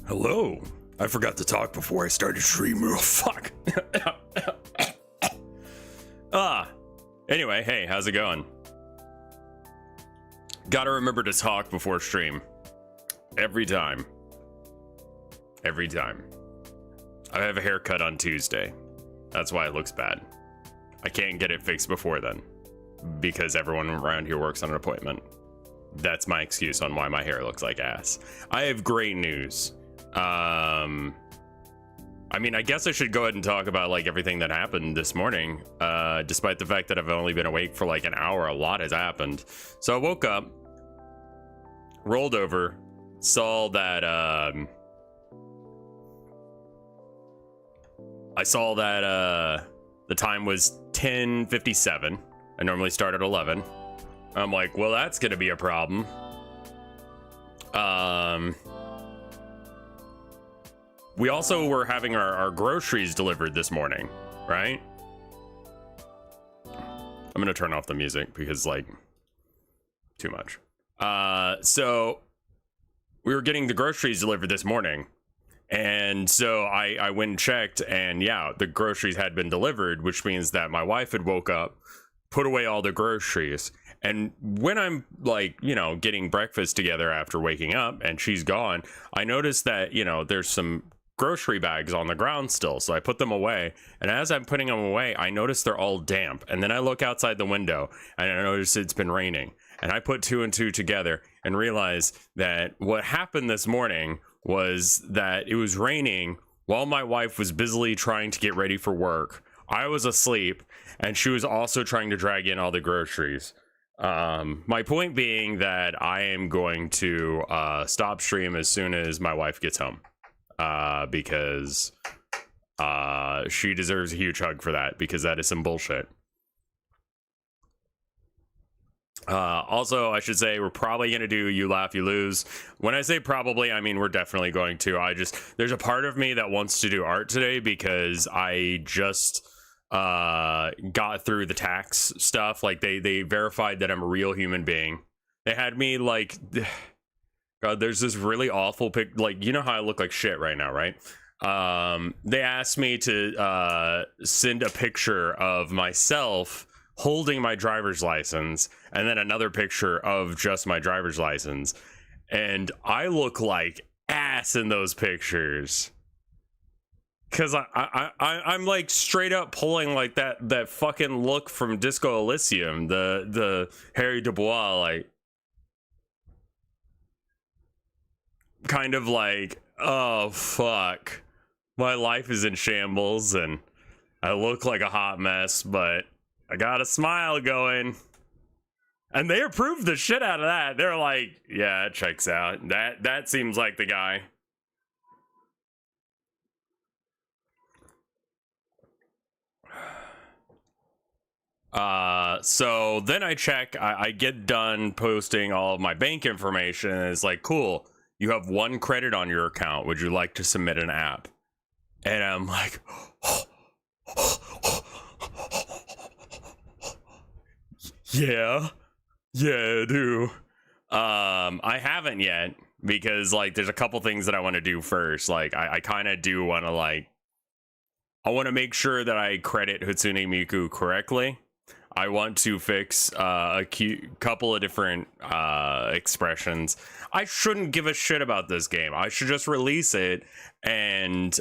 Hello. I forgot to talk before I started streaming. Oh, fuck. Anyway, hey, how's it going? Gotta remember to talk before stream. Every time. Every time. I have a haircut on Tuesday. That's why it looks bad. I can't get it fixed before then, because everyone around here works on an appointment. That's my excuse on why my hair looks like ass. I have great news. I mean, I guess I should go ahead and talk about like everything that happened this morning. Despite the fact that I've only been awake for like an hour, a lot has happened. So I woke up, rolled over, saw that the time was 10:57. I normally start at 11. I'm like, well, that's gonna be a problem. We also were having our groceries delivered this morning, right? I'm gonna turn off the music because like too much. So we were getting the groceries delivered this morning. And so I went and checked, and yeah, the groceries had been delivered, which means that my wife had woke up, put away all the groceries. And when I'm like, you know, getting breakfast together after waking up and she's gone, I noticed that, you know, there's some grocery bags on the ground still. So I put them away. And as I'm putting them away, I notice they're all damp. And then I look outside the window and I notice it's been raining. And I put two and two together and realized that what happened this morning was that it was raining while my wife was busily trying to get ready for work. I was asleep and she was also trying to drag in all the groceries. My point being that I am going to stop stream as soon as my wife gets home, because she deserves a huge hug for that, because that is some bullshit. Also, I should say we're probably going to do You Laugh, You Lose. When I say probably, I mean we're definitely going to. There's a part of me that wants to do art today because I just got through the tax stuff. Like they verified that I'm a real human being. They had me like, God, there's this really awful pic. Like, you know how I look like shit right now, right? They asked me to send a picture of myself holding my driver's license, and then another picture of just my driver's license. And I look like ass in those pictures. Cause I'm like straight up pulling like that fucking look from Disco Elysium, the Harry Dubois, like kind of like, oh fuck, my life is in shambles and I look like a hot mess, but I got a smile going. And they approved the shit out of that. They're like, yeah, it checks out. That seems like the guy. So then I check, I get done posting all of my bank information, and it's like, cool, you have 1 credit on your account. Would you like to submit an app? And I'm like, yeah, I do. I haven't yet, because like there's a couple things that I want to do first. Like I kind of do want to like, I want to make sure that I credit Hatsune Miku correctly. I want to fix a couple of different expressions. I shouldn't give a shit about this game. I should just release it and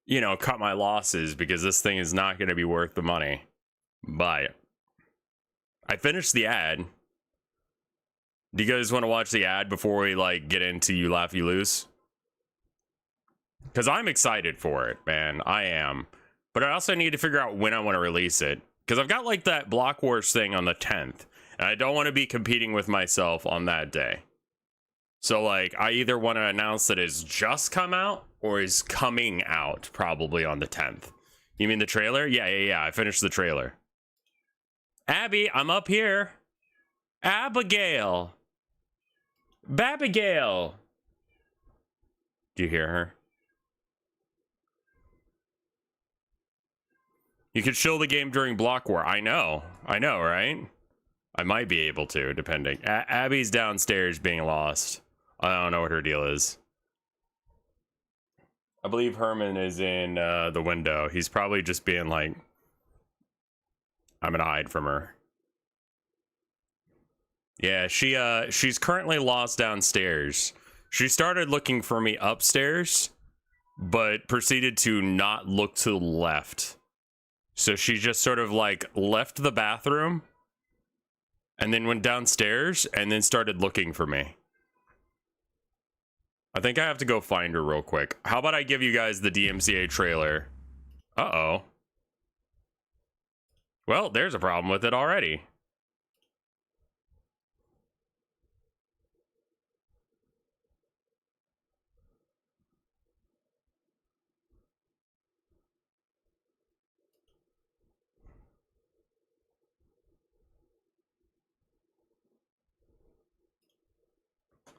you know, cut my losses, because this thing is not going to be worth the money. But I finished the ad. Do you guys want to watch the ad before we like get into You Laugh, You Lose? Because I'm excited for it, man. I am. But I also need to figure out when I want to release it. Because I've got like that Block Wars thing on the 10th. And I don't want to be competing with myself on that day. So like, I either want to announce that it's just come out or is coming out probably on the 10th. You mean the trailer? Yeah. I finished the trailer. Abby, I'm up here. Abigail. Babigail. Do you hear her? You could show the game during Block War. I know, right? I might be able to, depending. Abby's downstairs being lost. I don't know what her deal is. I believe Herman is in the window. He's probably just being like, I'm gonna hide from her. Yeah, she's currently lost downstairs. She started looking for me upstairs, but proceeded to not look to the left. So she just sort of like left the bathroom and then went downstairs and then started looking for me. I think I have to go find her real quick. How about I give you guys the DMCA trailer? Uh-oh. Well, there's a problem with it already.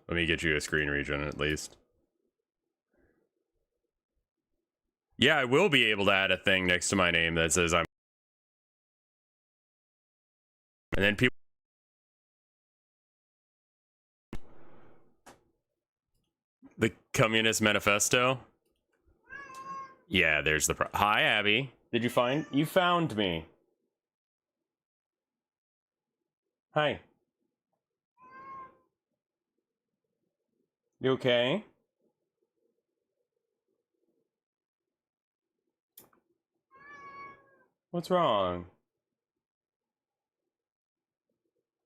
Let me get you a screen region at least. Yeah, I will be able to add a thing next to my name that says I'm... And then people... The Communist Manifesto? Yeah, there's the... Hi, Abby. Did you find... You found me. Hi. You okay? What's wrong?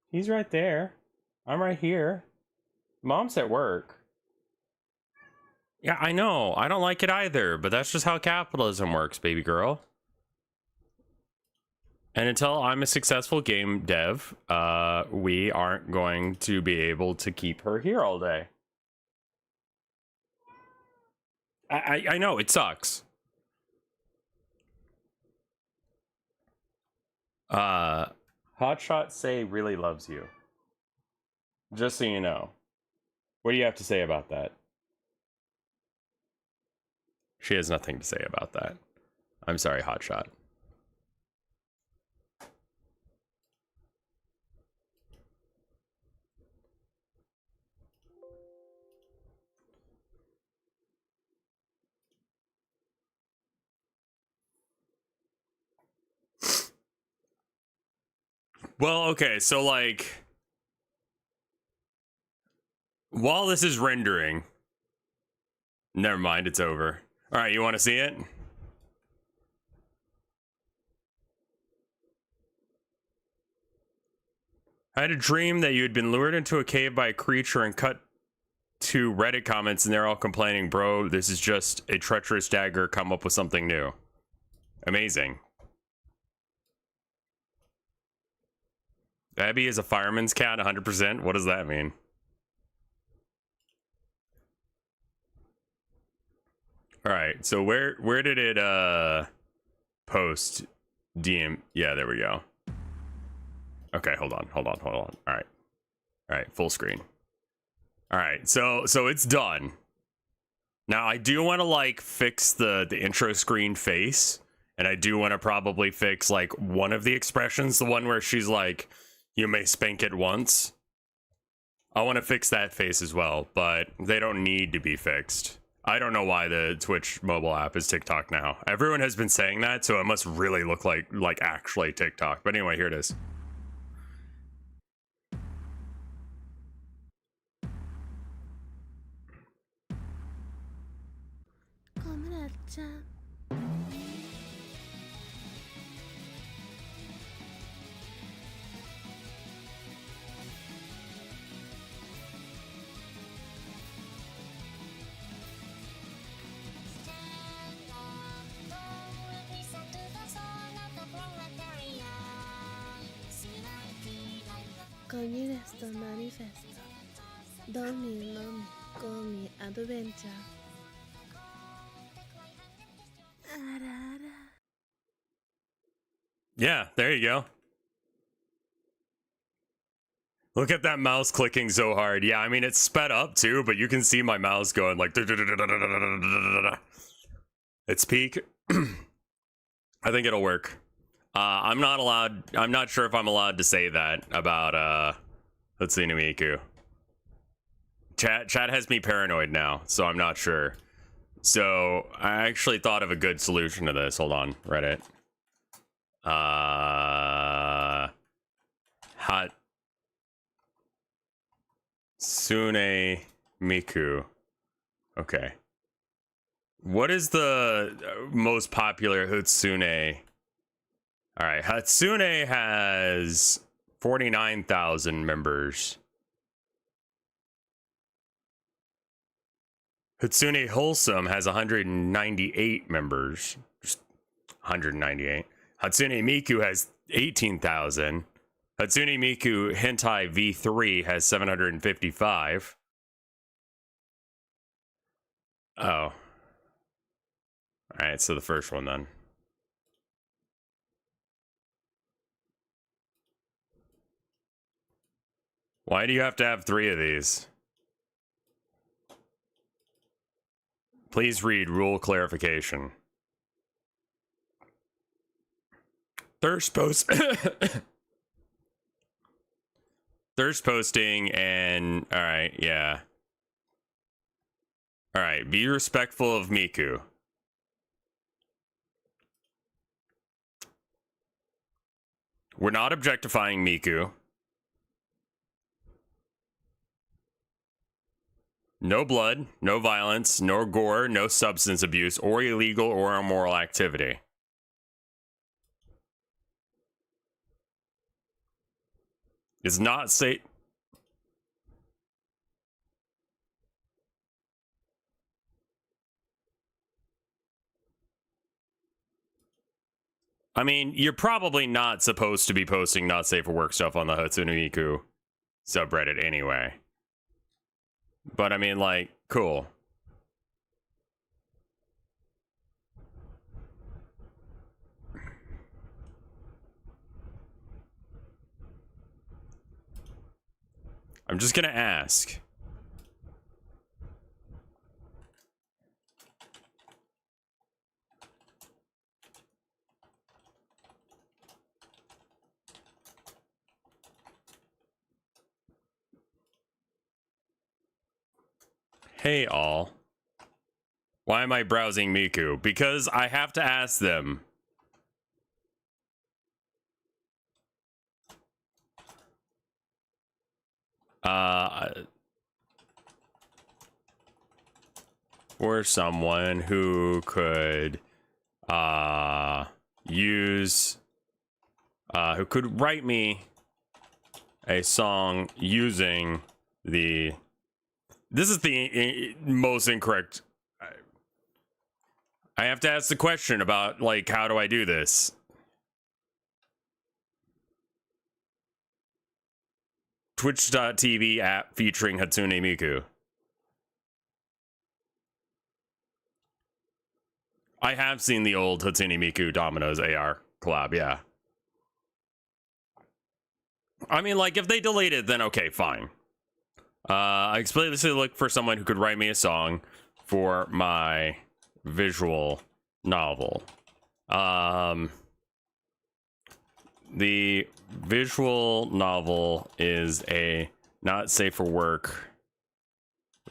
He's right there. I'm right here. Mom's at work. Yeah, I know. I don't like it either, but that's just how capitalism works, baby girl. And until I'm a successful game dev, we aren't going to be able to keep her here all day. I know, it sucks. Hotshot Say really loves you. Just so you know. What do you have to say about that? She has nothing to say about that. I'm sorry, Hotshot. Well, okay, so like, while this is rendering, never mind, it's over. All right, you want to see it? I had a dream that you had been lured into a cave by a creature and cut to Reddit comments, and they're all complaining, bro, this is just a treacherous dagger, come up with something new. Amazing. Abby is a fireman's cat, 100%. What does that mean? All right, so where did it post DM? Yeah, there we go. Okay, hold on. All right, full screen. All right, so it's done. Now I do want to like fix the intro screen face, and I do want to probably fix like one of the expressions, the one where she's like, "You may spank it once." I want to fix that face as well, but they don't need to be fixed. I don't know why the Twitch mobile app is TikTok now. Everyone has been saying that, so it must really look like actually TikTok. But anyway, here it is. Communist Manifesto. Domi no Komi Adventure. Yeah, there you go. Look at that mouse clicking so hard. Yeah, I mean, it's sped up too, but you can see my mouse going like... It's peak. I think it'll work. I'm not sure if I'm allowed to say that about, let's see, Miku. Chat has me paranoid now, so I'm not sure. So I actually thought of a good solution to this. Hold on, Reddit. Hatsune Miku. Okay. What is the most popular Hatsune? All right, Hatsune has 49,000 members. Hatsune Wholesome has 198 members. Just 198. Hatsune Miku has 18,000. Hatsune Miku Hentai V3 has 755. Oh. All right, so the first one then. Why do you have to have 3 of these? Please read rule clarification. Thirst post. Thirst posting and all right, yeah. All right, be respectful of Miku. We're not objectifying Miku. No blood, no violence, no gore, no substance abuse, or illegal or immoral activity. It's not safe. I mean, you're probably not supposed to be posting not safe for work stuff on the Hatsune Miku subreddit anyway. But I mean, like, cool. I'm just gonna ask. Hey all. Why am I browsing Miku? Because I have to ask them. For someone who could use who could write me a song using the this is the most incorrect. I have to ask the question about, like, how do I do this? Twitch.tv app featuring Hatsune Miku. I have seen the old Hatsune Miku Domino's AR collab, yeah. I mean, like, if they delete it, then okay, fine. I explicitly look for someone who could write me a song for my visual novel. The visual novel is a not safe for work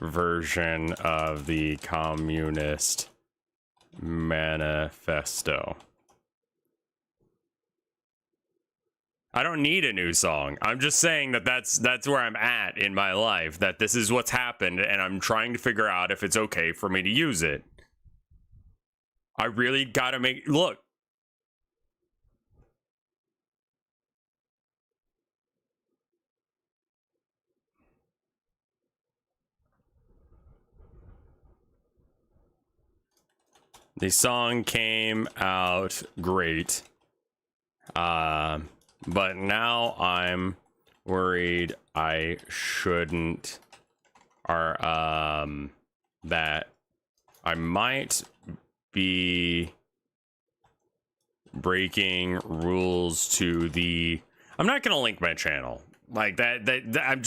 version of the Communist Manifesto. I don't need a new song. I'm just saying that that's where I'm at in my life, that this is what's happened, and I'm trying to figure out if it's okay for me to use it. I really gotta make... Look. The song came out great. But now I'm worried I shouldn't, or that I might be breaking rules to the... I'm not gonna link my channel like that. I'm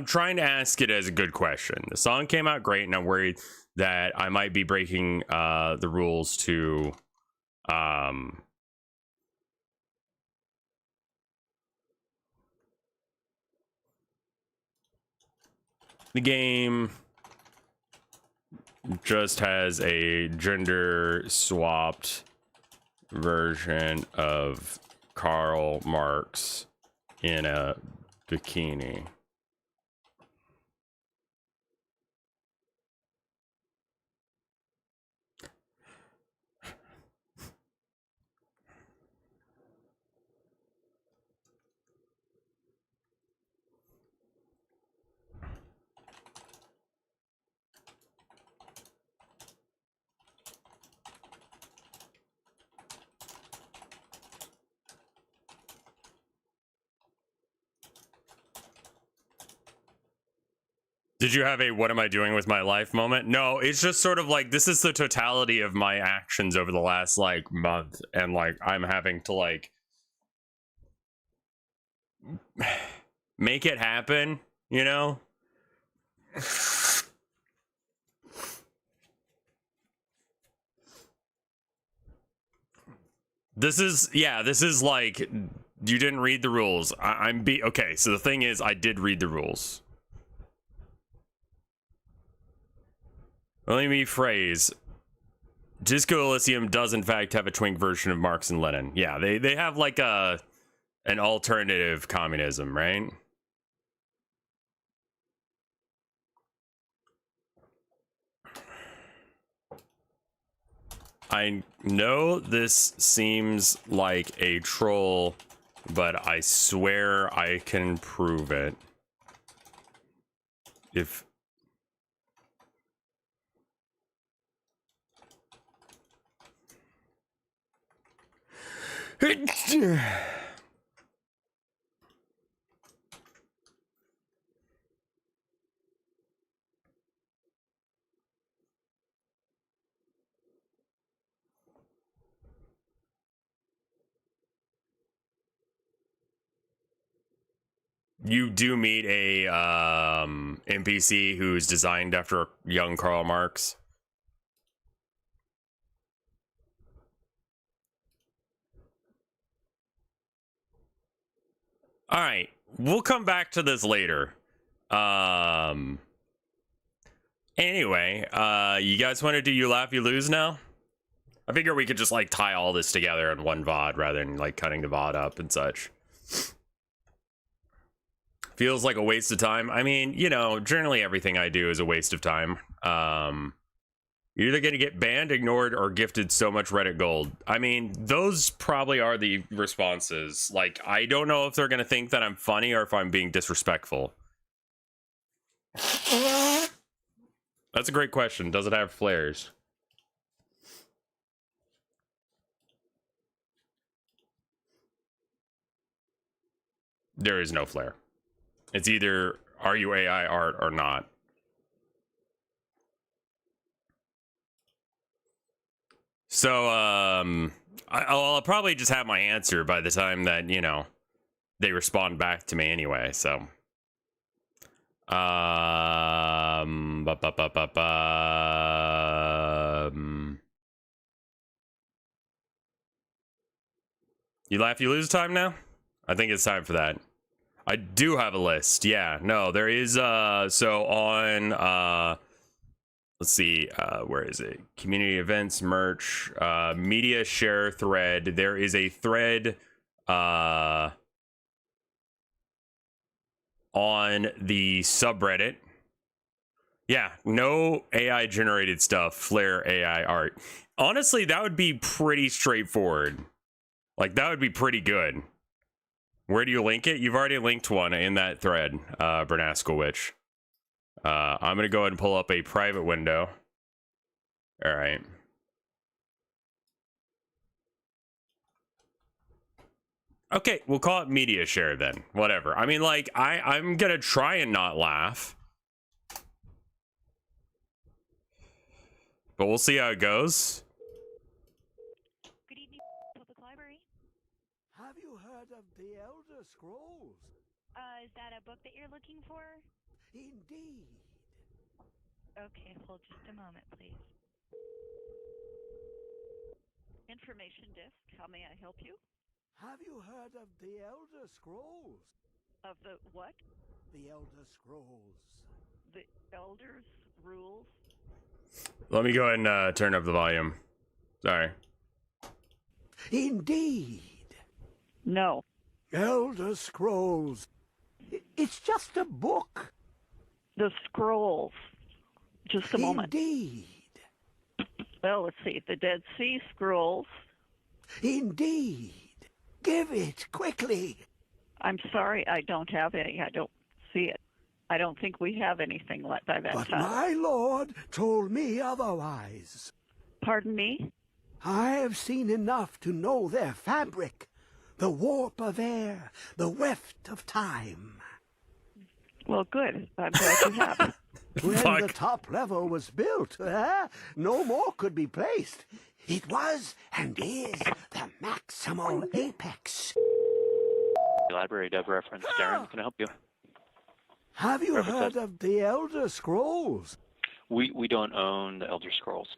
trying to ask it as a good question. The song came out great, and I'm worried that I might be breaking the rules to the game just has a gender swapped version of Karl Marx in a bikini. Did you have a what am I doing with my life moment? No, it's just sort of like this is the totality of my actions over the last like month, and like I'm having to like make it happen, you know? This is like you didn't read the rules. Okay, so the thing is I did read the rules. Let me rephrase. Disco Elysium does in fact have a twink version of Marx and Lenin. Yeah, they have like an alternative communism, right? I know this seems like a troll, but I swear I can prove it. If you do meet a NPC who's designed after young Karl Marx. All right, we'll come back to this later. Anyway, you guys want to do you laugh, you lose now? I figure we could just like tie all this together in one VOD rather than like cutting the VOD up and such. Feels like a waste of time. I mean, you know, generally everything I do is a waste of time. You're either gonna get banned, ignored, or gifted so much Reddit gold. I mean, those probably are the responses. Like, I don't know if they're gonna think that I'm funny or if I'm being disrespectful. That's a great question. Does it have flares? There is no flare. It's either are you AI art or not. So, I'll probably just have my answer by the time that, you know, they respond back to me anyway, so. You laugh, you lose time now? I think it's time for that. I do have a list. Yeah, no, there is, so on, let's see, where is it? Community events, merch, media share thread. There is a thread, on the subreddit. Yeah, no AI generated stuff, flare AI art. Honestly, that would be pretty straightforward. Like, that would be pretty good. Where do you link it? You've already linked one in that thread, Bernascal Witch. I'm gonna go ahead and pull up a private window. All right. Okay, we'll call it media share then. Whatever. I mean, like, I'm gonna try and not laugh, but we'll see how it goes. Good evening, Public Library. Have you heard of the Elder Scrolls? Is that a book that you're looking for? Indeed. Okay, hold just a moment, please. Information desk, how may I help you? Have you heard of the Elder Scrolls? Of the what? The Elder Scrolls. The elders' rules? Let me go ahead and turn up the volume. Sorry. Indeed. No. Elder Scrolls. It's just a book. The scrolls. Just a moment. Indeed. Well, let's see. The Dead Sea Scrolls. Indeed. Give it quickly. I'm sorry, I don't have any. I don't see it. I don't think we have anything by that But title. my lord told me otherwise. Pardon me? I have seen enough to know their fabric, the warp of air, the weft of time. Well, good. I'm glad you have. When Fuck. the top level was built, no more could be placed. It was and is the maximal apex. Library Dev reference. Darren, can I help you? Have you Reference heard that. of the Elder Scrolls? We don't own the Elder Scrolls.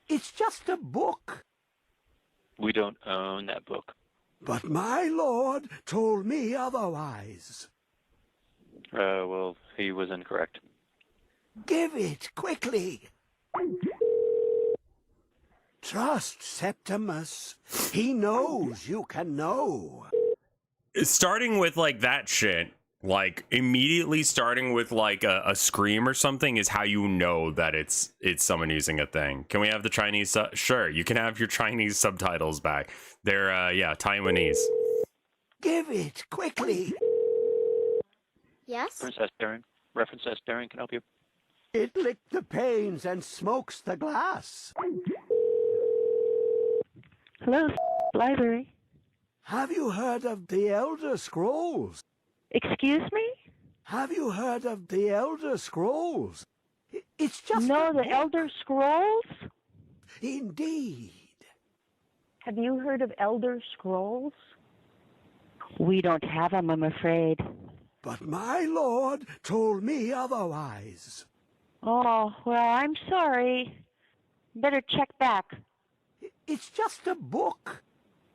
It's just a book. We don't own that book. But my lord told me otherwise. Well, he was incorrect. Give it quickly. Trust Septimus. He knows you can know. Starting with like that shit, like immediately starting with like a scream or something is how you know that it's someone using a thing. Can we have the Chinese? Sure, you can have your Chinese subtitles back. They're Taiwanese. Give it quickly. Yes? Reference Darren. Reference Darren, can I help you? It licked the panes and smokes the glass. Hello, library. Have you heard of the Elder Scrolls? Excuse me? Have you heard of the Elder Scrolls? It's just No, a the book. Elder Scrolls? Indeed. Have you heard of Elder Scrolls? We don't have them, I'm afraid. But my lord told me otherwise. Oh, well, I'm sorry. Better check back. It's just a book.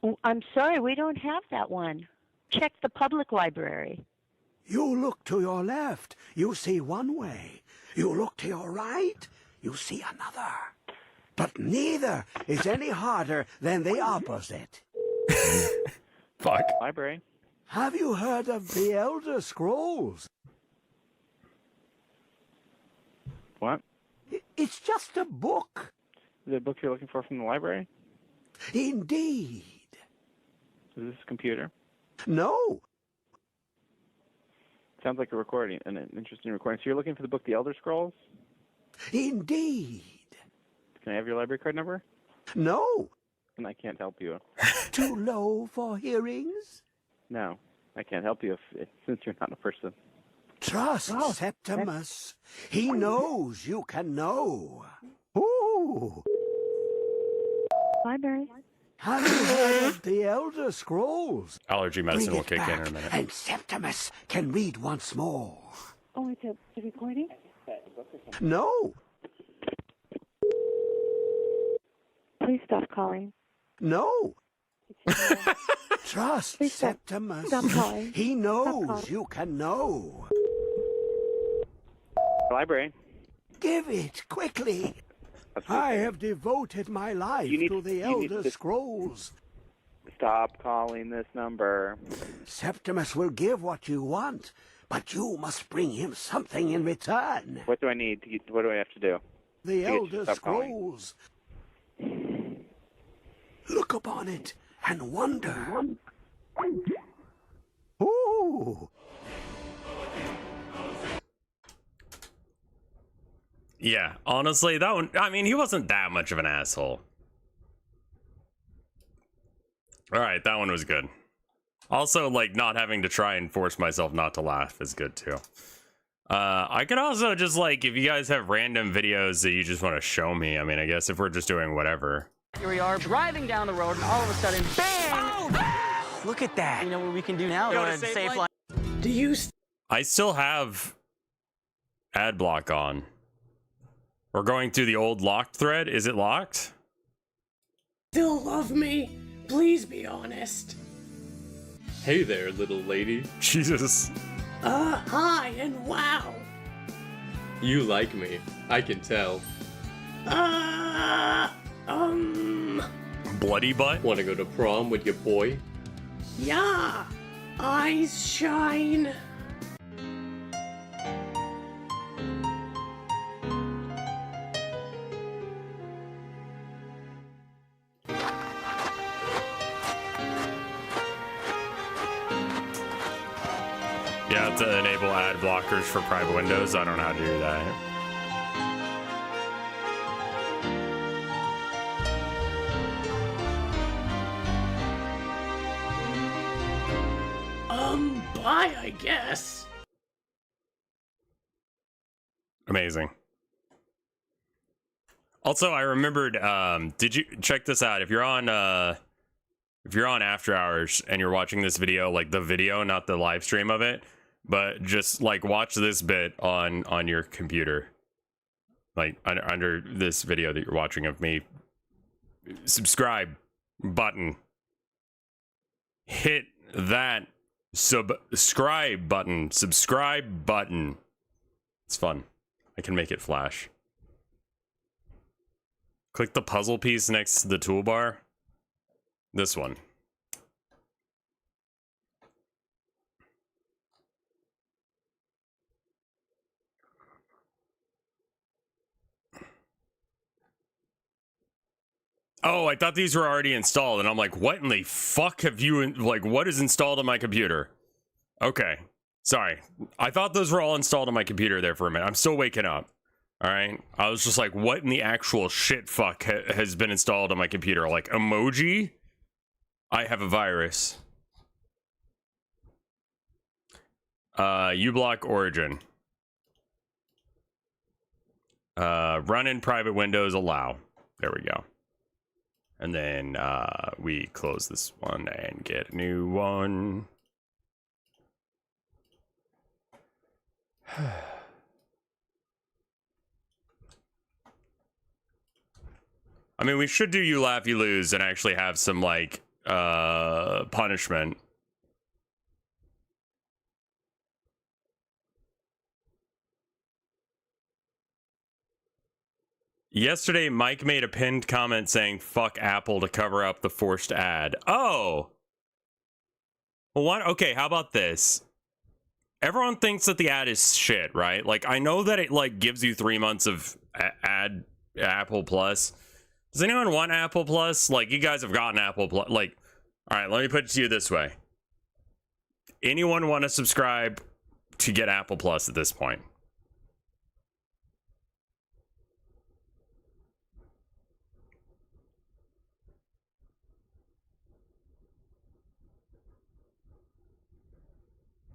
Oh, I'm sorry, we don't have that one. Check the public library. You look to your left, you see one way. You look to your right, you see another. But neither is any harder than the opposite. Fuck. Library. Have you heard of the Elder Scrolls? What? It's just a book. The book you're looking for from the library? Indeed. Is this a computer? No. Sounds like a recording, an interesting recording. So you're looking for the book The Elder Scrolls? Indeed. Can I have your library card number? No. And I can't help you. Too low for hearings? No, I can't help you since you're not a person. Trust Septimus. He knows you can know. Ooh. Library. Have you heard of the Elder Scrolls? Allergy medicine Bring will it kick in back, a minute. and Septimus can read once more. Oh, it's a recording? No. Please stop calling. No. Trust Please stop. Septimus. Stop calling. He Stop knows calling. you can know. Library. Give it quickly. I have devoted my life to the Elder Scrolls. Stop calling this number. Septimus will give what you want, but you must bring him something in return. What do I need? What do I have to do? The you to Elder stop calling. Scrolls. Look upon it and wonder. Ooh. Yeah, honestly, that one, I mean, he wasn't that much of an asshole. Alright, that one was good. Also, like, not having to try and force myself not to laugh is good, too. I could also just, like, if you guys have random videos that you just want to show me, I mean, I guess if we're just doing whatever. Here we are driving down the road, and all of a sudden, bang! Oh! Look at that. You know what we can do now? Go to safe line. Do you I still have ad block on. We're going through the old locked thread. Is it locked? still love me? Please be honest. Hey there, little lady. Jesus. Hi and wow. You like me. I can tell. Bloody butt? Want to go to prom with your boy? Yeah. Eyes shine. You have to enable ad blockers for private windows. I don't know how to do that. Bye, I guess. Amazing. Also, I remembered, did you check this out? If you're on After Hours and you're watching this video, like the video, not the live stream of it, but just like watch this bit on your computer, like under this video that you're watching of me. Subscribe button. Hit that subscribe button. Subscribe button. It's fun. I can make it flash. Click the puzzle piece next to the toolbar. This one. Oh, I thought these were already installed, and I'm like, what in the fuck have you, like, what is installed on my computer? Okay, sorry. I thought those were all installed on my computer there for a minute. I'm still waking up, all right? I was just like, what in the actual shit fuck has been installed on my computer? Like, emoji? I have a virus. uBlock origin. Run in private windows allow. There we go. And then we close this one and get a new one. I mean, we should do you laugh, you lose and actually have some, like, punishment. Yesterday, Mike made a pinned comment saying, fuck Apple to cover up the forced ad. Oh! Well, what? Okay, how about this? Everyone thinks that the ad is shit, right? Like, I know that it, like, gives you 3 months of ad Apple Plus. Does anyone want Apple Plus? Like, you guys have gotten Apple Plus. Like, all right, let me put it to you this way. Anyone want to subscribe to get Apple Plus at this point?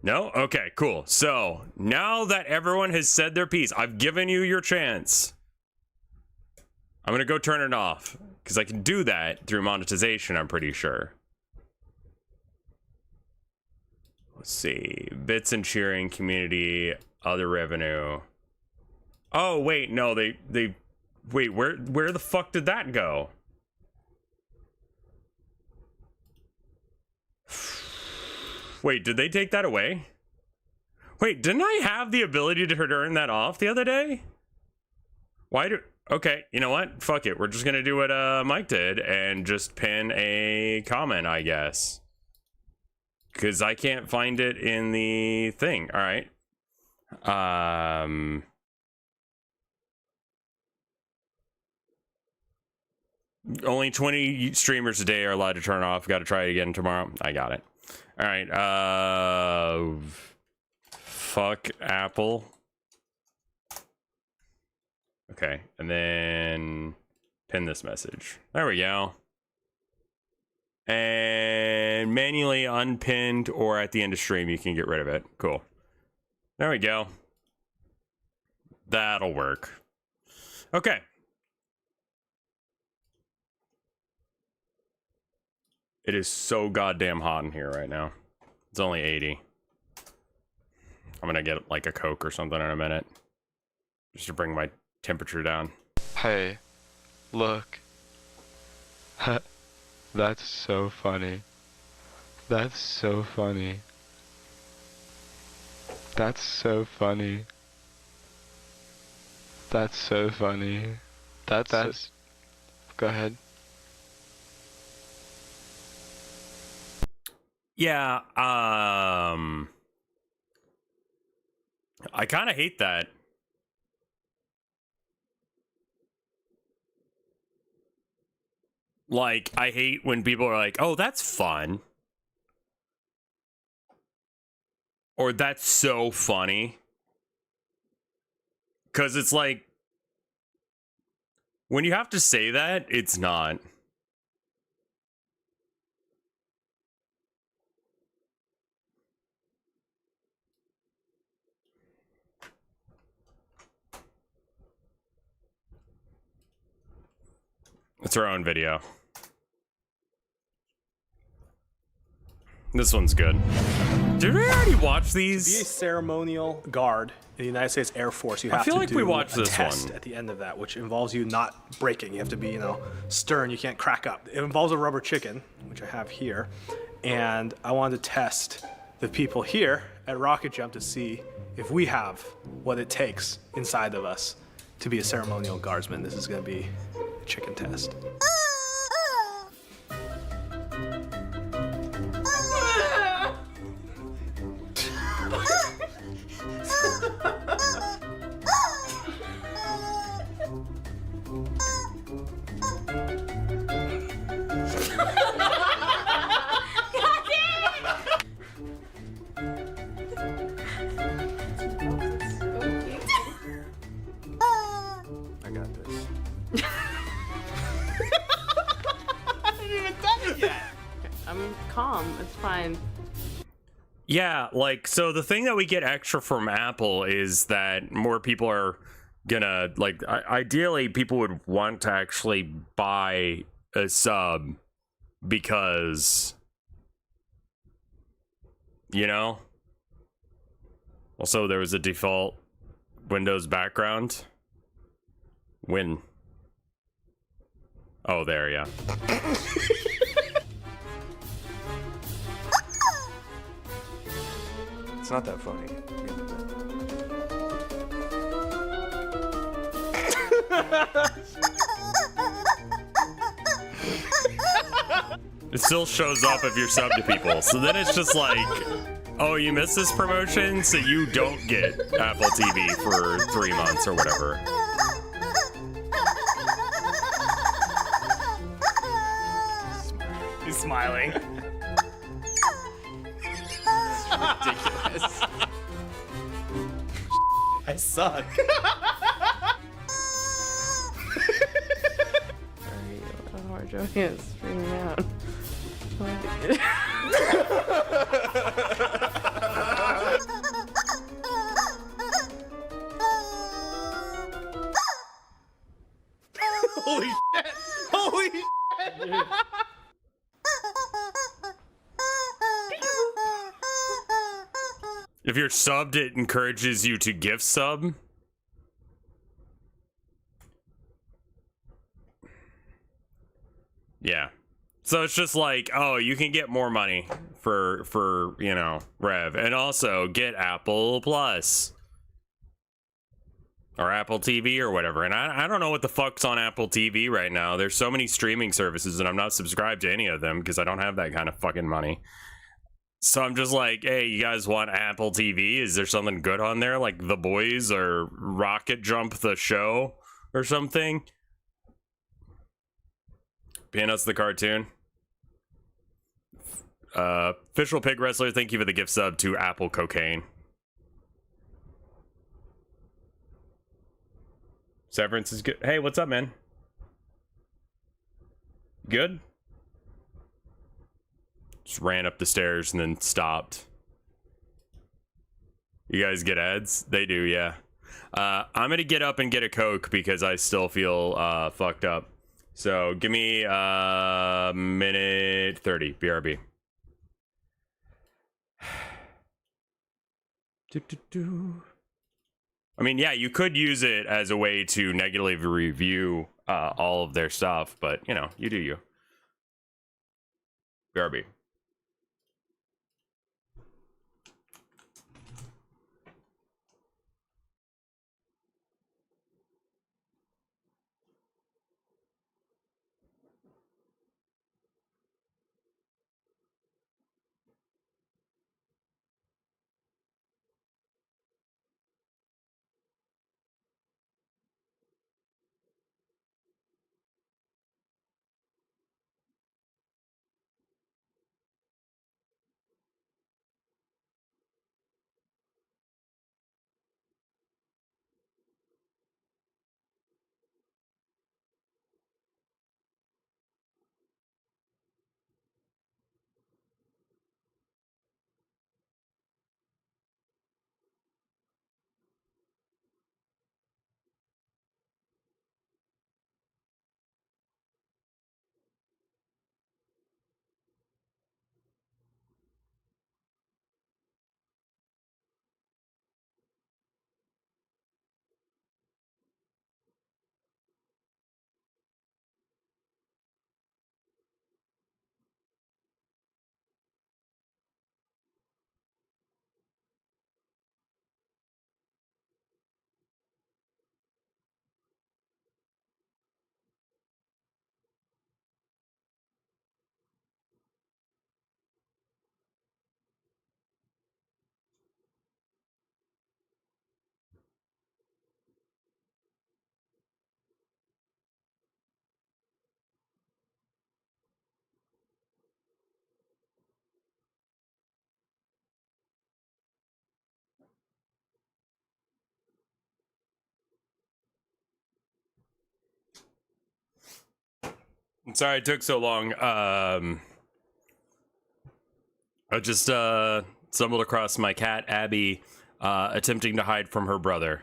No? Okay, cool. So, now that everyone has said their piece, I've given you your chance. I'm gonna go turn it off, because I can do that through monetization, I'm pretty sure. Let's see. Bits and cheering, community, other revenue. Oh, wait, no, they wait, where the fuck did that go? Wait, did they take that away? Wait, didn't I have the ability to turn that off the other day? Why do... Okay, you know what? Fuck it. We're just gonna do what Mike did and just pin a comment, I guess. Because I can't find it in the thing. All right. Only 20 streamers a day are allowed to turn off. Got to try it again tomorrow. I got it. All right. Fuck Apple. Okay, and then pin this message. There we go. And manually unpinned, or at the end of stream, you can get rid of it. Cool. There we go. That'll work. Okay. It is so goddamn hot in here right now. It's only 80. I'm gonna get like a Coke or something in a minute. Just to bring my temperature down. Hey, look. That's so funny. That's so funny. That's so funny. That's so funny. That's. Go ahead. Yeah, I kind of hate that. Like, I hate when people are like, oh, that's fun. Or that's so funny. Because it's like, when you have to say that, it's not. It's our own video. This one's good. Did we already watch these? To be a ceremonial guard in the United States Air Force, you have to like do we watched a this test one. at the end of that, which involves you not breaking. You have to be, you know, stern. You can't crack up. It involves a rubber chicken, which I have here, and I wanted to test the people here at Rocket Jump to see if we have what it takes inside of us to be a ceremonial guardsman. This is going to be a chicken test. I got this. I haven't even done it yet. I'm calm. It's fine. Yeah, like, so the thing that we get extra from Apple is that more people are gonna, like, ideally people would want to actually buy a sub because, you know? Also, there was a default Windows background. Oh, there, yeah. It's not that funny. It still shows up if you're sub to people. So then it's just like, oh, you missed this promotion, so you don't get Apple TV for 3 months or whatever. He's smiling. Ridiculous. I suck. Sorry, how hard Joey is screaming out. Holy shit! Holy shit! If you're subbed, it encourages you to gift sub. Yeah. So it's just like, oh, you can get more money for you know, Rev. And also get Apple Plus. Or Apple TV or whatever. And I don't know what the fuck's on Apple TV right now. There's so many streaming services and I'm not subscribed to any of them because I don't have that kind of fucking money. So I'm just like, hey, you guys want Apple TV? Is there something good on there? Like The Boys or Rocket Jump the show or something? Peanuts the cartoon. Official Pig Wrestler, thank you for the gift sub to Apple Cocaine. Severance is good. Hey, what's up, man? Good? Just ran up the stairs and then stopped. You guys get ads? They do, yeah. I'm gonna get up and get a Coke because I still feel fucked up. So give me minute 30, BRB. I mean, yeah, you could use it as a way to negatively review all of their stuff, but, you know, you do you. BRB. Sorry it took so long. I just stumbled across my cat Abby attempting to hide from her brother,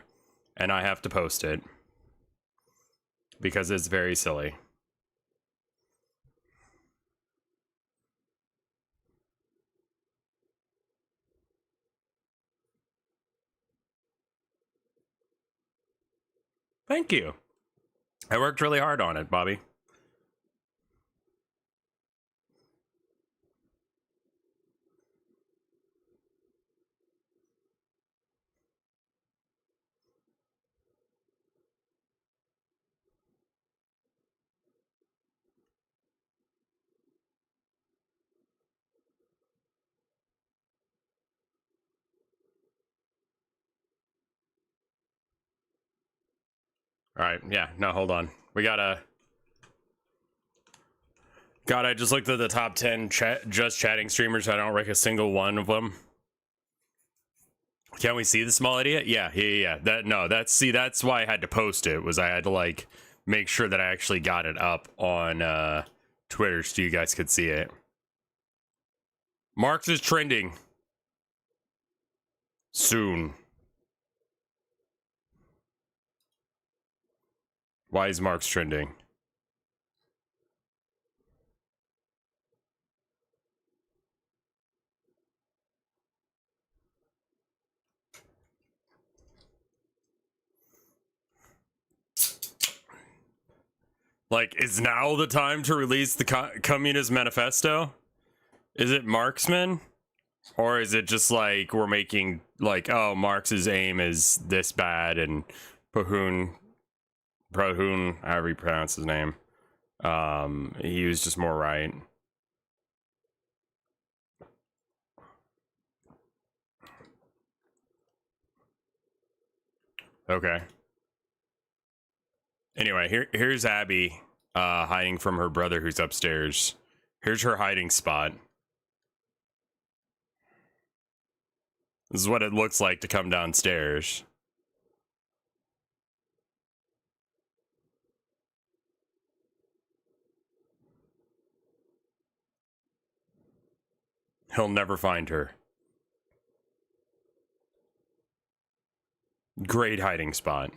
and I have to post it because it's very silly. Thank you. I worked really hard on it, Bobby. All right, yeah, no, hold on. We gotta... God, I just looked at the top 10 just chatting streamers. I don't rank a single one of them. Can we see the small idiot? Yeah. That's why I had to post it, was I had to, like, make sure that I actually got it up on Twitter so you guys could see it. Marx is trending. Soon. Why is Marx trending? Like, is now the time to release the Communist Manifesto? Is it Marxman? Or is it just like we're making, like, oh, Marx's aim is this bad, and Prohun, however you pronounce his name, he was just more right. Okay. Anyway, here's Abby hiding from her brother who's upstairs. Here's her hiding spot. This is what it looks like to come downstairs. He'll never find her. Great hiding spot.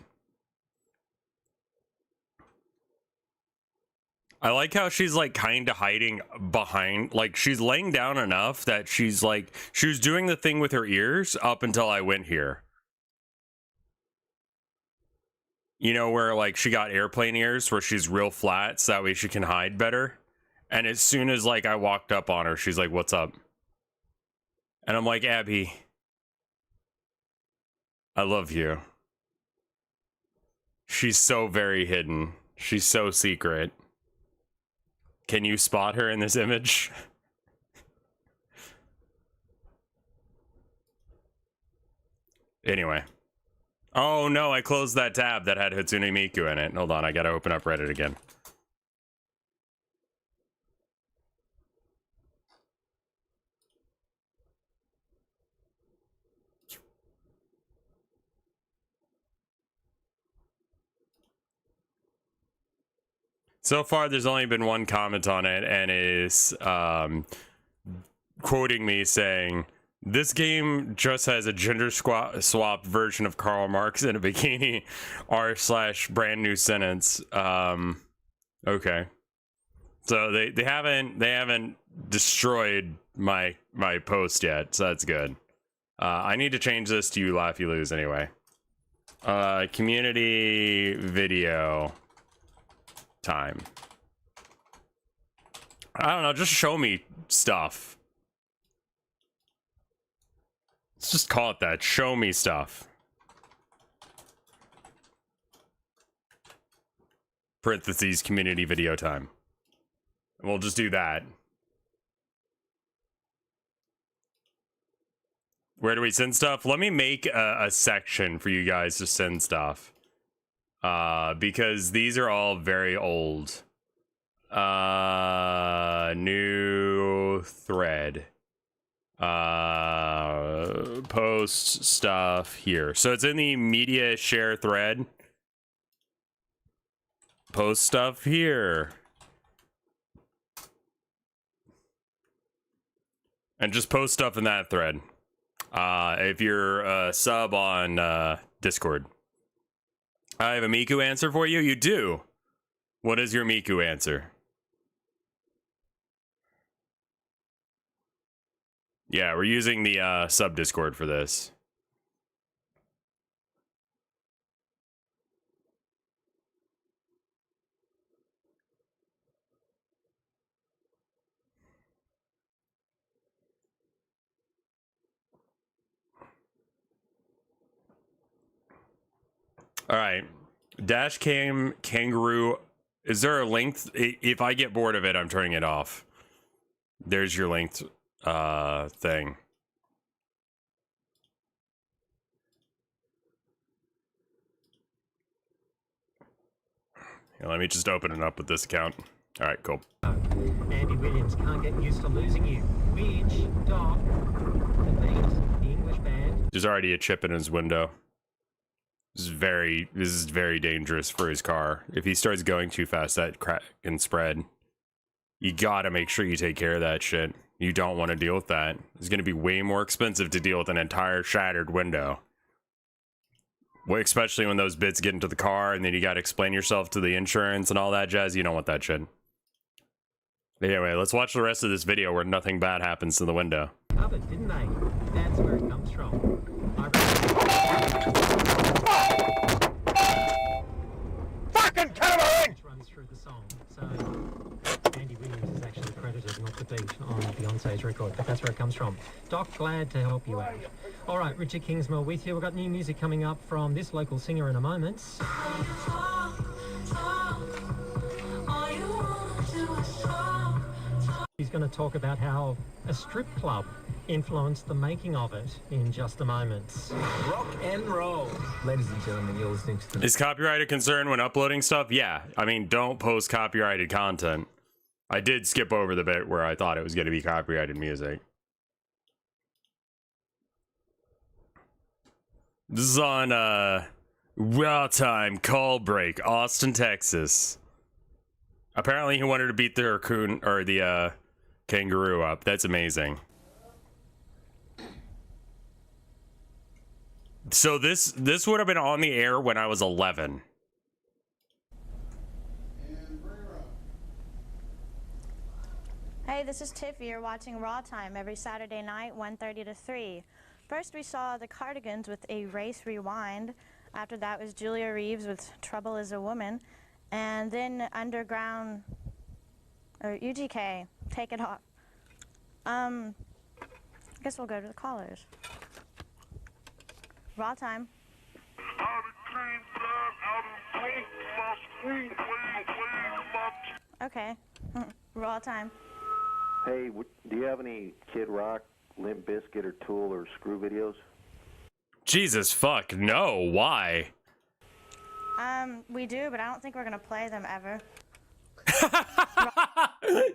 I like how she's like kind of hiding behind, like she's laying down enough that she's like, she was doing the thing with her ears up until I went here. You know, where like she got airplane ears where she's real flat so that way she can hide better. And as soon as like I walked up on her, she's like, what's up? And I'm like, Abby, I love you. She's so very hidden. She's so secret. Can you spot her in this image? Anyway. Oh no, I closed that tab that had Hatsune Miku in it. Hold on, I gotta open up Reddit again. So far, there's only been one comment on it, and it is quoting me saying, this game just has a gender swap version of Karl Marx in a bikini, r/ brand new sentence. Okay. So they haven't destroyed my post yet, so that's good. I need to change this to you laugh you lose anyway. Community video time. I don't know, just show me stuff. Let's just call it that. Show me stuff. Parentheses, community video time. We'll just do that. Where do we send stuff? Let me make a section for you guys to send stuff. Because these are all very old. New thread. Post stuff here. So it's in the media share thread. Post stuff here. And just post stuff in that thread. If you're a sub on Discord. I have a Miku answer for you. You do. What is your Miku answer? Yeah, we're using the sub Discord for this. All right. Dash cam kangaroo. Is there a length? If I get bored of it, I'm turning it off. There's your length thing. Here, let me just open it up with this account. All right, cool. Andy Williams can't get used to losing you. Which dog? The beat, the English band. There's already a chip in his window. This is very dangerous for his car. If he starts going too fast, that crack can spread. You gotta make sure you take care of that shit. You don't want to deal with that. It's gonna be way more expensive to deal with an entire shattered window. Well, especially when those bits get into the car and then you gotta explain yourself to the insurance and all that jazz. You don't want that shit. Anyway, let's watch the rest of this video where nothing bad happens to the window. Covered, didn't they? That's where it comes from. Fucking covering! Which runs through the song. So Andy Williams is actually credited, not the beat, on Beyonce's record, but that's where it comes from. Doc, glad to help you out. All right, Richard Kingsmill with you. We've got new music coming up from this local singer in a moment. He's going to talk about how a strip club influenced the making of it in just a moment. Rock and roll. Ladies and gentlemen, you're listening to the... Is copyright a concern when uploading stuff? Yeah. I mean, don't post copyrighted content. I did skip over the bit where I thought it was going to be copyrighted music. This is on Raw Time Call Break, Austin, Texas. Apparently he wanted to beat the raccoon or the kangaroo up. That's amazing. So this would have been on the air when I was 11. Hey, this is Tiffy. You're watching Raw Time every Saturday night, 1:30 to 3. First, we saw the Cardigans with a race rewind. After that was Julia Reeves with Trouble is a Woman. And then Underground, or UGK, Take It Off. I guess we'll go to the callers. Raw Time. Okay. Raw Time. Hey, do you have any Kid Rock, Limp Bizkit, or Tool, or Screw videos? Jesus fuck, no. Why? We do, but I don't think we're gonna play them ever.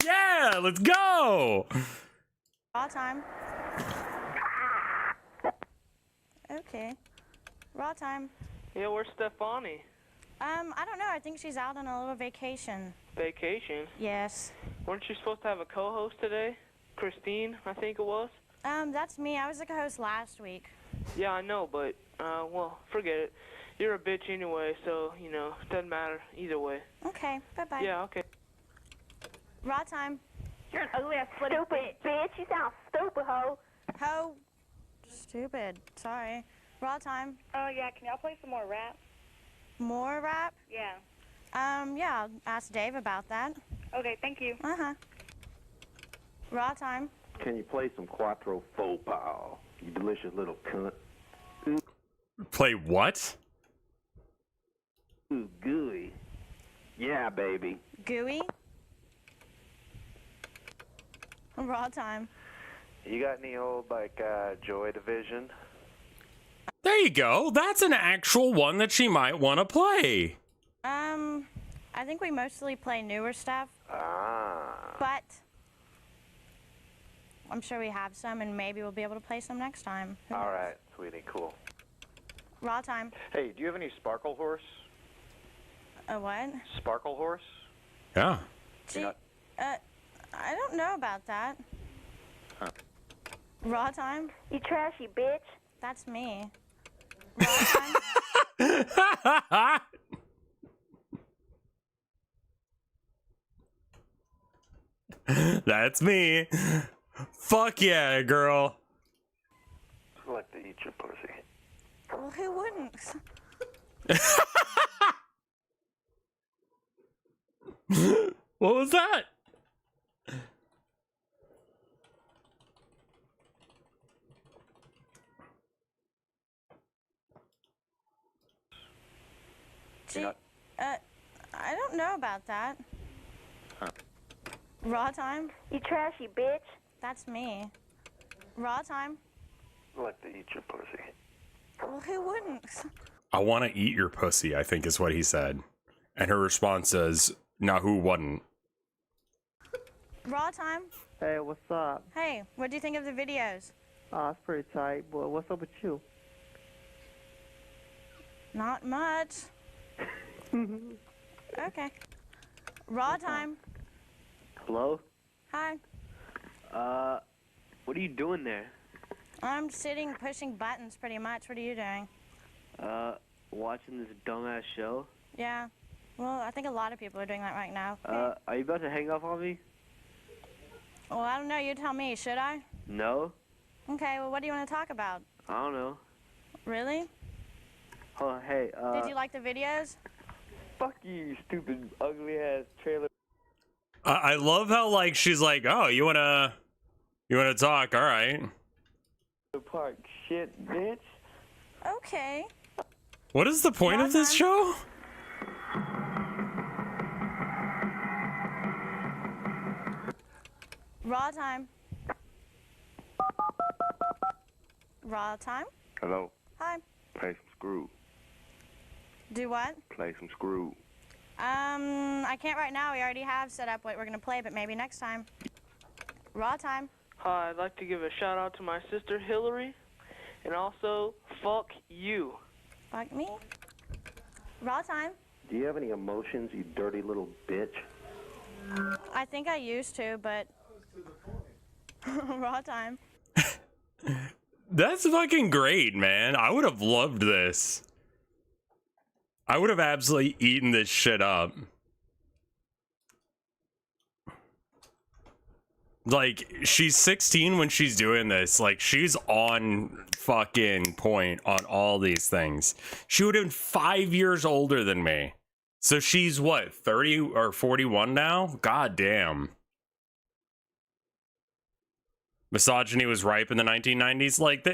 Yeah, let's go! Raw Time. Okay. Raw Time. Yeah, where's Stefani? I don't know. I think she's out on a little vacation. Vacation? Yes. Weren't you supposed to have a co-host today? Christine, I think it was? That's me. I was the co-host last week. Yeah, I know, but, well, forget it. You're a bitch anyway, so, you know, doesn't matter either way. Okay, bye-bye. Yeah, okay. Raw Time. You're an ugly ass stupid bitch. You sound stupid, ho. Ho. Stupid. Sorry. Raw Time. Oh, yeah. Can y'all play some more rap? More rap? Yeah. Yeah, I'll ask Dave about that. Okay, thank you. Uh-huh. Raw Time. Can you play some Quattro Faux Pas, you delicious little cunt? Play what? Ooh, gooey. Yeah, baby. Gooey? Raw Time. You got any old, like, Joy Division? There you go. That's an actual one that she might want to play. I think we mostly play newer stuff. Ah. But I'm sure we have some, and maybe we'll be able to play some next time. All right, sweetie, cool. Raw Time. Hey, do you have any Sparkle Horse? A what? Sparkle Horse? Yeah. Gee, I don't know about that. Huh. Raw time? You trashy bitch. That's me. Raw time? That's me. Fuck yeah, girl. I like to eat your pussy. Well, who wouldn't? What was that? Gee, I don't know about that. Huh. Raw time? You trashy bitch. That's me. Raw time? I like to eat your pussy. Well, who wouldn't? I want to eat your pussy, I think is what he said. And her response is, now who wouldn't? Raw time? Hey, what's up? Hey, what do you think of the videos? Oh, it's pretty tight. Boy, what's up with you? Not much. Okay. Raw time? Hello? Hi. What are you doing there? I'm sitting pushing buttons pretty much. What are you doing? Watching this dumbass show? Yeah. Well, I think a lot of people are doing that right now. Are you about to hang up on me? Well, I don't know. You tell me. Should I? No? Okay, well, what do you want to talk about? I don't know. Really? Oh, hey, Did you like the videos? Fuck you stupid, ugly-ass trailer. I love how, like, she's like, oh, you wanna talk? All right. Park shit, bitch. Okay. What is the point of this show? Raw time. Raw time? Hello? Hi. Play some screw. Do what? Play some screw. I can't right now. We already have set up what we're gonna play, but maybe next time. Raw time. Hi, I'd like to give a shout out to my sister Hillary, and also fuck you. Fuck me. Raw time. Do you have any emotions, you dirty little bitch? I think I used to, but raw time. That's fucking great, man. I would have loved this. I would have absolutely eaten this shit up. Like, she's 16 when she's doing this. Like, she's on fucking point on all these things. She would have been 5 years older than me. So she's what, 30 or 41 now? God damn. Misogyny was ripe in the 1990s. Like,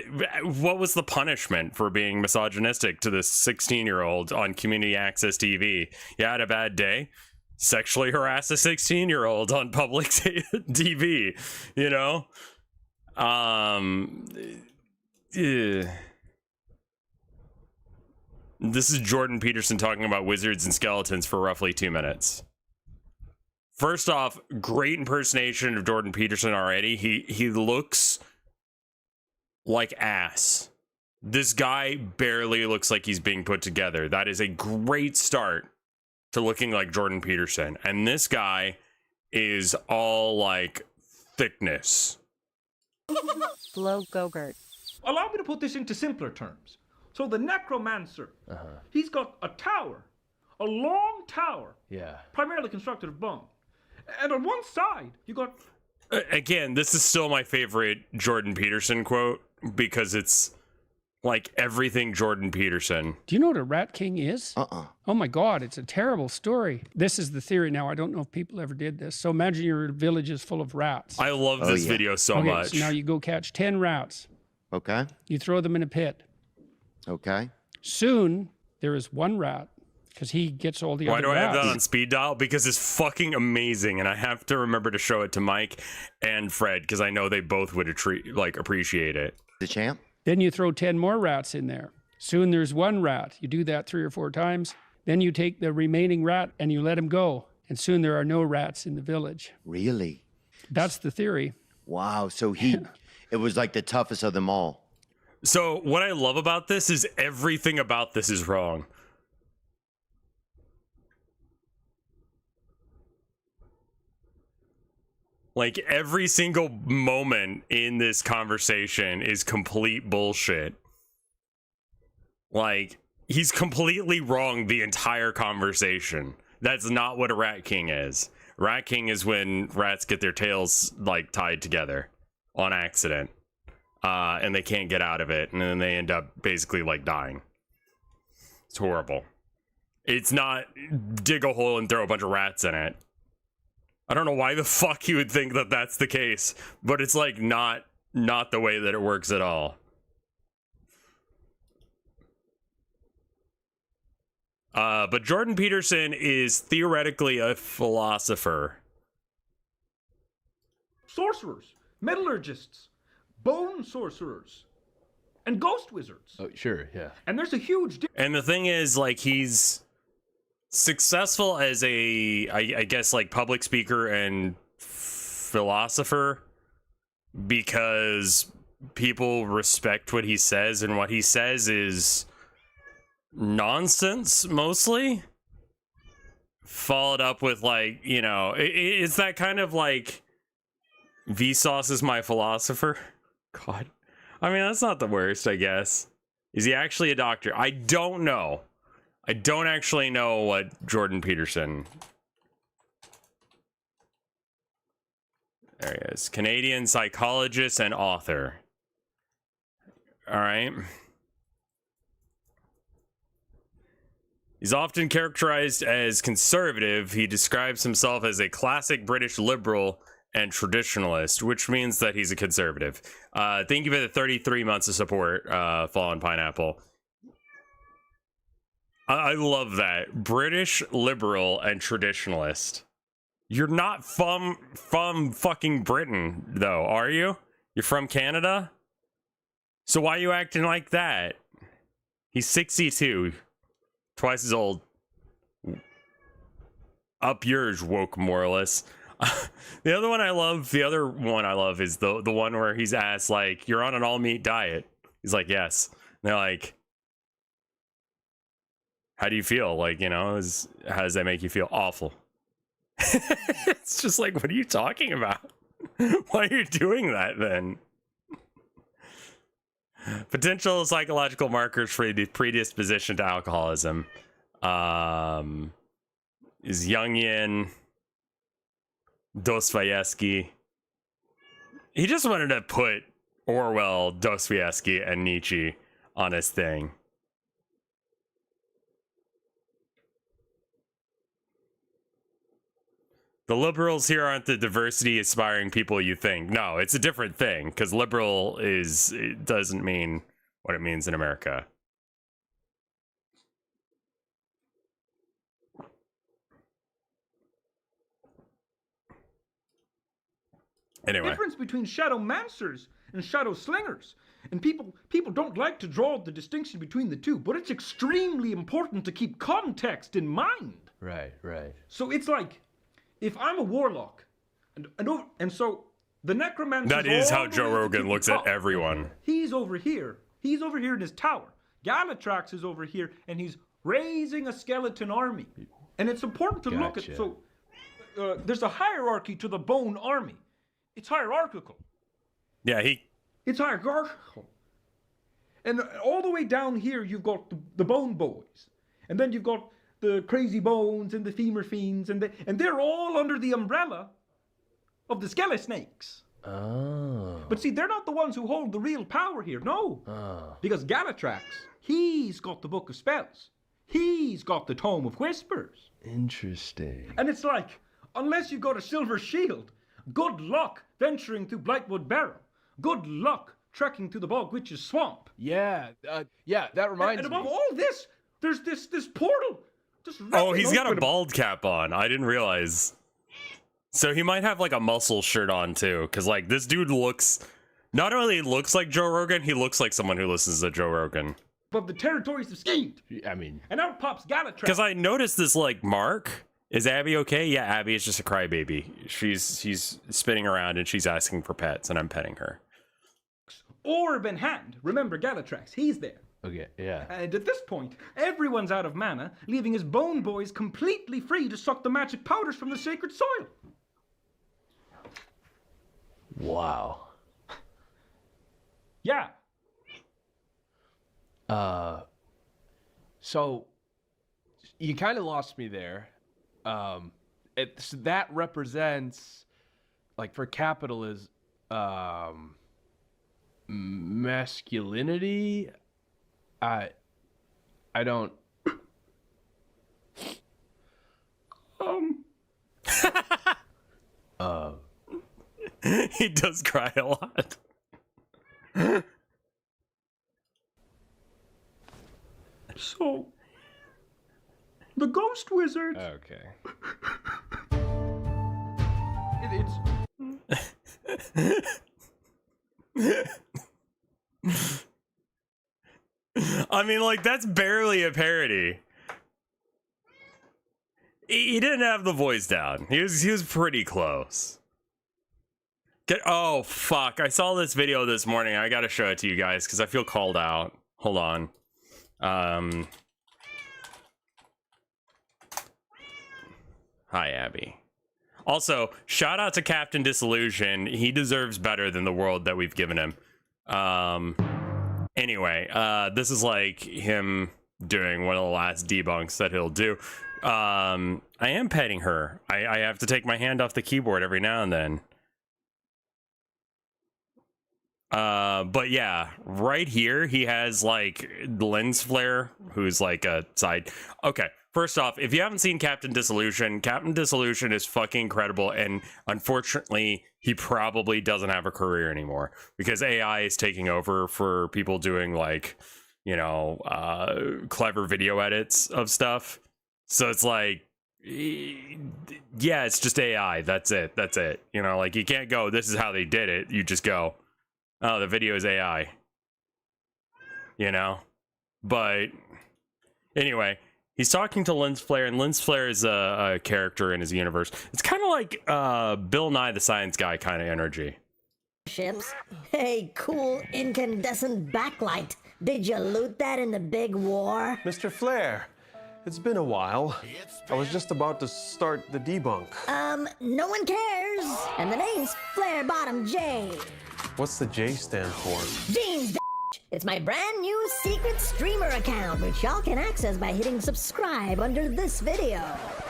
what was the punishment for being misogynistic to this 16-year-old on community access TV? You had a bad day? Sexually harass a 16-year-old on public TV, you know? This is Jordan Peterson talking about wizards and skeletons for roughly 2 minutes. First off, great impersonation of Jordan Peterson already. He looks like ass. This guy barely looks like he's being put together. That is a great start to looking like Jordan Peterson. And this guy is all like thickness. Blow Gogurt. Allow me to put this into simpler terms. So the necromancer, he's got a tower, a long tower, primarily constructed of bone. And on one side, you got... Again, this is still my favorite Jordan Peterson quote because it's like everything Jordan Peterson. Do you know what a Rat King is? Oh my God, it's a terrible story. This is the theory now. I don't know if people ever did this. So imagine your village is full of rats. I love this video so much. So now you go catch 10 rats. Okay. You throw them in a pit. Okay. Soon, there is one rat because he gets all the Why other do I rats. have that on speed dial? Because it's fucking amazing, and I have to remember to show it to Mike and Fred because I know they both would appreciate it. The champ? Then you throw 10 more rats in there. Soon there's one rat. You do that 3 or 4 times. Then you take the remaining rat and you let him go. And soon there are no rats in the village. Really? That's the theory. Wow. So it was like the toughest of them all. So what I love about this is everything about this is wrong. Like, every single moment in this conversation is complete bullshit. Like, he's completely wrong the entire conversation. That's not what a rat king is. Rat king is when rats get their tails, like, tied together on accident. And they can't get out of it, and then they end up basically, like, dying. It's horrible. It's not dig a hole and throw a bunch of rats in it. I don't know why the fuck you would think that that's the case, but it's like not the way that it works at all. But Jordan Peterson is theoretically a philosopher. Sorcerers, metallurgists, bone sorcerers, and ghost wizards. Oh, sure, yeah. And there's a huge And the thing is, like, he's successful as a, I guess, like, public speaker and philosopher because people respect what he says, and what he says is nonsense, mostly. Followed up with, like, you know, it's that kind of, like, Vsauce is my philosopher. God. I mean, that's not the worst, I guess. Is he actually a doctor? I don't know. I don't actually know what Jordan Peterson... There he is. Canadian psychologist and author. All right. He's often characterized as conservative. He describes himself as a classic British liberal and traditionalist, which means that he's a conservative. Thank you for the 33 months of support, Fallen Pineapple. I love that. British liberal and traditionalist. You're not from fucking Britain, though, are you? You're from Canada? So why are you acting like that? He's 62. Twice as old. Up yours, woke moralists. The other one I love is the one where he's asked, like, you're on an all-meat diet. He's like, yes. And they're like, how do you feel? Like, you know, how does that make you feel? Awful. It's just like, what are you talking about? Why are you doing that then? Potential psychological markers for the predisposition to alcoholism. Is Jungian, Dostoevsky. He just wanted to put Orwell, Dostoevsky, and Nietzsche on his thing. The liberals here aren't the diversity aspiring people you think. No, it's a different thing, because liberal it doesn't mean what it means in America. Anyway. The difference between shadow mancers and shadow slingers. And people don't like to draw the distinction between the two, but it's extremely important to keep context in mind. Right, right. So it's like, if I'm a warlock, and so the necromancer... That is how Joe Rogan looks at everyone. He's over here. He's over here in his tower. Galatrax is over here, and he's raising a skeleton army. And it's important to look at... So there's a hierarchy to the bone army. It's hierarchical. Yeah, It's hierarchical. And all the way down here, you've got the bone boys. And then you've got the crazy bones and the femur fiends, and they're all under the umbrella of the skele snakes. Oh. But see, they're not the ones who hold the real power here, no. Oh. Because Galatrax, he's got the Book of Spells. He's got the Tome of Whispers. Interesting. And it's like, unless you've got a silver shield, good luck venturing through Blightwood Barrow. Good luck trekking through the Bog Witch's Swamp. Yeah, that reminds me. And above all this, there's this portal. Oh, he's got a bald cap on. I didn't realize. So he might have like a muscle shirt on too, because like this dude not only looks like Joe Rogan, he looks like someone who listens to Joe Rogan. Above the territories of Skeet. I mean, and out pops Galatrax. Because I noticed this, like, Mark. Is Abby okay? Yeah, Abby is just a crybaby. She's spinning around and she's asking for pets, and I'm petting her. Orb in hand. Remember Galatrax, he's there. Okay, yeah. And at this point, everyone's out of mana, leaving his bone boys completely free to suck the magic powders from the sacred soil. Wow. Yeah. So you kind of lost me there. That represents, like, for capitalism, masculinity. I don't. He does cry a lot. So, the ghost wizard. Okay. I mean, like, that's barely a parody. He didn't have the voice down. He was pretty close. Oh, fuck. I saw this video this morning. I gotta show it to you guys because I feel called out. Hold on. Hi, Abby. Also, shout out to Captain Disillusion. He deserves better than the world that we've given him. Anyway, this is like him doing one of the last debunks that he'll do. I am petting her. I have to take my hand off the keyboard every now and then. But yeah, right here he has like lens flare, who's like a side. Okay, first off, if you haven't seen Captain Disillusion is fucking incredible, and unfortunately he probably doesn't have a career anymore because AI is taking over for people doing, like, you know, clever video edits of stuff. So it's like, yeah, it's just AI. That's it. You know, like, you can't go, this is how they did it. You just go, oh, the video is AI, you know? But anyway, he's talking to Lens Flare, and Lens Flare is a character in his universe. It's kind of like Bill Nye the Science Guy kind of energy. Ships. Hey, cool incandescent backlight. Did you loot that in the big war? Mr. Flare, it's been a while. I was just about to start the debunk. No one cares. And the name's Flare Bottom J. What's the J stand for? Jeans, it's my brand new secret streamer account, which y'all can access by hitting subscribe under this video.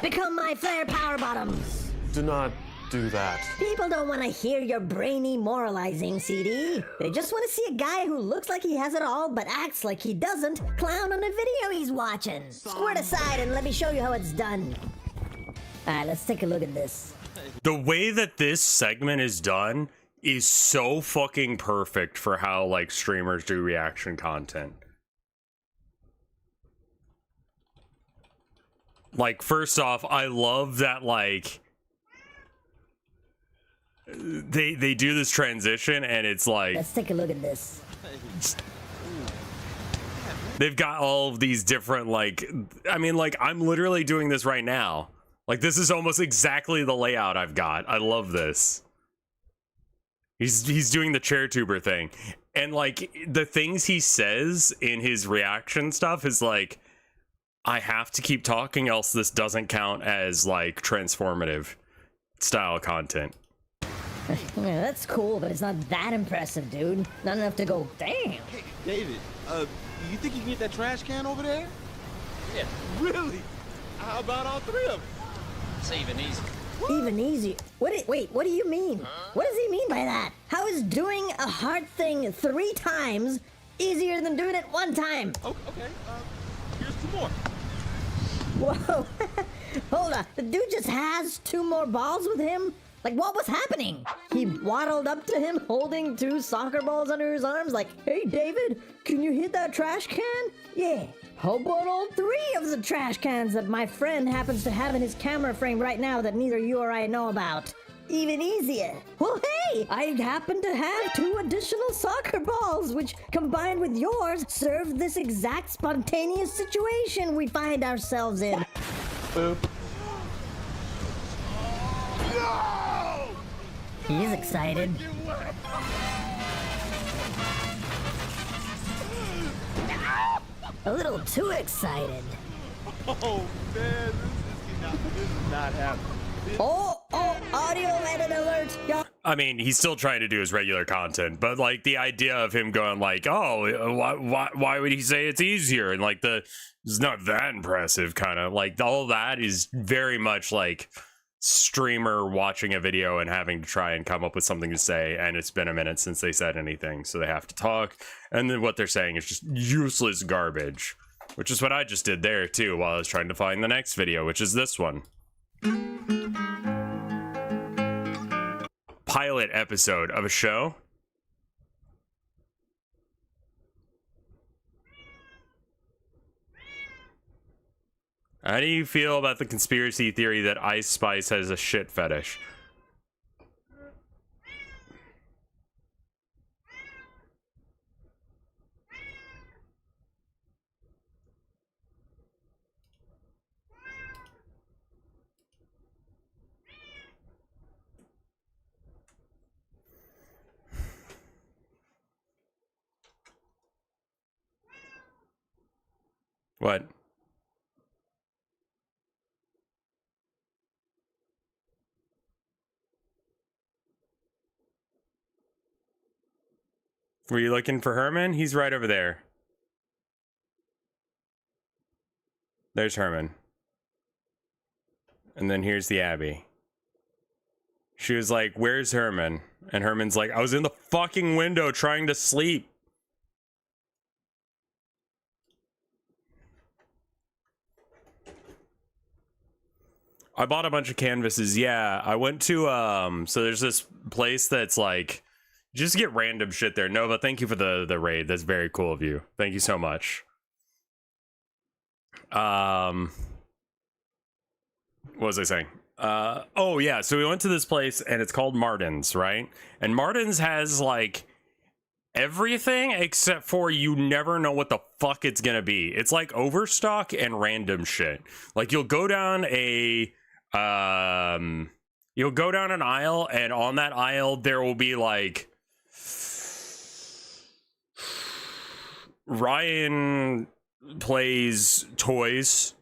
Become my Flare Power Bottoms. Do not do that. People don't want to hear your brainy moralizing, CD. They just want to see a guy who looks like he has it all but acts like he doesn't clown on a video he's watching. Squirt aside and let me show you how it's done. Alright, let's take a look at this. The way that this segment is done is so fucking perfect for how, like, streamers do reaction content. Like, first off, I love that, like, they do this transition and it's like, let's take a look at this. They've got all of these different, like, I mean, like, I'm literally doing this right now. Like, this is almost exactly the layout I've got. I love this. He's doing the chair tuber thing. And, like, the things he says in his reaction stuff is like, I have to keep talking, else this doesn't count as, like, transformative style content. Yeah, that's cool, but it's not that impressive, dude. Not enough to go, damn. Hey, David, you think you can get that trash can over there? Yeah. Really? How about all three of them? It's even easier. Even easier? Wait, what do you mean? What does he mean by that? How is doing a hard thing 3 times easier than doing it 1 time? Oh, okay, here's 2 more. Whoa. Hold on, the dude just has 2 more balls with him? Like, what was happening? He waddled up to him holding 2 soccer balls under his arms like, hey, David, can you hit that trash can? Yeah. How about all 3 of the trash cans that my friend happens to have in his camera frame right now that neither you or I know about? Even easier. Well, hey, I happen to have 2 additional soccer balls, which, combined with yours, serve this exact spontaneous situation we find ourselves in. Boop. No! He's excited. A little too excited. Oh, man, this is not happening. Oh, audio edit alert. I mean, he's still trying to do his regular content, but like the idea of him going like, oh, why would he say it's easier? And like it's not that impressive, kind of like all that is very much like streamer watching a video and having to try and come up with something to say, and it's been a minute since they said anything, so they have to talk, and then what they're saying is just useless garbage, which is what I just did there too while I was trying to find the next video, which is this one. Pilot episode of a show. How do you feel about the conspiracy theory that Ice Spice has a shit fetish? What? Were you looking for Herman? He's right over there. There's Herman. And then here's the Abby. She was like, where's Herman? And Herman's like, I was in the fucking window trying to sleep. I bought a bunch of canvases. Yeah, I went to so there's this place that's like just get random shit there. Nova, thank you for the raid. That's very cool of you. Thank you so much. What was I saying? Oh yeah, so we went to this place and it's called Martin's, right? And Martin's has like everything except for you never know what the fuck it's gonna be. It's like overstock and random shit. Like you'll go down an aisle, and on that aisle there will be like Ryan plays toys.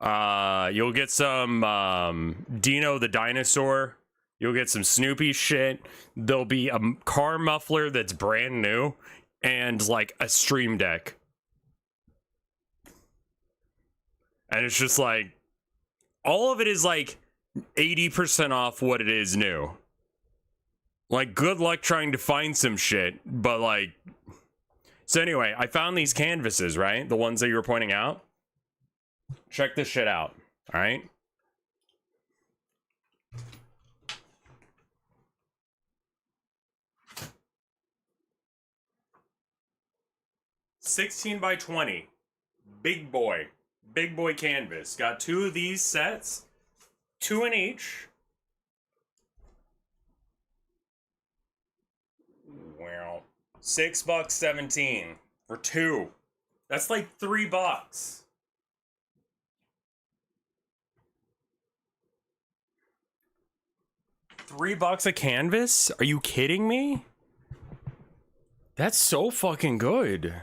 You'll get some Dino the dinosaur. You'll get some Snoopy shit. There'll be a car muffler that's brand new and like a stream deck. And it's just like all of it is like 80% off what it is new. Like good luck trying to find some shit, but like so anyway, I found these canvases, right? The ones that you were pointing out. Check this shit out, all right? $16 by $20, big boy canvas. Got two of these sets, two in each. Well, $6.17 for two. That's like $3. $3 a canvas? Are you kidding me? That's so fucking good.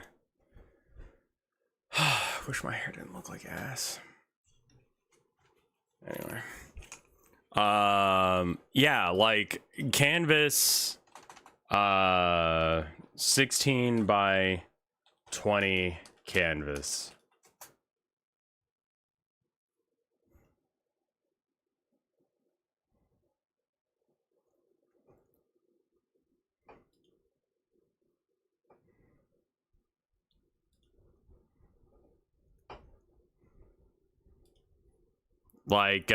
Wish my hair didn't look like ass. Anyway. Yeah, like canvas 16 by 20 canvas. Like,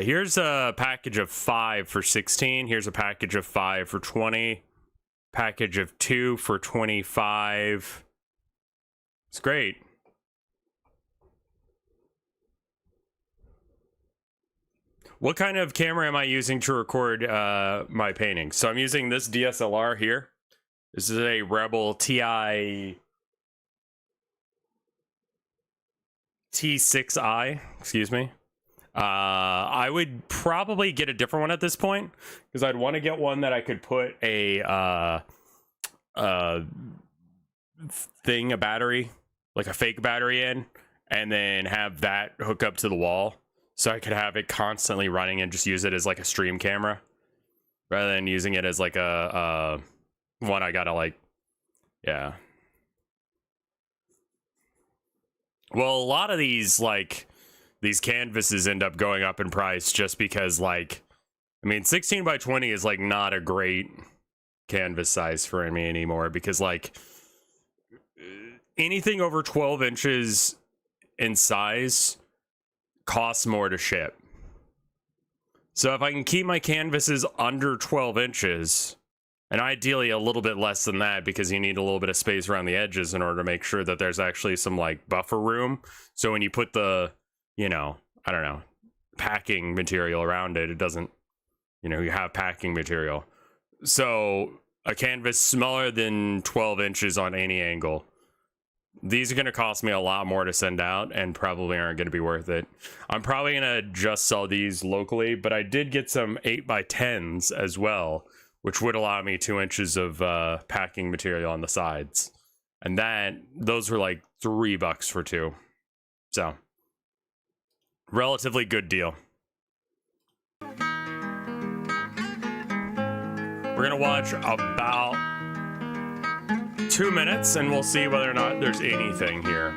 here's a package of 5 for 16. Here's a package of 5 for 20. Package of 2 for 25. It's great. What kind of camera am I using to record my paintings? So I'm using this DSLR here. This is a Rebel TI T6i, excuse me. I would probably get a different one at this point because I'd want to get one that I could put a battery, like a fake battery in, and then have that hook up to the wall so I could have it constantly running and just use it as like a stream camera. rather than using it as like a one I gotta like, yeah. Well, a lot of these canvases end up going up in price just because, like, I mean, 16 by 20 is like not a great canvas size for me anymore, because like anything over 12 inches in size costs more to ship. So if I can keep my canvases under 12 inches, and ideally a little bit less than that, because you need a little bit of space around the edges in order to make sure that there's actually some like buffer room. So when you put the, you know, I don't know, packing material around it, it doesn't, you know, you have packing material. So a canvas smaller than 12 inches on any angle. These are going to cost me a lot more to send out and probably aren't going to be worth it. I'm probably going to just sell these locally, but I did get some 8x10s as well, which would allow me 2 inches of packing material on the sides. And those were like $3 for 2. So, relatively good deal. We're gonna watch about 2 minutes and we'll see whether or not there's anything here.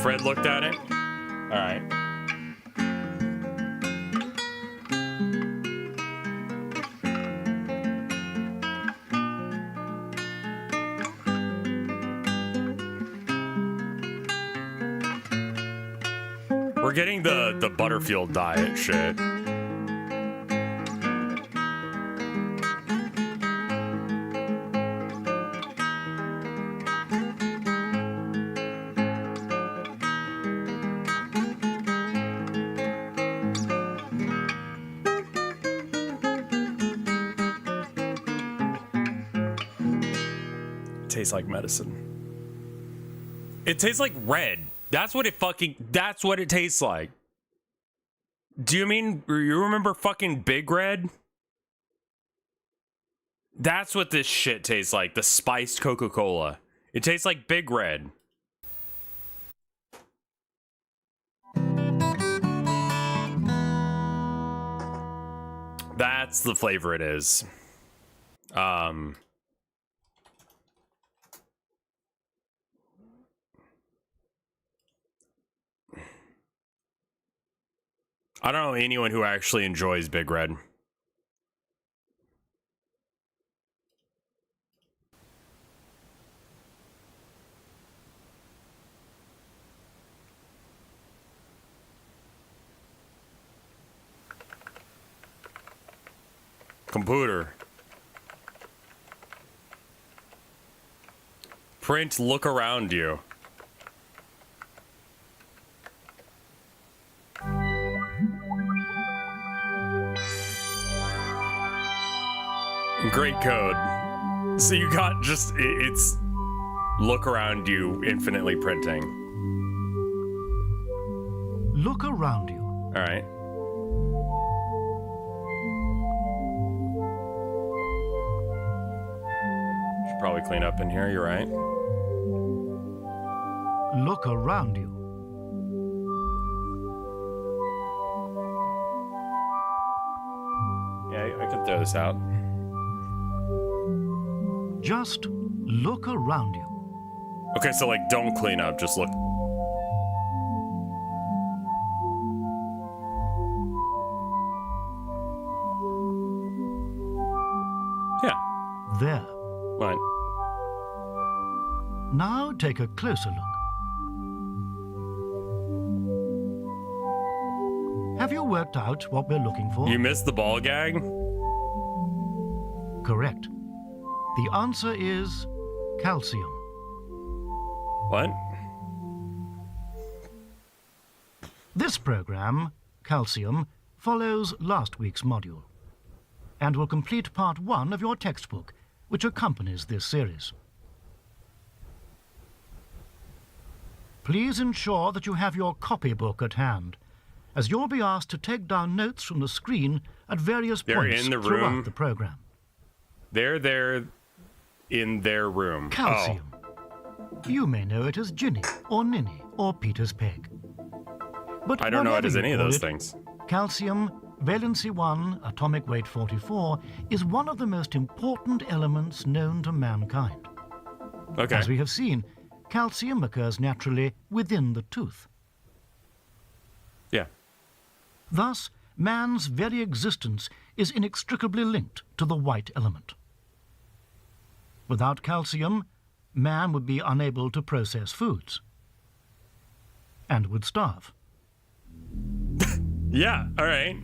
Fred looked at it. All right. We're getting the Butterfield diet shit. Tastes like medicine. It tastes like red. That's what it tastes like. Do you remember fucking Big Red? That's what this shit tastes like, the spiced Coca-Cola. It tastes like Big Red. That's the flavor it is. I don't know anyone who actually enjoys Big Red. Computer. Print, look around you. Great code. So you got just, it's look around you, infinitely printing. Look around you. All right. Should probably clean up in here, you're right. Look around you. Yeah, I could throw this out. Just look around you. Okay, so like don't clean up, just look. Yeah. There. What? Now take a closer look. Have you worked out what we're looking for? You missed the ball gag? Correct. The answer is calcium. What? This program, Calcium, follows last week's module and will complete part 1 of your textbook, which accompanies this series. Please ensure that you have your copybook at hand, as you'll be asked to take down notes from the screen at various points in the room. throughout the program. They're there in their room. Calcium. Oh. You may know it as Ginny, or Ninny, or Peter's peg. But I don't know it as whatever any you of call those it, things. Calcium valency 1, atomic weight 44, is one of the most important elements known to mankind. Okay. As we have seen, calcium occurs naturally within the tooth. Yeah. Thus, man's very existence is inextricably linked to the white element. Without calcium, man would be unable to process foods and would starve. Yeah, all right.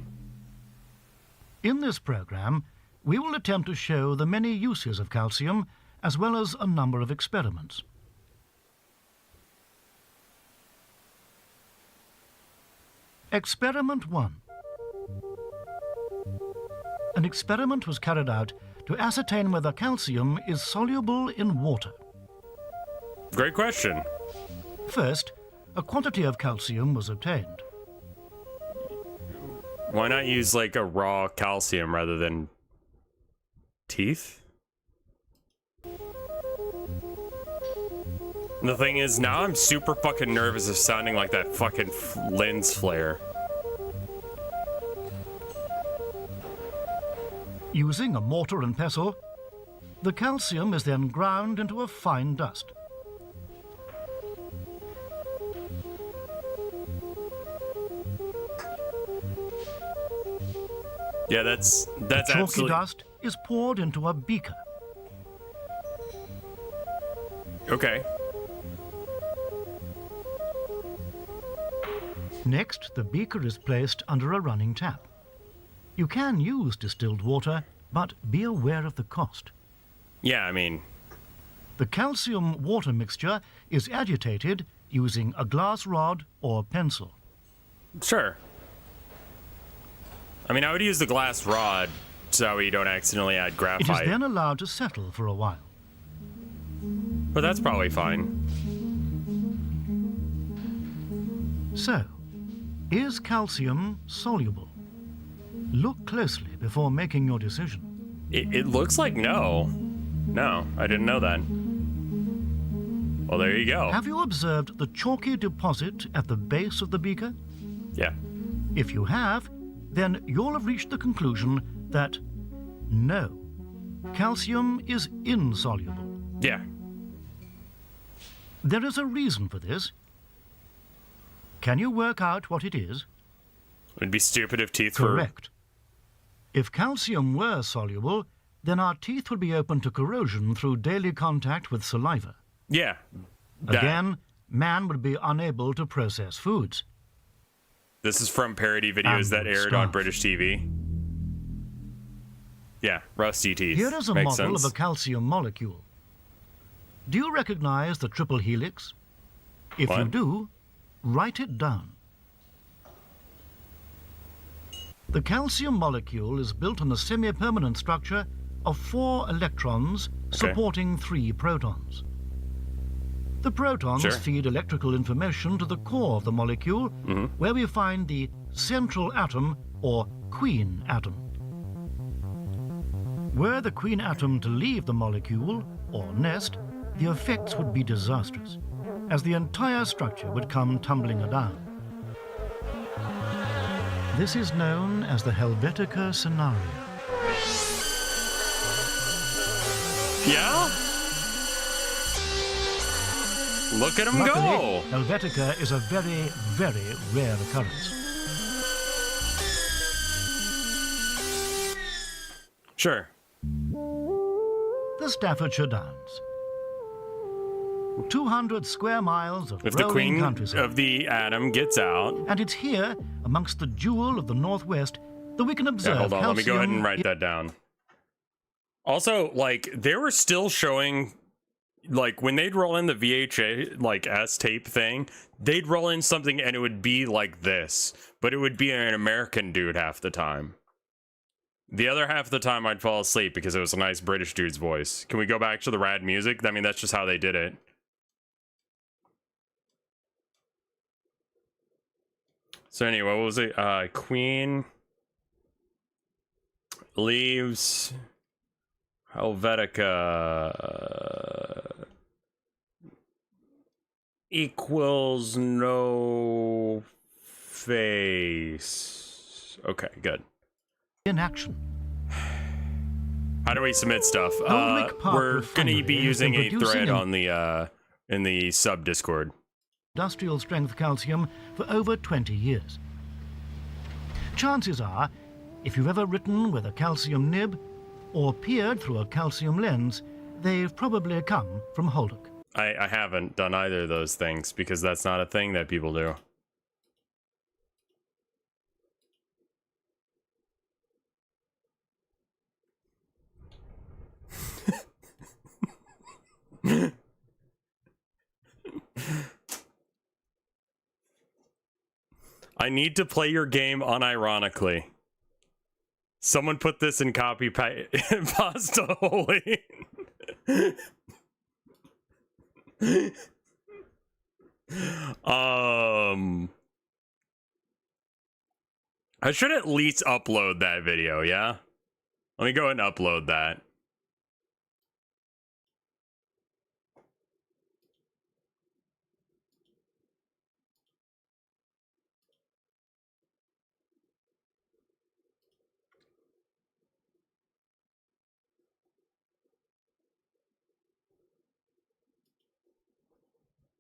In this program, we will attempt to show the many uses of calcium as well as a number of experiments. Experiment 1. An experiment was carried out to ascertain whether calcium is soluble in water. Great question. First, a quantity of calcium was obtained. Why not use like a raw calcium rather than teeth? The thing is, now I'm super fucking nervous of sounding like that fucking lens flare. Using a mortar and pestle, the calcium is then ground into a fine dust. Yeah, that's Chalky absolutely... dust is poured into a beaker. Okay. Next, the beaker is placed under a running tap. You can use distilled water, but be aware of the cost. Yeah, I mean... The calcium water mixture is agitated using a glass rod or pencil. Sure. I mean, I would use the glass rod so you don't accidentally add It graphite. is then allowed to settle for a while. But that's probably fine. So, is calcium soluble? Look closely before making your decision. It looks like no. No, I didn't know that. Well, there you go. Have you observed the chalky deposit at the base of the beaker? Yeah. If you have, then you'll have reached the conclusion that no, calcium is insoluble. Yeah. There is a reason for this. Can you work out what it is? It'd be stupid if teeth were... Correct. If calcium were soluble, then our teeth would be open to corrosion through daily contact with saliva. Yeah. Again, man would be unable to process foods. This is from parody videos that aired on British TV. Yeah, rusty teeth. Here is a Makes model sense. of a calcium molecule. Do you recognize the triple helix? If you What? do, write it down. The calcium molecule is built on a semi-permanent structure of 4 electrons supporting 3 protons. The protons Sure. feed electrical information to the core of the molecule, where we find the central atom, or queen atom. Were the queen atom to leave the molecule, or nest, the effects would be disastrous, as the entire structure would come tumbling down. This is known as the Helvetica scenario. Yeah? Look at him Luckily, go! Helvetica is a very, very rare occurrence. Sure. The Staffordshire Downs. 200 square miles of If the rolling queen countryside. of the atom gets out... And it's here, amongst the jewel of the Northwest, that we can observe Yeah, hold on, let me go ahead and calcium write that down. Also, like, they were still showing... Like, when they'd roll in the VHA, like, S-tape thing, they'd roll in something and it would be like this. But it would be an American dude half the time. The other half of the time I'd fall asleep because it was a nice British dude's voice. Can we go back to the rad music? I mean, that's just how they did it. So anyway, what was it? Queen leaves Helvetica equals no face. Okay, good. In action. How do we submit stuff? Holdwick Park We're going to be Refinery using has a been thread producing on the in the sub Discord. Industrial strength calcium for over 20 years. Chances are, if you've ever written with a calcium nib or peered through a calcium lens, they've probably come from Holdwick. I haven't done either of those things because that's not a thing that people do. I need to play your game unironically. Someone put this in copy pasta holy. I should at least upload that video, yeah? Let me go ahead and upload that.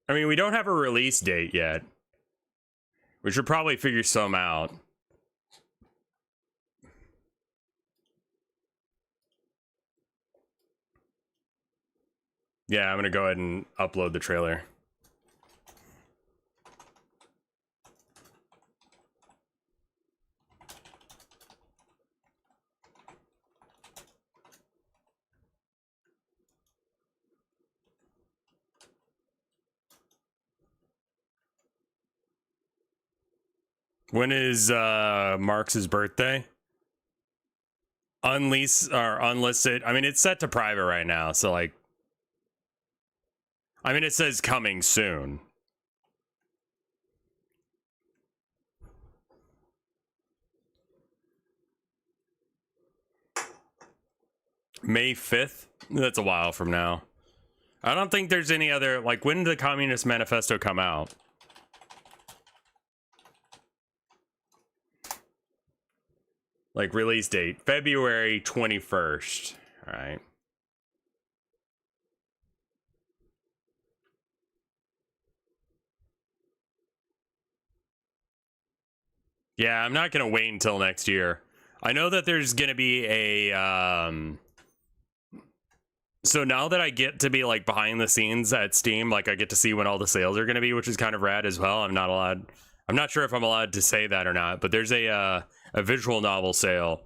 I mean, we don't have a release date yet. We should probably figure some out. Yeah, I'm gonna go ahead and upload the trailer. When is Marx's birthday? Unlisted. I mean, it's set to private right now, so like, I mean, it says coming soon. May 5th? That's a while from now. I don't think there's any other, like, when did the Communist Manifesto come out? Like, release date, February 21st. All right. Yeah, I'm not going to wait until next year. I know that there's going to be a, so now that I get to be, like, behind the scenes at Steam, like, I get to see when all the sales are going to be, which is kind of rad as well. I'm not sure if I'm allowed to say that or not, but there's a visual novel sale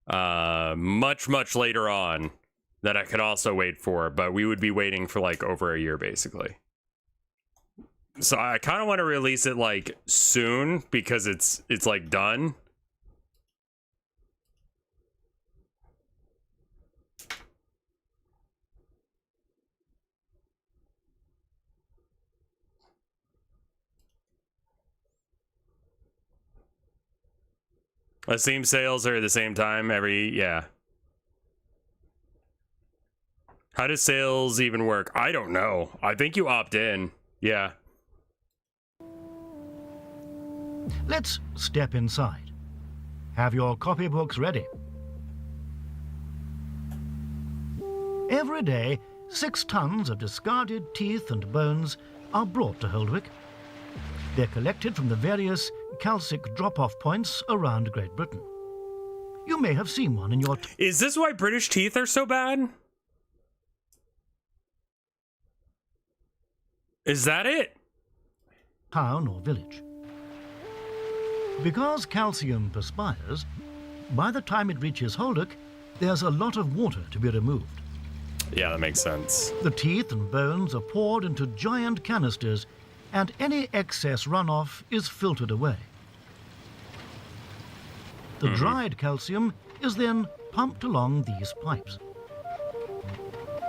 much later on that I could also wait for, but we would be waiting for like over a year basically. So I kind of want to release it like soon because it's like done. The Steam sales are at the same time yeah. How does sales even work? I don't know. I think you opt in. Yeah. Let's step inside. Have your copybooks ready. Every day, 6 tons of discarded teeth and bones are brought to Holdwick. They're collected from the various calcic drop-off points around Great Britain. You may have seen one in your... Is this why British teeth are so bad? Is that it? Town or village. Because calcium perspires, by the time it reaches Holdwick, there's a lot of water to be removed. Yeah, that makes sense. The teeth and bones are poured into giant canisters, and any excess runoff is filtered away. The dried calcium is then pumped along these pipes.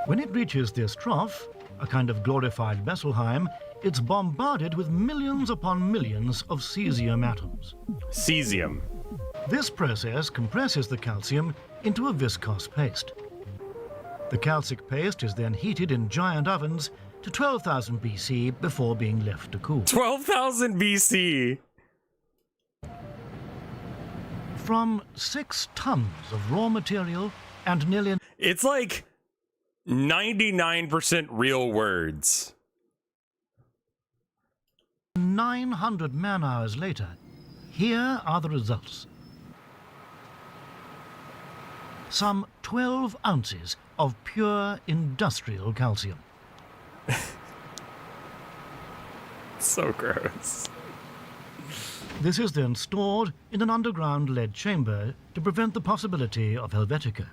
When it reaches this trough, a kind of glorified Besselheim, it's bombarded with millions upon millions of cesium atoms. Cesium. This process compresses the calcium into a viscous paste. The calcic paste is then heated in giant ovens to 12,000 BC before being left to cool. 12,000 BC. From 6 tons of raw material and nearly... It's like 99% real words. 900 man-hours later, here are the results. Some 12 ounces of pure industrial calcium. So gross. This is then stored in an underground lead chamber to prevent the possibility of Helvetica.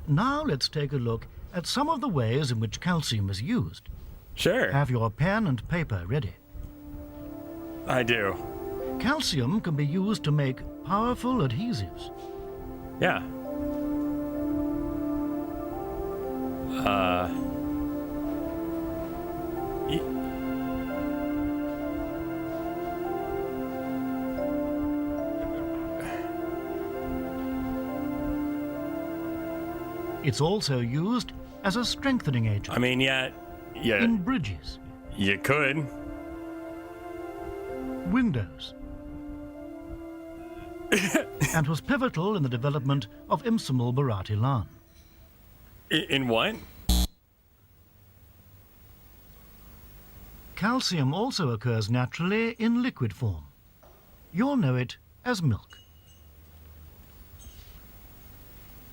Now let's take a look at some of the ways in which calcium is used. Sure. Have your pen and paper ready. I do. Calcium can be used to make powerful adhesives. Yeah. It's also used as a strengthening agent. I mean, yeah. In bridges. You could. Windows. And was pivotal in the development of Imsumal Bharati Lan. In what? Calcium also occurs naturally in liquid form. You'll know it as milk.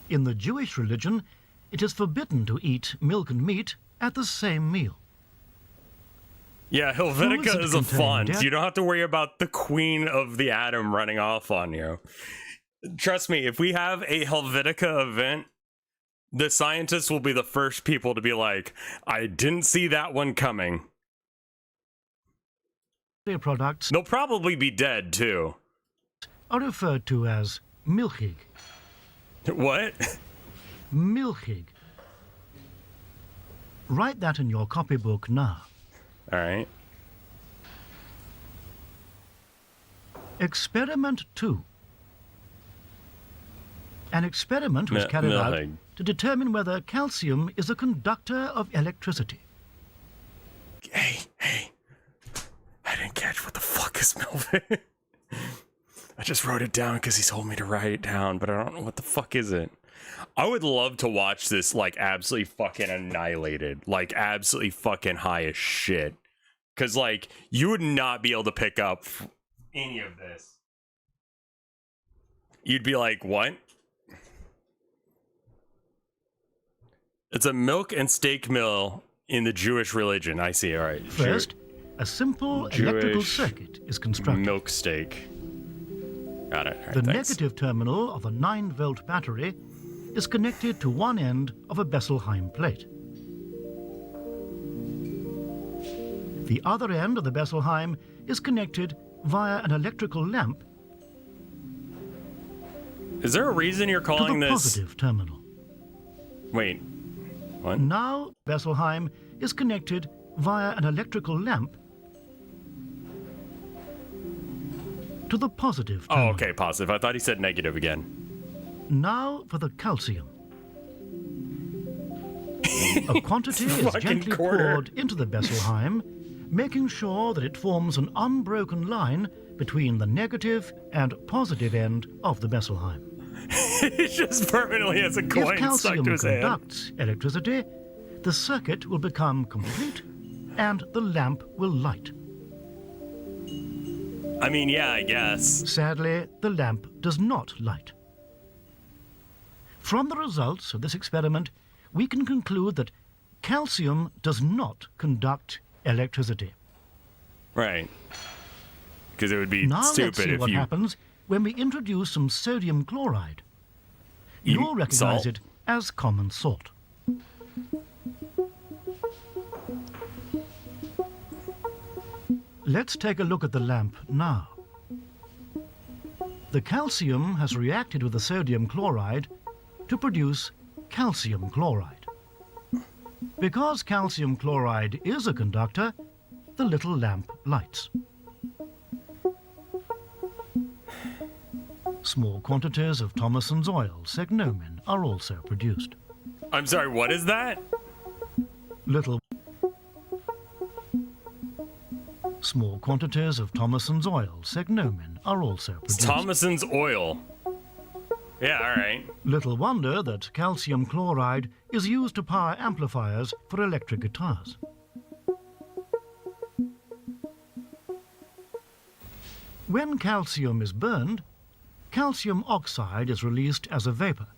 In the Jewish religion, it is forbidden to eat milk and meat at the same meal. Yeah, Helvetica is a font. You don't have to worry about the queen of the atom running off on you. Trust me, if we have a Helvetica event, the scientists will be the first people to be like, I didn't see that one coming. Their products they'll probably be dead too. Are referred to as milchig. What? Milchig. Write that in your copybook now. All right. Experiment 2. An experiment was carried out to determine whether calcium is a conductor of electricity. Hey. I didn't catch what the fuck is Melvin. I just wrote it down because he told me to write it down, but I don't know what the fuck is it. I would love to watch this like absolutely fucking annihilated, like absolutely fucking high as shit. Because like you would not be able to pick up any of this. You'd be like, what? It's a milk and steak mill in the Jewish religion. I see. All right. First, a simple electrical circuit is constructed. Milk steak. Got it. Right, the thanks. negative terminal of a 9-volt battery is connected to one end of a Besselheim plate. The other end of the Besselheim is connected via an electrical lamp. Is there a reason you're calling to the this positive terminal? Wait. What? Now Besselheim is connected via an electrical lamp to the positive terminal. Oh, okay, positive. I thought he said negative again. Now for the calcium. A quantity is gently poured into the Besselheim, making sure that it forms an unbroken line between the negative and positive end of the Besselheim. He just permanently has a coin if calcium stuck to his hand. conducts electricity, the circuit will become complete and the lamp will light. I mean, yeah, I guess. Sadly, the lamp does not light. From the results of this experiment, we can conclude that calcium does not conduct electricity. Right. Because it would be now stupid let's see if what you... happens when we introduce some sodium chloride. You'll recognize it as common salt. Let's take a look at the lamp now. The calcium has reacted with the sodium chloride to produce calcium chloride. Because calcium chloride is a conductor, the little lamp lights. Small quantities of Thomason's oil, segnomin, are also produced. I'm sorry, what is that? Little. Small quantities of Thomason's oil, segnomen, are also produced. Thomason's oil. Yeah, all right. Little wonder that calcium chloride is used to power amplifiers for electric guitars. When calcium is burned, calcium oxide is released as a vapor.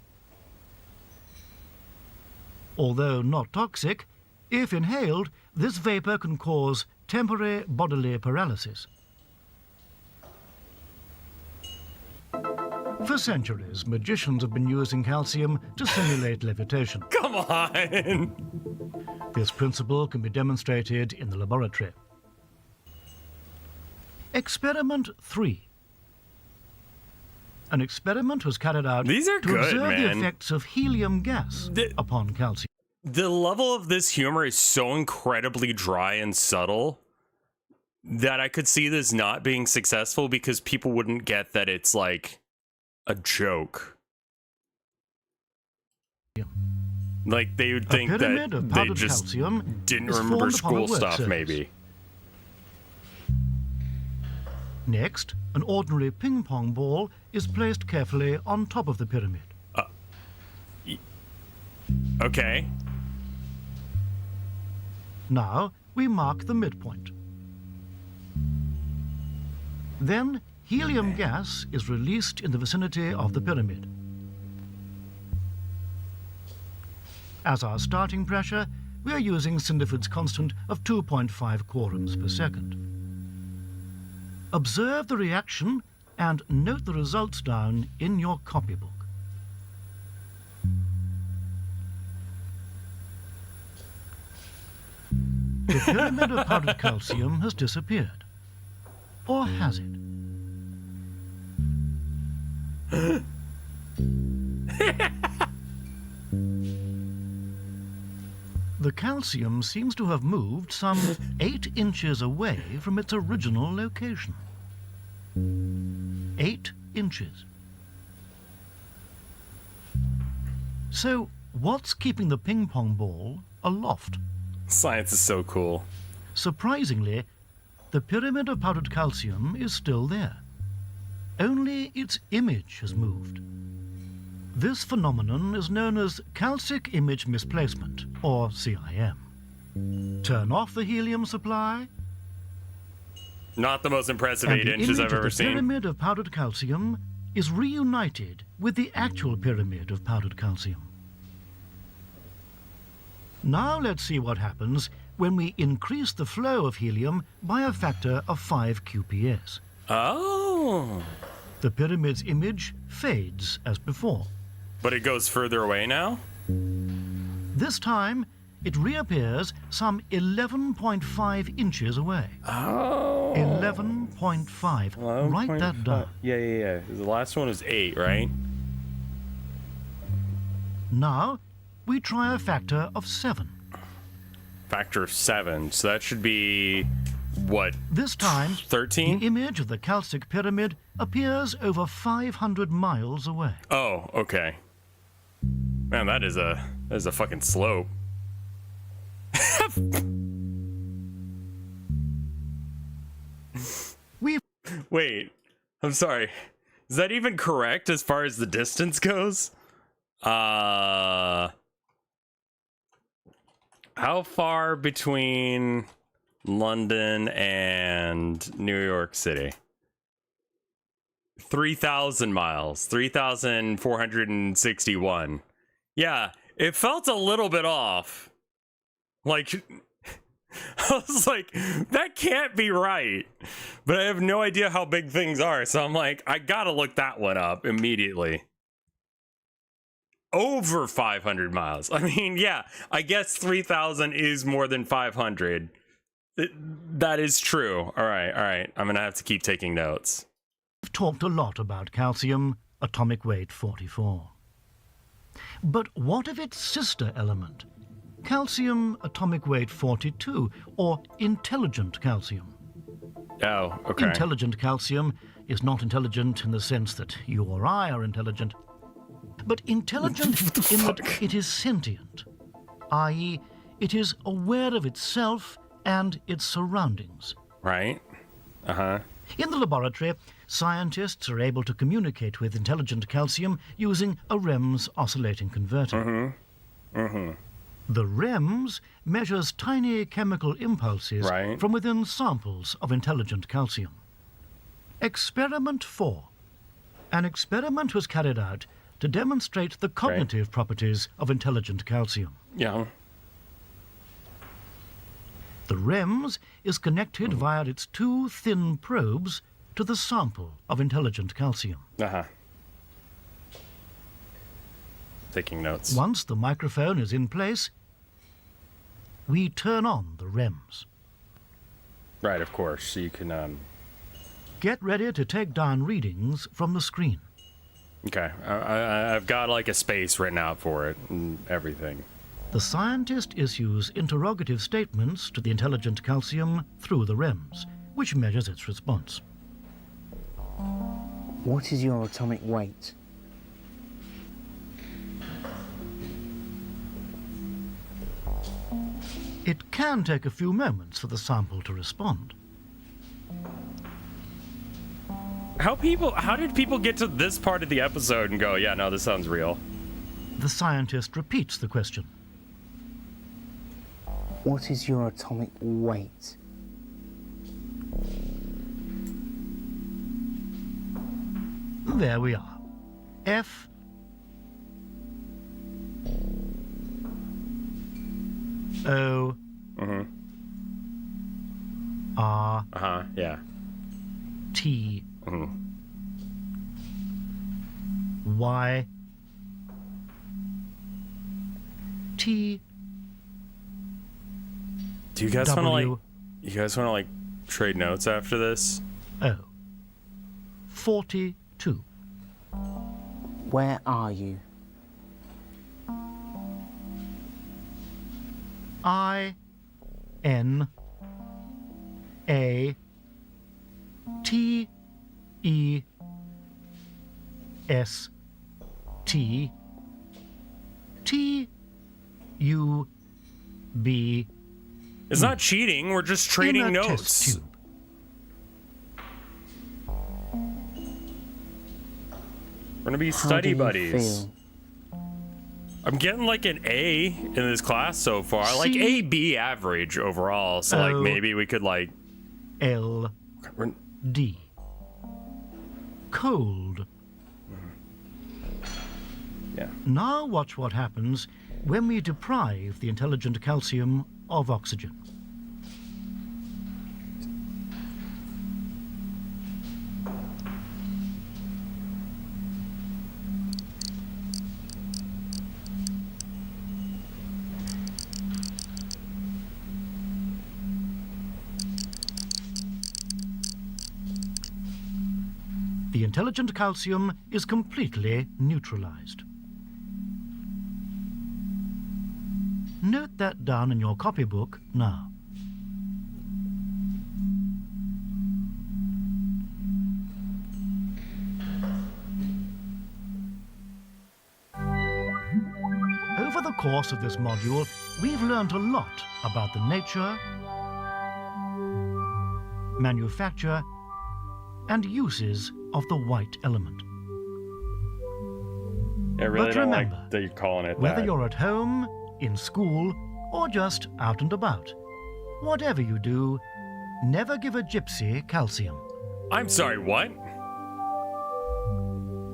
Although not toxic, if inhaled, this vapor can cause temporary bodily paralysis. For centuries, magicians have been using calcium to simulate levitation. Come on! This principle can be demonstrated in the laboratory. Experiment 3. An experiment was carried out These are to good, observe man. the effects of helium gas upon calcium. The level of this humor is so incredibly dry and subtle that I could see this not being successful because people wouldn't get that it's like a joke. Like they would think pyramid that of they powdered just calcium didn't is remember formed upon a school word stuff, surface. maybe. Next, an ordinary ping pong ball is placed carefully on top of the pyramid. Okay. Now we mark the midpoint. Then helium gas is released in the vicinity of the pyramid. As our starting pressure, we are using Cinderford's constant of 2.5 quorums per second. Observe the reaction and note the results down in your copybook. The pyramid of powdered calcium has disappeared. Or has it? The calcium seems to have moved some 8 inches away from its original location. 8 inches. So, what's keeping the ping pong ball aloft? Science is so cool. Surprisingly, the pyramid of powdered calcium is still there. Only its image has moved. This phenomenon is known as calcic image misplacement, or CIM. Turn off the helium supply. Not the most impressive and 8 the inches image I've of ever the seen. pyramid of powdered calcium is reunited with the actual pyramid of powdered calcium. Now let's see what happens when we increase the flow of helium by a factor of 5 QPS. Oh. The pyramid's image fades as before. But it goes further away now? This time, it reappears some 11.5 inches away. Oh. 11.5. Write that down. Yeah. The last one was 8, right? Now, we try a factor of 7. Factor of 7. So that should be, what? This time, 13? the image of the calcic pyramid appears over 500 miles away. Oh, okay. Man, that is a fucking slope. Wait, I'm sorry. Is that even correct as far as the distance goes? How far between London and New York City? 3,000 miles. 3,461. Yeah, it felt a little bit off. Like, I was like, that can't be right. But I have no idea how big things are. So I'm like, I gotta look that one up immediately. Over 500 miles. I mean, yeah, I guess 3,000 is more than 500. That is true. All right. I'm gonna have to keep taking notes. We've talked a lot about calcium, atomic weight 44. But what of its sister element? Calcium atomic weight 42, or intelligent calcium. Oh, okay. Intelligent calcium is not intelligent in the sense that you or I are intelligent, but intelligent in that it is sentient, i.e., it is aware of itself and its surroundings. Right. In the laboratory, scientists are able to communicate with intelligent calcium using a REMS oscillating converter. The REMS measures tiny chemical impulses from within samples of intelligent calcium. Experiment 4. An experiment was carried out to demonstrate the cognitive properties of intelligent calcium. Yeah. The REMS is connected via its 2 thin probes to the sample of intelligent calcium. Taking notes. Once the microphone is in place, we turn on the REMS. Right, of course. So you can Get ready to take down readings from the screen. Okay, I've got like a space written out for it and everything. The scientist issues interrogative statements to the intelligent calcium through the REMS, which measures its response. What is your atomic weight? It can take a few moments for the sample to respond. How did people get to this part of the episode and go, yeah, no, this sounds real? The scientist repeats the question. What is your atomic weight? There we are. F O R yeah. T Y T. Do you guys want to like trade notes after this? O 42. Where are you? I N A T E S T T U B. It's not cheating, we're just trading notes. We're gonna be study buddies. I'm getting like an A in this class so far. Like A, B average overall. So like maybe we could like L D. Cold. Yeah. Now watch what happens when we deprive the intelligent calcium of oxygen. The intelligent calcium is completely neutralized. Note that down in your copybook now. Over the course of this module, we've learned a lot about the nature, manufacture, and uses of the white element. I really But don't remember, like that you're calling it whether that. you're at home, in school, or just out and about, whatever you do, never give a gypsy calcium. I'm sorry, what?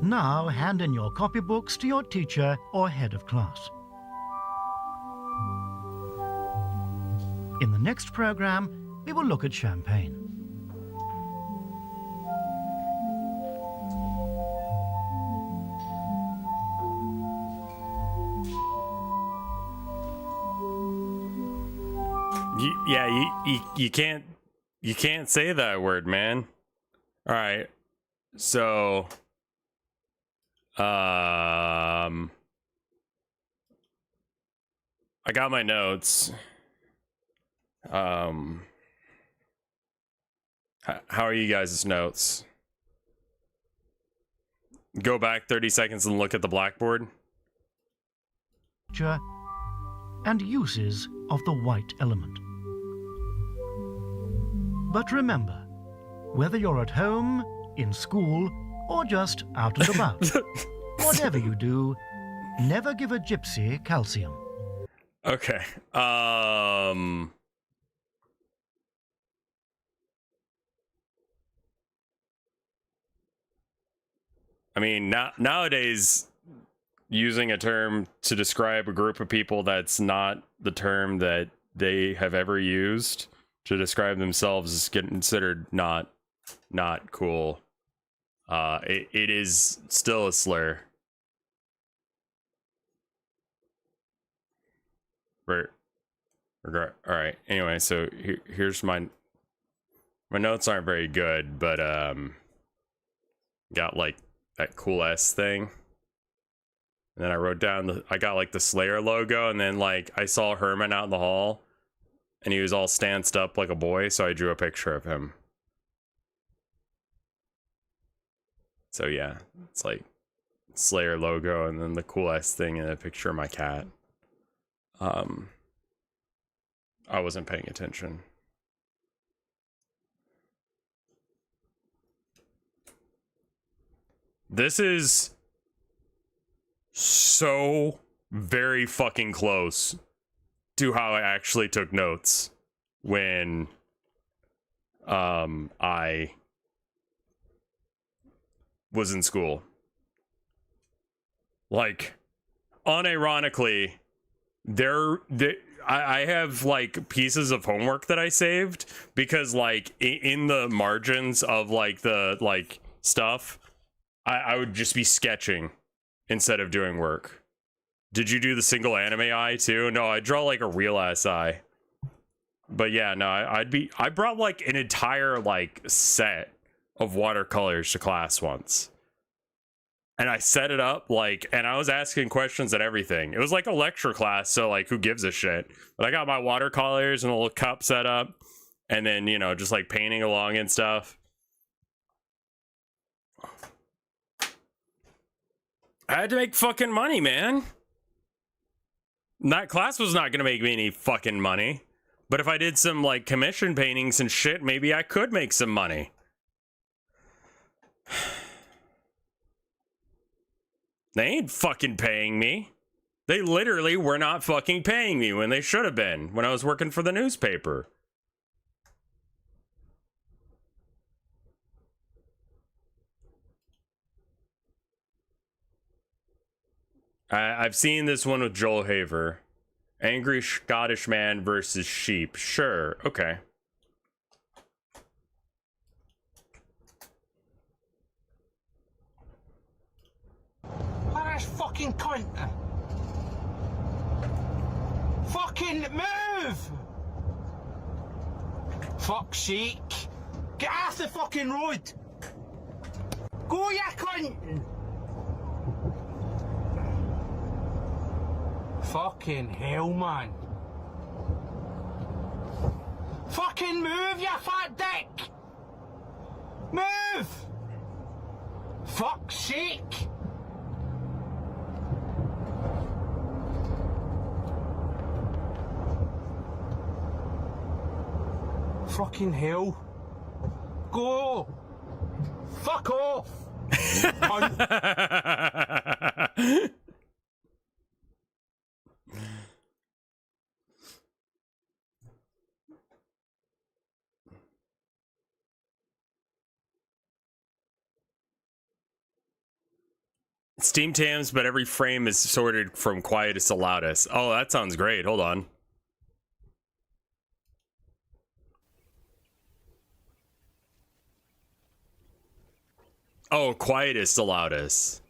Now hand in your copybooks to your teacher or head of class. In the next program, we will look at champagne. You can't say that word, man. All right. So I got my notes. How are you guys' notes? Go back 30 seconds and look at the blackboard. And uses of the white element. But remember, whether you're at home, in school, or just out and about, whatever you do, never give a gypsy calcium. Okay. I mean, nowadays, using a term to describe a group of people that's not the term that they have ever used to describe themselves is considered not cool. It is still a slur. All right. Anyway, so here's my notes aren't very good, but got like that cool S thing. And then I wrote down I got like the Slayer logo, and then like I saw Herman out in the hall and he was all stanced up like a boy, so I drew a picture of him. So yeah, it's like Slayer logo and then the cool S thing and a picture of my cat. I wasn't paying attention. This is so very fucking close to how I actually took notes when I was in school. Like, unironically, I have like pieces of homework that I saved because like in the margins of like the like stuff, I would just be sketching instead of doing work. Did you do the single anime eye too? No, I draw like a real ass eye. But yeah, no, I brought like an entire like set of watercolors to class once. And I set it up like, and I was asking questions and everything. It was like a lecture class, so like who gives a shit? But I got my watercolors and a little cup set up, and then, you know, just like painting along and stuff. I had to make fucking money, man. That class was not gonna make me any fucking money. But if I did some like commission paintings and shit, maybe I could make some money. They ain't fucking paying me. They literally were not fucking paying me when they should have been, when I was working for the newspaper. I've seen this one with Joel Haver. Angry Scottish man versus sheep. Sure, okay. Where's fucking cunt? Fucking move! Fuck's sake. Get off the fucking road! Go, you cunt! Fucking hell, man. Fucking move, you fat dick! Move! Fuck's sake! Fucking hell. Go! Fuck off! Steam Tams, but every frame is sorted from quietest to loudest. Oh, that sounds great. Hold on. Oh, quietest to loudest.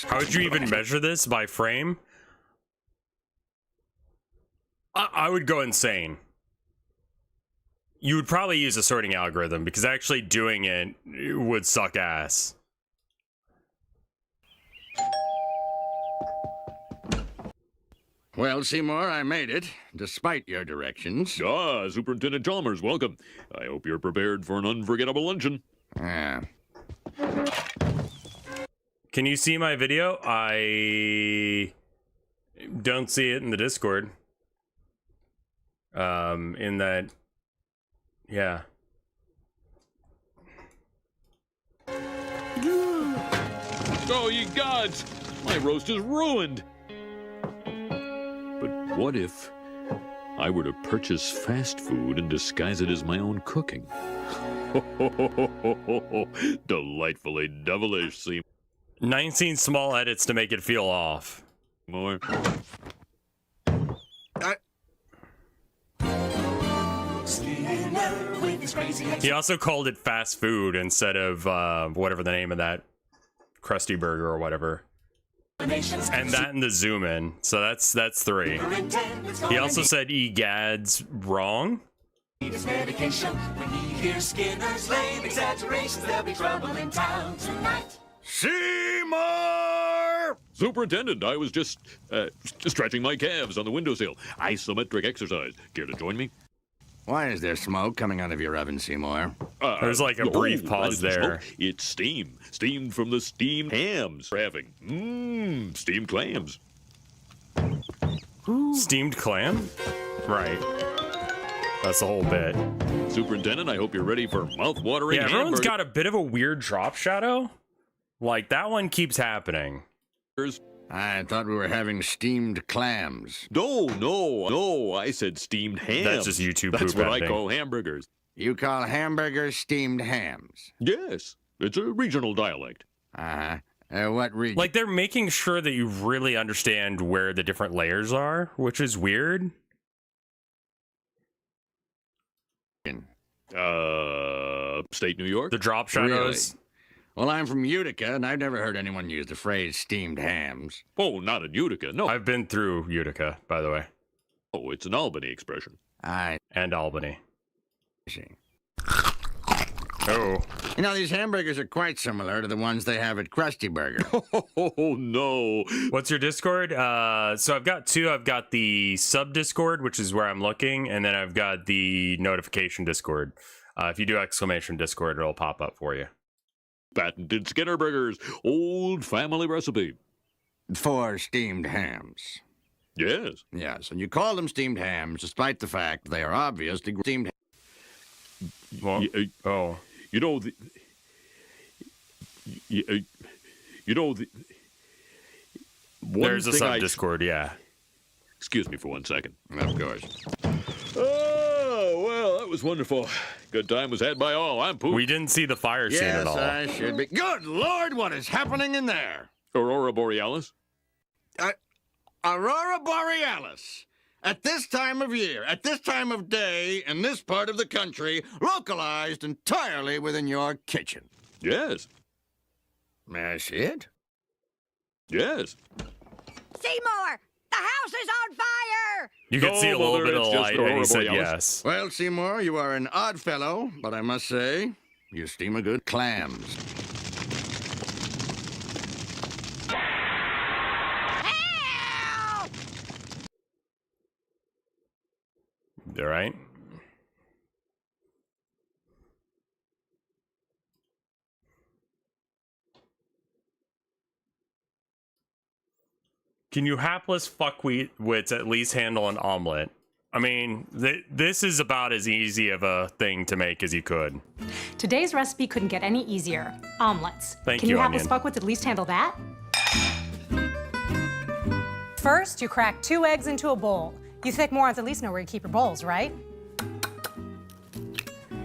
How would you even measure this? By frame? I would go insane. You would probably use a sorting algorithm because actually doing it would suck ass. Well, Seymour, I made it, despite your directions. Ah, Superintendent Chalmers, welcome. I hope you're prepared for an unforgettable luncheon. Yeah. Can you see my video? I don't see it in the Discord. In that, yeah. Oh, ye gods! My roast is ruined! But what if I were to purchase fast food and disguise it as my own cooking? Delightfully devilish, Seymour. 19 small edits to make it feel off. More. He also called it fast food instead of whatever the name of that Krusty Burger or whatever. And that in the zoom in. So that's 3. He also said egads wrong. Seymour! Superintendent, I was just stretching my calves on the windowsill. Isometric exercise. Care to join me? Why is there smoke coming out of your oven, Seymour? There's like a brief pause there. It's steam. Steamed from the steamed hams we're having. Steamed clams. Steamed clam? Right. That's the whole bit. Superintendent, I hope you're ready for mouth-watering Yeah, everyone's got a bit of a weird drop shadow. Like, that one keeps happening. I thought we were having steamed clams. No, I said steamed hams. That's just YouTube poop That's what editing. I call hamburgers. You call hamburgers steamed hams? Yes, it's a regional dialect. What region? Like, they're making sure that you really understand where the different layers are, which is weird. Upstate New York? The drop shadows. Really? Well, I'm from Utica, and I've never heard anyone use the phrase steamed hams. Oh, not in Utica, no. I've been through Utica, by the way. Oh, it's an Albany expression. And Albany. See. Oh. You know, these hamburgers are quite similar to the ones they have at Krusty Burger. Oh, no. What's your Discord? So I've got 2. I've got the sub Discord, which is where I'm looking, and then I've got the notification Discord. If you do exclamation Discord, it'll pop up for you. Patented Skinner Burgers, old family recipe. For steamed hams. Yes. Yes, and you call them steamed hams despite the fact they are obviously steamed hams. Well, you know the. You know the. There's a sub Discord, yeah. Excuse me for 1 second. Of course. Oh, well, that was wonderful. Good time was had by all. I'm pooped. We didn't see the fire scene at all. Yes, I should be. Good Lord, what is happening in there? Aurora Borealis? Aurora Borealis. At this time of year, at this time of day, in this part of the country, localized entirely within your kitchen. Yes. May I see it? Yes. Seymour! The house is on fire! You can see a little bit of light, and he said yes. Well, Seymour, you are an odd fellow, but I must say, you steam a good clams. Help! All right. Can you hapless fuckwits at least handle an omelet? I mean, this is about as easy of a thing to make as you could. Today's recipe couldn't get any easier. Omelets. Thank Can you, you hapless Onion. fuckwits at least handle that? First, you crack 2 eggs into a bowl. You thick morons at least know where you keep your bowls, right?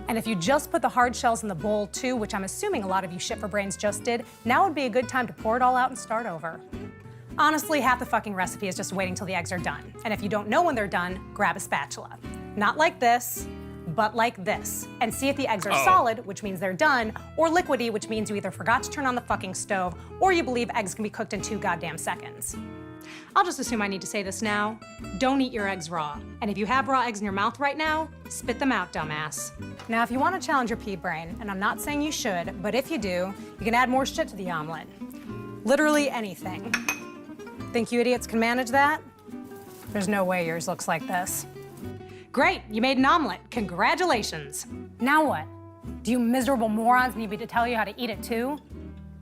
And if you just put the hard shells in the bowl too, which I'm assuming a lot of you shit for brains just did, now would be a good time to pour it all out and start over. Honestly, half the fucking recipe is just waiting till the eggs are done. And if you don't know when they're done, grab a spatula. Not like this, but like this. And see if the eggs are solid, which means they're done, or liquidy, which means you either forgot to turn on the fucking stove, or you believe eggs can be cooked in 2 goddamn seconds. I'll just assume I need to say this now. Don't eat your eggs raw. And if you have raw eggs in your mouth right now, spit them out, dumbass. Now, if you want to challenge your pea brain, and I'm not saying you should, but if you do, you can add more shit to the omelet. Literally anything. Think you idiots can manage that? There's no way yours looks like this. Great, you made an omelet. Congratulations. Now what? Do you miserable morons need me to tell you how to eat it too?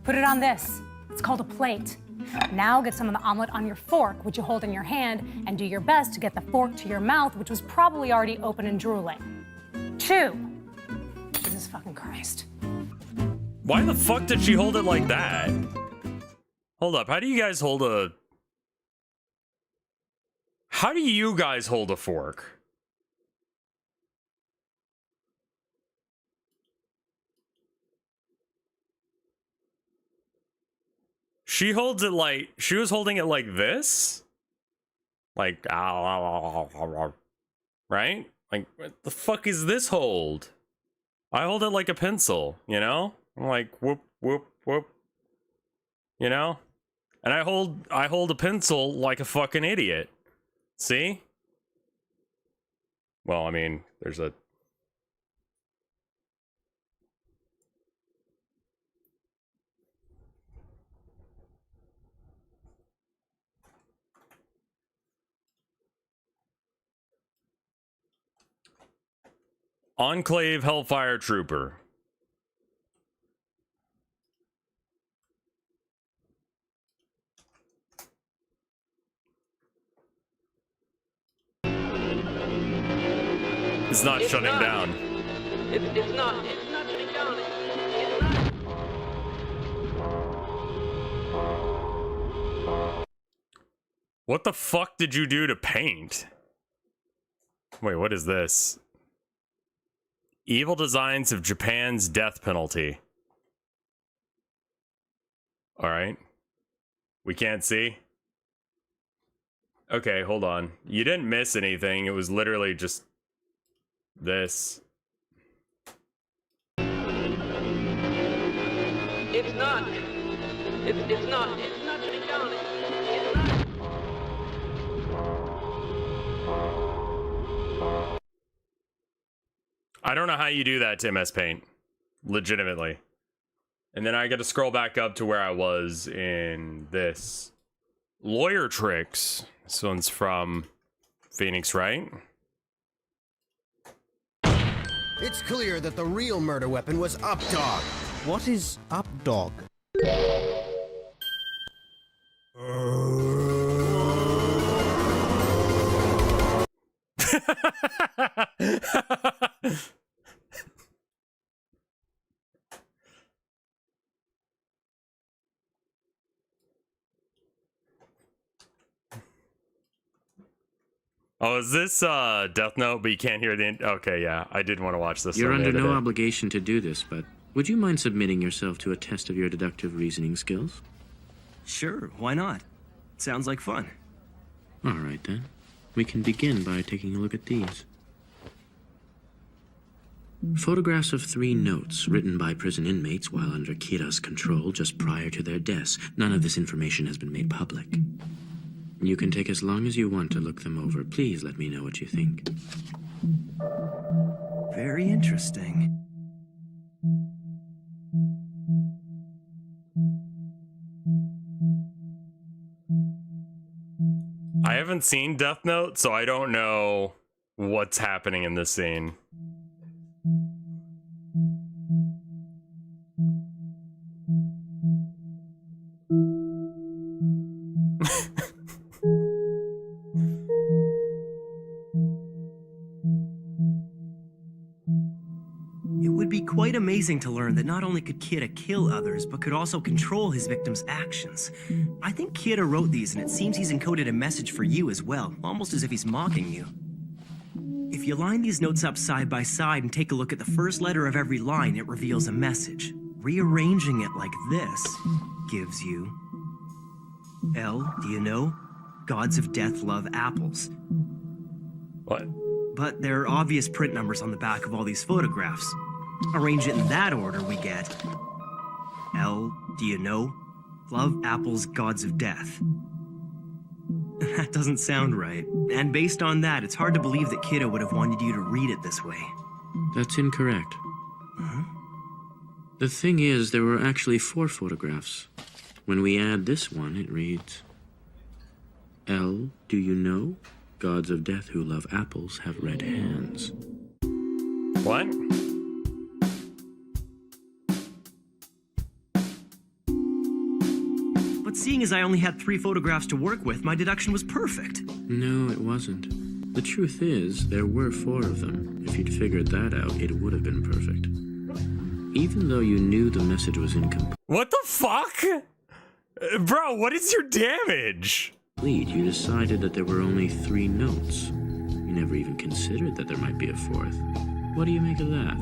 Put it on this. It's called a plate. Now get some of the omelet on your fork, which you hold in your hand, and do your best to get the fork to your mouth, which was probably already open and drooling. Chew. Jesus fucking Christ. Why the fuck did she hold it like that? Hold up, how do you guys hold a... How do you guys hold a fork? She holds it like... She was holding it like this? Like... Right? Like, what the fuck is this hold? I hold it like a pencil, you know? I'm like, whoop, whoop, whoop. You know? And I hold a pencil like a fucking idiot. See? Well, I mean, there's a... Enclave Hellfire Trooper. It's not shutting down. It's not shutting down. It's not. What the fuck did you do to paint? Wait, what is this? Evil designs of Japan's death penalty. Alright. We can't see? Okay, hold on. You didn't miss anything. It was literally just... this. It's not. It's not shutting down. It's not. I don't know how you do that to MS Paint. Legitimately. And then I got to scroll back up to where I was in this. Lawyer Tricks. This one's from Phoenix, right? It's clear that the real murder weapon was Updog. What is Updog? Oh, is this Death Note, but you can't hear the end? Okay, yeah, I did want to watch this. You're one the under other no day. obligation to do this, but would you mind submitting yourself to a test of your deductive reasoning skills? Sure, why not? Sounds like fun. All right, then. We can begin by taking a look at these. Photographs of 3 notes written by prison inmates while under Kira's control just prior to their deaths. None of this information has been made public. You can take as long as you want to look them over. Please let me know what you think. Very interesting. I haven't seen Death Note, so I don't know what's happening in this scene. It would be quite amazing to learn that not only could Kira kill others, but could also control his victims' actions. I think Kira wrote these, and it seems he's encoded a message for you as well, almost as if he's mocking you. If you line these notes up side by side and take a look at the first letter of every line, it reveals a message. Rearranging it like this gives you... L, do you know? Gods of death love apples. What? But there are obvious print numbers on the back of all these photographs. Arrange it in that order, we get L, do you know? Love apples, gods of death. That doesn't sound right. And based on that, it's hard to believe that Kiddo would have wanted you to read it this way. That's incorrect. Huh? The thing is, there were actually 4 photographs. When we add this one, it reads, L, do you know? Gods of death who love apples have red hands. What? But seeing as I only had 3 photographs to work with, my deduction was perfect. No, it wasn't. The truth is, there were 4 of them. If you'd figured that out, it would have been perfect. Even though you knew the message was incomplete. What the fuck? Bro, what is your damage? You decided that there were only 3 notes. You never even considered that there might be a 4th. What do you make of that?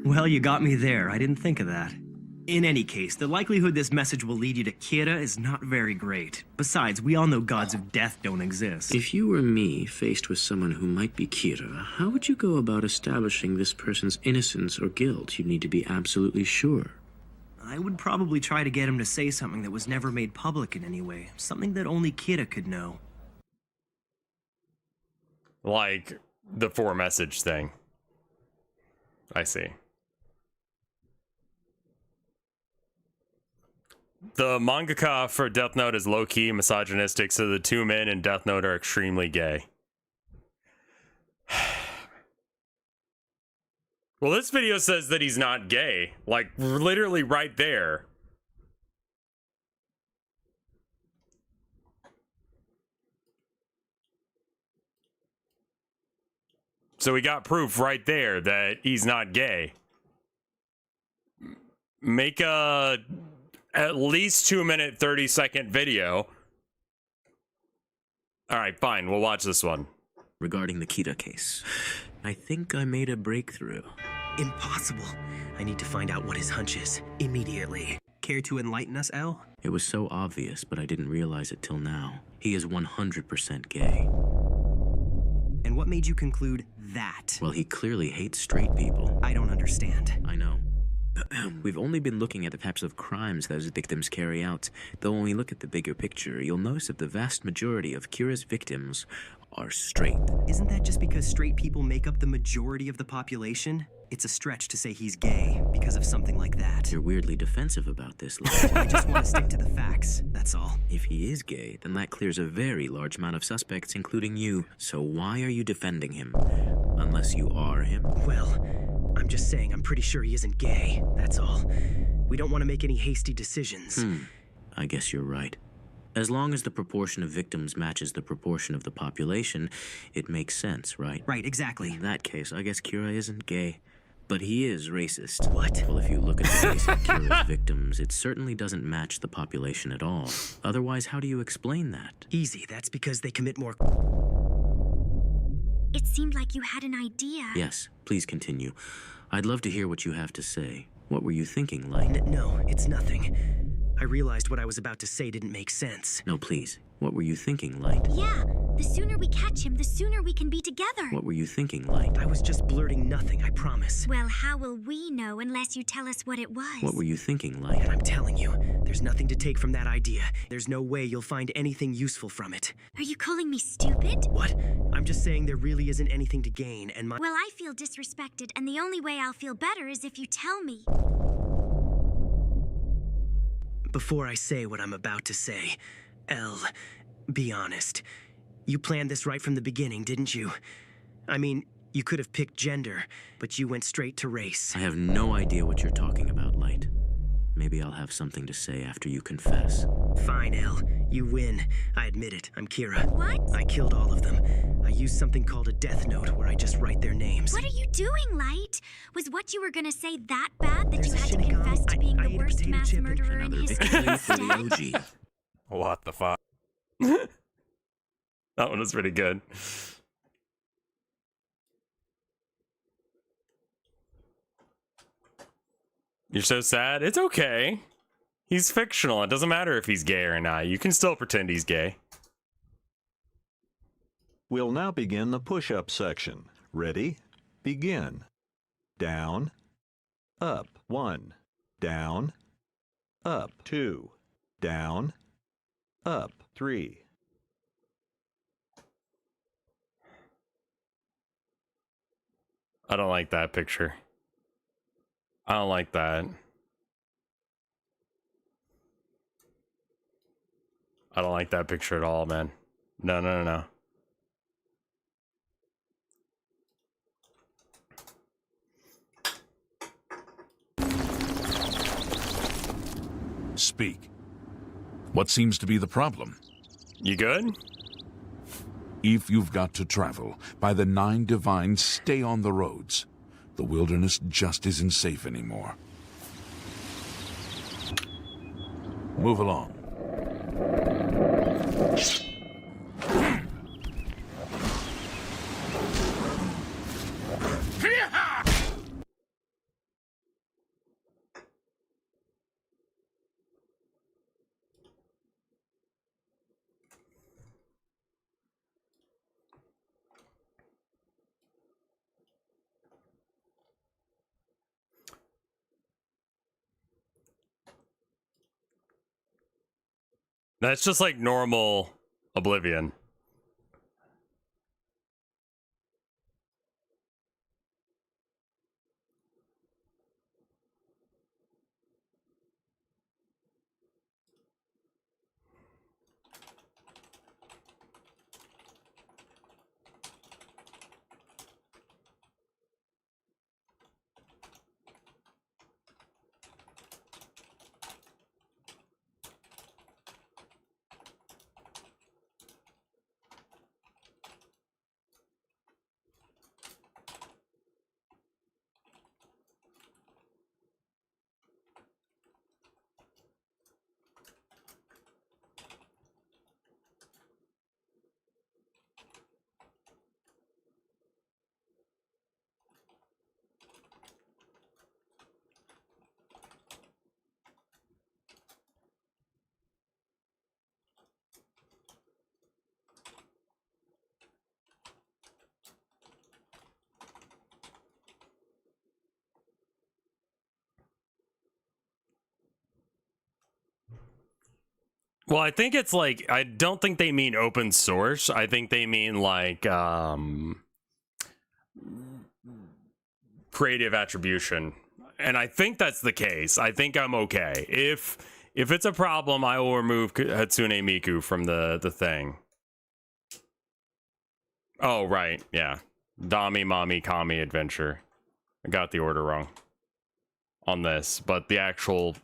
Well, you got me there. I didn't think of that. In any case, the likelihood this message will lead you to Kira is not very great. Besides, we all know gods of death don't exist. If you were me, faced with someone who might be Kira, how would you go about establishing this person's innocence or guilt? You need to be absolutely sure. I would probably try to get him to say something that was never made public in any way. Something that only Kira could know. Like the 4 message thing. I see. The mangaka for Death Note is low-key misogynistic, so the 2 men in Death Note are extremely gay. Well, this video says that he's not gay. Like, literally right there. So we got proof right there that he's not gay. Make a at least 2-minute, 30-second video. All right, fine. We'll watch this one. Regarding the Kira case, I think I made a breakthrough. Impossible. I need to find out what his hunch is immediately. Care to enlighten us, El? It was so obvious, but I didn't realize it till now. He is 100% gay. And what made you conclude that? Well, he clearly hates straight people. I don't understand. I know. We've only been looking at the types of crimes those victims carry out, though when we look at the bigger picture, you'll notice that the vast majority of Kira's victims are straight. Isn't that just because straight people make up the majority of the population? It's a stretch to say he's gay because of something like that. You're weirdly defensive about this, Lyle. I just want to stick to the facts, that's all. If he is gay, then that clears a very large amount of suspects, including you. So why are you defending him? Unless you are him? Well, I'm just saying I'm pretty sure he isn't gay, that's all. We don't want to make any hasty decisions. I guess you're right. As long as the proportion of victims matches the proportion of the population, it makes sense, right? Right, exactly. In that case, I guess Kira isn't gay. But he is racist. What? Well, if you look at the case of Kira's victims, it certainly doesn't match the population at all. Otherwise, how do you explain that? Easy, that's because they commit more... It seemed like you had an idea. Yes, please continue. I'd love to hear what you have to say. What were you thinking, Light? No, it's nothing. I realized what I was about to say didn't make sense. No, please. What were you thinking, Light? Yeah, the sooner we catch him, the sooner we can be together. What were you thinking, Light? I was just blurting nothing, I promise. Well, how will we know unless you tell us what it was? What were you thinking, Light? And I'm telling you, there's nothing to take from that idea. There's no way you'll find anything useful from it. Are you calling me stupid? What? I'm just saying there really isn't anything to gain, and my... Well, I feel disrespected, and the only way I'll feel better is if you tell me. Before I say what I'm about to say, Elle, be honest. You planned this right from the beginning, didn't you? I mean, you could have picked gender, but you went straight to race. I have no idea what you're talking about, Light. Maybe I'll have something to say after you confess. Fine, Elle. You win. I admit it. I'm Kira. What? I killed all of them. I used something called a death note where I just write their names. What are you doing, Light? Was what you were gonna say that bad that you had to confess to being the worst mass murderer in history? Another victory for the OG. What the fuck? That one was pretty good. You're so sad? It's okay. He's fictional. It doesn't matter if he's gay or not. You can still pretend he's gay. We'll now begin the push-up section. Ready? Begin. Down, up, 1, down, up, 2, down, up, 3. I don't like that picture. I don't like that. I don't like that picture at all, man. No, no, no, no. Speak. What seems to be the problem? You good? If you've got to travel, by the 9 divines, stay on the roads. The wilderness just isn't safe anymore. Move along. That's just like normal Oblivion. Well, I think it's like, I don't think they mean open source. I think they mean like creative attribution. And I think that's the case. I think I'm okay. If it's a problem, I will remove Hatsune Miku from the thing. Oh, right. Yeah. Dami, Mommy, Kami Adventure. I got the order wrong on this, but the actual...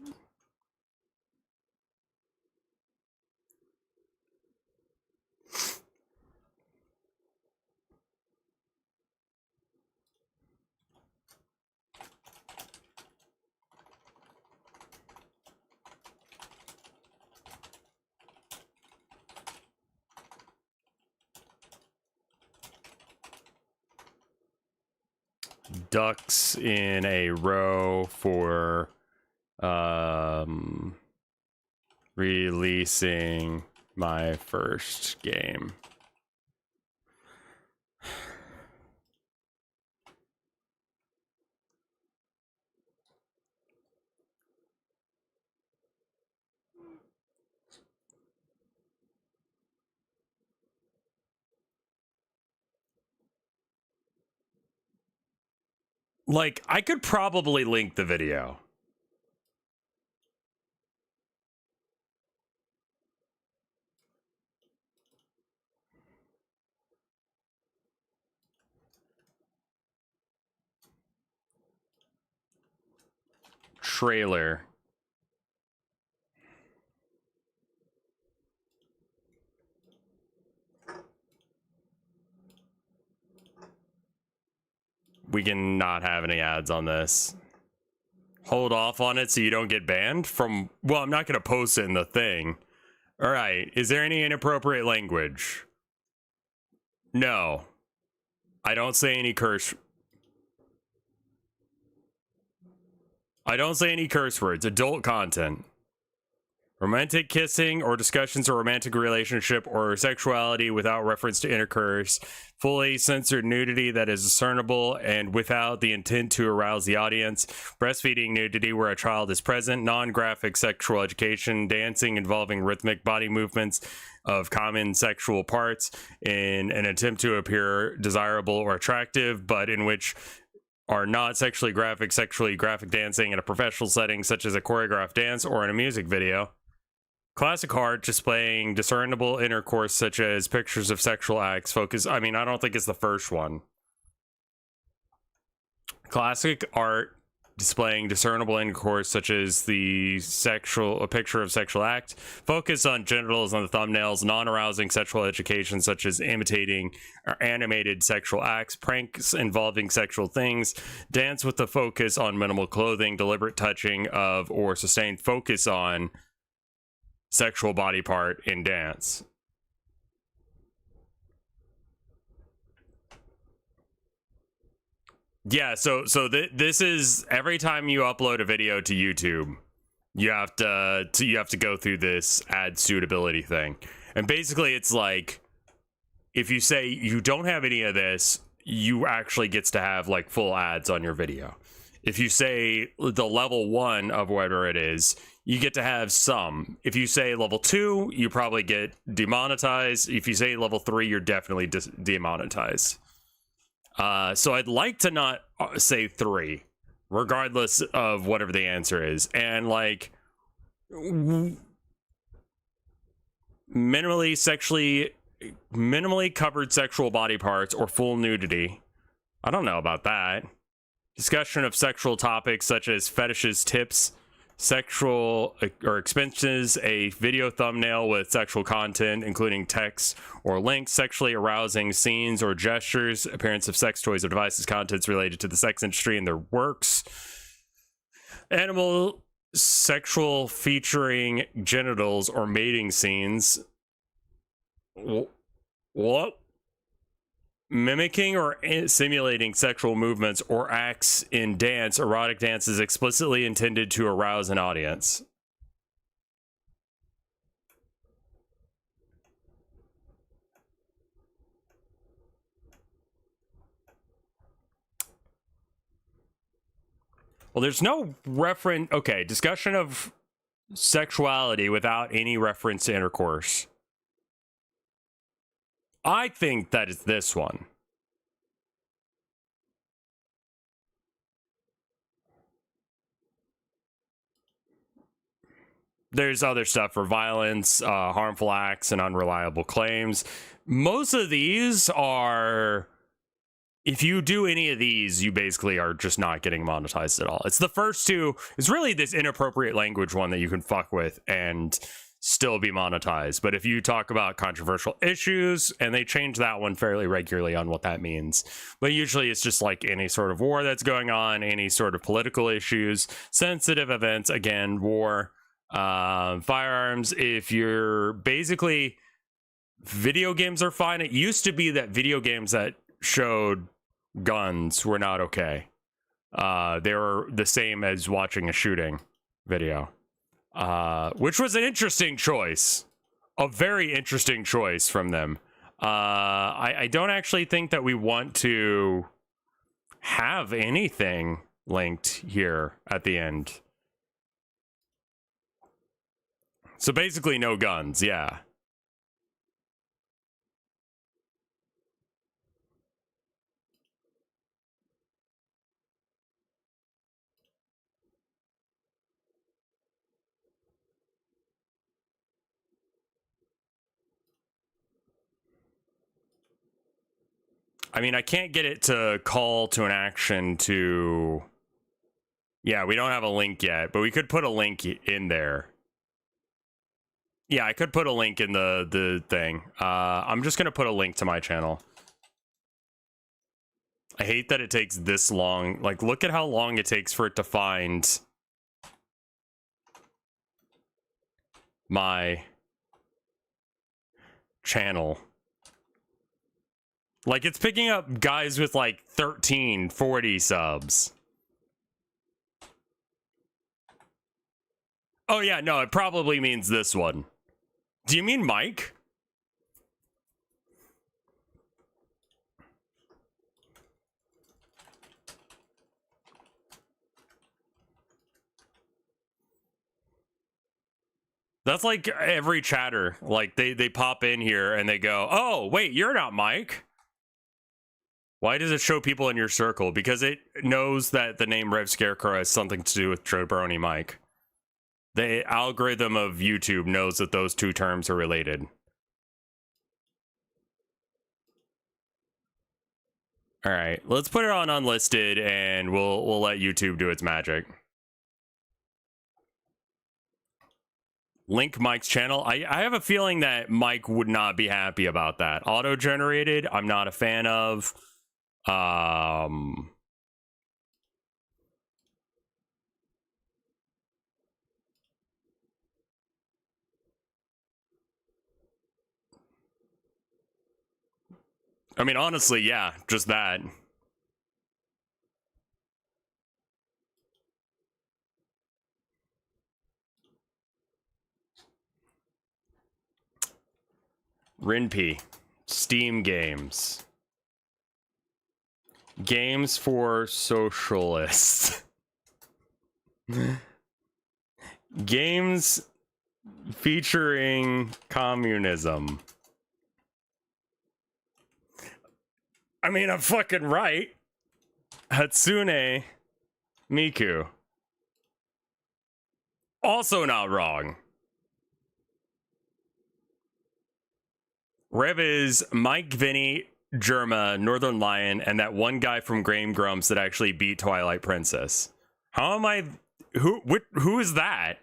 ducks in a row for releasing my first game. Like, I could probably link the video. Trailer. We can not have any ads on this. Hold off on it so you don't get banned from... Well, I'm not going to post it in the thing. All right. Is there any inappropriate language? No. I don't say any curse. I don't say any curse words. Adult content. Romantic kissing or discussions of romantic relationship or sexuality without reference to intercourse. Fully censored nudity that is discernible and without the intent to arouse the audience. Breastfeeding nudity where a child is present. Non-graphic sexual education. Dancing involving rhythmic body movements of common sexual parts in an attempt to appear desirable or attractive, but in which are not sexually graphic dancing in a professional setting such as a choreographed dance or in a music video. Classic art displaying discernible intercourse such as pictures of sexual acts. I don't think it's the first one. Classic art displaying discernible intercourse such as a picture of sexual act. Focus on genitals on the thumbnails. Non-arousing sexual education such as imitating or animated sexual acts. Pranks involving sexual things. Dance with the focus on minimal clothing. Deliberate touching of or sustained focus on sexual body part in dance. Yeah, so this is every time you upload a video to YouTube, you have to go through this ad suitability thing. And basically it's like if you say you don't have any of this, you actually gets to have like full ads on your video. If you say the level 1 of whatever it is, you get to have some. If you say level 2, you probably get demonetized. If you say level 3, you're definitely demonetized. So I'd like to not say 3, regardless of whatever the answer is. And like minimally covered sexual body parts or full nudity. I don't know about that. Discussion of sexual topics such as fetishes, tips, sexual or expenses, a video thumbnail with sexual content including text or links, sexually arousing scenes or gestures, appearance of sex toys or devices, contents related to the sex industry and their works, animal sexual featuring genitals or mating scenes. What? Mimicking or simulating sexual movements or acts in dance. Erotic dance is explicitly intended to arouse an audience. Well, there's no reference. Okay, discussion of sexuality without any reference to intercourse. I think that is this one. There's other stuff for violence, harmful acts, and unreliable claims. Most of these are, if you do any of these, you basically are just not getting monetized at all. It's the first two. It's really this inappropriate language one that you can fuck with and still be monetized. But if you talk about controversial issues, and they change that one fairly regularly on what that means, but usually it's just like any sort of war that's going on, any sort of political issues, sensitive events, again, war, firearms. If you're basically, video games are fine. It used to be that video games that showed guns were not okay. They were the same as watching a shooting video. Which was an interesting choice, a very interesting choice from them. I don't actually think that we want to have anything linked here at the end. So basically no guns, yeah. I mean, I can't get it to call to an action to... Yeah, we don't have a link yet, but we could put a link in there. Yeah, I could put a link in the thing. I'm just going to put a link to my channel. I hate that it takes this long. Like, look at how long it takes for it to find my channel. Like, it's picking up guys with like 13, 40 subs. Oh yeah, no, it probably means this one. Do you mean Mike? That's like every chatter. Like, they pop in here and they go, oh, wait, you're not Mike. Why does it show people in your circle? Because it knows that the name RevScarecrow has something to do with Jabroni Mike. The algorithm of YouTube knows that those two terms are related. All right, let's put it on unlisted and we'll let YouTube do its magic. Link Mike's channel. I have a feeling that Mike would not be happy about that. Auto-generated, I'm not a fan of. I mean, honestly, yeah, just that. Rinpy. Steam games. Games for socialists. Games featuring communism. I mean, I'm fucking right. Hatsune Miku. Also not wrong. Rev is Mike, Vinny, Germa, Northern Lion, and that one guy from Game Grumps that actually beat Twilight Princess. How am I... Who is that?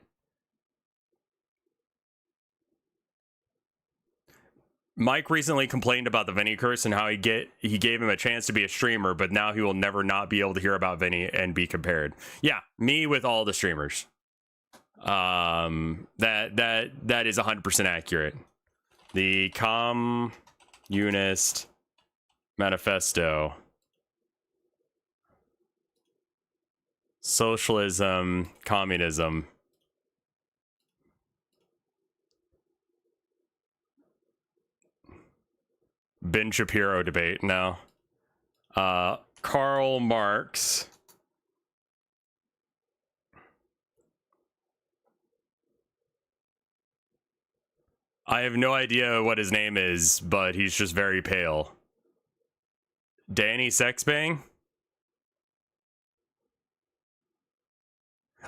Mike recently complained about the Vinny curse and how he gave him a chance to be a streamer, but now he will never not be able to hear about Vinny and be compared. Yeah, me with all the streamers. That is 100% accurate. The Communist Manifesto. Socialism, communism. Ben Shapiro debate, no. Karl Marx. I have no idea what his name is, but he's just very pale. Danny Sexbang?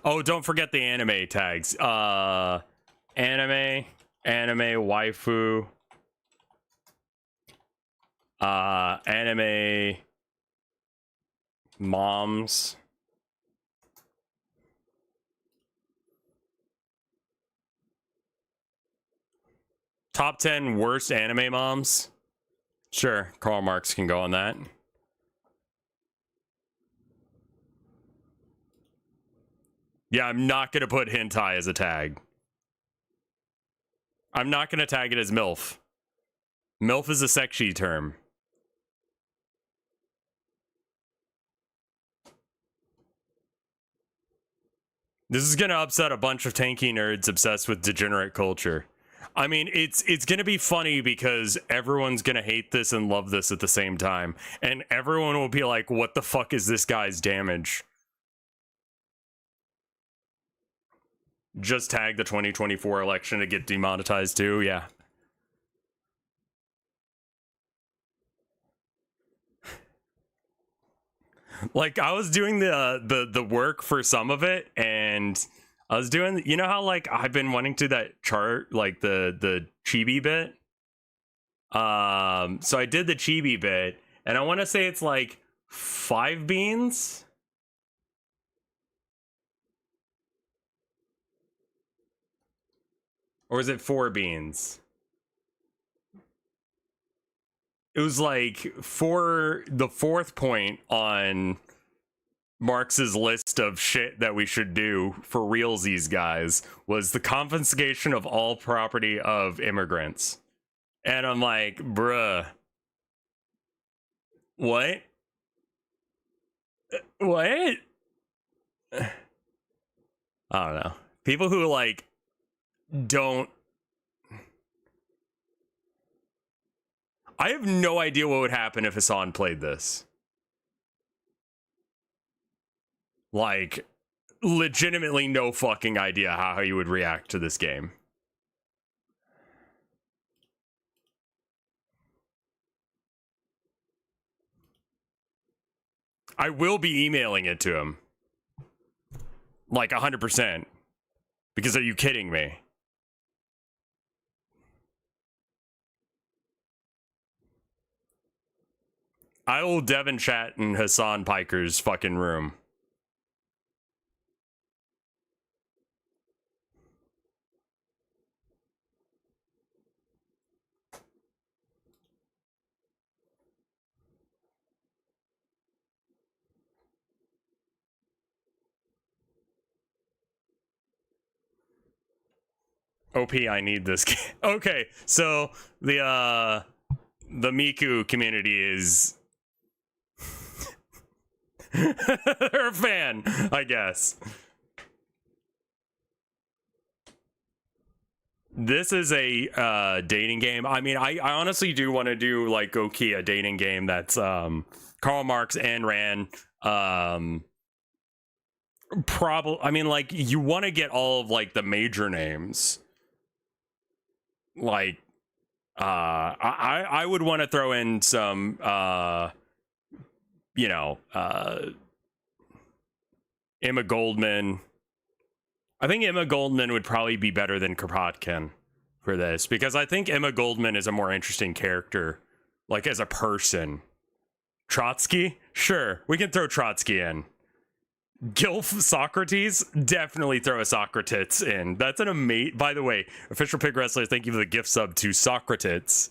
Oh, don't forget the anime tags. Anime, waifu, anime moms. Top 10 worst anime moms? Sure, Karl Marx can go on that. Yeah, I'm not going to put hentai as a tag. I'm not going to tag it as MILF. MILF is a sexy term. This is going to upset a bunch of tanky nerds obsessed with degenerate culture. I mean, it's going to be funny because everyone's going to hate this and love this at the same time. And everyone will be like, what the fuck is this guy's damage? Just tag the 2024 election to get demonetized too, yeah. Like, I was doing the work for some of it, and I was doing, you know how like I've been wanting to that chart, like the chibi bit. So I did the chibi bit, and I want to say it's like 5 beans. Or is it 4 beans? It was like the 4th point on Marx's list of shit that we should do for realsies, guys, was the confiscation of all property of immigrants. And I'm like, bruh. What? What? I don't know. People who like don't. I have no idea what would happen if Hassan played this. Like, legitimately no fucking idea how he would react to this game. I will be emailing it to him. Like 100%. Because are you kidding me? I will Devin chat in Hassan Piker's fucking room. OP, I need this game. Okay, so the Miku community is they're a fan, I guess. This is a dating game. I mean, I honestly do want to do like Goki, a dating game that's Karl Marx and Rand. Probably, I mean, like you want to get all of like the major names. Like, I would want to throw in some, you know, Emma Goldman. I think Emma Goldman would probably be better than Kropotkin for this, because I think Emma Goldman is a more interesting character, like as a person. Trotsky? Sure, we can throw Trotsky in. Gilf Socrates? Definitely throw a Socrates in. That's an amazing... By the way, Official Pig Wrestler, thank you for the gift sub to Socrates.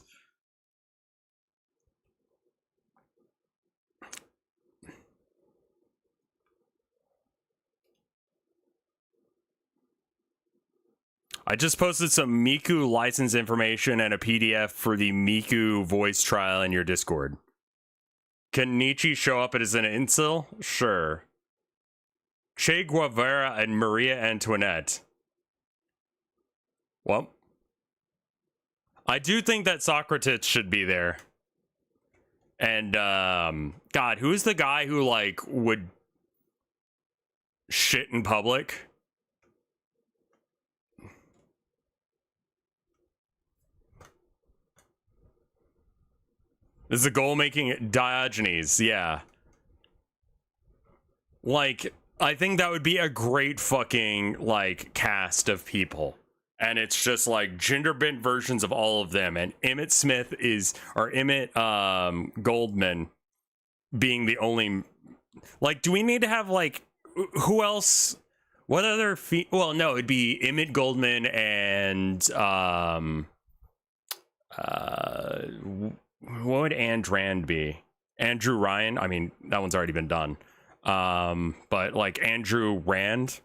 I just posted some Miku license information and a PDF for the Miku voice trial in your Discord. Can Nietzsche show up as an incel? Sure. Che Guevara and Maria Antoinette. Well, I do think that Socrates should be there. And, God, who's the guy who, like, would shit in public? This is a goal-making Diogenes, yeah. Like... I think that would be a great fucking, like, cast of people. And it's just, like, gender-bent versions of all of them. And Emmett Smith is, or Emmett Goldman being the only... Like, do we need to have, like, who else? What other... Well, no, it'd be Emmett Goldman and, what would Rand be? Andrew Ryan? I mean, that one's already been done. But like Andrew Rand.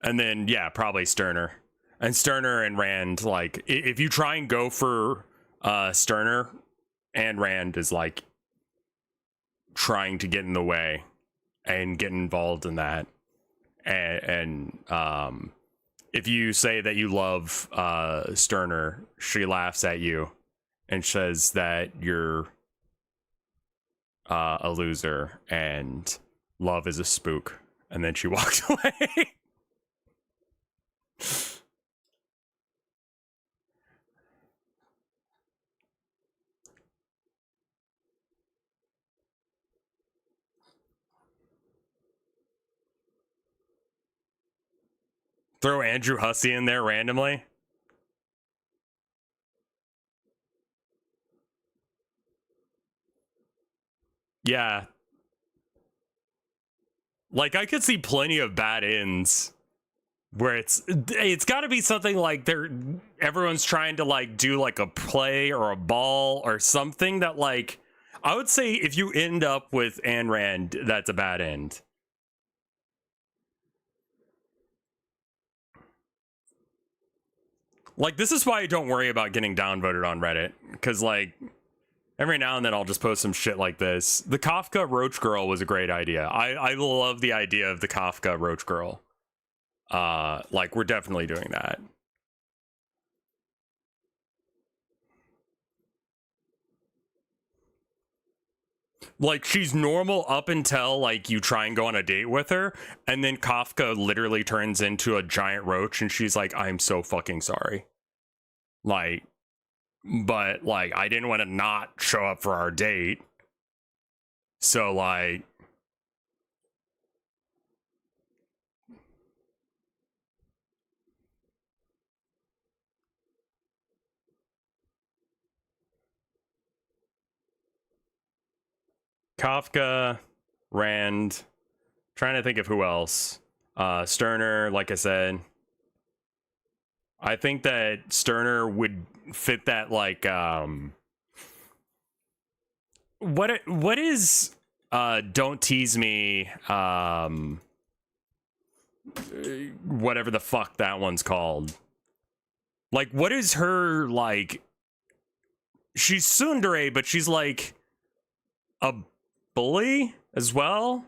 And then, yeah, probably Sterner. And Sterner and Rand, like, if you try and go for Sterner, and Rand is like trying to get in the way and get involved in that. And if you say that you love Sterner, she laughs at you and says that you're a loser and love is a spook. And then she walks away. Throw Andrew Hussey in there randomly. Yeah. Like, I could see plenty of bad ends where it's got to be something like everyone's trying to like do like a play or a ball or something that, like, I would say if you end up with Ayn Rand, that's a bad end. Like, this is why I don't worry about getting downvoted on Reddit, because, like, every now and then I'll just post some shit like this. The Kafka Roach Girl was a great idea. I love the idea of the Kafka Roach Girl. Like, we're definitely doing that. Like, she's normal up until, like, you try and go on a date with her, and then Kafka literally turns into a giant roach, and she's like, I'm so fucking sorry. Like, but, like, I didn't want to not show up for our date. So, like... Kafka, Rand, trying to think of who else. Sterner, like I said. I think that Sterner would fit that, like, what is Don't Tease Me, whatever the fuck that one's called. Like, what is her, like, she's tsundere, but she's like a bully as well.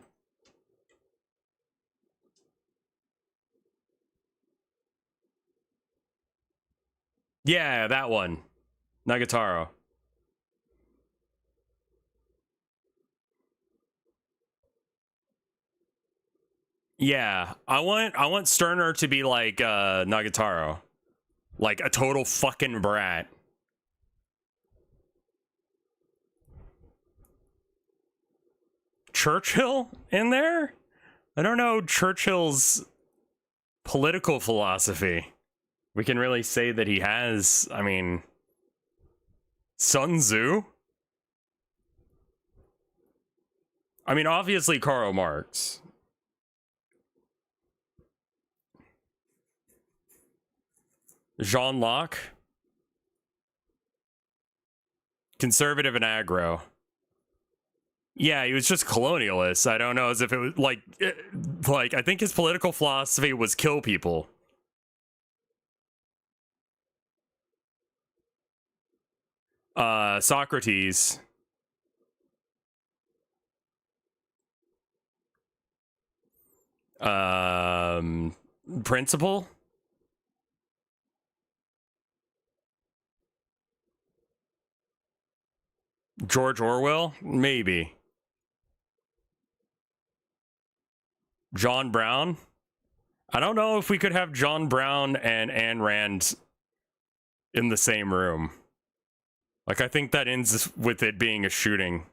Yeah, that one. Nagatoro. Yeah, I want Sterner to be like Nagatoro. Like a total fucking brat. Churchill in there? I don't know Churchill's political philosophy. We can really say that he has, I mean, Sun Tzu? I mean, obviously Karl Marx. Jean Locke? Conservative and aggro. Yeah, he was just colonialist. I don't know as if it was like I think his political philosophy was kill people. Socrates. Principal. George Orwell, maybe. John Brown. I don't know if we could have John Brown and Ayn Rand in the same room. Like, I think that ends with it being a shooting.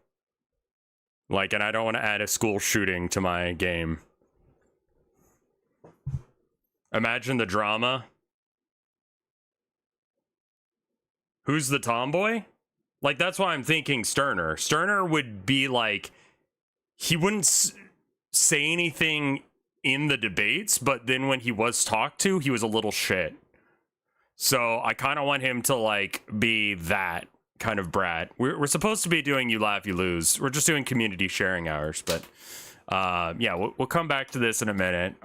Like, and I don't want to add a school shooting to my game. Imagine the drama. Who's the tomboy? Like, that's why I'm thinking Sterner. Sterner would be like, he wouldn't say anything in the debates, but then when he was talked to, he was a little shit. So I kind of want him to, like, be that kind of brat. We're supposed to be doing You Laugh, You Lose. We're just doing community sharing hours, but yeah, we'll come back to this in a minute.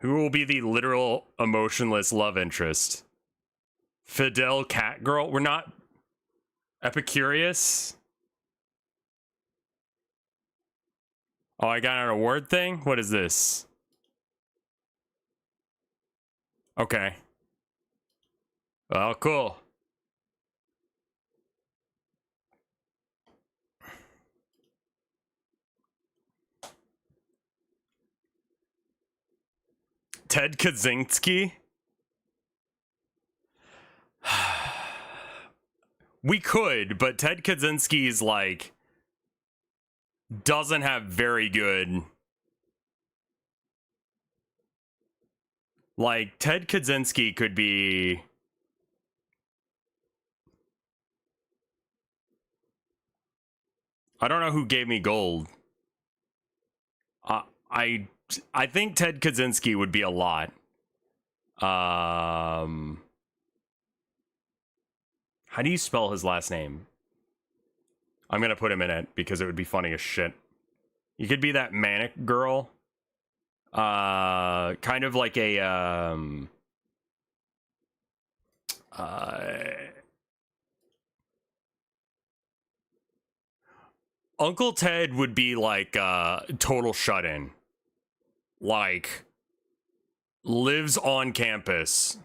Who will be the literal emotionless love interest? Fidel Cat Girl? We're not Epicurious? Oh, I got an award thing? What is this? Okay. Oh, cool. Ted Kaczynski? We could, but Ted Kaczynski's like doesn't have very good, like, Ted Kaczynski could be I don't know who gave me gold. I think Ted Kaczynski would be a lot. How do you spell his last name? I'm gonna put him in it because it would be funny as shit. You could be that manic girl. Kind of like a Uncle Ted would be like total shut-in. Like lives on campus.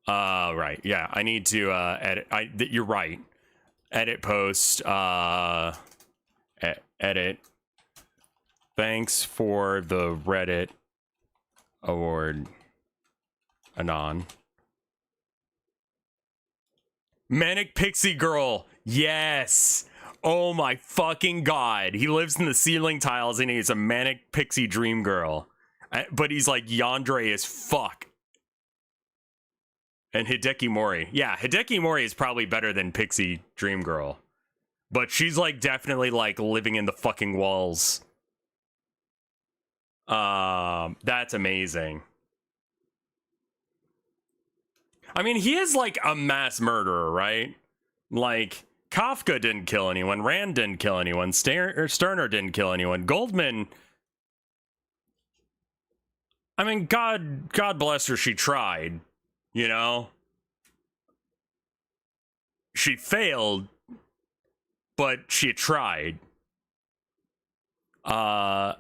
Right. Yeah, I need to edit. You're right. Edit post edit. Thanks for the Reddit award, Anon. Manic Pixie Girl. Yes. Oh my fucking god. He lives in the ceiling tiles and he's a manic pixie dream girl. But he's like yandere as fuck. And Hideki Mori. Yeah, Hideki Mori is probably better than Pixie Dream Girl. But she's like definitely like living in the fucking walls. That's amazing. I mean, he is like a mass murderer, right? Like, Kafka didn't kill anyone, Rand didn't kill anyone, Sterner didn't kill anyone, Goldman... I mean, God bless her, she tried, you know? She failed, but she tried. Then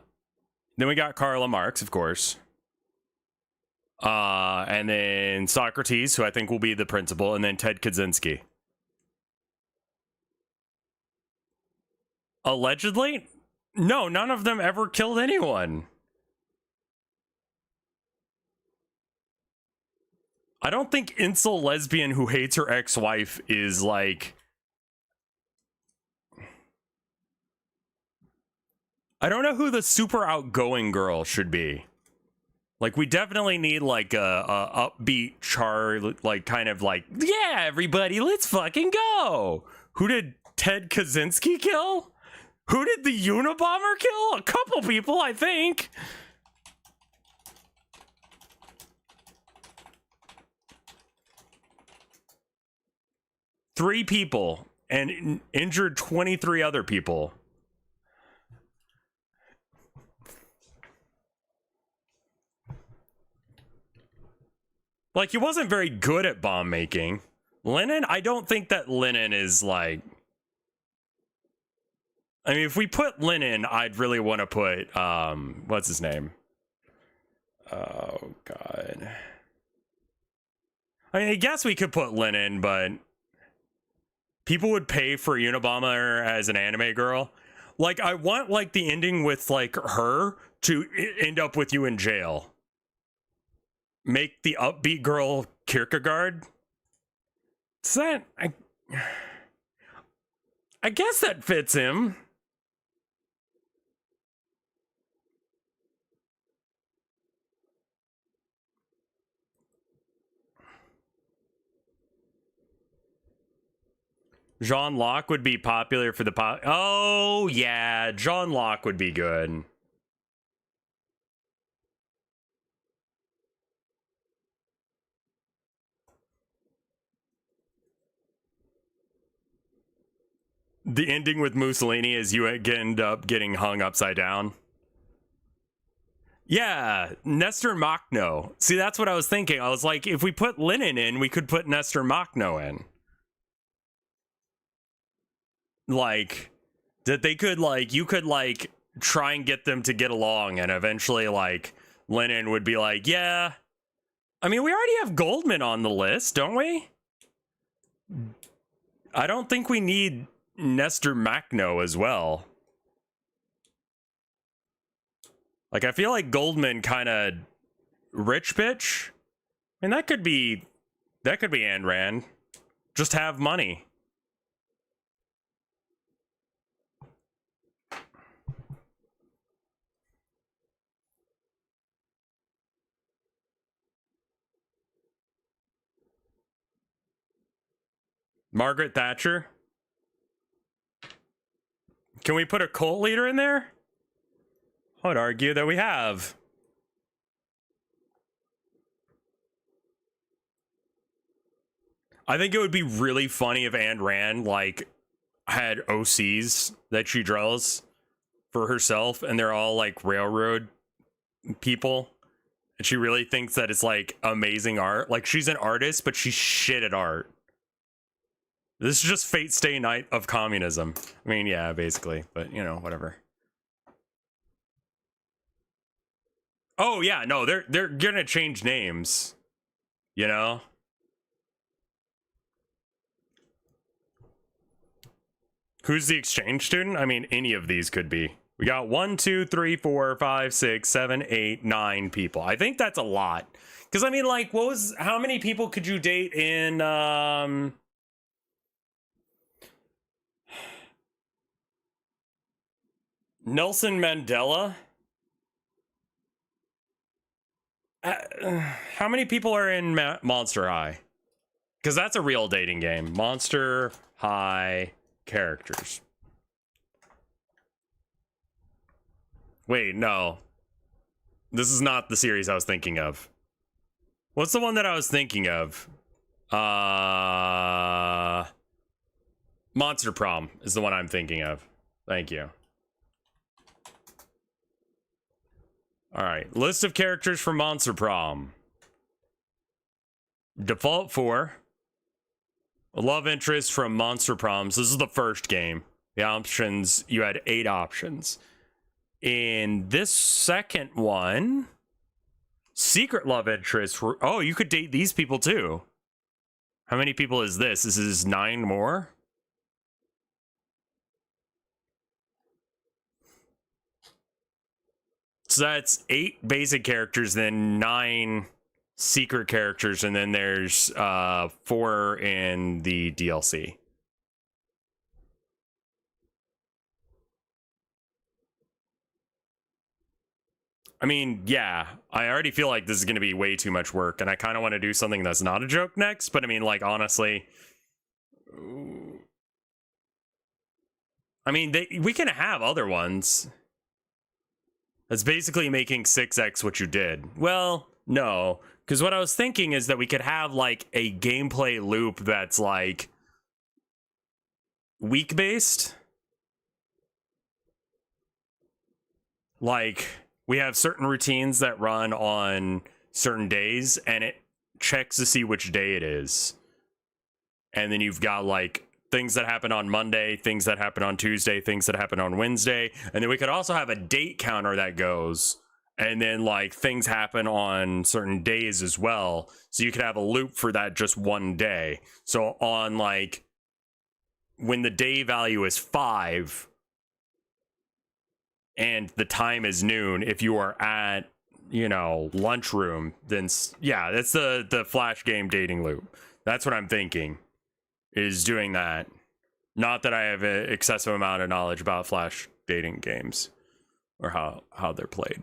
we got Karl Marx, of course. And then Socrates, who I think will be the principal, and then Ted Kaczynski. Allegedly? No, none of them ever killed anyone. I don't think incel lesbian who hates her ex-wife is like... I don't know who the super outgoing girl should be. Like, we definitely need, like, a upbeat like, kind of like, yeah, everybody, let's fucking go! Who did Ted Kaczynski kill? Who did the Unabomber kill? A couple people, I think. Three people, and injured 23 other people. Like, he wasn't very good at bomb making. Lenin, I don't think that Lenin is like... I mean, if we put Lenin, I'd really want to put, what's his name? Oh, God. I mean, I guess we could put Lenin, but... people would pay for Unabomber as an anime girl. Like, I want, like, the ending with, like, her to end up with you in jail. Make the upbeat girl Kierkegaard. Is that... I guess that fits him. John Locke would be popular for the oh, yeah. John Locke would be good. The ending with Mussolini is you end up getting hung upside down. Yeah, Nestor Makhno. See, that's what I was thinking. I was like, if we put Lenin in, we could put Nestor Makhno in. Like, that they could, like, you could, like, try and get them to get along, and eventually, like, Lenin would be like, yeah. I mean, we already have Goldman on the list, don't we? I don't think we need Nestor Makhno as well. Like, I feel like Goldman kind of rich bitch. I mean, that could be Ayn Rand. Just have money. Margaret Thatcher? Can we put a cult leader in there? I would argue that we have. I think it would be really funny if Ayn Rand like had OCs that she draws for herself, and they're all like railroad people, and she really thinks that it's like amazing art. Like she's an artist, but she's shit at art. This is just Fate Stay Night of communism. I mean, yeah, basically, but you know, whatever. Oh yeah, no, they're gonna change names, you know. Who's the exchange student? I mean, any of these could be. We got 1, 2, 3, 4, 5, 6, 7, 8, 9 people. I think that's a lot. Because I mean, like, how many people could you date in Nelson Mandela? How many people are in Monster High? Because that's a real dating game. Monster High characters. Wait, no. This is not the series I was thinking of. What's the one that I was thinking of? Monster Prom is the one I'm thinking of. Thank you. Alright, list of characters from Monster Prom. Default 4. Love interest from Monster Proms. This is the first game. The options, you had 8 options. In this second one, secret love interest. Oh, you could date these people too. How many people is this? This is 9 more? So that's 8 basic characters, then 9 secret characters, and then there's 4 in the DLC. I mean, yeah, I already feel like this is going to be way too much work, and I kind of want to do something that's not a joke next, but I mean, like, honestly, I mean, we can have other ones. That's basically making 6x what you did. Well, no, because what I was thinking is that we could have, like, a gameplay loop that's, like, week-based. Like, we have certain routines that run on certain days, and it checks to see which day it is. And then you've got, like, things that happen on Monday, things that happen on Tuesday, things that happen on Wednesday. And then we could also have a date counter that goes, and then like things happen on certain days as well. So you could have a loop for that just one day. So on like when the day value is 5 and the time is noon, if you are at, you know, lunchroom, then yeah, that's the flash game dating loop. That's what I'm thinking. Is doing that. Not that I have an excessive amount of knowledge about flash dating games or how they're played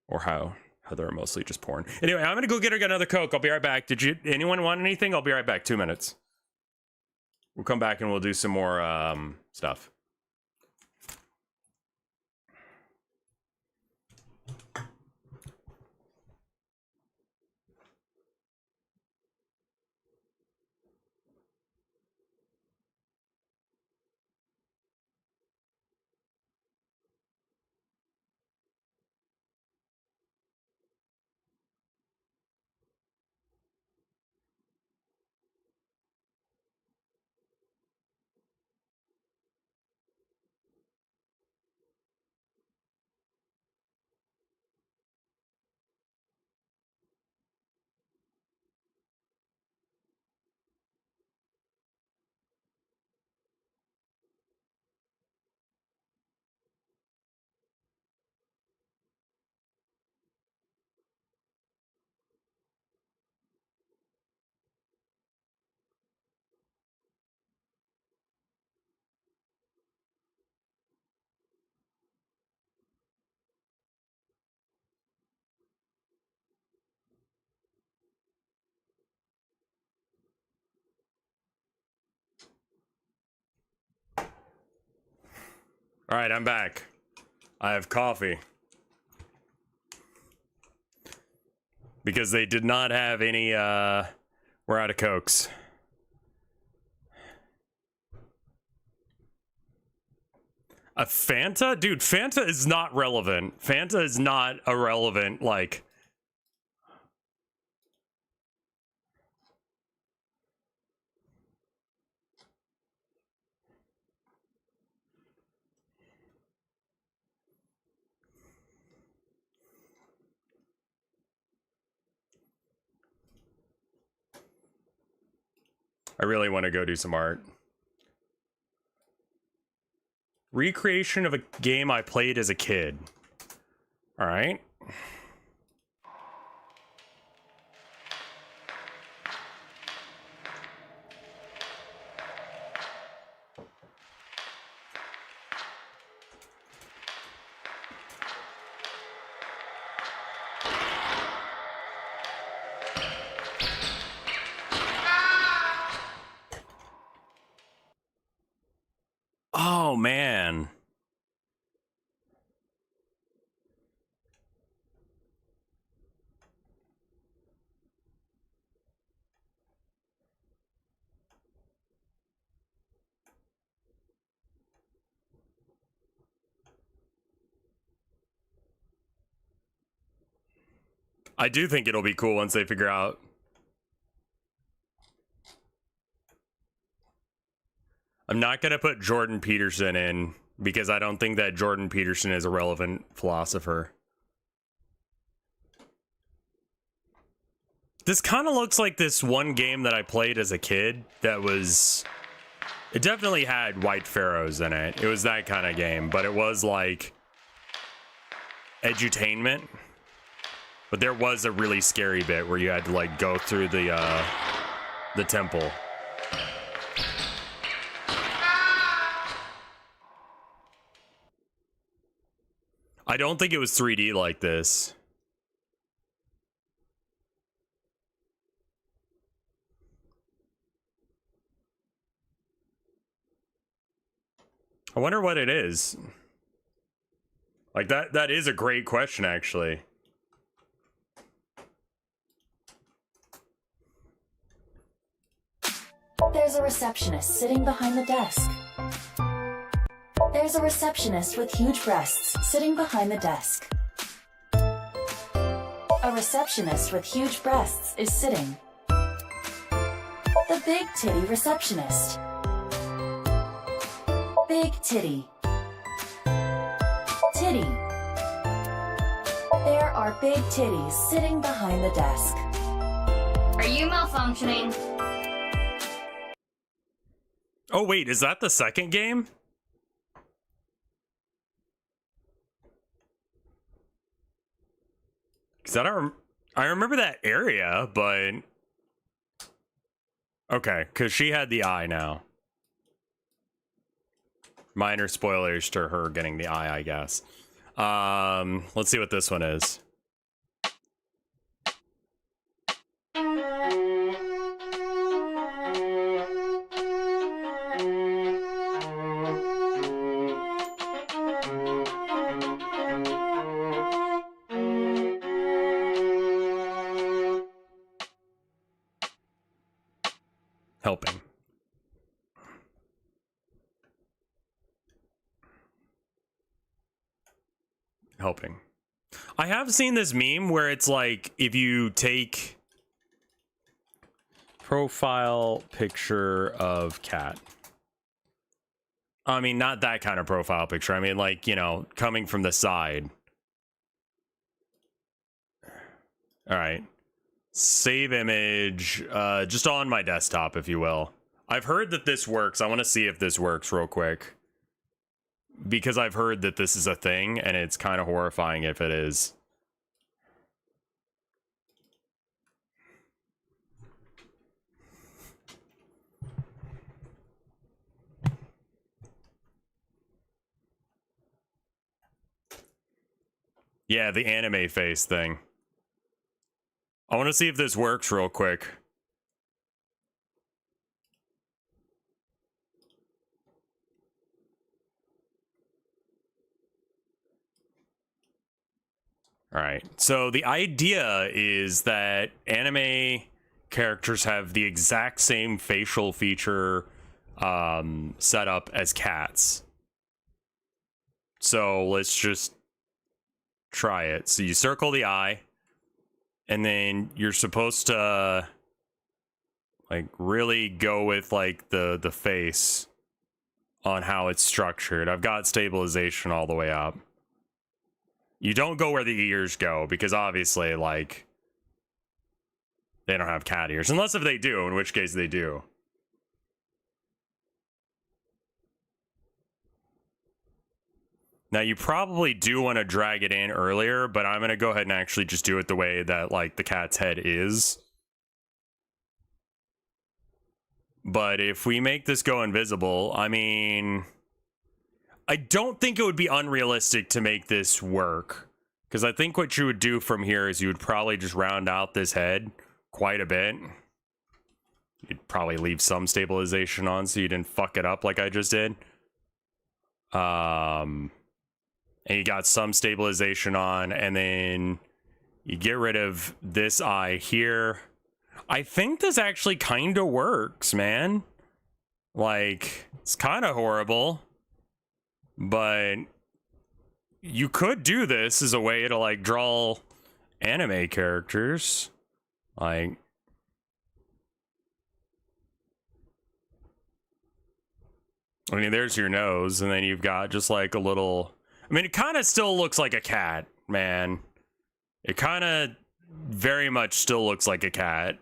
or how they're mostly just porn. Anyway, I'm gonna go get another Coke. I'll be right back. Anyone want anything? I'll be right back. 2 minutes. We'll come back and we'll do some more stuff. All right, I'm back. I have coffee. Because they did not have any, we're out of Cokes. A Fanta? Dude, Fanta is not relevant. Fanta is not a relevant, like... I really want to go do some art. Recreation of a game I played as a kid. All right. Oh, man. I do think it'll be cool once they figure out. I'm not going to put Jordan Peterson in because I don't think that Jordan Peterson is a relevant philosopher. This kind of looks like this one game that I played as a kid that was... It definitely had white pharaohs in it. It was that kind of game, but it was like edutainment. But there was a really scary bit where you had to like go through the temple. I don't think it was 3D like this. I wonder what it is. Like that is a great question, actually. There's a receptionist sitting behind the desk. There's a receptionist with huge breasts sitting behind the desk. A receptionist with huge breasts is sitting. The big titty receptionist. Big titty. Titty. There are big titties sitting behind the desk. Are you malfunctioning? Oh wait, is that the second game? Because I remember that area, but... Okay, because she had the eye now. Minor spoilers to her getting the eye, I guess. Let's see what this one is. Helping. Helping. I have seen this meme where it's like, if you take profile picture of cat. I mean, not that kind of profile picture. I mean, like, you know, coming from the side. All right. Save image, just on my desktop, if you will. I've heard that this works. I want to see if this works real quick. Because I've heard that this is a thing, and it's kind of horrifying if it is. Yeah, the anime face thing. I want to see if this works real quick. All right. So the idea is that anime characters have the exact same facial feature setup as cats. So let's just try it. So you circle the eye, and then you're supposed to like really go with like the face on how it's structured. I've got stabilization all the way up. You don't go where the ears go, because obviously like they don't have cat ears, unless if they do, in which case they do. Now, you probably do want to drag it in earlier, but I'm going to go ahead and actually just do it the way that, like, the cat's head is. But if we make this go invisible, I mean, I don't think it would be unrealistic to make this work. Because I think what you would do from here is you would probably just round out this head quite a bit. You'd probably leave some stabilization on so you didn't fuck it up like I just did. And you got some stabilization on, and then you get rid of this eye here. I think this actually kind of works, man. Like, it's kind of horrible, but you could do this as a way to, like, draw anime characters. Like, I mean, there's your nose, and then you've got just, like, a little... I mean, it kind of still looks like a cat, man. It kind of very much still looks like a cat.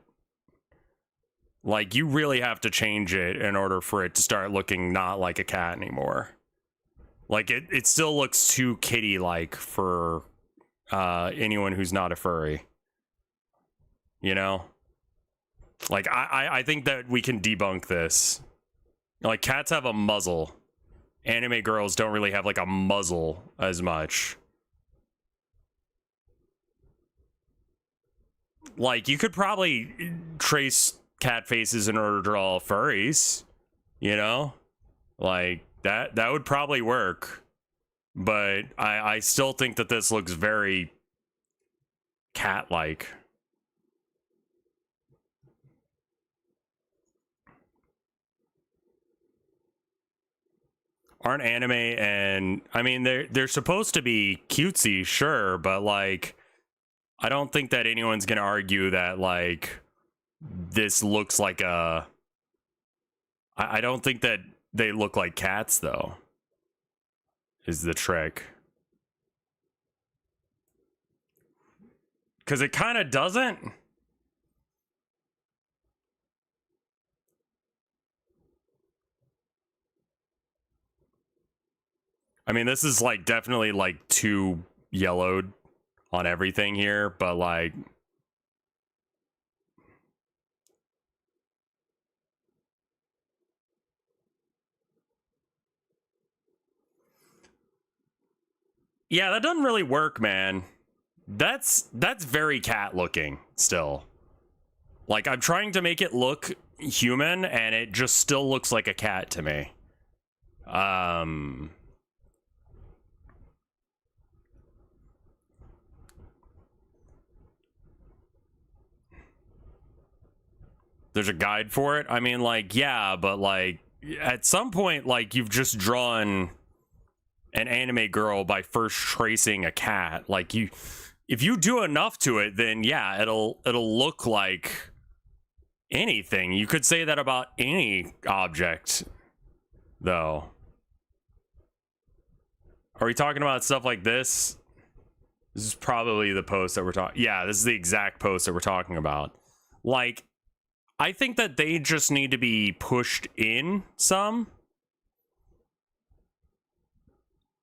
Like, you really have to change it in order for it to start looking not like a cat anymore. Like, it still looks too kitty-like for anyone who's not a furry. You know? Like, I think that we can debunk this. Like, cats have a muzzle. Anime girls don't really have, like, a muzzle as much. Like, you could probably trace cat faces in order to draw furries, you know? Like, that would probably work. But I still think that this looks very cat-like. Aren't anime and I mean they're supposed to be cutesy, sure, but like I don't think that anyone's gonna argue that like this looks like a I don't think that they look like cats though, is the trick. Because it kind of doesn't. I mean, this is like definitely like too yellowed on everything here, but like yeah, that doesn't really work, man. That's very cat looking still. Like, I'm trying to make it look human and it just still looks like a cat to me. There's a guide for it. I mean, like, yeah, but like at some point, like, you've just drawn an anime girl by first tracing a cat. Like, if you do enough to it, then yeah, it'll look like anything. You could say that about any object, though. Are we talking about stuff like this? This is probably the post that we're talking. Yeah, this is the exact post that we're talking about. Like, I think that they just need to be pushed in some.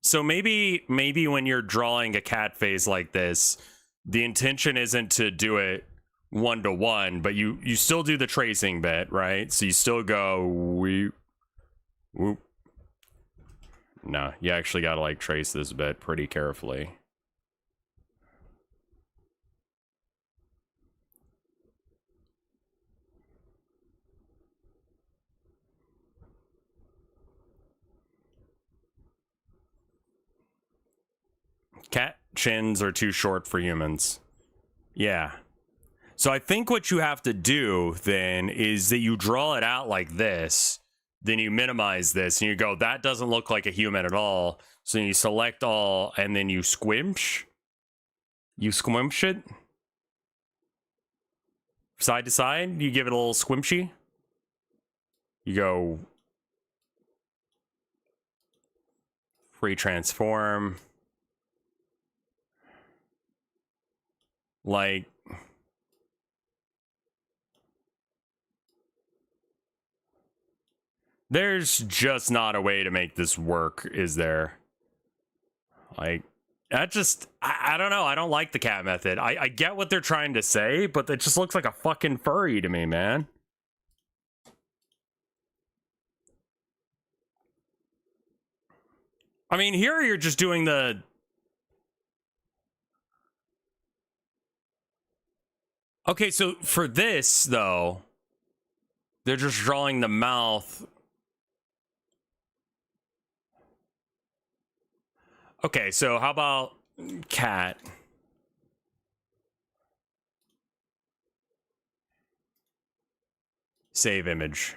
So maybe when you're drawing a cat face like this, the intention isn't to do it one-to-one, but you still do the tracing bit, right? So you still go whoop. No, you actually gotta like trace this bit pretty carefully. Cat chins are too short for humans. Yeah. So I think what you have to do then is that you draw it out like this, then you minimize this and you go, that doesn't look like a human at all. So you select all and then you squimsh. You squimsh it. Side to side, you give it a little squimshy. You go free transform. Like, there's just not a way to make this work, is there? Like, that just, I don't know. I don't like the cat method. I get what they're trying to say, but it just looks like a fucking furry to me, man. I mean, here you're just doing the... Okay, so for this, though, they're just drawing the mouth. Okay, so how about cat? Save image.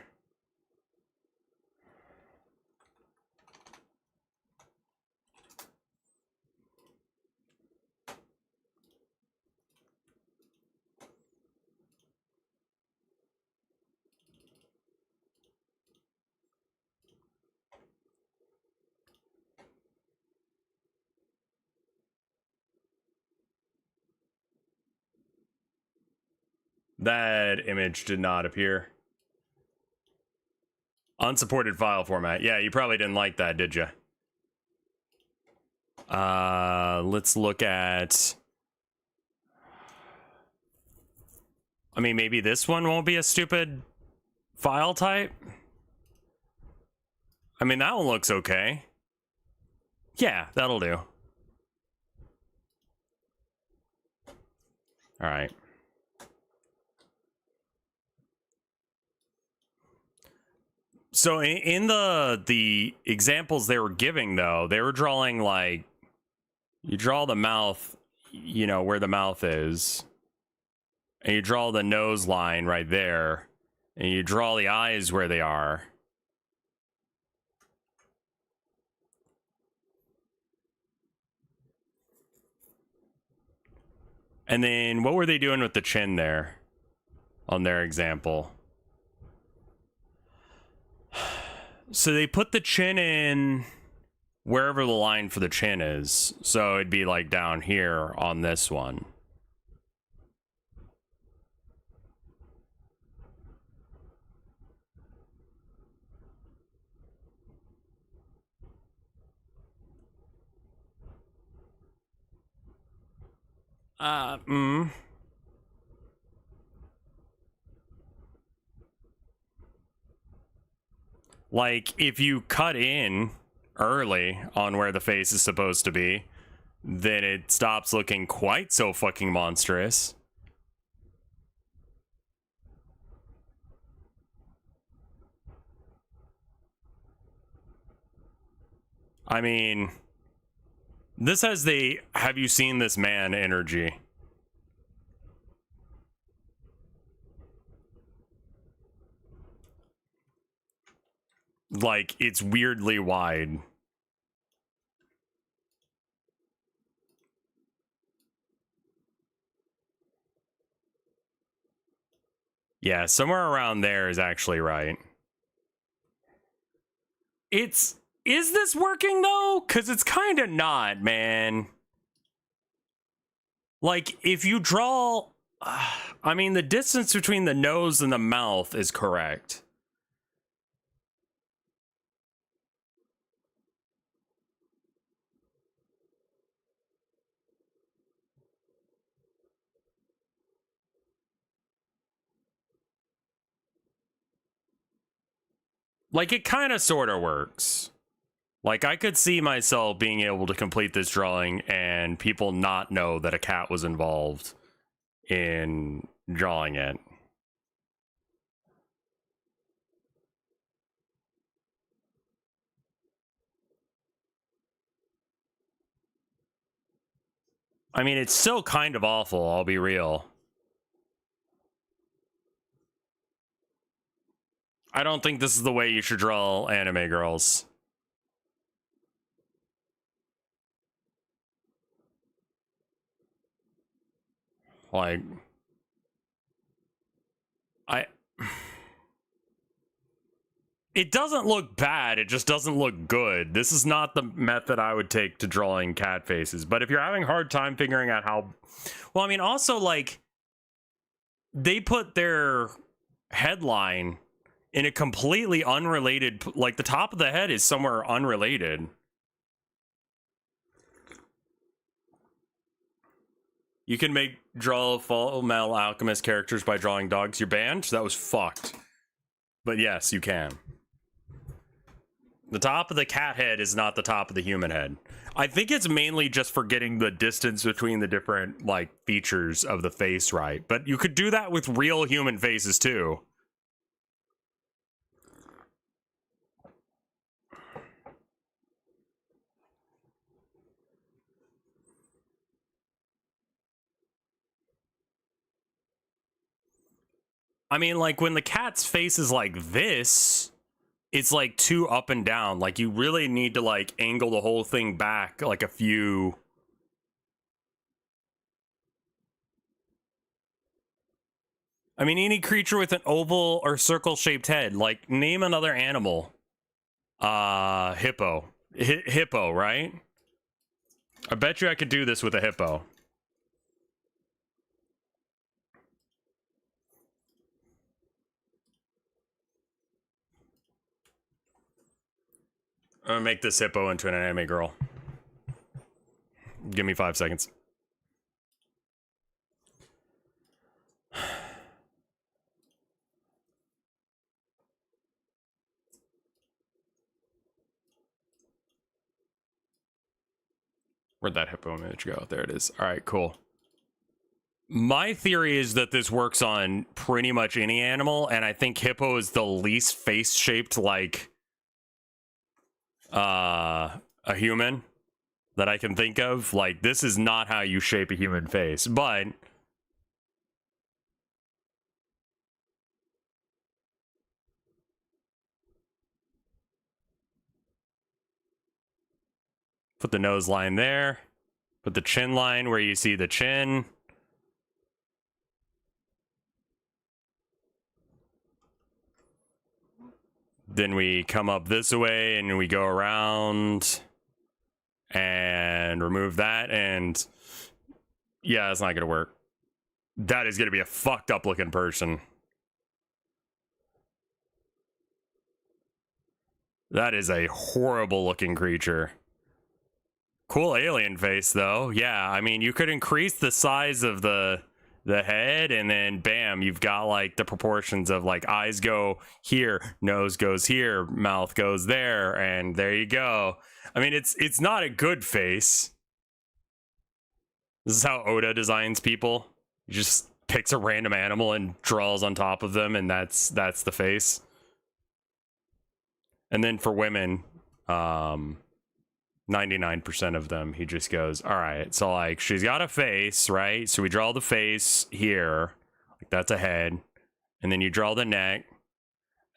That image did not appear. Unsupported file format. Yeah, you probably didn't like that, did you? Let's look at... I mean, maybe this one won't be a stupid file type. I mean, that one looks okay. Yeah, that'll do. All right. So in the examples they were giving, though, they were drawing, like, you draw the mouth, you know, where the mouth is, and you draw the nose line right there, and you draw the eyes where they are. And then what were they doing with the chin there on their example? So they put the chin in wherever the line for the chin is. So it'd be like down here on this one. Like, if you cut in early on where the face is supposed to be, then it stops looking quite so fucking monstrous. I mean, this has the "have you seen this man" energy. Like, it's weirdly wide. Yeah, somewhere around there is actually right. Is this working though? Because it's kind of not, man. Like, if you draw... I mean, the distance between the nose and the mouth is correct. Like, it kind of sort of works. Like, I could see myself being able to complete this drawing and people not know that a cat was involved in drawing it. I mean, it's still kind of awful, I'll be real. I don't think this is the way you should draw anime girls. Like, it doesn't look bad, it just doesn't look good. This is not the method I would take to drawing cat faces. But if you're having a hard time figuring out how... Well, I mean, also, like, they put their headline in a completely unrelated... Like, the top of the head is somewhere unrelated. You can draw full metal alchemist characters by drawing dogs. You're banned? That was fucked. But yes, you can. The top of the cat head is not the top of the human head. I think it's mainly just for getting the distance between the different, like, features of the face right. But you could do that with real human faces, too. I mean, like, when the cat's face is like this, it's like too up and down. Like, you really need to, like, angle the whole thing back like a few. I mean, any creature with an oval or circle shaped head, like, name another animal. Hippo. Hippo, right? I bet you I could do this with a hippo. I'm gonna make this hippo into an anime girl. Give me 5 seconds. Where'd that hippo image go? There it is. All right, cool. My theory is that this works on pretty much any animal, and I think hippo is the least face-shaped like a human that I can think of. Like, this is not how you shape a human face, but put the nose line there, put the chin line where you see the chin. Then we come up this way and we go around and remove that, and yeah, it's not gonna work. That is gonna be a fucked up looking person. That is a horrible looking creature. Cool alien face though. Yeah, I mean, you could increase the size of the head, and then bam, you've got like the proportions of like eyes go here, nose goes here, mouth goes there, and there you go. I mean, it's not a good face. This is how Oda designs people. He just picks a random animal and draws on top of them, and that's the face. And then for women, 99% of them, he just goes, all right, so like she's got a face, right? So we draw the face here, like that's a head, and then you draw the neck,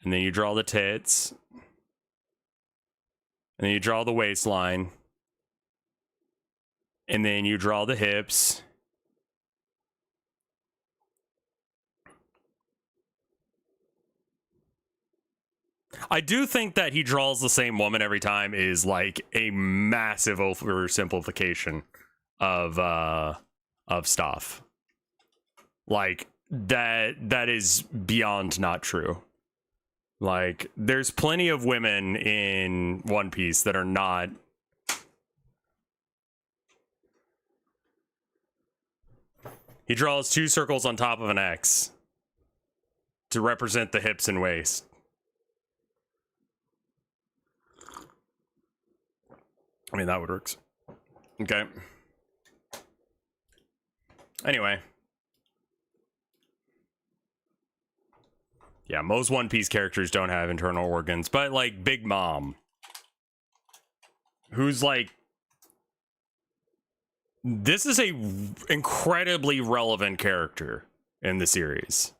and then you draw the tits, and then you draw the waistline, and then you draw the hips. I do think that he draws the same woman every time is like a massive oversimplification of stuff. Like that is beyond not true. Like, there's plenty of women in One Piece that are not. He draws 2 circles on top of an X to represent the hips and waist. I mean, that would work. Okay. Anyway. Yeah, most One Piece characters don't have internal organs, but like Big Mom, who's like, this is a incredibly relevant character in the series.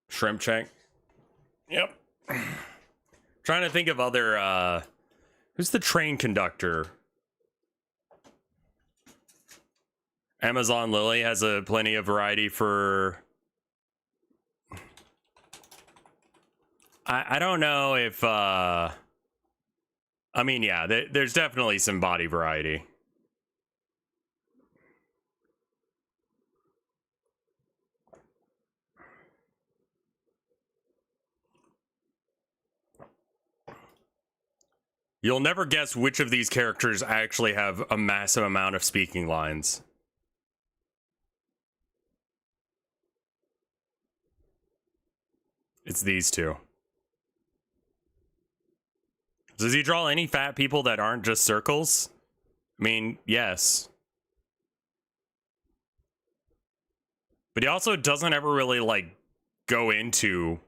Shrimp check. Yep. Trying to think of other, who's the train conductor? Amazon Lily has plenty of variety for... I don't know if, I mean, yeah, there's definitely some body variety. You'll never guess which of these characters actually have a massive amount of speaking lines. It's these two. Does he draw any fat people that aren't just circles? I mean, yes. But he also doesn't ever really, like, go into,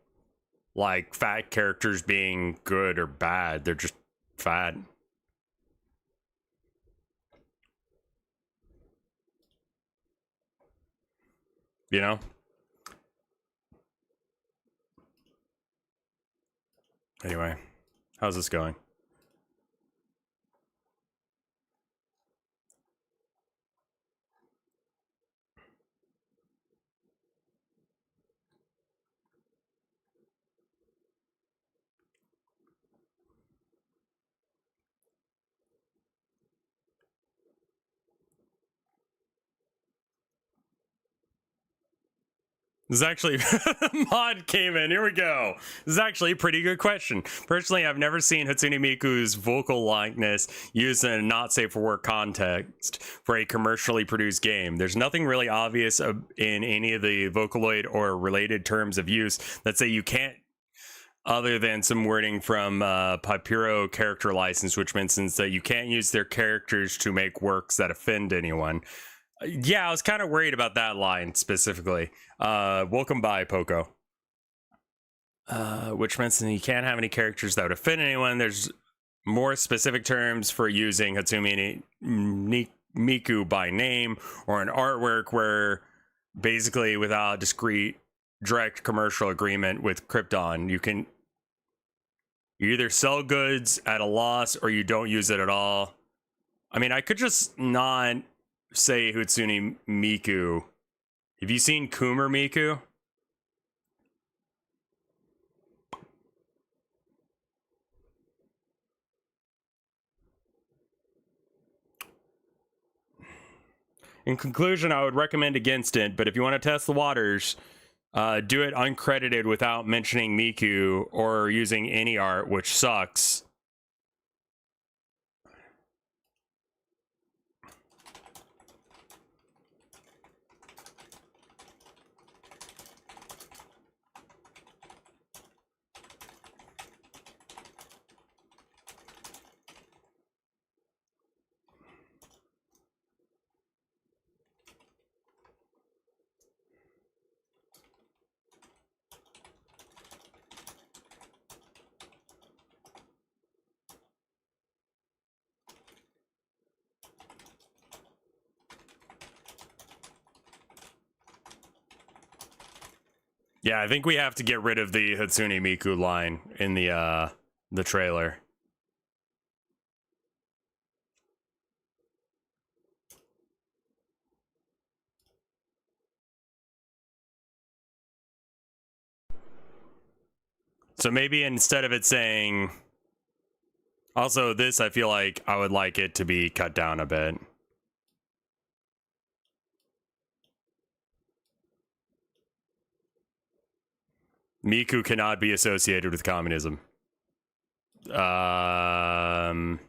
like, fat characters being good or bad. They're just fat. You know? Anyway, how's this going? This is actually, mod came in, here we go. This is actually a pretty good question. Personally, I've never seen Hatsune Miku's vocal likeness used in a not safe for work context for a commercially produced game. There's nothing really obvious in any of the Vocaloid or related terms of use that say you can't, other than some wording from Papiro character license, which mentions that you can't use their characters to make works that offend anyone. Yeah, I was kind of worried about that line specifically. Welcome by, Poco. Which means that you can't have any characters that would offend anyone. There's more specific terms for using Hatsune Miku by name or an artwork where basically without discrete direct commercial agreement with Krypton, you either sell goods at a loss or you don't use it at all. I mean, I could just not say Hatsune Miku. Have you seen Coomer Miku? In conclusion, I would recommend against it, but if you want to test the waters, do it uncredited without mentioning Miku or using any art, which sucks. Yeah, I think we have to get rid of the Hatsune Miku line in the trailer. So maybe instead of it saying... Also, this, I feel like I would like it to be cut down a bit. Miku cannot be associated with communism. I'm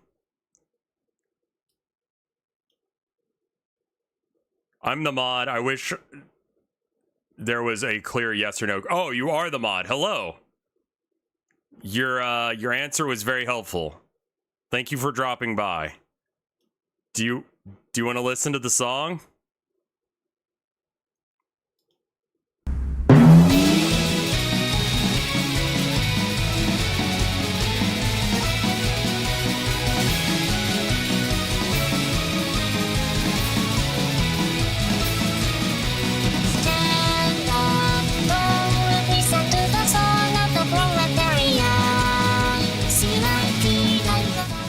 the mod. I wish there was a clear yes or no. Oh, you are the mod. Hello. Your answer was very helpful. Thank you for dropping by. Do you want to listen to the song?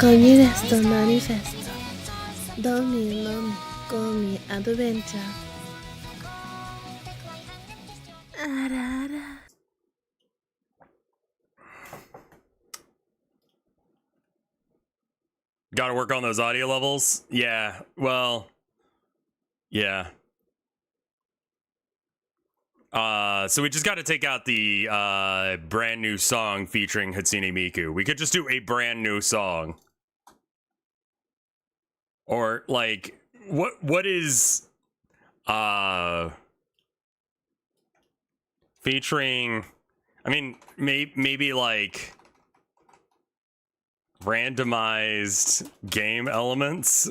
Condensed manifesto. Domi mom gomi adventure. Arara. Gotta work on those audio levels. Yeah, well, yeah. So we just got to take out the brand new song featuring Hatsune Miku. We could just do a brand new song. Or like what is featuring, I mean, maybe like randomized game elements.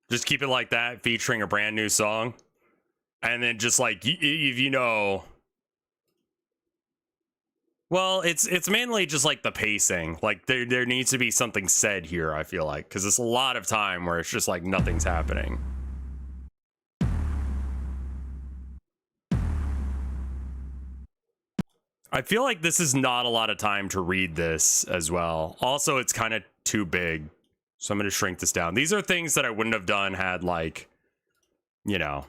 Just keep it like that, featuring a brand new song. And then just like, if you know... Well, it's mainly just like the pacing. Like there needs to be something said here, I feel like. Because it's a lot of time where it's just like nothing's happening. I feel like this is not a lot of time to read this as well. Also, it's kind of too big. So I'm going to shrink this down. These are things that I wouldn't have done had, like, you know.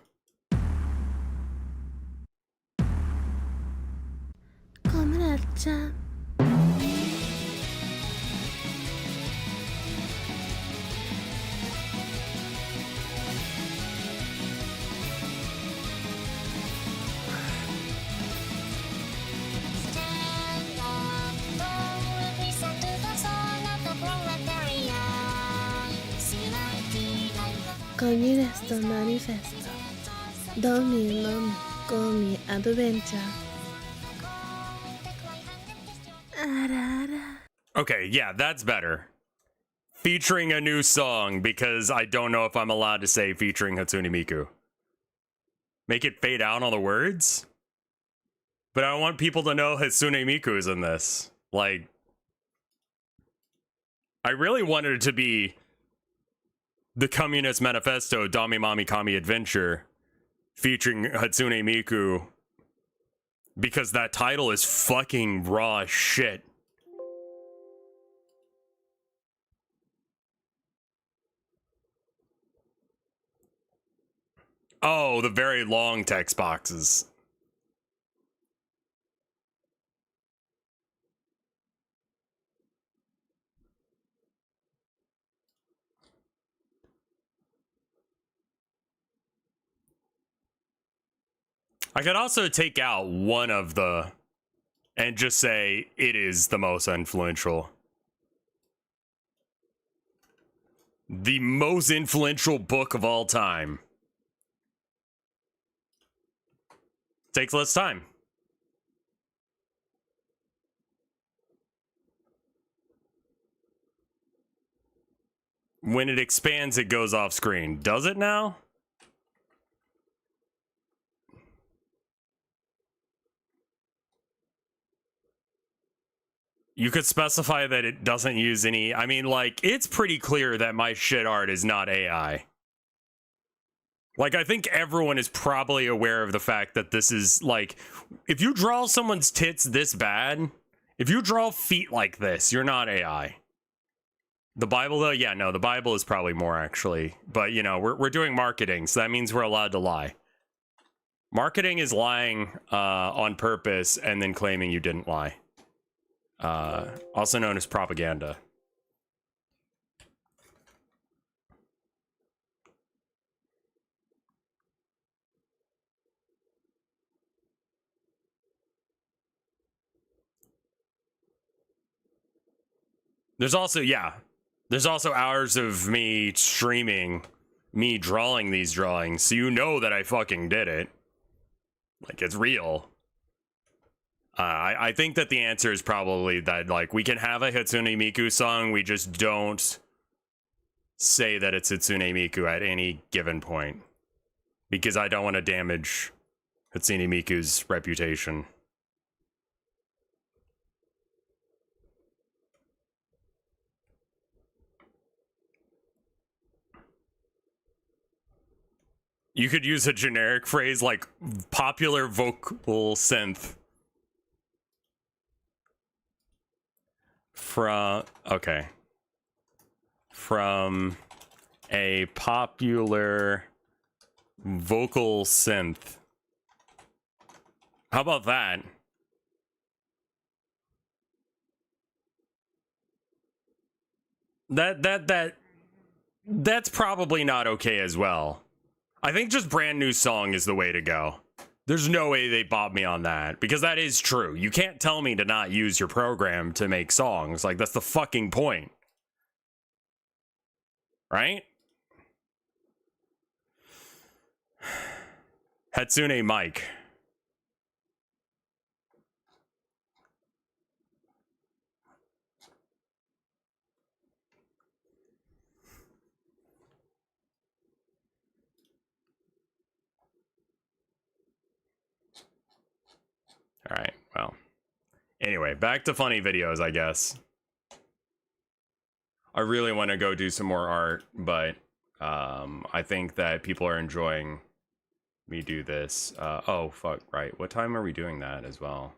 Condensed manifesto. Domi mom gomi adventure. Arara. Okay, yeah, that's better. Featuring a new song, because I don't know if I'm allowed to say featuring Hatsune Miku. Make it fade out on the words? But I want people to know Hatsune Miku is in this. Like, I really wanted it to be the Communist Manifesto Dami Mami Kami Adventure featuring Hatsune Miku, because that title is fucking raw as shit. Oh, the very long text boxes. I could also take out one of the and just say it is the most influential. The most influential book of all time. Takes less time. When it expands, it goes off screen. Does it now? You could specify that it doesn't use any... I mean, like, it's pretty clear that my shit art is not AI. Like, I think everyone is probably aware of the fact that this is, like... If you draw someone's tits this bad, if you draw feet like this, you're not AI. The Bible, though? Yeah, no, the Bible is probably more, actually. But, you know, we're doing marketing, so that means we're allowed to lie. Marketing is lying on purpose and then claiming you didn't lie. Also known as propaganda. There's also, yeah, there's also hours of me streaming, me drawing these drawings, so you know that I fucking did it. Like, it's real. I think that the answer is probably that, like, we can have a Hatsune Miku song, we just don't say that it's Hatsune Miku at any given point. Because I don't want to damage Hatsune Miku's reputation. You could use a generic phrase like popular vocal synth. From a popular vocal synth. How about that? That's probably not okay as well. I think just brand new song is the way to go. There's no way they bought me on that, because that is true. You can't tell me to not use your program to make songs. Like, that's the fucking point. Right? Hatsune Mike. All right, well. Anyway, back to funny videos, I guess. I really want to go do some more art, but I think that people are enjoying me do this. Oh, fuck, right. What time are we doing that as well?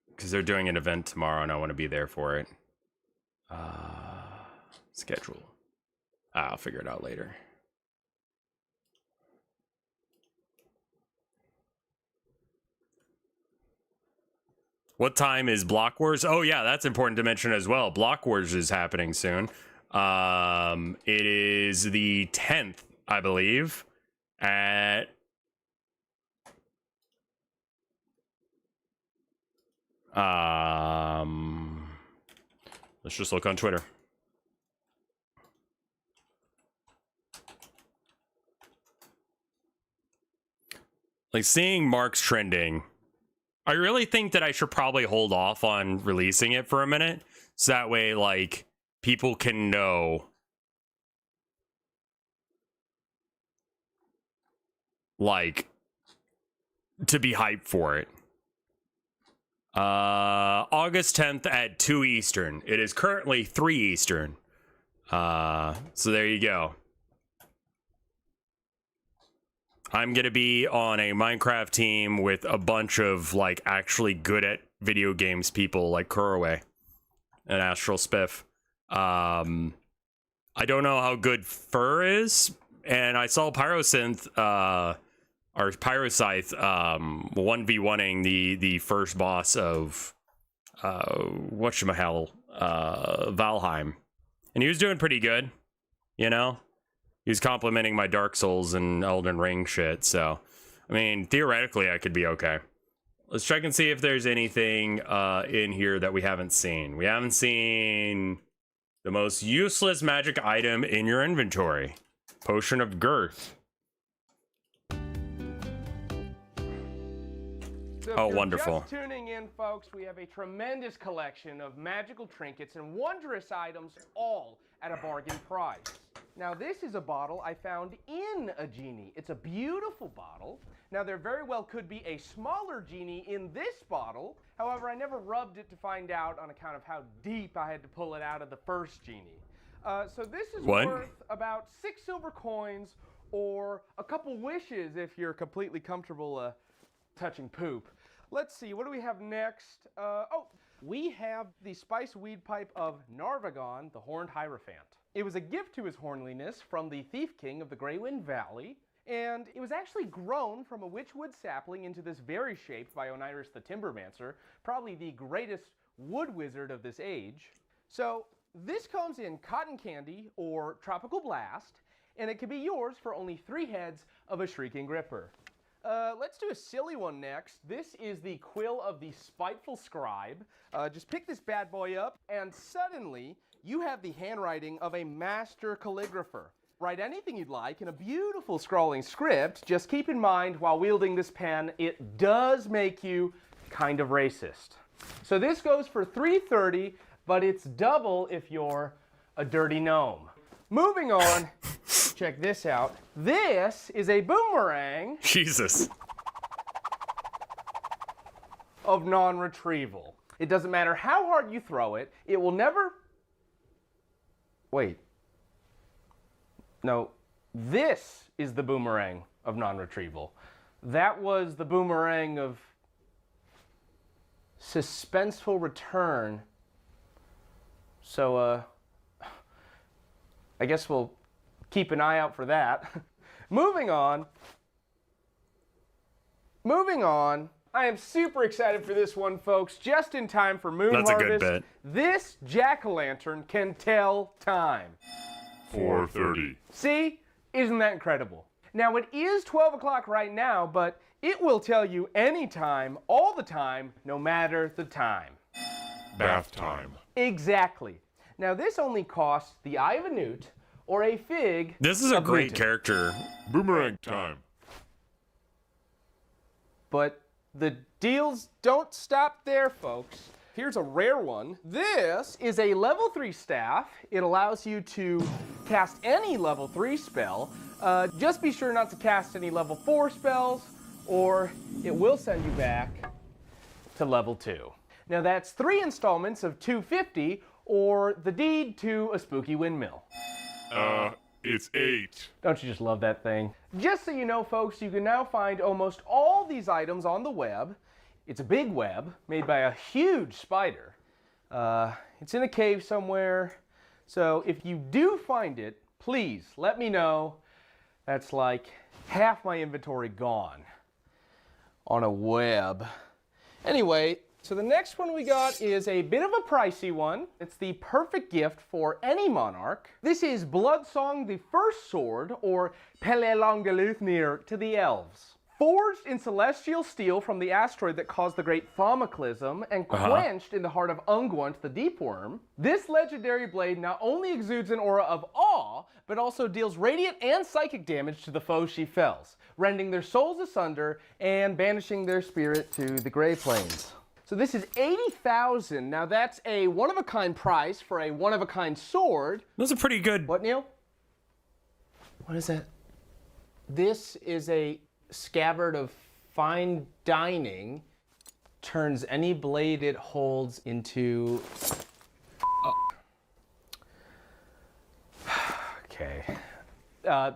Because they're doing an event tomorrow and I want to be there for it. Schedule. I'll figure it out later. What time is Block Wars? Oh yeah, that's important to mention as well. Block Wars is happening soon. It is the 10th, I believe, at let's just look on Twitter. Like, seeing Marx trending, I really think that I should probably hold off on releasing it for a minute, so that way, like, people can know, like, to be hyped for it. August 10th at 2 Eastern. It is currently 3 Eastern. So there you go. I'm gonna be on a Minecraft team with a bunch of, like, actually good at video games people like Kurowe and Astral Spiff. I don't know how good Fur is, and I saw Pyrosynth, or Pyroscythe, 1v1ing the first boss of, whatchamahell, Valheim. And he was doing pretty good, you know? He was complimenting my Dark Souls and Elden Ring shit, so, I mean, theoretically, I could be okay. Let's check and see if there's anything in here that we haven't seen. We haven't seen the most useless magic item in your inventory. Potion of Girth. So oh, wonderful. Just tuning in, folks, we have a tremendous collection of magical trinkets and wondrous items, all at a bargain price. Now, this is a bottle I found in a genie. It's a beautiful bottle. Now, there very well could be a smaller genie in this bottle. However, I never rubbed it to find out on account of how deep I had to pull it out of the first genie. So this is worth about 6 silver coins or a couple wishes if you're completely comfortable touching poop. Let's see, what do we have next? We have the spice weed pipe of Narvagon, the Horned Hierophant. It was a gift to his hornliness from the Thief King of the Greywind Valley, and it was actually grown from a witchwood sapling into this very shape by Oniris the Timbermancer, probably the greatest wood wizard of this age. So this comes in Cotton Candy or Tropical Blast, and it can be yours for only 3 heads of a Shrieking Gripper. Let's do a silly one next. This is the Quill of the Spiteful Scribe. Just pick this bad boy up, and suddenly you have the handwriting of a master calligrapher. Write anything you'd like in a beautiful scrawling script. Just keep in mind, while wielding this pen, it does make you kind of racist. So this goes for $3.30, but it's double if you're a dirty gnome. Moving on, check this out. This is a boomerang. Jesus. Of non-retrieval. It doesn't matter how hard you throw it, it will never... Wait. No, this is the boomerang of non-retrieval. That was the boomerang of suspenseful return. So, I guess we'll keep an eye out for that. Moving on. I am super excited for this one, folks. Just in time for Moon That's Harvest. a good bit. This jack-o'-lantern can tell time. 4:30. See? Isn't that incredible? Now, it is 12 o'clock right now, but it will tell you anytime, all the time, no matter the time. Bath time. Exactly. Now, this only costs the eye of a newt or a fig. This is a of great Newton. character. Boomerang time. But the deals don't stop there, folks. Here's a rare one. This is a level 3 staff. It allows you to cast any level 3 spell. Just be sure not to cast any level 4 spells, or it will send you back to level 2. Now that's 3 installments of $250, or the deed to a spooky windmill. It's 8. Don't you just love that thing? Just so you know, folks, you can now find almost all these items on the web. It's a big web made by a huge spider. It's in a cave somewhere. So if you do find it, please let me know. That's like half my inventory gone on a web. Anyway, so the next one we got is a bit of a pricey one. It's the perfect gift for any monarch. This is Bloodsong the First Sword, or Pelelongaluthnir to the elves. Forged in celestial steel from the asteroid that caused the Great Thaumacism and quenched in the heart of Ungwant the Deep Worm, this legendary blade not only exudes an aura of awe, but also deals radiant and psychic damage to the foes she fells, rending their souls asunder and banishing their spirit to the Grey Plains. So this is 80,000. Now that's a one-of-a-kind price for a one-of-a-kind sword. Those are pretty good. What, Neil? What is that? This is a scabbard of fine dining. Turns any blade it holds into... Okay.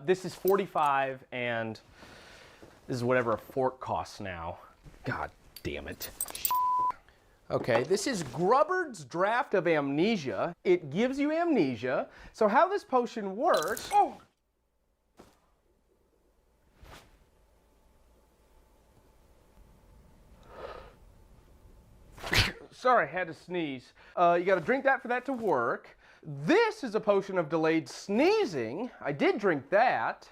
This is 45, and this is whatever a fork costs now. God damn it. Okay, this is Grubbard's Draft of Amnesia. It gives you amnesia. So how this potion works... Oh! Sorry, I had to sneeze. You gotta drink that for that to work. This is a potion of delayed sneezing. I did drink that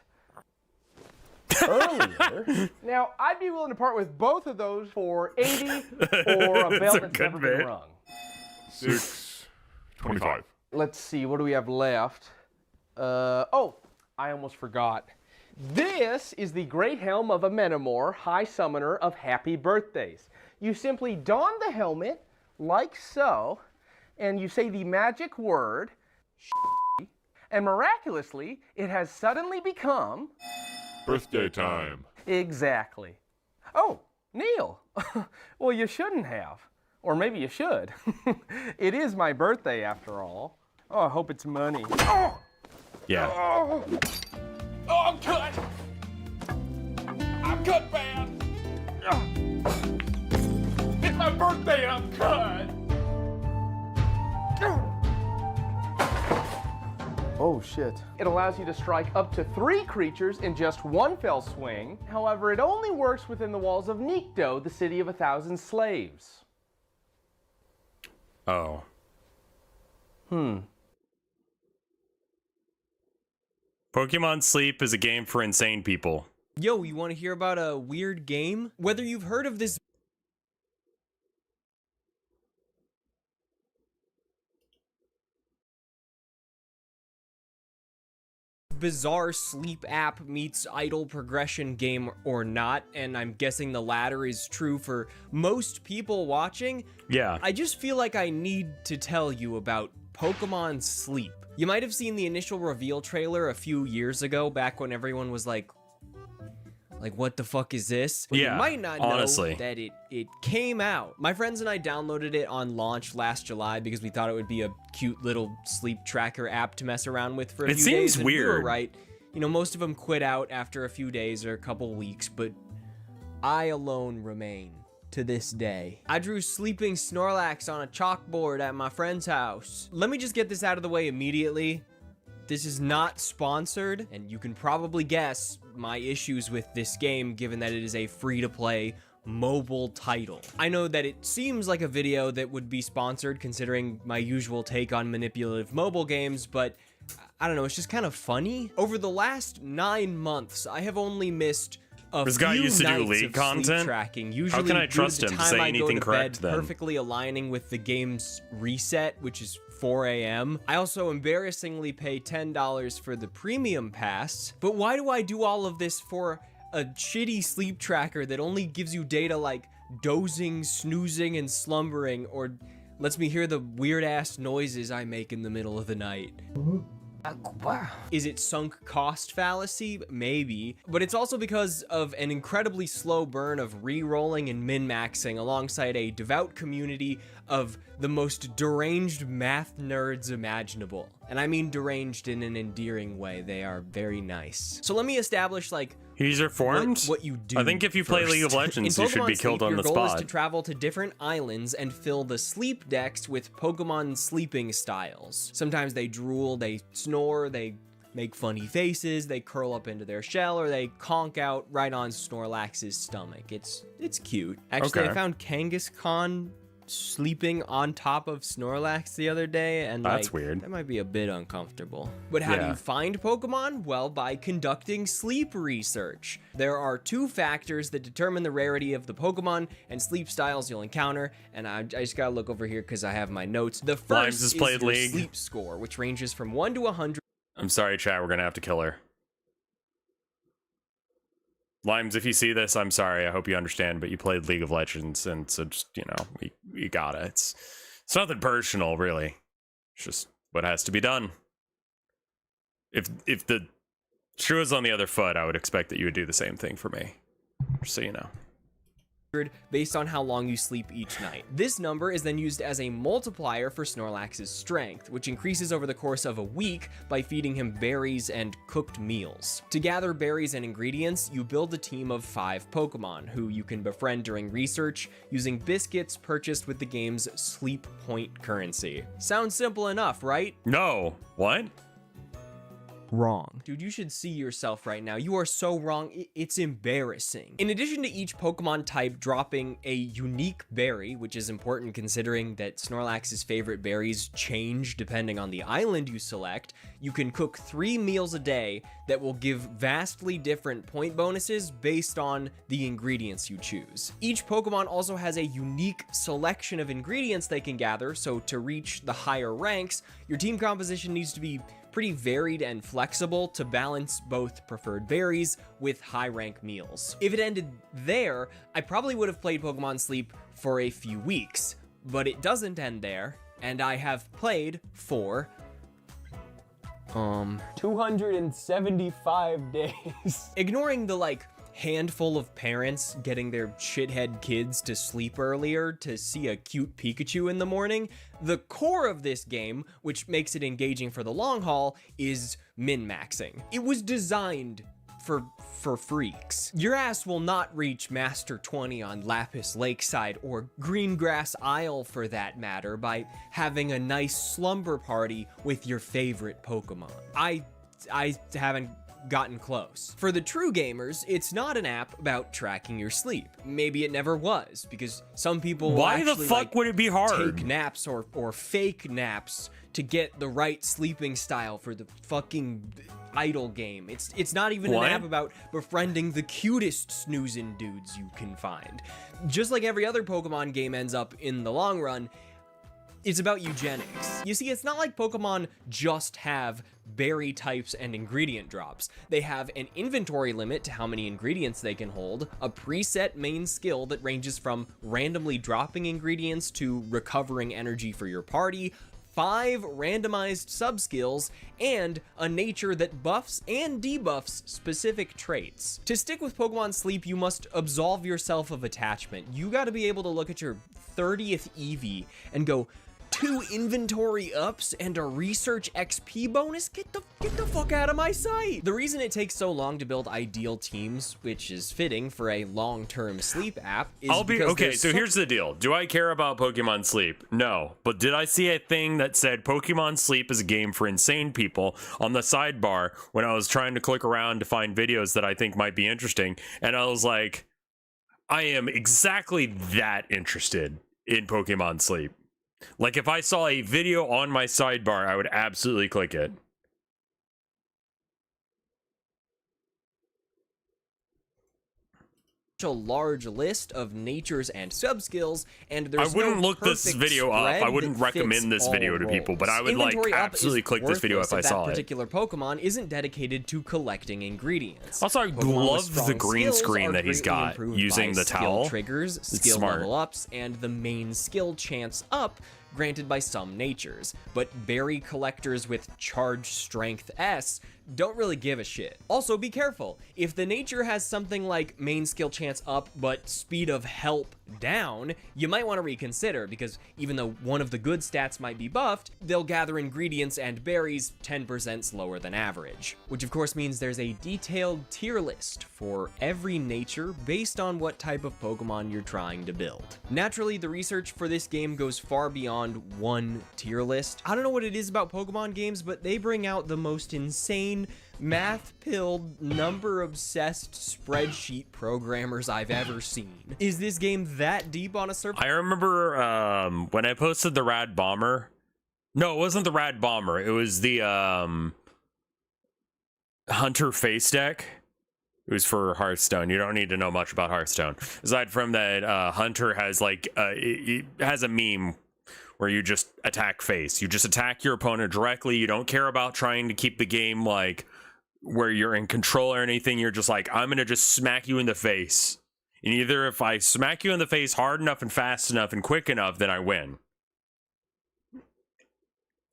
earlier. Now, I'd be willing to part with both of those for 80 or a belt that's never been rung. 6:25. Let's see, what do we have left? Oh, I almost forgot. This is the Great Helm of a Menamor, High Summoner of Happy Birthdays. You simply don the helmet, like so, and you say the magic word, and miraculously, it has suddenly become... Birthday time. Exactly. Oh, Neil. Well, you shouldn't have. Or maybe you should. It is my birthday, after all. Oh, I hope it's money. Oh! Yeah. Oh, I'm cut! I'm cut bad! It's my birthday and I'm cut! Oh shit. It allows you to strike up to 3 creatures in just one fell swing. However, it only works within the walls of Nikto, the city of 1,000 slaves. Oh. Pokémon Sleep is a game for insane people. Yo, you want to hear about a weird game? Whether you've heard of this bizarre sleep app meets idle progression game or not, and I'm guessing the latter is true for most people watching, yeah, I just feel like I need to tell you about Pokémon Sleep. You might have seen the initial reveal trailer a few years ago, back when everyone was like, Like, what the fuck is this? Well, Yeah, you might not know honestly. that it came out. My friends and I downloaded it on launch last July because we thought it would be a cute little sleep tracker app to mess around with for a It few seems days. And we were weird. right. You know, most of them quit out after a few days or a couple weeks, but I alone remain to this day. I drew sleeping Snorlax on a chalkboard at my friend's house. Let me just get this out of the way immediately. This is not sponsored, and you can probably guess my issues with this game given that it is a free-to-play mobile title. I know that it seems like a video that would be sponsored considering my usual take on manipulative mobile games, but I don't know, it's just kind of funny. Over the last 9 months, I have only missed a This few guy used to do nights League of sleep content? tracking. How Usually can I due to trust the him to time say I go anything to correct bed, then? perfectly aligning with the game's reset, which is 4 a.m. I also embarrassingly pay $10 for the premium pass. But why do I do all of this for a shitty sleep tracker that only gives you data like dozing, snoozing, and slumbering, or lets me hear the weird-ass noises I make in the middle of the night? Is it sunk cost fallacy? Maybe. But it's also because of an incredibly slow burn of re-rolling and min-maxing alongside a devout community of the most deranged math nerds imaginable. And I mean deranged in an endearing way. They are very nice. So let me establish, like, user forms? what you do. I think if you play first. League of Legends, In you should be Pokemon killed Sleep, on the your goal is spot. to travel to different islands and fill the sleep decks with Pokemon sleeping styles. Sometimes they drool, they snore, they make funny faces, they curl up into their shell, or they conk out right on Snorlax's stomach. It's cute. Actually, Okay. I found Kangaskhan sleeping on top of Snorlax the other day, and That's like, weird. that might be a bit uncomfortable. But how do Yeah. you find Pokemon? Well, by conducting sleep research. There are 2 factors that determine the rarity of the Pokemon and sleep styles you'll encounter, and I just gotta look over here because I have my notes. The first Limes has is played your League. sleep score, which ranges from 1 to 100. I'm sorry, chat. We're gonna have to kill her. Limes, if you see this, I'm sorry. I hope you understand, but you played League of Legends, and so just, you know, you gotta. It's nothing personal, really. It's just what has to be done. If the shoe was on the other foot, I would expect that you would do the same thing for me. Just so you know. Based on how long you sleep each night. This number is then used as a multiplier for Snorlax's strength, which increases over the course of a week by feeding him berries and cooked meals. To gather berries and ingredients, you build a team of 5 Pokemon, who you can befriend during research using biscuits purchased with the game's sleep point currency. Sounds simple enough, right? No. What? Wrong. Dude, you should see yourself right now. You are so wrong. It's embarrassing. In addition to each Pokemon type dropping a unique berry, which is important considering that Snorlax's favorite berries change depending on the island you select, you can cook 3 meals a day that will give vastly different point bonuses based on the ingredients you choose. Each Pokemon also has a unique selection of ingredients they can gather, so to reach the higher ranks, your team composition needs to be pretty varied and flexible to balance both preferred berries with high rank meals. If it ended there, I probably would have played Pokemon Sleep for a few weeks, but it doesn't end there, and I have played for 275 days. Ignoring the like handful of parents getting their shithead kids to sleep earlier to see a cute Pikachu in the morning, the core of this game, which makes it engaging for the long haul, is min-maxing. It was designed for freaks. Your ass will not reach Master 20 on Lapis Lakeside or Greengrass Isle for that matter by having a nice slumber party with your favorite Pokemon. I haven't gotten close. For the true gamers, it's not an app about tracking your sleep. Maybe it never was, because some people will Why the actually, fuck would it be hard? take naps or fake naps to get the right sleeping style for the fucking idle game. It's not even What? an app about befriending the cutest snoozing dudes you can find. Just like every other Pokemon game ends up in the long run, it's about eugenics. You see, it's not like Pokemon just have berry types and ingredient drops. They have an inventory limit to how many ingredients they can hold, a preset main skill that ranges from randomly dropping ingredients to recovering energy for your party, 5 randomized sub-skills, and a nature that buffs and debuffs specific traits. To stick with Pokemon Sleep, you must absolve yourself of attachment. You gotta be able to look at your 30th Eevee and go, 2 inventory ups and a research XP bonus? Get the fuck out of my sight. The reason it takes so long to build ideal teams, which is fitting for a long-term sleep app, is okay, so here's the deal. Do I care about Pokemon Sleep? No. But did I see a thing that said Pokemon Sleep is a game for insane people on the sidebar when I was trying to click around to find videos that I think might be interesting? And I was like, I am exactly that interested in Pokemon Sleep. Like, if I saw a video on my sidebar, I would absolutely click it. A large list of natures and sub-skills, and there's I wouldn't no look this video up. I wouldn't recommend this video to people, but I would like absolutely click this video if I saw it. That particular Pokemon isn't dedicated to collecting ingredients. Also, I love the green screen that he's got using the towel. Triggers, skill level ups, and the main skill chance up granted by some natures, but berry collectors with charge strength S don't really give a shit. Also, be careful. If the nature has something like main skill chance up, but speed of help down, you might want to reconsider, because even though one of the good stats might be buffed, they'll gather ingredients and berries 10% slower than average. Which of course means there's a detailed tier list for every nature based on what type of Pokemon you're trying to build. Naturally, the research for this game goes far beyond one tier list. I don't know what it is about Pokemon games, but they bring out the most insane math-pilled, number-obsessed spreadsheet programmers I've ever seen. Is this game that deep on a surface? I remember when I posted the Rad Bomber. No, it wasn't the Rad Bomber. It was the Hunter face deck. It was for Hearthstone. You don't need to know much about Hearthstone. Aside from that, Hunter has like, it has a meme where you just attack face. You just attack your opponent directly. You don't care about trying to keep the game like where you're in control or anything. You're just like, I'm gonna just smack you in the face. And either if I smack you in the face hard enough and fast enough and quick enough, then I win.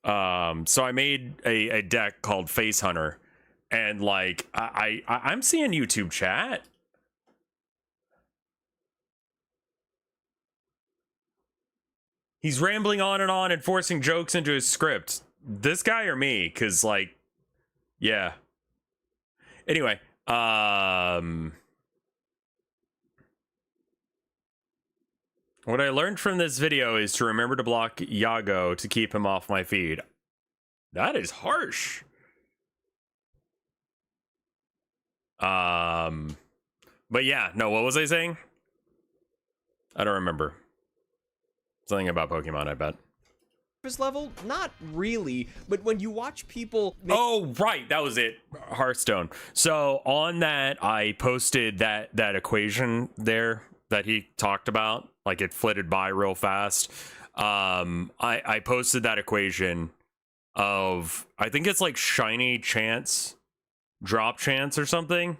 So I made a deck called Face Hunter, and like I'm seeing YouTube chat. He's rambling on and forcing jokes into his script. This guy or me? Cause like, yeah. Anyway, what I learned from this video is to remember to block Yago to keep him off my feed. That is harsh. But yeah, no, what was I saying? I don't remember. Something about Pokemon, I bet. Level? Not really, but when you watch people... Oh, right, that was it. Hearthstone. So on that, I posted that equation there that he talked about. Like, it flitted by real fast. I posted that equation of, I think it's like shiny chance, drop chance or something.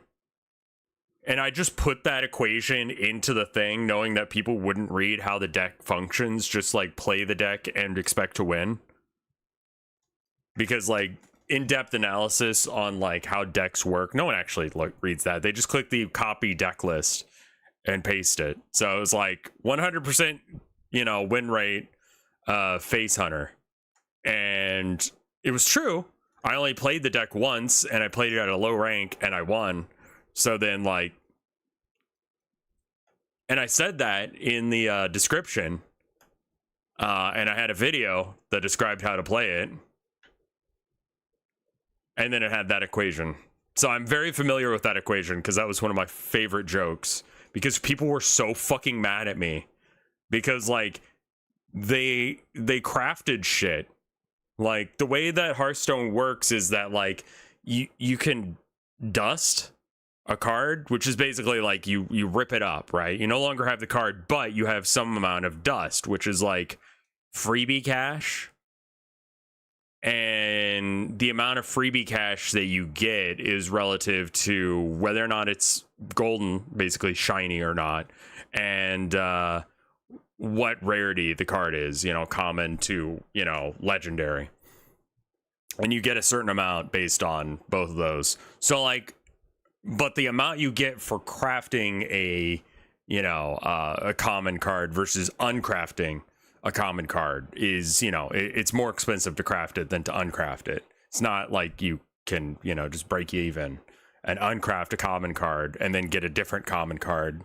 And I just put that equation into the thing, knowing that people wouldn't read how the deck functions, just like play the deck and expect to win. Because like in-depth analysis on like how decks work, no one actually reads that. They just click the copy deck list and paste it. So it was like 100%, you know, win rate, Face Hunter. And it was true. I only played the deck once and I played it at a low rank and I won. So then, like, and I said that in the description, and I had a video that described how to play it, and then it had that equation. So I'm very familiar with that equation because that was one of my favorite jokes, because people were so fucking mad at me because, like, they crafted shit. Like, the way that Hearthstone works is that, like, you can dust a card, which is basically like you rip it up, right? You no longer have the card, but you have some amount of dust, which is like freebie cash. And the amount of freebie cash that you get is relative to whether or not it's golden, basically shiny or not. And what rarity the card is, you know, common to, you know, legendary. And you get a certain amount based on both of those. So like, but the amount you get for crafting a, you know, a common card versus uncrafting a common card is, you know, it's more expensive to craft it than to uncraft it. It's not like you can, you know, just break even and uncraft a common card and then get a different common card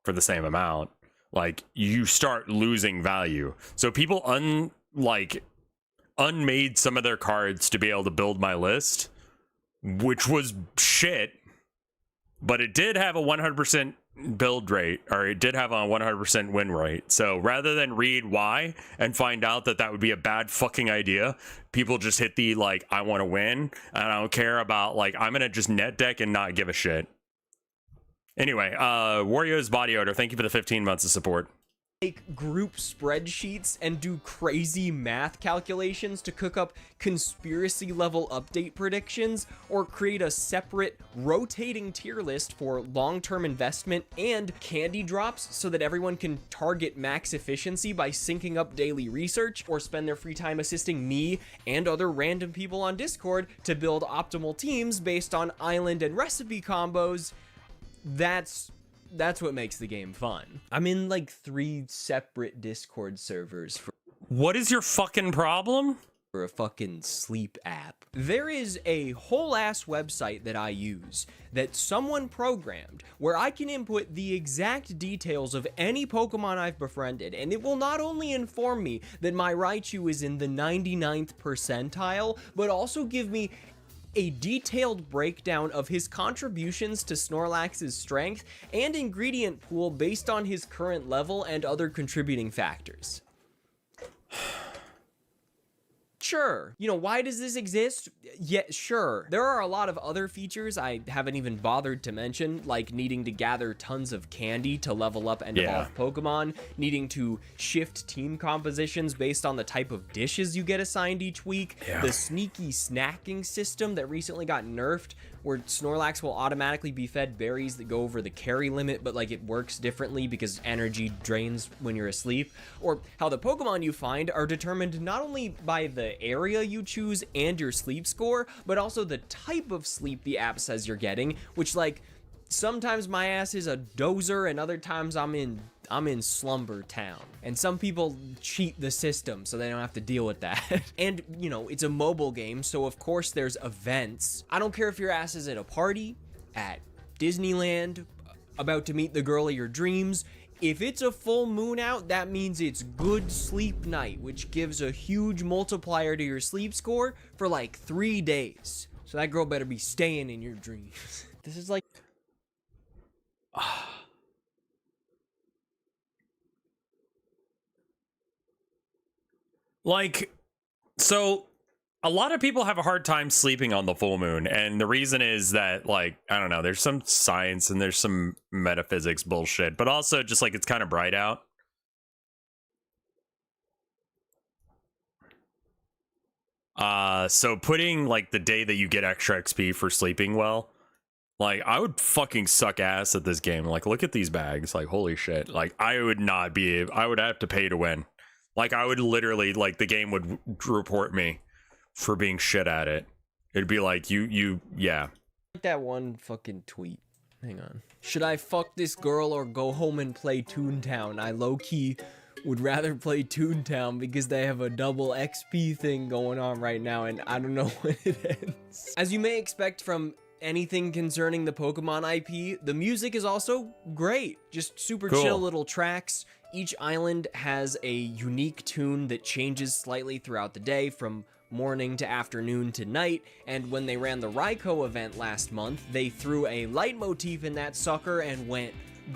for the same amount. Like, you start losing value. So people unmade some of their cards to be able to build my list, which was shit, but it did have a 100% build rate, or it did have a 100% win rate. So rather than read why and find out that that would be a bad fucking idea, people just hit the like, I want to win and I don't care about, like, I'm gonna just net deck and not give a shit. Anyway, Wario's body odor, thank you for the 15 months of support. Make group spreadsheets and do crazy math calculations to cook up conspiracy level update predictions, or create a separate rotating tier list for long-term investment and candy drops so that everyone can target max efficiency by syncing up daily research, or spend their free time assisting me and other random people on Discord to build optimal teams based on island and recipe combos. That's what makes the game fun. I'm in like 3 separate Discord servers for... What is your fucking problem? For a fucking sleep app. There is a whole ass website that I use that someone programmed where I can input the exact details of any Pokemon I've befriended, and it will not only inform me that my Raichu is in the 99th percentile, but also give me a detailed breakdown of his contributions to Snorlax's strength and ingredient pool based on his current level and other contributing factors. Sure. You know, why does this exist? Yeah, sure. There are a lot of other features I haven't even bothered to mention, like needing to gather tons of candy to level up and evolve Pokemon, needing to shift team compositions based on the type of dishes you get assigned each week, the sneaky snacking system that recently got nerfed, where Snorlax will automatically be fed berries that go over the carry limit, but like it works differently because energy drains when you're asleep, or how the Pokemon you find are determined not only by the area you choose and your sleep score, but also the type of sleep the app says you're getting, which, like, sometimes my ass is a dozer and other times I'm in slumber town. And some people cheat the system so they don't have to deal with that. And, you know, it's a mobile game, so of course there's events. I don't care if your ass is at a party, at Disneyland, about to meet the girl of your dreams. If it's a full moon out, that means it's good sleep night, which gives a huge multiplier to your sleep score for like 3 days. So that girl better be staying in your dreams. This is like... Like, so a lot of people have a hard time sleeping on the full moon, and the reason is that, like, I don't know, there's some science and there's some metaphysics bullshit, but also just like it's kind of bright out. So putting like the day that you get extra XP for sleeping well, like, I would fucking suck ass at this game. Like, look at these bags, like, holy shit. Like, I would have to pay to win. Like, I would literally, like, the game would report me for being shit at it. It'd be like, yeah. Like that one fucking tweet. Hang on. Should I fuck this girl or go home and play Toontown? I low-key would rather play Toontown because they have a double XP thing going on right now, and I don't know when it ends. As you may expect from anything concerning the Pokemon IP, the music is also great. Just super chill little tracks. Each island has a unique tune that changes slightly throughout the day, from morning to afternoon to night, and when they ran the Raikou event last month, they threw a leitmotif in that sucker and went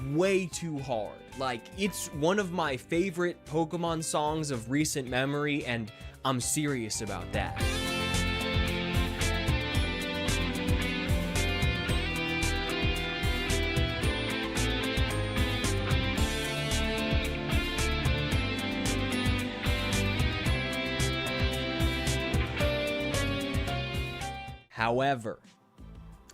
way too hard. Like, it's one of my favorite Pokemon songs of recent memory, and I'm serious about that. However,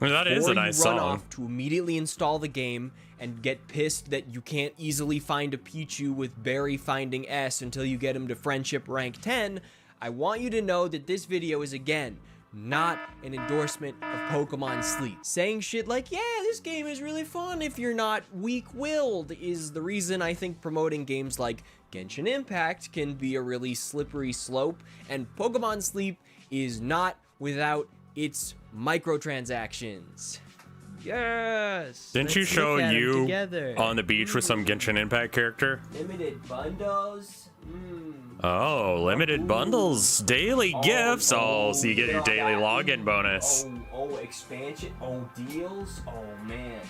Well, that is a nice run song. off to immediately install the game and get pissed that you can't easily find a Pichu with Barry finding S until you get him to friendship rank 10, I want you to know that this video is, again, not an endorsement of Pokemon Sleep. Saying shit like, yeah, this game is really fun if you're not weak-willed is the reason I think promoting games like Genshin Impact can be a really slippery slope, and Pokemon Sleep is not without its microtransactions. Yes! Didn't you show you on the beach with some Genshin Impact character? Limited bundles? Oh, limited bundles, daily gifts. Oh, so you get your daily login bonus. Oh, expansion. Oh, deals. Oh, man.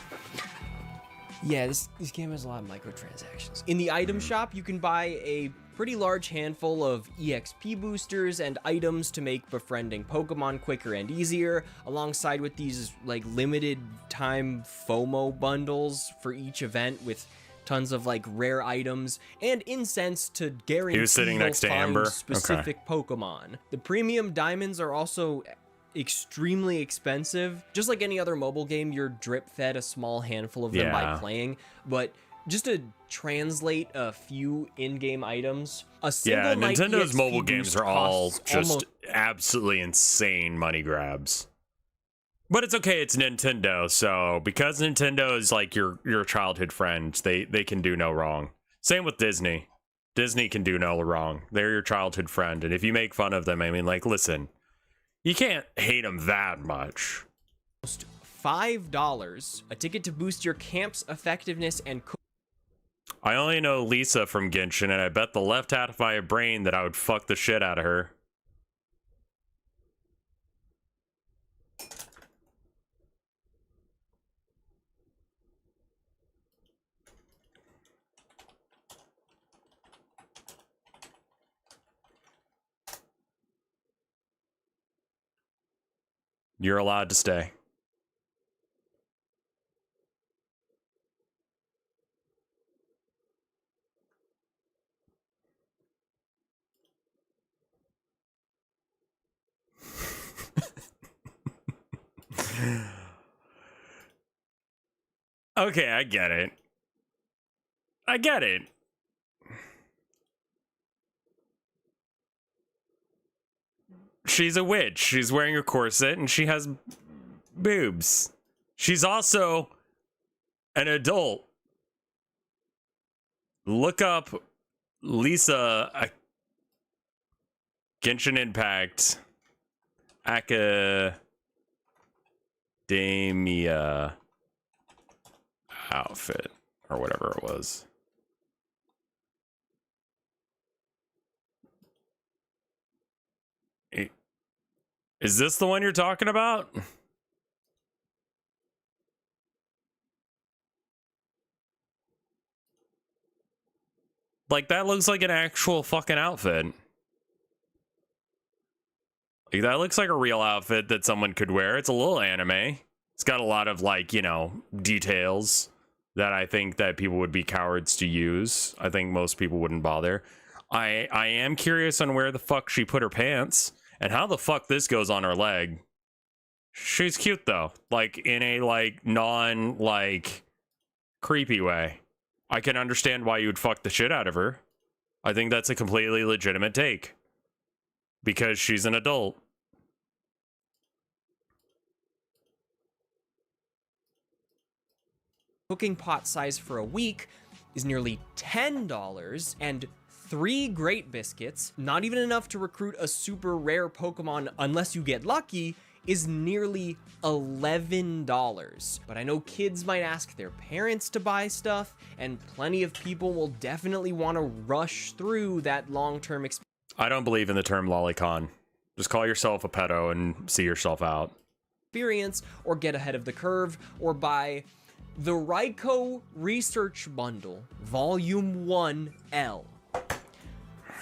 Yeah, this game has a lot of microtransactions. In the item shop, you can buy a pretty large handful of EXP boosters and items to make befriending Pokemon quicker and easier, alongside with these like limited time FOMO bundles for each event with tons of like rare items and incense to guarantee He was sitting next to Amber. specific Pokemon. The premium diamonds are also extremely expensive. Just like any other mobile game, you're drip fed a small handful of them by playing, but just to translate a few in-game items, a single Nintendo's EXP mobile games boost are all costs just absolutely insane money grabs. But it's okay, it's Nintendo, so because Nintendo is like your childhood friend, they can do no wrong. Same with Disney. Disney can do no wrong. They're your childhood friend, and if you make fun of them, I mean, like, listen, you can't hate them that much. $5, a ticket to boost your camp's effectiveness and I only know Lisa from Genshin, and I bet the left half of my brain that I would fuck the shit out of her. You're allowed to stay. Okay, I get it. I get it. She's a witch. She's wearing a corset and she has boobs. She's also an adult. Look up Lisa Genshin Impact Academia outfit or whatever it was. Is this the one you're talking about? Like, that looks like an actual fucking outfit. Like, that looks like a real outfit that someone could wear. It's a little anime. It's got a lot of, like, you know, details that I think that people would be cowards to use. I think most people wouldn't bother. I am curious on where the fuck she put her pants and how the fuck this goes on her leg. She's cute though, like in a like non like creepy way. I can understand why you would fuck the shit out of her. I think that's a completely legitimate take because she's an adult. Cooking pot size for a week is nearly $10, and 3 great biscuits, not even enough to recruit a super rare Pokemon unless you get lucky, is nearly $11. But I know kids might ask their parents to buy stuff, and plenty of people will definitely want to rush through that long-term experience. I don't believe in the term lolicon. Just call yourself a pedo and see yourself out. Or get ahead of the curve, or buy the Raikou Research Bundle, Volume 1L,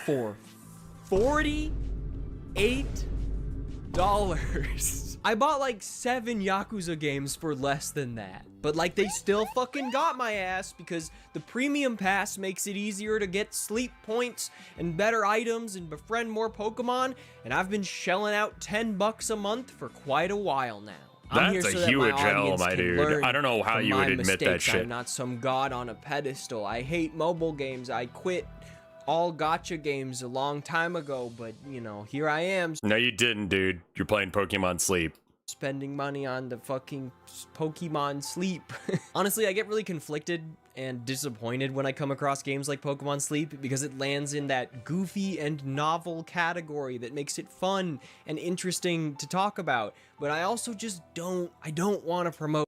for $48. I bought like 7 Yakuza games for less than that. But like they still fucking got my ass because the premium pass makes it easier to get sleep points and better items and befriend more Pokemon, and I've been shelling out $10 a month for quite a while now. I'm here That's so a that my huge L, audience my can dude. learn I don't know how from you my would admit that mistakes. shit. I'm not some god on a pedestal. I hate mobile games. I quit all gotcha games a long time ago, but you know, here I am. No, you didn't, dude. You're playing Pokemon Sleep. Spending money on the fucking Pokemon Sleep. Honestly, I get really conflicted and disappointed when I come across games like Pokemon Sleep because it lands in that goofy and novel category that makes it fun and interesting to talk about. But I also just don't want to promote.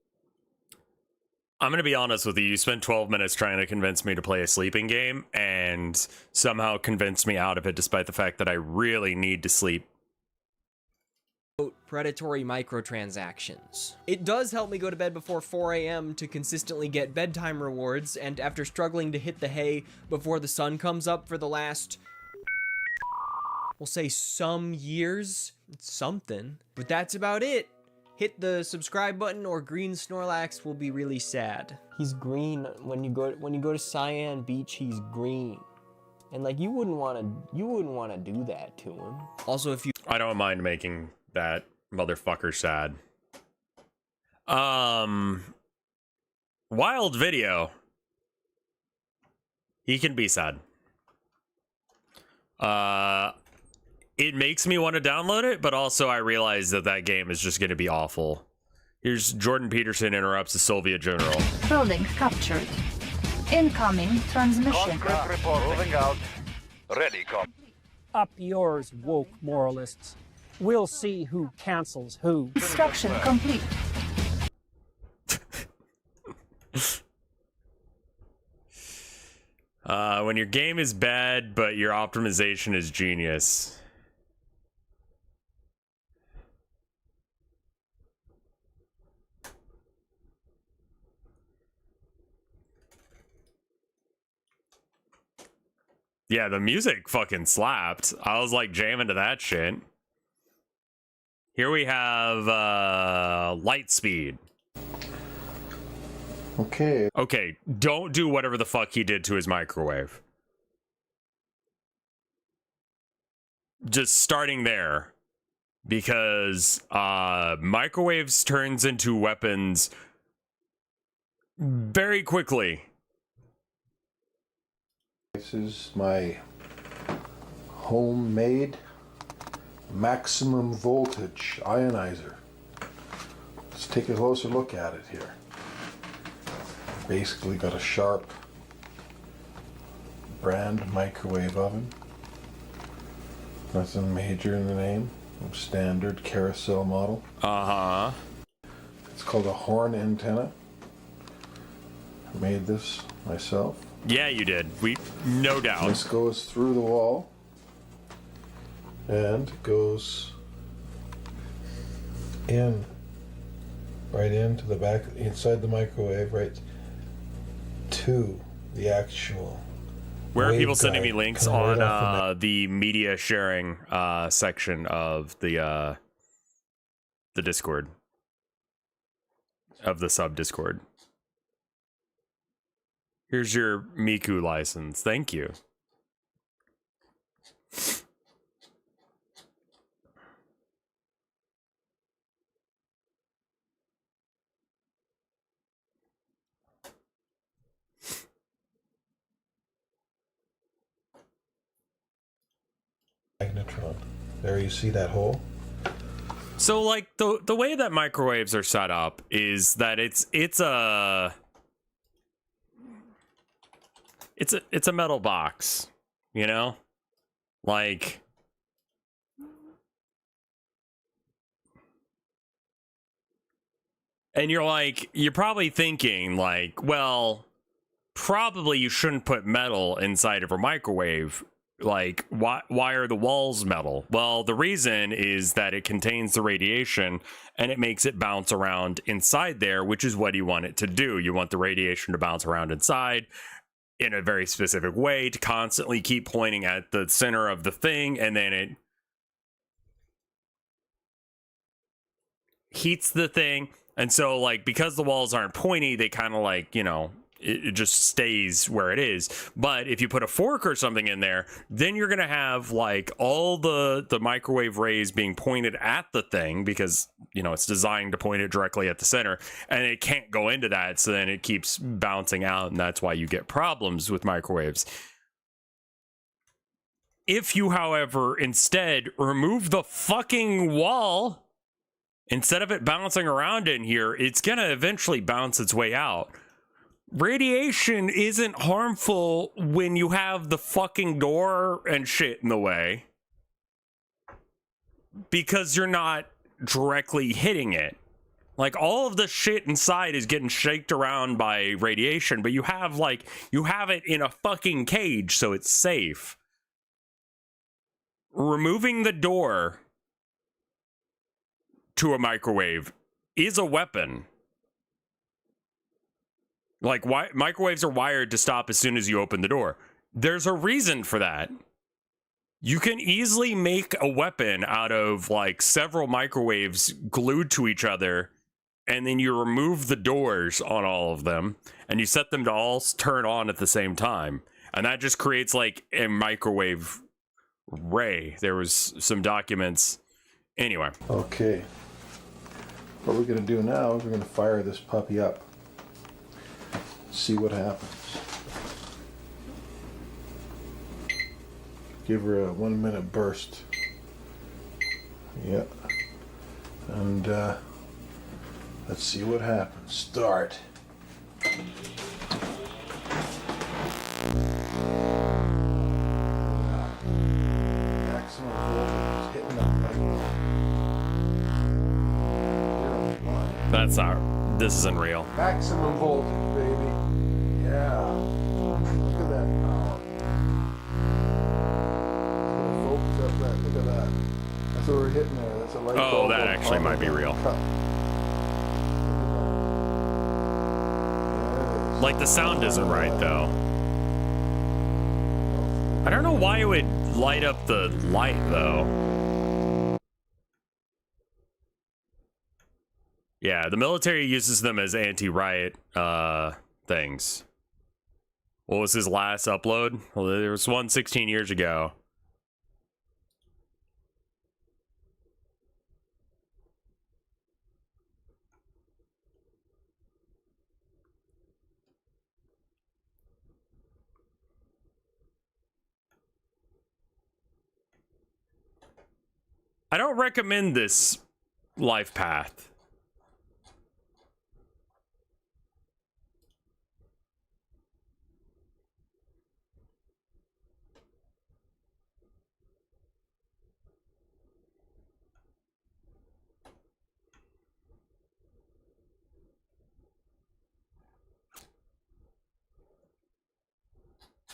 I'm going to be honest with you. You spent 12 minutes trying to convince me to play a sleeping game and somehow convinced me out of it despite the fact that I really need to sleep. Predatory microtransactions. It does help me go to bed before 4 a.m. to consistently get bedtime rewards, and after struggling to hit the hay before the sun comes up for the last, we'll say some years, it's something, but that's about it. Hit the subscribe button or green Snorlax will be really sad. He's green when you go to Cyan Beach, he's green. And like you wouldn't want to do that to him. Also, if you I don't mind making that motherfucker sad. Wild Video. He can be sad. It makes me want to download it, but also I realize that that game is just going to be awful. Here's Jordan Peterson interrupts the Soviet general. Building captured. Incoming transmission. Report moving out. Ready, cop. Up yours, woke moralists. We'll see who cancels who. Construction complete. When your game is bad, but your optimization is genius. Yeah, the music fucking slapped. I was like jamming to that shit. Here we have light speed. Okay. Okay, don't do whatever the fuck he did to his microwave. Just starting there. Because microwaves turns into weapons very quickly. This is my homemade maximum voltage ionizer. Let's take a closer look at it here. Basically got a Sharp brand microwave oven. Nothing major in the name. Standard carousel model. Uh-huh. It's called a horn antenna. I made this myself. Yeah, you did. No doubt. This goes through the wall and goes in, right into the back, inside the microwave, right to the actual. Where are people waveguide sending me links coming on right off the media sharing section of the Discord, of the sub Discord? Here's your Miku license. Thank you. magnetron. There you see that hole? So like the way that microwaves are set up is that it's a metal box, you know? Like and you're probably thinking like, well, probably you shouldn't put metal inside of a microwave. Like, why are the walls metal? Well, the reason is that it contains the radiation and it makes it bounce around inside there, which is what you want it to do. You want the radiation to bounce around inside in a very specific way to constantly keep pointing at the center of the thing, and then it heats the thing. And so, like, because the walls aren't pointy, they kind of like, you know, it just stays where it is. But if you put a fork or something in there, then you're gonna have like all the microwave rays being pointed at the thing, because you know it's designed to point it directly at the center, and it can't go into that, so then it keeps bouncing out, and that's why you get problems with microwaves. If you, however, instead remove the fucking wall, instead of it bouncing around in here, it's gonna eventually bounce its way out. Radiation isn't harmful when you have the fucking door and shit in the way, because you're not directly hitting it. Like, all of the shit inside is getting shaked around by radiation, but you have it in a fucking cage, so it's safe. Removing the door to a microwave is a weapon. Like, why microwaves are wired to stop as soon as you open the door. There's a reason for that. You can easily make a weapon out of like several microwaves glued to each other, and then you remove the doors on all of them, and you set them to all turn on at the same time, and that just creates like a microwave ray. There was some documents. Anyway. Okay. What we're going to do now is we're going to fire this puppy up. See what happens. Give her a 1 minute burst. Yeah. And let's see what happens. Start. Maximum voltage is hitting up like That's our. This isn't real. maximum voltage, baby. Yeah. Look at that power. Focus up that. Look at that. That's what we're hitting there. That's a light bulb. Oh, that actually might be real. Like, the sound isn't right, though. I don't know why it would light up the light, though. Yeah, the military uses them as anti-riot things. What was his last upload? Well, there was one 16 years ago. I don't recommend this life path.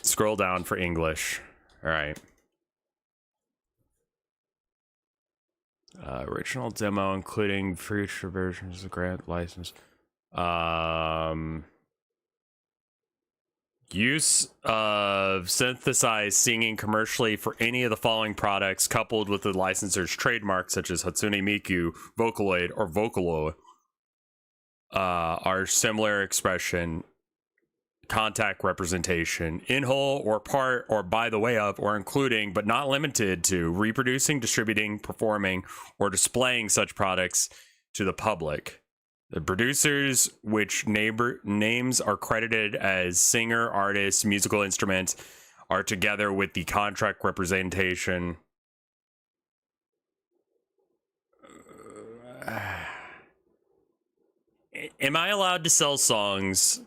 Scroll down for English. All right. Original demo, including future versions of grant license. Use of synthesized singing commercially for any of the following products, coupled with the licensor's trademarks such as Hatsune Miku, Vocaloid, or Vocalo, are similar expression, contact representation, in whole or part or by the way of or including but not limited to reproducing, distributing, performing, or displaying such products to the public. The producers, which names are credited as singer, artist, musical instrument, are together with the contract representation. Am I allowed to sell songs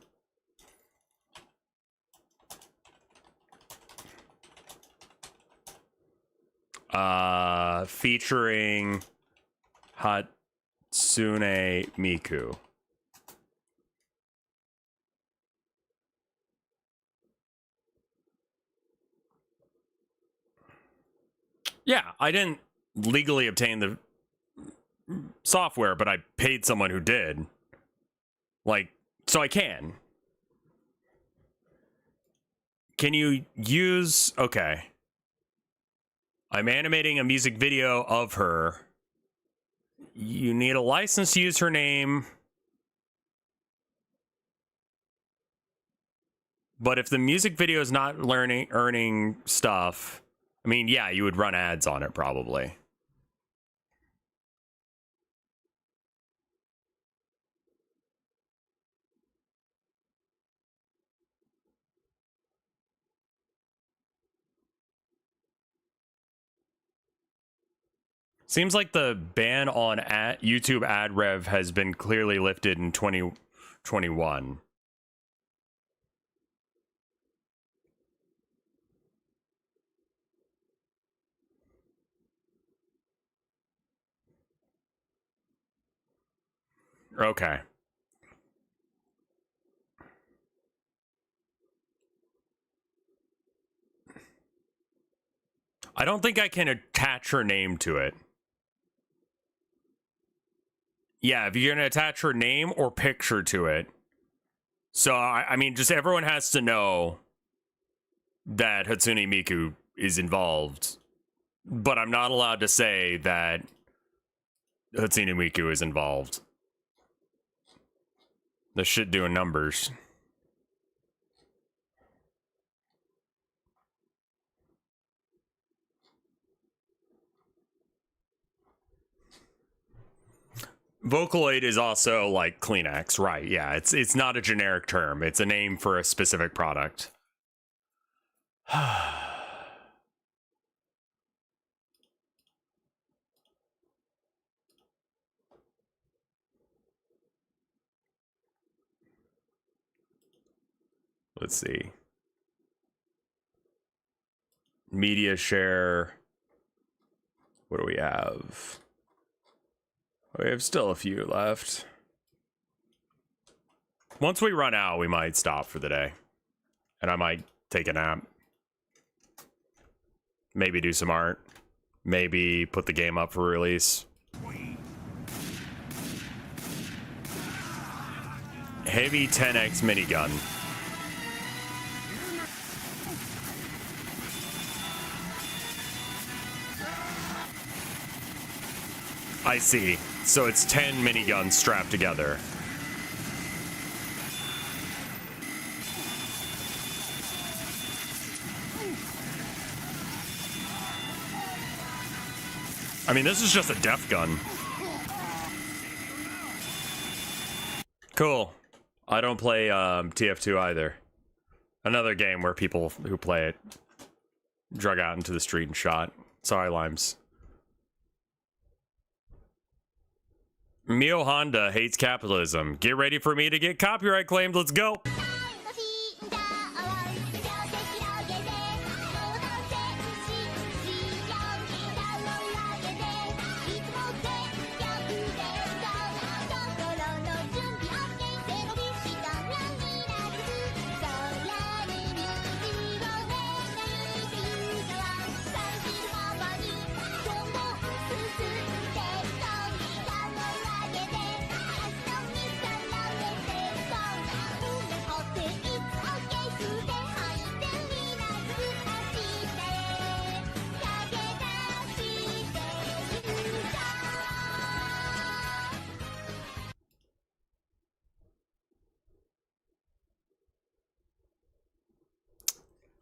featuring Hatsune Miku? Yeah, I didn't legally obtain the software, but I paid someone who did. Like, so I can. Can you use... Okay. I'm animating a music video of her. You need a license to use her name. But if the music video is not earning stuff, I mean, yeah, you would run ads on it probably. Seems like the ban on YouTube ad rev has been clearly lifted in 2021. Okay. I don't think I can attach her name to it. Yeah, if you're going to attach her name or picture to it. So, I mean, just everyone has to know that Hatsune Miku is involved. But I'm not allowed to say that Hatsune Miku is involved. This shit doing numbers. Vocaloid is also like Kleenex, right? Yeah, it's not a generic term. It's a name for a specific product. Let's see. Media share. What do we have? We have still a few left. Once we run out, we might stop for the day. And I might take a nap. Maybe do some art. Maybe put the game up for release. Heavy 10x minigun. I see. So it's 10 miniguns strapped together. I mean, this is just a def gun. Cool. I don't play TF2 either. Another game where people who play it drug out into the street and shot. Sorry, Limes. Mio Honda hates capitalism. Get ready for me to get copyright claimed. Let's go.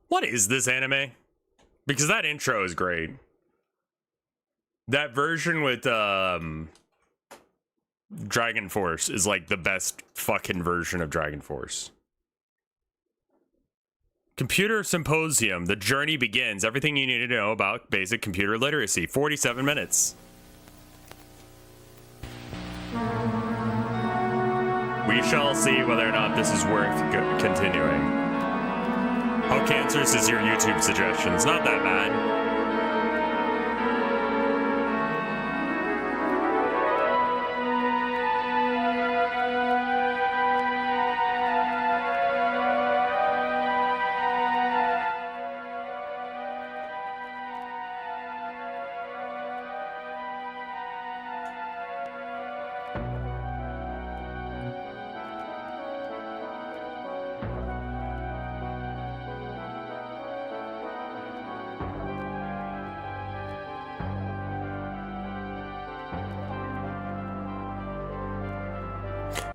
What is this anime? Because that intro is great. That version with Dragon Force is like the best fucking version of Dragon Force. Computer Symposium. The journey begins. Everything you need to know about basic computer literacy. 47 minutes. We shall see whether or not this is worth continuing. How cancerous is your YouTube suggestions? Not that bad.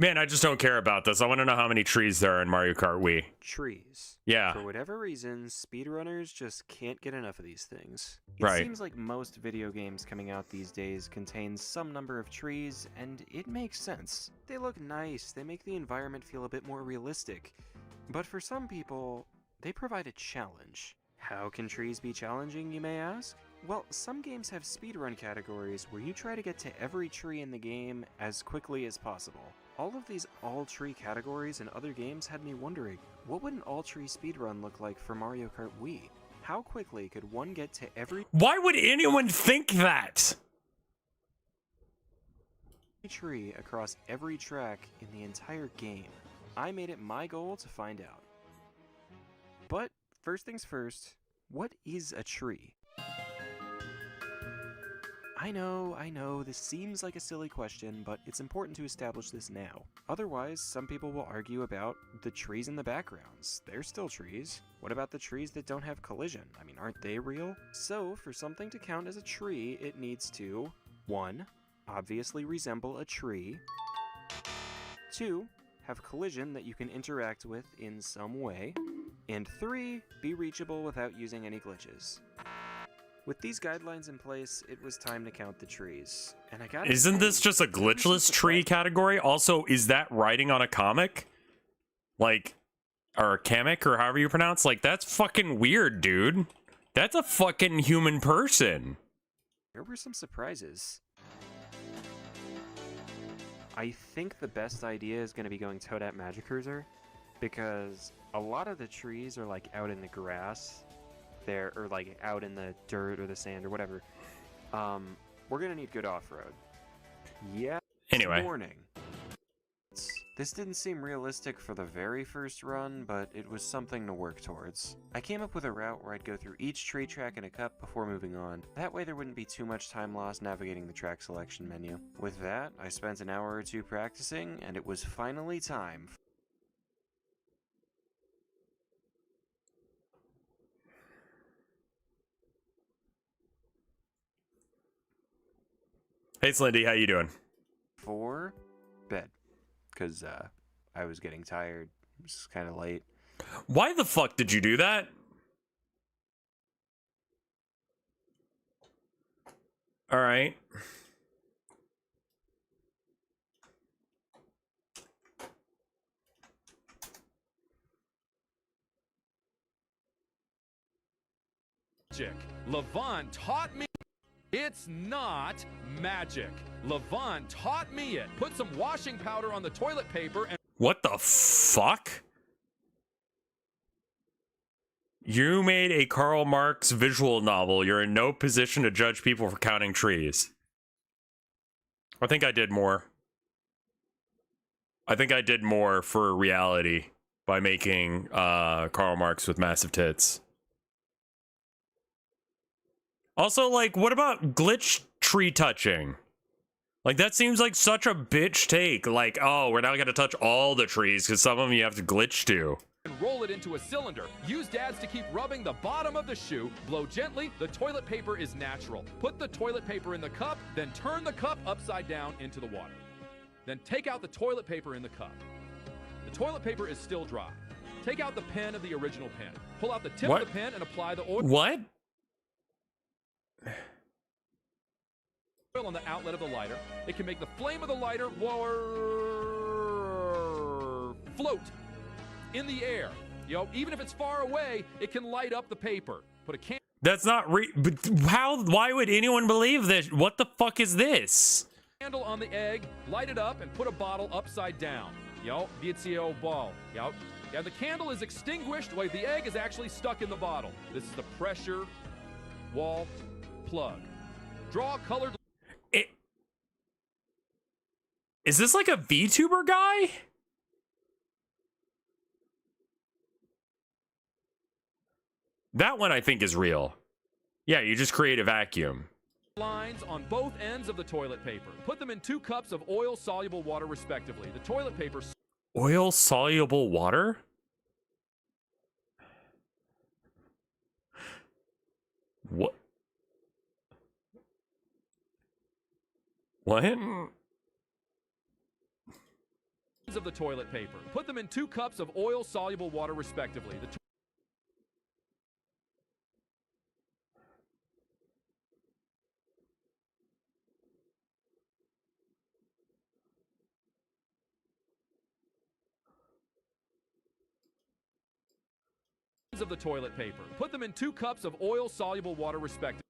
Man, I just don't care about this. I want to know how many trees there are in Mario Kart Wii. Trees. Yeah. For whatever reason, speedrunners just can't get enough of these things. It Right. seems like most video games coming out these days contain some number of trees, and it makes sense. They look nice, they make the environment feel a bit more realistic. But for some people, they provide a challenge. How can trees be challenging, you may ask? Well, some games have speedrun categories where you try to get to every tree in the game as quickly as possible. All of these all-tree categories in other games had me wondering, what would an all-tree speedrun look like for Mario Kart Wii? How quickly could one get to every Why would anyone think that? tree across every track in the entire game? I made it my goal to find out. But first things first, what is a tree? I know, this seems like a silly question, but it's important to establish this now. Otherwise, some people will argue about the trees in the backgrounds. They're still trees. What about the trees that don't have collision? I mean, aren't they real? So, for something to count as a tree, it needs to 1. Obviously resemble a tree. 2. Have collision that you can interact with in some way. And 3. Be reachable without using any glitches. With these guidelines in place, it was time to count the trees. And I got Isn't this just a glitchless tree category? Also, is that writing on a comic? Like, or a comic, or however you pronounce? Like, that's fucking weird, dude. That's a fucking human person. There were some surprises. I think the best idea is going to be going Toadette Magic Cruiser, because a lot of the trees are like out in the grass. There, or like out in the dirt or the sand or whatever. We're gonna need good off-road. Yeah. Anyway. Warning. This didn't seem realistic for the very first run, but it was something to work towards. I came up with a route where I'd go through each tree track in a cup before moving on. That way there wouldn't be too much time lost navigating the track selection menu. With that, I spent an hour or two practicing, and it was finally time. Hey, Slindy, how you doing? For bed, because I was getting tired. It was kind of late. Why the fuck did you do that? All right. Levon taught me. It's not magic. Levon taught me it. Put some washing powder on the toilet paper and... What the fuck? You made a Karl Marx visual novel. You're in no position to judge people for counting trees. I think I did more. I think I did more for reality by making Karl Marx with massive tits. Also, like, what about glitch tree touching? Like, that seems like such a bitch take. Like, oh, we're now gonna touch all the trees because some of them you have to glitch to. and roll it into a cylinder. Use dads to keep rubbing the bottom of the shoe. Blow gently. The toilet paper is natural. Put the toilet paper in the cup, then turn the cup upside down into the water. Then take out the toilet paper in the cup. The toilet paper is still dry. Take out the pen of the original pen. Pull out the tip of the pen and apply the oil. What? Oil on the outlet of the lighter. It can make the flame of the lighter float in the air. You know, even if it's far away, it can light up the paper. Put a can. That's not but how? Why would anyone believe this? What the fuck is this? Candle on the egg, light it up, and put a bottle upside down. Yo, Vizio ball. Yo. Yeah, the candle is extinguished while the egg is actually stuck in the bottle. This is the pressure wall plug. Draw colored. Is this like a VTuber guy? That one I think is real. Yeah, you just create a vacuum. Lines on both ends of the toilet paper. Put them in 2 cups of oil-soluble water respectively. The toilet paper... Oil-soluble water? What? What? of the toilet paper. Put them in 2 cups of oil-soluble water, respectively. Of the toilet paper. Put them in 2 cups of oil-soluble water, respectively.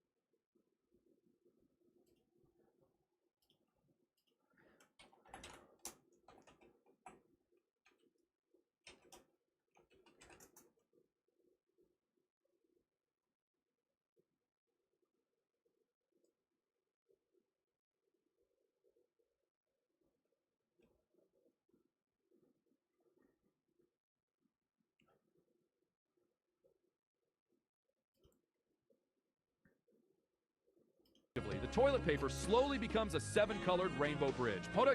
The toilet paper slowly becomes a 7-colored rainbow bridge. Put a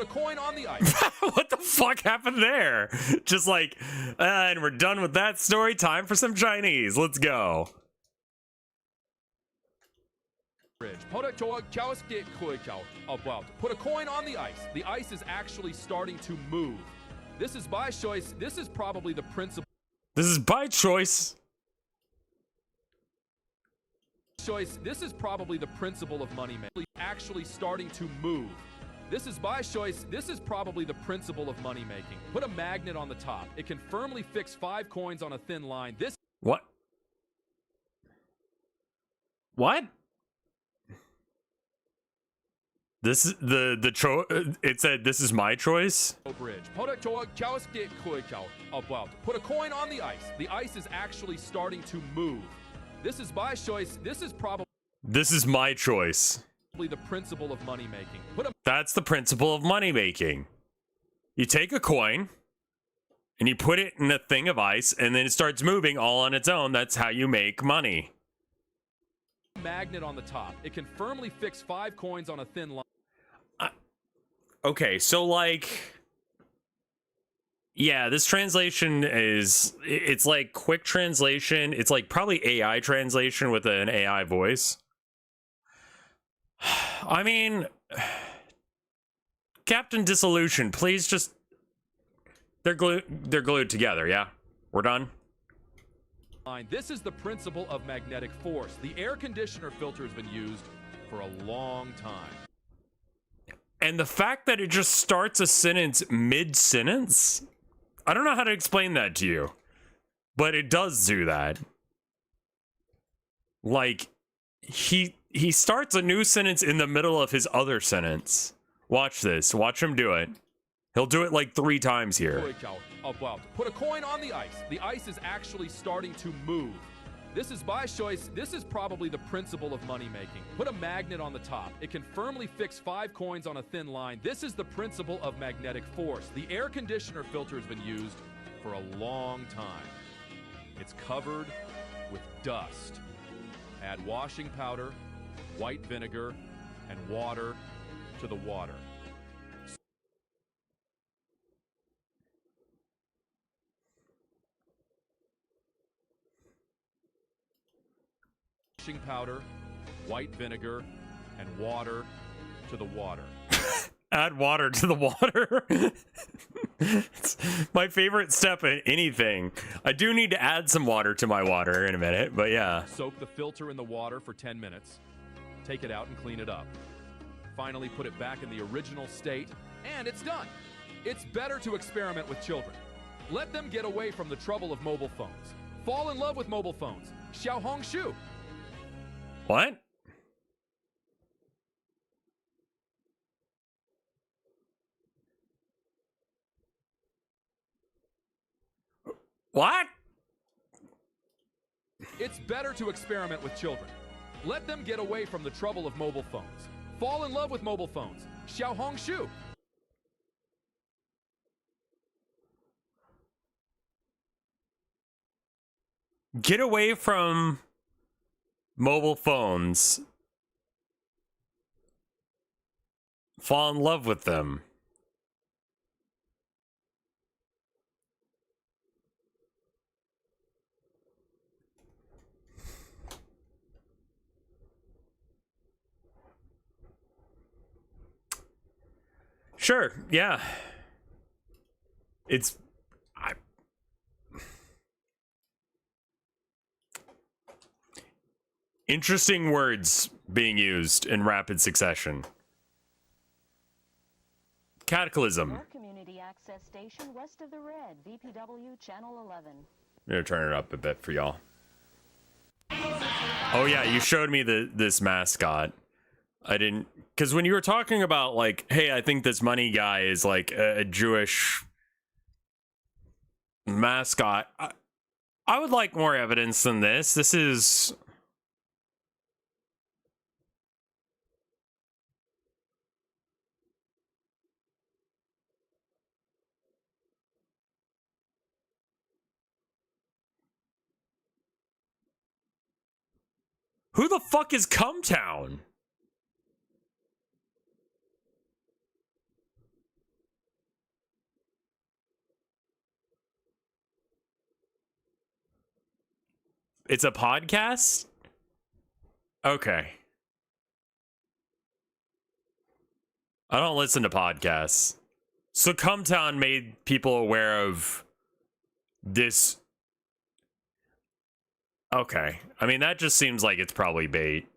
coin on the ice. What the fuck happened there? Just like, and we're done with that story. Time for some Chinese. Let's go. Bridge. Put a coin on the ice. The ice is actually starting to move. This is by choice. This is probably the principle. This is by choice. This is probably the principle of money making. Actually starting to move. This is by choice. This is probably the principle of money making. Put a magnet on the top. It can firmly fix 5 coins on a thin line. This. What? What? This is it said this is my choice. Bridge. Put a coin on the ice. The ice is actually starting to move. This is by choice. This is probably. This is my choice. The principle of money making. That's the principle of money making. You take a coin and you put it in a thing of ice, and then it starts moving all on its own. That's how you make money. Magnet on the top. It can firmly fix 5 coins on a thin line. Okay, so like, yeah, this translation it's like quick translation. It's like probably AI translation with an AI voice. I mean, Captain Disillusion, please just, they're glued together, yeah? We're done? This is the principle of magnetic force. The air conditioner filter has been used for a long time. And the fact that it just starts a sentence mid-sentence? I don't know how to explain that to you, but it does do that. Like, he starts a new sentence in the middle of his other sentence. Watch this. Watch him do it. He'll do it like 3 times here. Put a coin on the ice. The ice is actually starting to move. This is by choice. This is probably the principle of money making. Put a magnet on the top. It can firmly fix 5 coins on a thin line. This is the principle of magnetic force. The air conditioner filter has been used for a long time. It's covered with dust. Add washing powder, white vinegar, and water to the water. Washing powder, white vinegar, and water to the water. Add water to the water. It's my favorite step in anything. I do need to add some water to my water in a minute, but yeah. Soak the filter in the water for 10 minutes. Take it out and clean it up. Finally, put it back in the original state, and it's done. It's better to experiment with children. Let them get away from the trouble of mobile phones. Fall in love with mobile phones. Xiao Hong Shu. What? What? It's better to experiment with children. Let them get away from the trouble of mobile phones. Fall in love with mobile phones. Xiao Hong Shu. Get away from mobile phones. Fall in love with them. Sure, yeah. It's... Interesting words being used in rapid succession. Cataclysm. Your community access station west of the red, VPW channel 11. I'm gonna turn it up a bit for y'all. Oh yeah, you showed me this mascot. I didn't, because when you were talking about like, hey, I think this money guy is like a Jewish mascot. I would like more evidence than this. This is... Who the fuck is Cumtown? It's a podcast? Okay. I don't listen to podcasts. So Cumtown made people aware of this. Okay. I mean, that just seems like it's probably bait.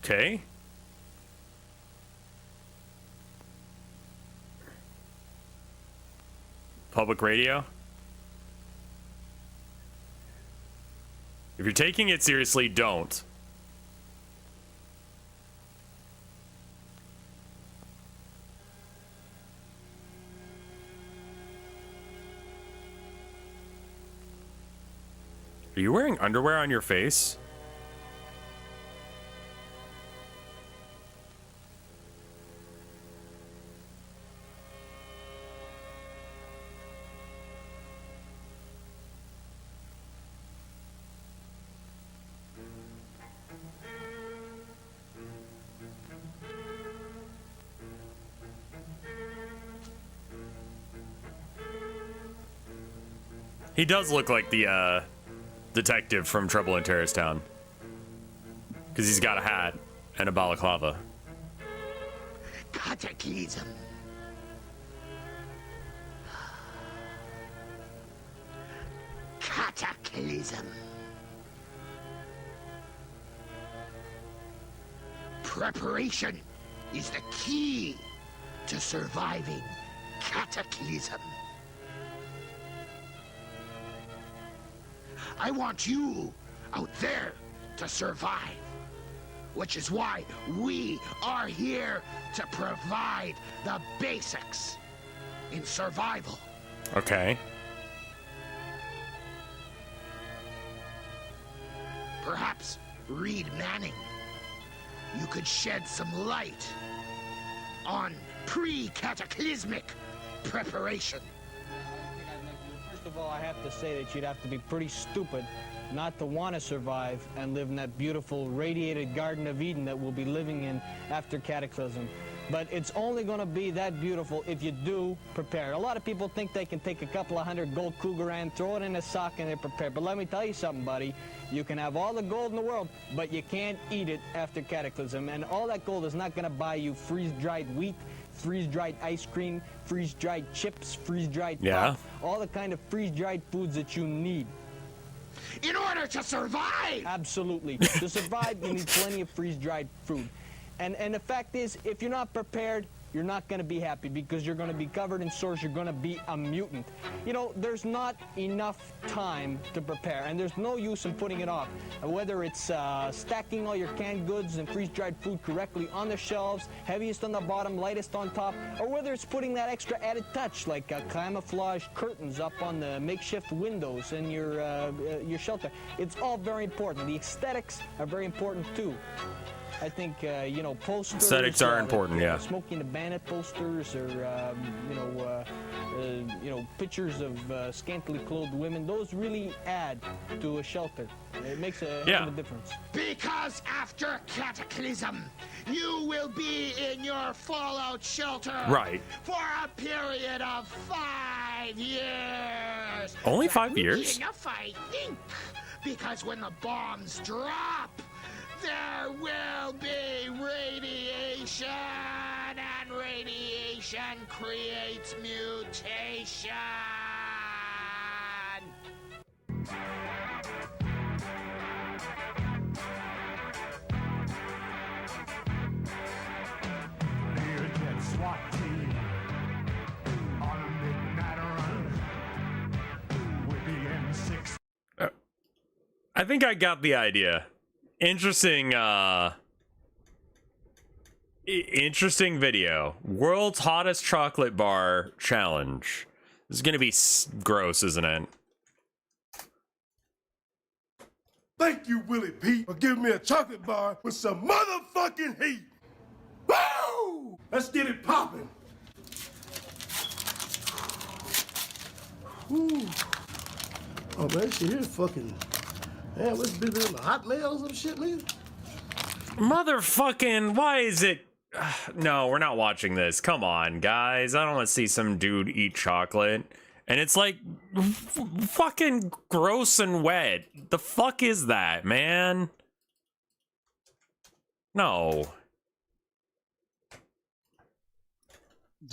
Okay. Public radio? If you're taking it seriously, don't. Are you wearing underwear on your face? He does look like the detective from Trouble in Terrorist Town. Because he's got a hat and a balaclava. Cataclysm. Cataclysm. Preparation is the key to surviving cataclysm. I want you out there to survive, which is why we are here to provide the basics in survival. Okay. Perhaps, Reed Manning, you could shed some light on pre-cataclysmic preparation. First of all, I have to say that you'd have to be pretty stupid not to want to survive and live in that beautiful radiated Garden of Eden that we'll be living in after Cataclysm. But it's only going to be that beautiful if you do prepare. A lot of people think they can take a couple of hundred gold Cougaran, throw it in a sock, and they're prepared. But let me tell you something, buddy. You can have all the gold in the world, but you can't eat it after Cataclysm. And all that gold is not going to buy you freeze-dried wheat, freeze-dried ice cream, freeze-dried chips, freeze-dried pop, all the kind of freeze-dried foods that you need. In order to survive! Absolutely. To survive, you need plenty of freeze-dried food. And the fact is, if you're not prepared, you're not going to be happy because you're going to be covered in sores. You're going to be a mutant. You know, there's not enough time to prepare, and there's no use in putting it off. Whether it's stacking all your canned goods and freeze-dried food correctly on the shelves, heaviest on the bottom, lightest on top, or whether it's putting that extra added touch like camouflage curtains up on the makeshift windows in your shelter. It's all very important. The aesthetics are very important too. I think, you know, posters... Aesthetics are important, yeah. Smoking the Bandit posters or, you know, pictures of scantily clothed women. Those really add to a shelter. It makes a hell of a difference. Because after Cataclysm, you will be in your fallout shelter. Right. For a period of 5 years. Only That 5 will be years? enough, I think. Because when the bombs drop, there will be radiation, and radiation creates mutation. I think I got the idea. Interesting, interesting video. World's hottest chocolate bar challenge. This is gonna be gross, isn't it? Thank you, Willie Pete, for giving me a chocolate bar with some motherfucking heat. Woo! Let's get it popping. Ooh. Oh, man, shit here is fucking... Man, what's been in the Hotmail or some shit, man? Motherfucking, why is it... No, we're not watching this. Come on, guys. I don't want to see some dude eat chocolate. And it's like fucking gross and wet. The fuck is that, man? No. I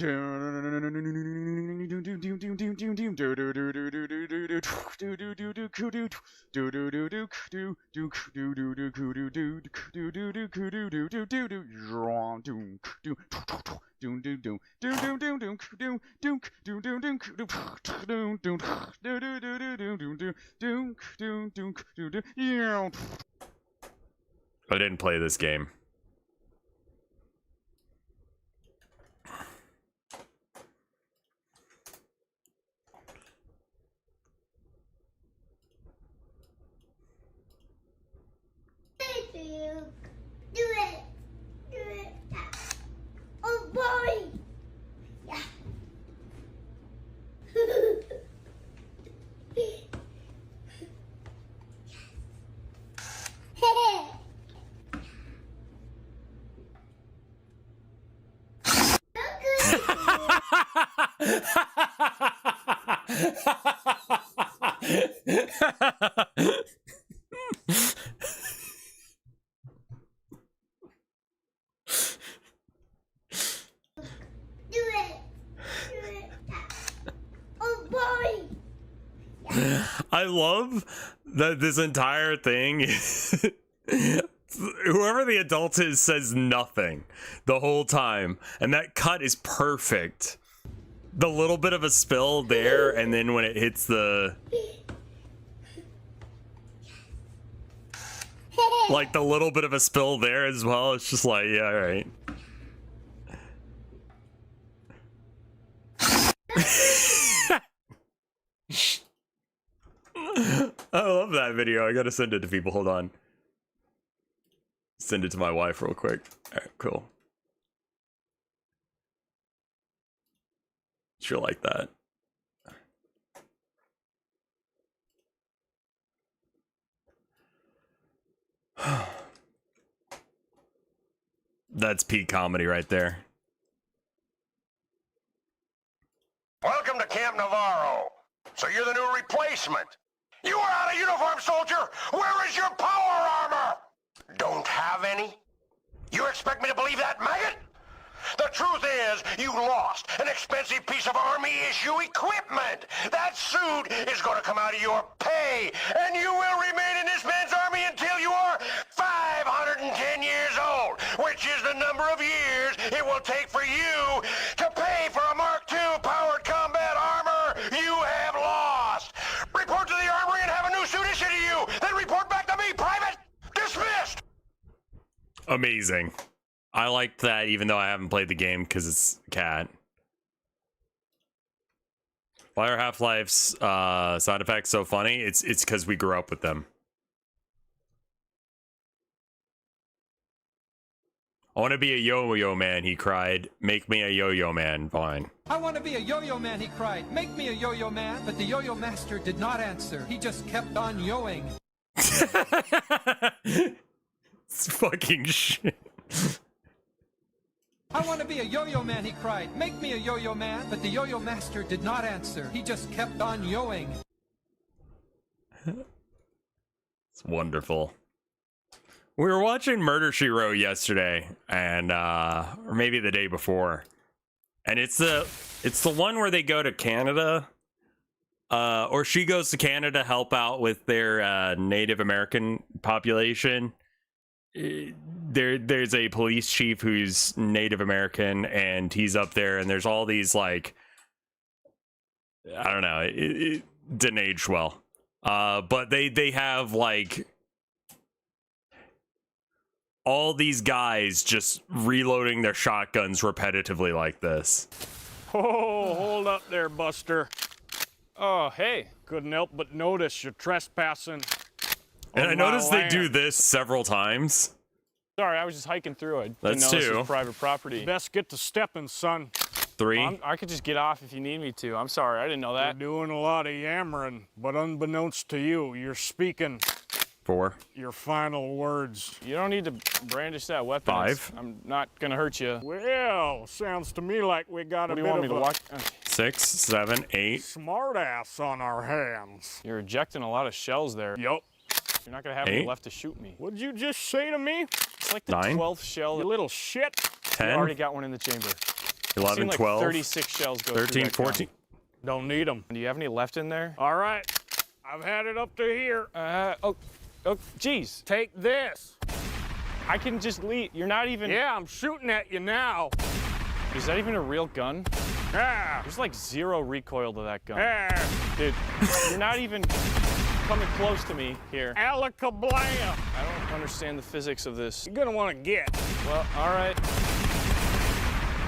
didn't play this game. Do it. Do it. Oh boy. Yeah. I love that this entire thing, whoever the adult is says nothing the whole time, and that cut is perfect. The little bit of a spill there, and then when it hits the... like the little bit of a spill there as well, it's just like, yeah, alright. I love that video. I gotta send it to people. Hold on. Send it to my wife real quick. Alright, cool. She'll like that. That's peak comedy right there. Welcome to Camp Navarro. So you're the new replacement. You are out of uniform, soldier! Where is your power armor? Don't have any? You expect me to believe that, maggot? The truth is, you lost an expensive piece of Army-issue equipment. That suit is going to come out of your pay, and you will remain in this man's army until you are 510 years old. which is the number of years it will take for you to pay for a Mark II powered combat armor you have lost. Report to the armory and have a new suit issued to you. Then report back to me, Private. Dismissed. Amazing. I liked that even though I haven't played the game because it's cat. Why are Half-Life's sound effects so funny? It's because we grew up with them. I want to be a yo-yo man, he cried. Make me a yo-yo man, Vine. I want to be a yo-yo man, he cried. Make me a yo-yo man. But the yo-yo master did not answer. He just kept on yoing. It's fucking shit. I want to be a yo-yo man, he cried. Make me a yo-yo man. But the yo-yo master did not answer. He just kept on yoing. It's wonderful. We were watching Murder, She Wrote yesterday, and or maybe the day before, and it's the one where they go to Canada, or she goes to Canada to help out with their Native American population. There's a police chief who's Native American, and he's up there, and there's all these like, I don't know, it didn't age well, but they have like all these guys just reloading their shotguns repetitively like this. Oh, hold up there, Buster. Oh, hey, couldn't help but notice you're trespassing. And I noticed they do this several times. Sorry, I was just hiking through it. That's Didn't know this two. was private property. Best get to stepping, son. Three. I could just get off if you need me to. I'm sorry, I didn't know that. You're doing a lot of yammering, but unbeknownst to you, you're speaking 4. your final words. You don't need to brandish that weapon. 5. I'm not gonna hurt you. Well, sounds to me like we got a bit of a 6, 7, 8. smart ass on our hands. You're ejecting a lot of shells there. Yup. You're not gonna have any 8. left to shoot me. What'd you just say to me? It's like the 9. 12th shell. You little shit. 10. You already got one in the chamber. 11, Seen like 12. 36 shells go 13, through that 14. gun. Don't need them. Do you have any left in there? All right. I've had it up to here. Oh, geez. Take this. I can just leave. You're not even. Yeah, I'm shooting at you now. Is that even a real gun? Ah. There's like 0 recoil to that gun. Ah. Dude, you're not even coming close to me here. Alakablam. I don't understand the physics of this. You're gonna want to get. Well, all right.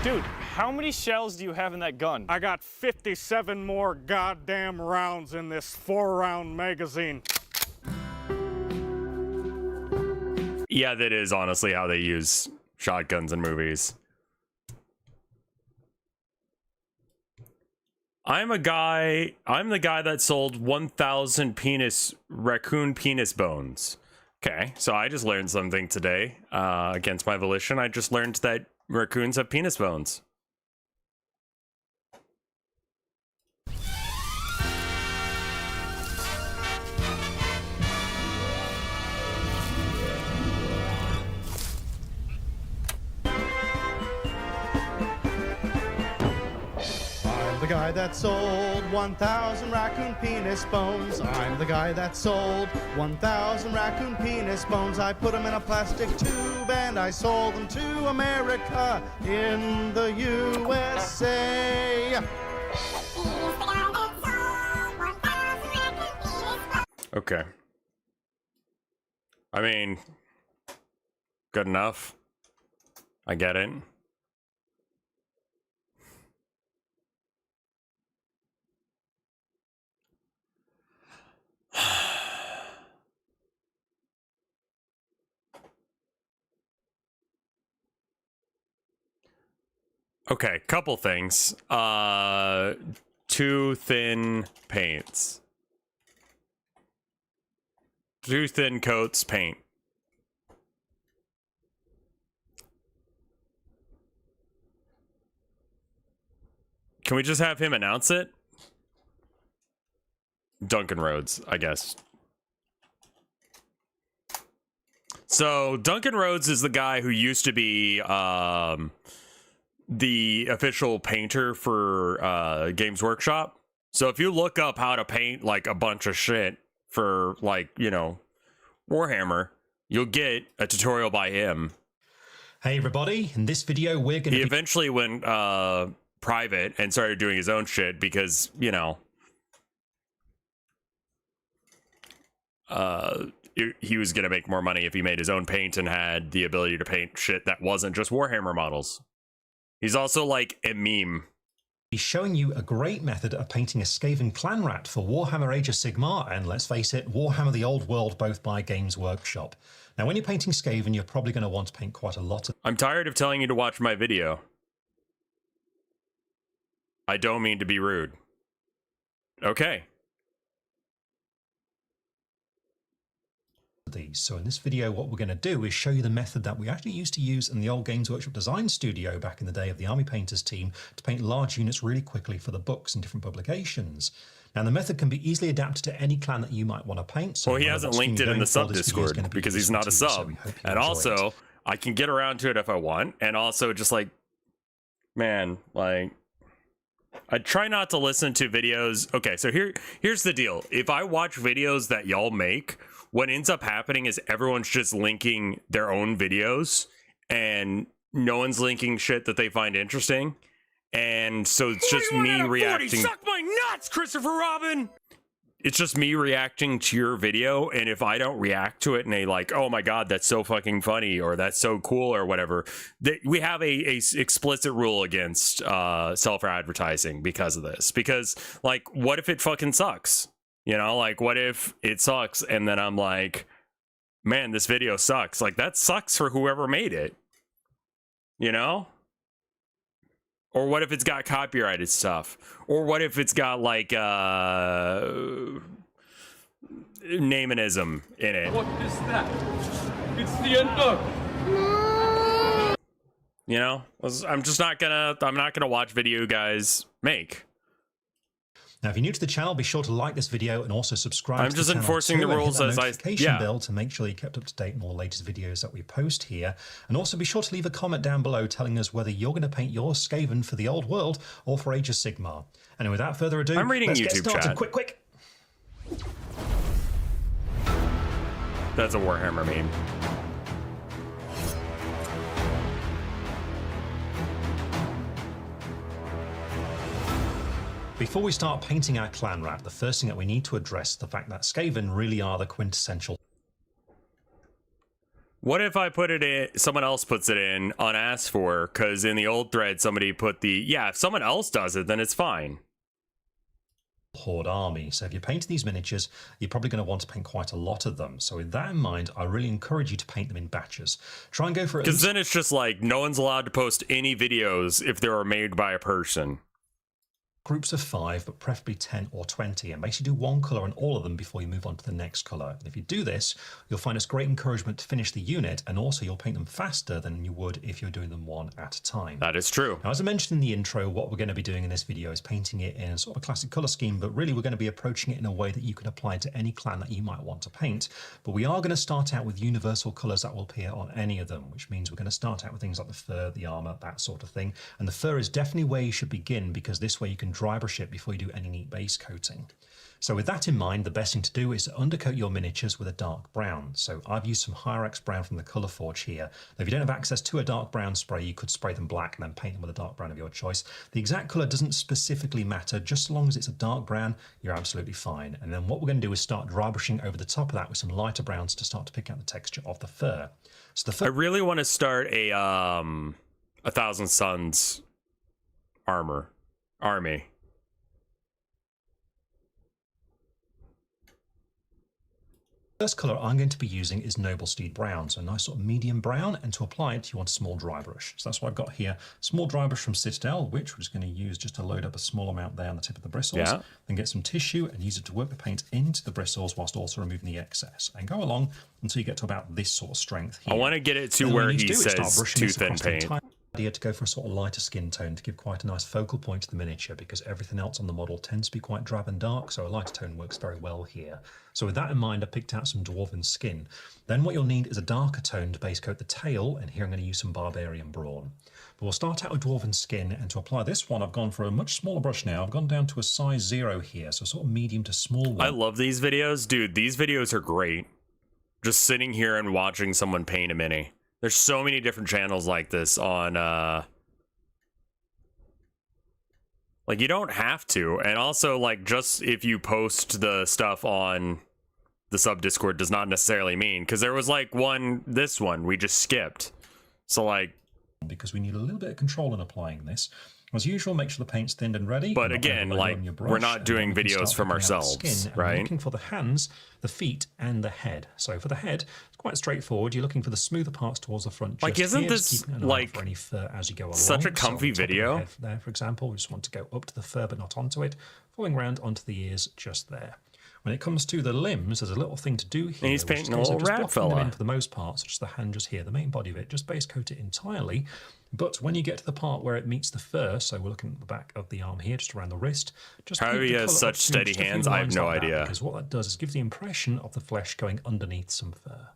Dude, how many shells do you have in that gun? I got 57 more goddamn rounds in this 4-round magazine. Yeah, that is honestly how they use shotguns in movies. I'm the guy that sold 1,000 raccoon penis bones. Okay, so I just learned something today. Against my volition, I just learned that raccoons have penis bones. I'm the guy that sold 1,000 raccoon penis bones. I'm the guy that sold 1,000 raccoon penis bones. I put them in a plastic tube and I sold them to America in the USA. Okay. I mean, good enough. I get it. Okay, couple things. Too thin paints. Too thin coats paint. Can we just have him announce it? Duncan Rhodes, I guess. So Duncan Rhodes is the guy who used to be the official painter for Games Workshop. So if you look up how to paint like a bunch of shit for like, you know, Warhammer, you'll get a tutorial by him. Hey everybody, in this video we're going to He eventually went private and started doing his own shit because, you know, he was going to make more money if he made his own paint and had the ability to paint shit that wasn't just Warhammer models. He's also like a meme. He's showing you a great method of painting a Skaven clan rat for Warhammer Age of Sigmar and, let's face it, Warhammer the Old World, both by Games Workshop. Now when you're painting Skaven, you're probably going to want to paint quite a lot of... I'm tired of telling you to watch my video. I don't mean to be rude. Okay. These. So in this video what we're going to do is show you the method that we actually used to use in the old Games Workshop design studio back in the day of the Army Painters team to paint large units really quickly for the books and different publications. Now the method can be easily adapted to any clan that you might want to paint. So well, he hasn't linked it in the sub Discord because he's not a sub. And also, I can get around to it if I want. And also just like, man, like, I try not to listen to videos. Okay, so here's the deal. If I watch videos that y'all make, what ends up happening is everyone's just linking their own videos and no one's linking shit that they find interesting. And so it's just me reacting. Suck my nuts, Christopher Robin! It's just me reacting to your video, and if I don't react to it and they like, oh my god, that's so fucking funny, or that's so cool, or whatever, we have a explicit rule against self-advertising because of this. Because, like, what if it fucking sucks? You know, like, what if it sucks, and then I'm like, man, this video sucks. Like, that sucks for whoever made it. You know? Or what if it's got copyrighted stuff? Or what if it's got, like, name-anism in it? What is that? It's the end of... You know? I'm not gonna watch video you guys make. Now, if you're new to the channel, be sure to like this video and also subscribe. I'm just enforcing the rules as I bell to make sure you're kept up to date on all the latest videos that we post here. And also be sure to leave a comment down below telling us whether you're going to paint your Skaven for the Old World or for Age of Sigmar. And without further ado, I'm reading let's YouTube get started. chat. Quick. That's a Warhammer meme. Before we start painting our clan rat, the first thing that we need to address is the fact that Skaven really are the quintessential. What if I put it in, someone else puts it in unasked for, because in the old thread somebody put the, yeah, if someone else does it, then it's fine. Horde army. So if you're painting these miniatures, you're probably going to want to paint quite a lot of them. So with that in mind, I really encourage you to paint them in batches. Try and go for it. Because then it's just like, no one's allowed to post any videos if they are made by a person. Groups of 5, but preferably 10 or 20, and basically do one colour on all of them before you move on to the next colour. And if you do this, you'll find it's great encouragement to finish the unit, and also you'll paint them faster than you would if you're doing them one at a time. That is true. Now, as I mentioned in the intro, what we're going to be doing in this video is painting it in sort of a classic colour scheme, but really we're going to be approaching it in a way that you can apply to any clan that you might want to paint. But we are going to start out with universal colours that will appear on any of them, which means we're going to start out with things like the fur, the armour, that sort of thing. And the fur is definitely where you should begin, because this way you can dry brush it before you do any neat base coating. So with that in mind, the best thing to do is to undercoat your miniatures with a dark brown. So I've used some Hyrax brown from the Colour Forge here. Now, if you don't have access to a dark brown spray, you could spray them black and then paint them with a dark brown of your choice. The exact colour doesn't specifically matter, just as long as it's a dark brown, you're absolutely fine. And then what we're going to do is start dry brushing over the top of that with some lighter browns to start to pick out the texture of the fur. So the fur... I really want to start a 1,000 Suns army. First colour I'm going to be using is Noble Steed Brown, so a nice sort of medium brown, and to apply it you want a small dry brush. So that's what I've got here, small dry brush from Citadel, which we're just going to use just to load up a small amount there on the tip of the bristles, then get some tissue and use it to work the paint into the bristles whilst also removing the excess, and go along until you get to about this sort of strength here. I want to get it to where he says too thin paint. Idea to go for a sort of lighter skin tone to give quite a nice focal point to the miniature, because everything else on the model tends to be quite drab and dark, so a lighter tone works very well here. So with that in mind, I picked out some Dwarven skin. Then what you'll need is a darker tone to base coat the tail, and here I'm going to use some Barbarian Brawn. But we'll start out with Dwarven skin, and to apply this one I've gone for a much smaller brush now. I've gone down to a size 0 here, so sort of medium to small one. I love these videos. Dude, these videos are great. Just sitting here and watching someone paint a mini. There's so many different channels like this on, like, you don't have to. And also, like, just if you post the stuff on the sub Discord does not necessarily mean, because there was, like, this one we just skipped. So, like... Because we need a little bit of control in applying this. As usual, make sure the paint's thinned and ready. But again, like, we're not doing videos from ourselves, right? Looking for the hands, the feet, and the head. So for the head, it's quite straightforward. You're looking for the smoother parts towards the front. Like, isn't this, like, for any fur as you go along. such a comfy video? There, for example, we just want to go up to the fur but not onto it, falling around onto the ears just there. When it comes to the limbs, there's a little thing to do here. And he's painting a little rat fella. For the most part, such as the hand just here, the main body of it, just base coat it entirely. But when you get to the part where it meets the fur, so we're looking at the back of the arm here, just around the wrist. Just how he has such steady hands, I have no idea. Because what that does is give the impression of the flesh going underneath some fur.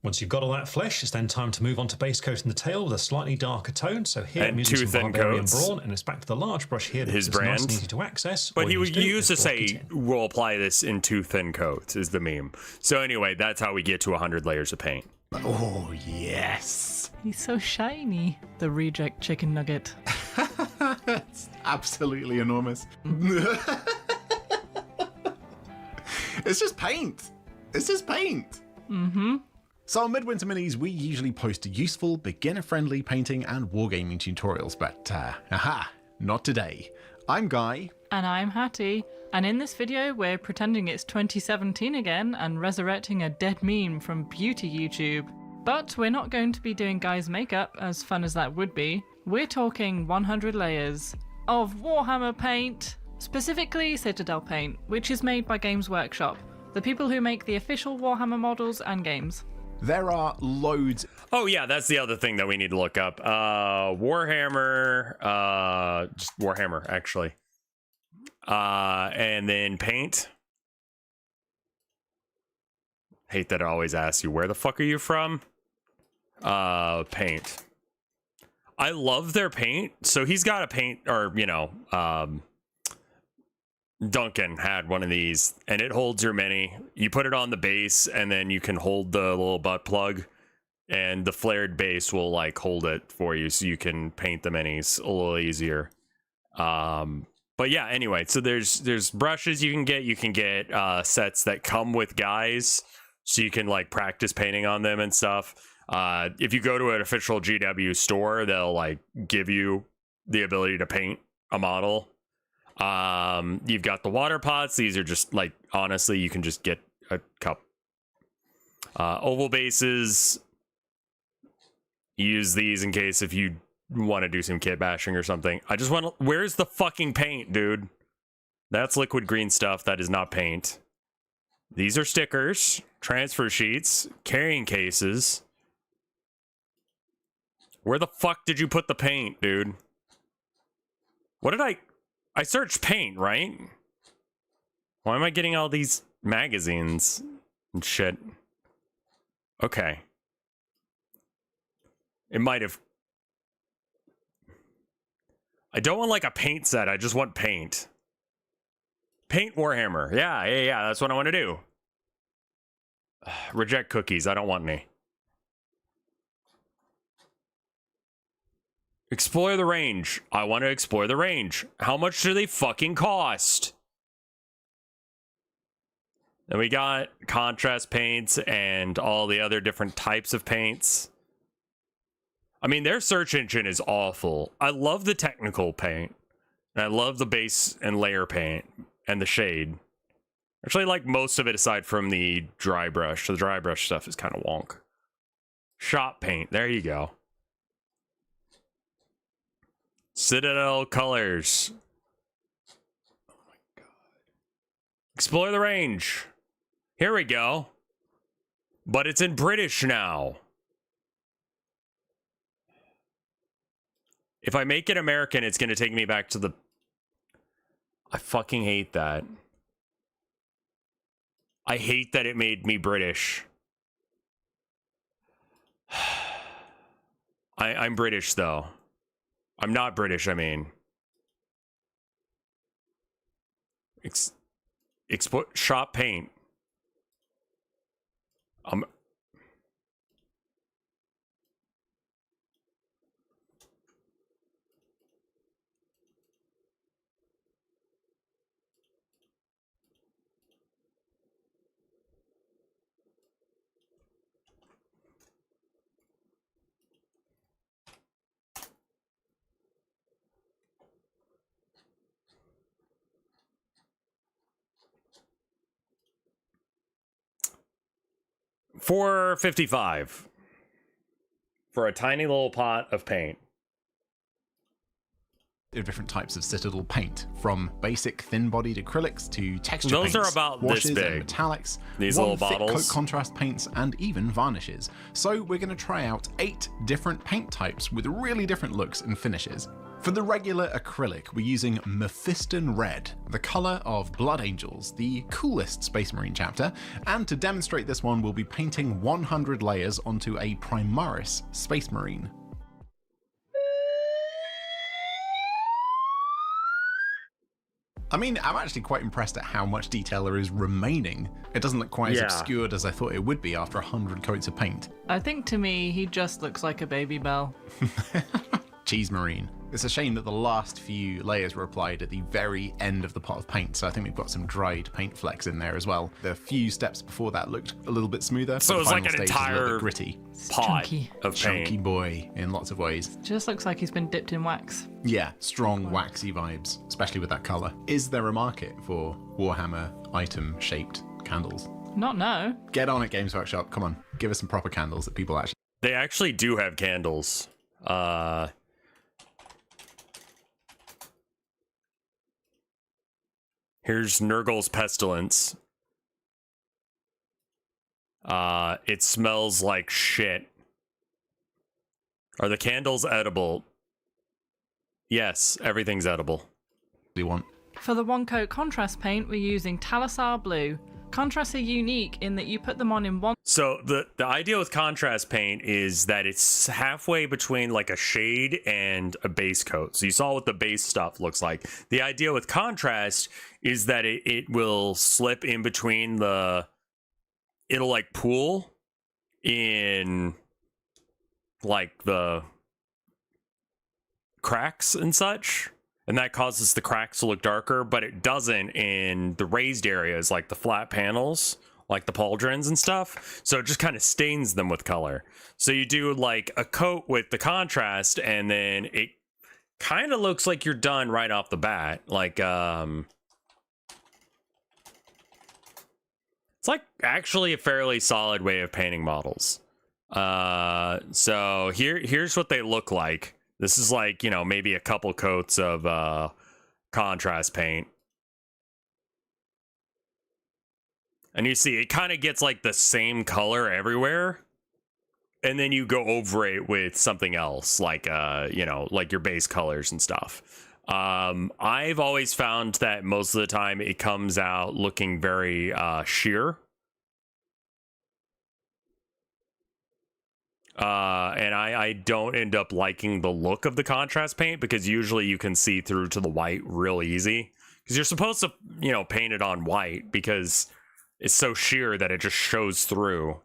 Once you've got all that flesh, it's then time to move on to base coating the tail with a slightly darker tone. So here I'm using some Barbarian Brawn, and it's back to the large brush here. His brand. Nice and easy to access. But he used to say, we'll apply this in 2 thin coats, is the meme. So anyway, that's how we get to 100 layers of paint. Oh, yes. He's so shiny. The reject chicken nugget. It's absolutely enormous. It's just paint. It's just paint. Mm-hmm. So on Midwinter Minis, we usually post useful, beginner-friendly painting and wargaming tutorials, but not today. I'm Guy. And I'm Hattie. And in this video, we're pretending it's 2017 again and resurrecting a dead meme from beauty YouTube. But we're not going to be doing Guy's makeup, as fun as that would be. We're talking 100 layers of Warhammer paint, specifically Citadel paint, which is made by Games Workshop, the people who make the official Warhammer models and games. There are loads. Oh yeah, that's the other thing that we need to look up. Warhammer, just Warhammer actually. And then paint. Hate that I always ask you, where the fuck are you from? Paint. I love their paint. So he's got a paint, or you know, Duncan had one of these, and it holds your mini. You put it on the base, and then you can hold the little butt plug, and the flared base will like hold it for you, so you can paint the minis a little easier. But yeah, anyway, so there's brushes you can get. You can get sets that come with guys, so you can like practice painting on them and stuff. If you go to an official GW store, they'll like give you the ability to paint a model. You've got the water pots. These are just like, honestly, you can just get a cup. Oval bases, use these in case if you want to do some kit bashing or something. I just want to, where's the fucking paint, dude? That's liquid green stuff. That is not paint. These are stickers, transfer sheets, carrying cases. Where the fuck did you put the paint, dude? What did I searched paint, right? Why am I getting all these magazines and shit? Okay. It might have... I don't want like a paint set. I just want paint. Paint Warhammer. Yeah. That's what I want to do. Reject cookies. I don't want any. Explore the range. I want to explore the range. How much do they fucking cost? Then we got contrast paints and all the other different types of paints. I mean, their search engine is awful. I love the technical paint. And I love the base and layer paint and the shade. Actually, I like most of it aside from the dry brush. The dry brush stuff is kind of wonk. Shop paint. There you go. Citadel colors. Oh my god. Explore the range. Here we go. But it's in British now. If I make it American, it's going to take me back to the... I fucking hate that. I hate that it made me British. I'm British, though. I'm not British, I mean. shop paint. $4.55 for a tiny little pot of paint. Different types of Citadel paint, from basic thin-bodied acrylics to texture Those paints, are about washes this big. and metallics, These one little thick bottles. coat contrast paints, and even varnishes. So we're going to try out 8 different paint types with really different looks and finishes. For the regular acrylic, we're using Mephiston Red, the color of Blood Angels, the coolest Space Marine chapter, and to demonstrate this one, we'll be painting 100 layers onto a Primaris Space Marine. I mean, I'm actually quite impressed at how much detail there is remaining. It doesn't look quite as obscured as I thought it would be after 100 coats of paint. I think to me, he just looks like a baby Bell. Cheese Marine. It's a shame that the last few layers were applied at the very end of the pot of paint, so I think we've got some dried paint flecks in there as well. The few steps before that looked a little bit smoother. So but it's the like final an stage is a little entire bit gritty. pot of Chunky paint. boy in lots of ways. Just looks like he's been dipped in wax. Yeah, strong waxy vibes, especially with that colour. Is there a market for Warhammer item-shaped candles? Not no. Get on it, Games Workshop. Come on, give us some proper candles that people actually... They actually do have candles. Here's Nurgle's Pestilence. It smells like shit. Are the candles edible? Yes, everything's edible. Do you want? For the one coat contrast paint, we're using Talisar Blue. Contrasts are unique in that you put them on in one... So the idea with contrast paint is that it's halfway between like a shade and a base coat. So you saw what the base stuff looks like. The idea with contrast is that it will slip in between the... It'll like pool in like the cracks and such. And that causes the cracks to look darker, but it doesn't in the raised areas like the flat panels, like the pauldrons and stuff. So it just kind of stains them with color. So you do like a coat with the contrast, and then it kind of looks like you're done right off the bat. Like, it's like actually a fairly solid way of painting models. So here's what they look like. This is like, you know, maybe a couple coats of contrast paint. And you see, it kind of gets like the same color everywhere. And then you go over it with something else, like, you know, like your base colors and stuff. I've always found that most of the time it comes out looking very sheer. And I don't end up liking the look of the contrast paint, because usually you can see through to the white real easy, because you're supposed to, you know, paint it on white because it's so sheer that it just shows through.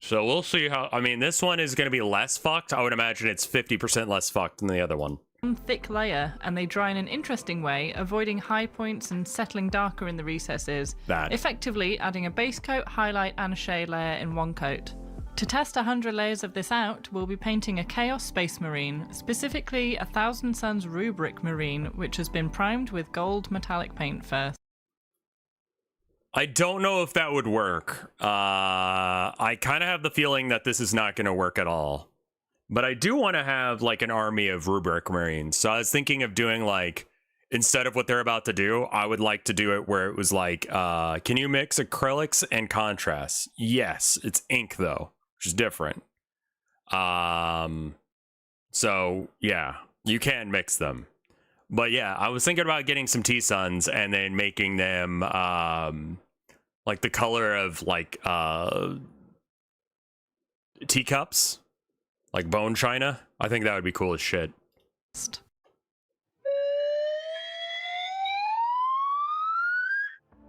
So we'll see how, I mean, this one is going to be less fucked. I would imagine it's 50% less fucked than the other one. One thick layer, and they dry in an interesting way, avoiding high points and settling darker in the recesses, effectively adding a base coat, highlight, and a shade layer in one coat. To test 100 layers of this out, we'll be painting a Chaos Space Marine, specifically a Thousand Suns Rubric Marine, which has been primed with gold metallic paint first. I don't know if that would work. I kind of have the feeling that this is not going to work at all. But I do want to have like an army of Rubric Marines. So I was thinking of doing like, instead of what they're about to do, I would like to do it where it was like, can you mix acrylics and contrasts? Yes, it's ink though, which is different. So yeah, you can mix them. But yeah, I was thinking about getting some T-Suns and then making them like the color of like teacups, like bone china. I think that would be cool as shit.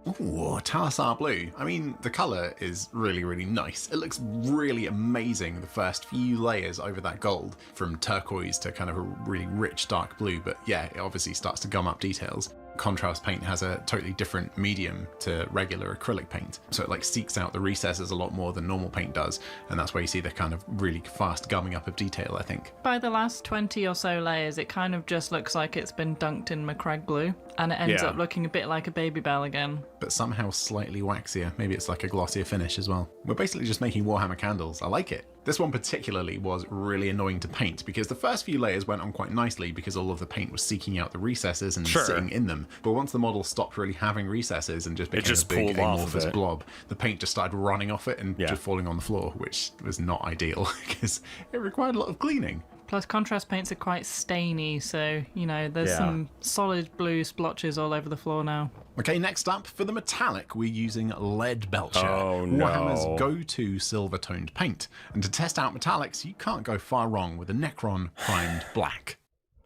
Ooh, Tarsar Blue. I mean, the colour is really, really nice. It looks really amazing, the first few layers over that gold, from turquoise to kind of a really rich dark blue, but yeah, it obviously starts to gum up details. Contrast paint has a totally different medium to regular acrylic paint, so it like seeks out the recesses a lot more than normal paint does, and that's where you see the kind of really fast gumming up of detail, I think. By the last 20 or so layers, it kind of just looks like it's been dunked in McCrag glue, and it ends up looking a bit like a Baby Bell again. But somehow slightly waxier. Maybe it's like a glossier finish as well. We're basically just making Warhammer candles. I like it. This one particularly was really annoying to paint because the first few layers went on quite nicely because all of the paint was seeking out the recesses and sitting in them. But once the model stopped really having recesses and just became a big amorphous blob, the paint just started running off it and just falling on the floor, which was not ideal because it required a lot of cleaning. Plus, contrast paints are quite stainy, so, you know, there's some solid blue splotches all over the floor now. Okay, next up, for the metallic, we're using Lead Belcher, no. Warhammer's go-to silver-toned paint. And to test out metallics, you can't go far wrong with a Necron primed black.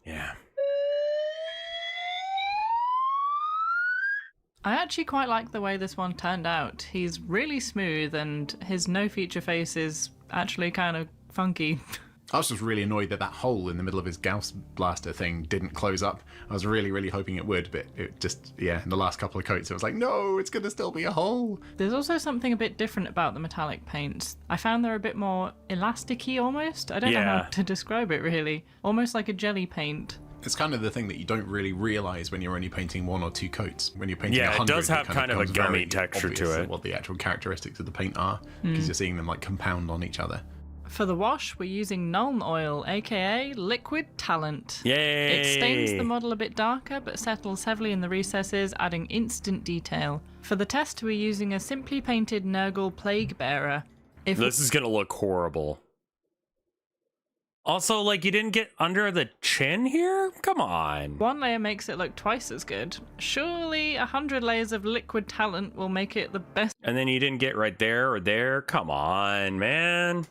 Yeah. I actually quite like the way this one turned out. He's really smooth, and his no-feature face is actually kind of funky. I was just really annoyed that that hole in the middle of his Gauss blaster thing didn't close up. I was really, really hoping it would, but it just, in the last couple of coats, it was like, no, it's going to still be a hole. There's also something a bit different about the metallic paints. I found they're a bit more elasticy almost. I don't know how to describe it really. Almost like a jelly paint. It's kind of the thing that you don't really realise when you're only painting 1 or 2 coats. When you're painting 100, it does have kind of a gummy texture to it. What the actual characteristics of the paint are, because you're seeing them like compound on each other. For the wash, we're using Nuln Oil, aka Liquid Talent. Yay! It stains the model a bit darker, but settles heavily in the recesses, adding instant detail. For the test, we're using a simply painted Nurgle Plague Bearer. This is gonna look horrible. Also, like, you didn't get under the chin here? Come on. One layer makes it look twice as good. Surely 100 layers of Liquid Talent will make it the best. And then you didn't get right there or there? Come on, man.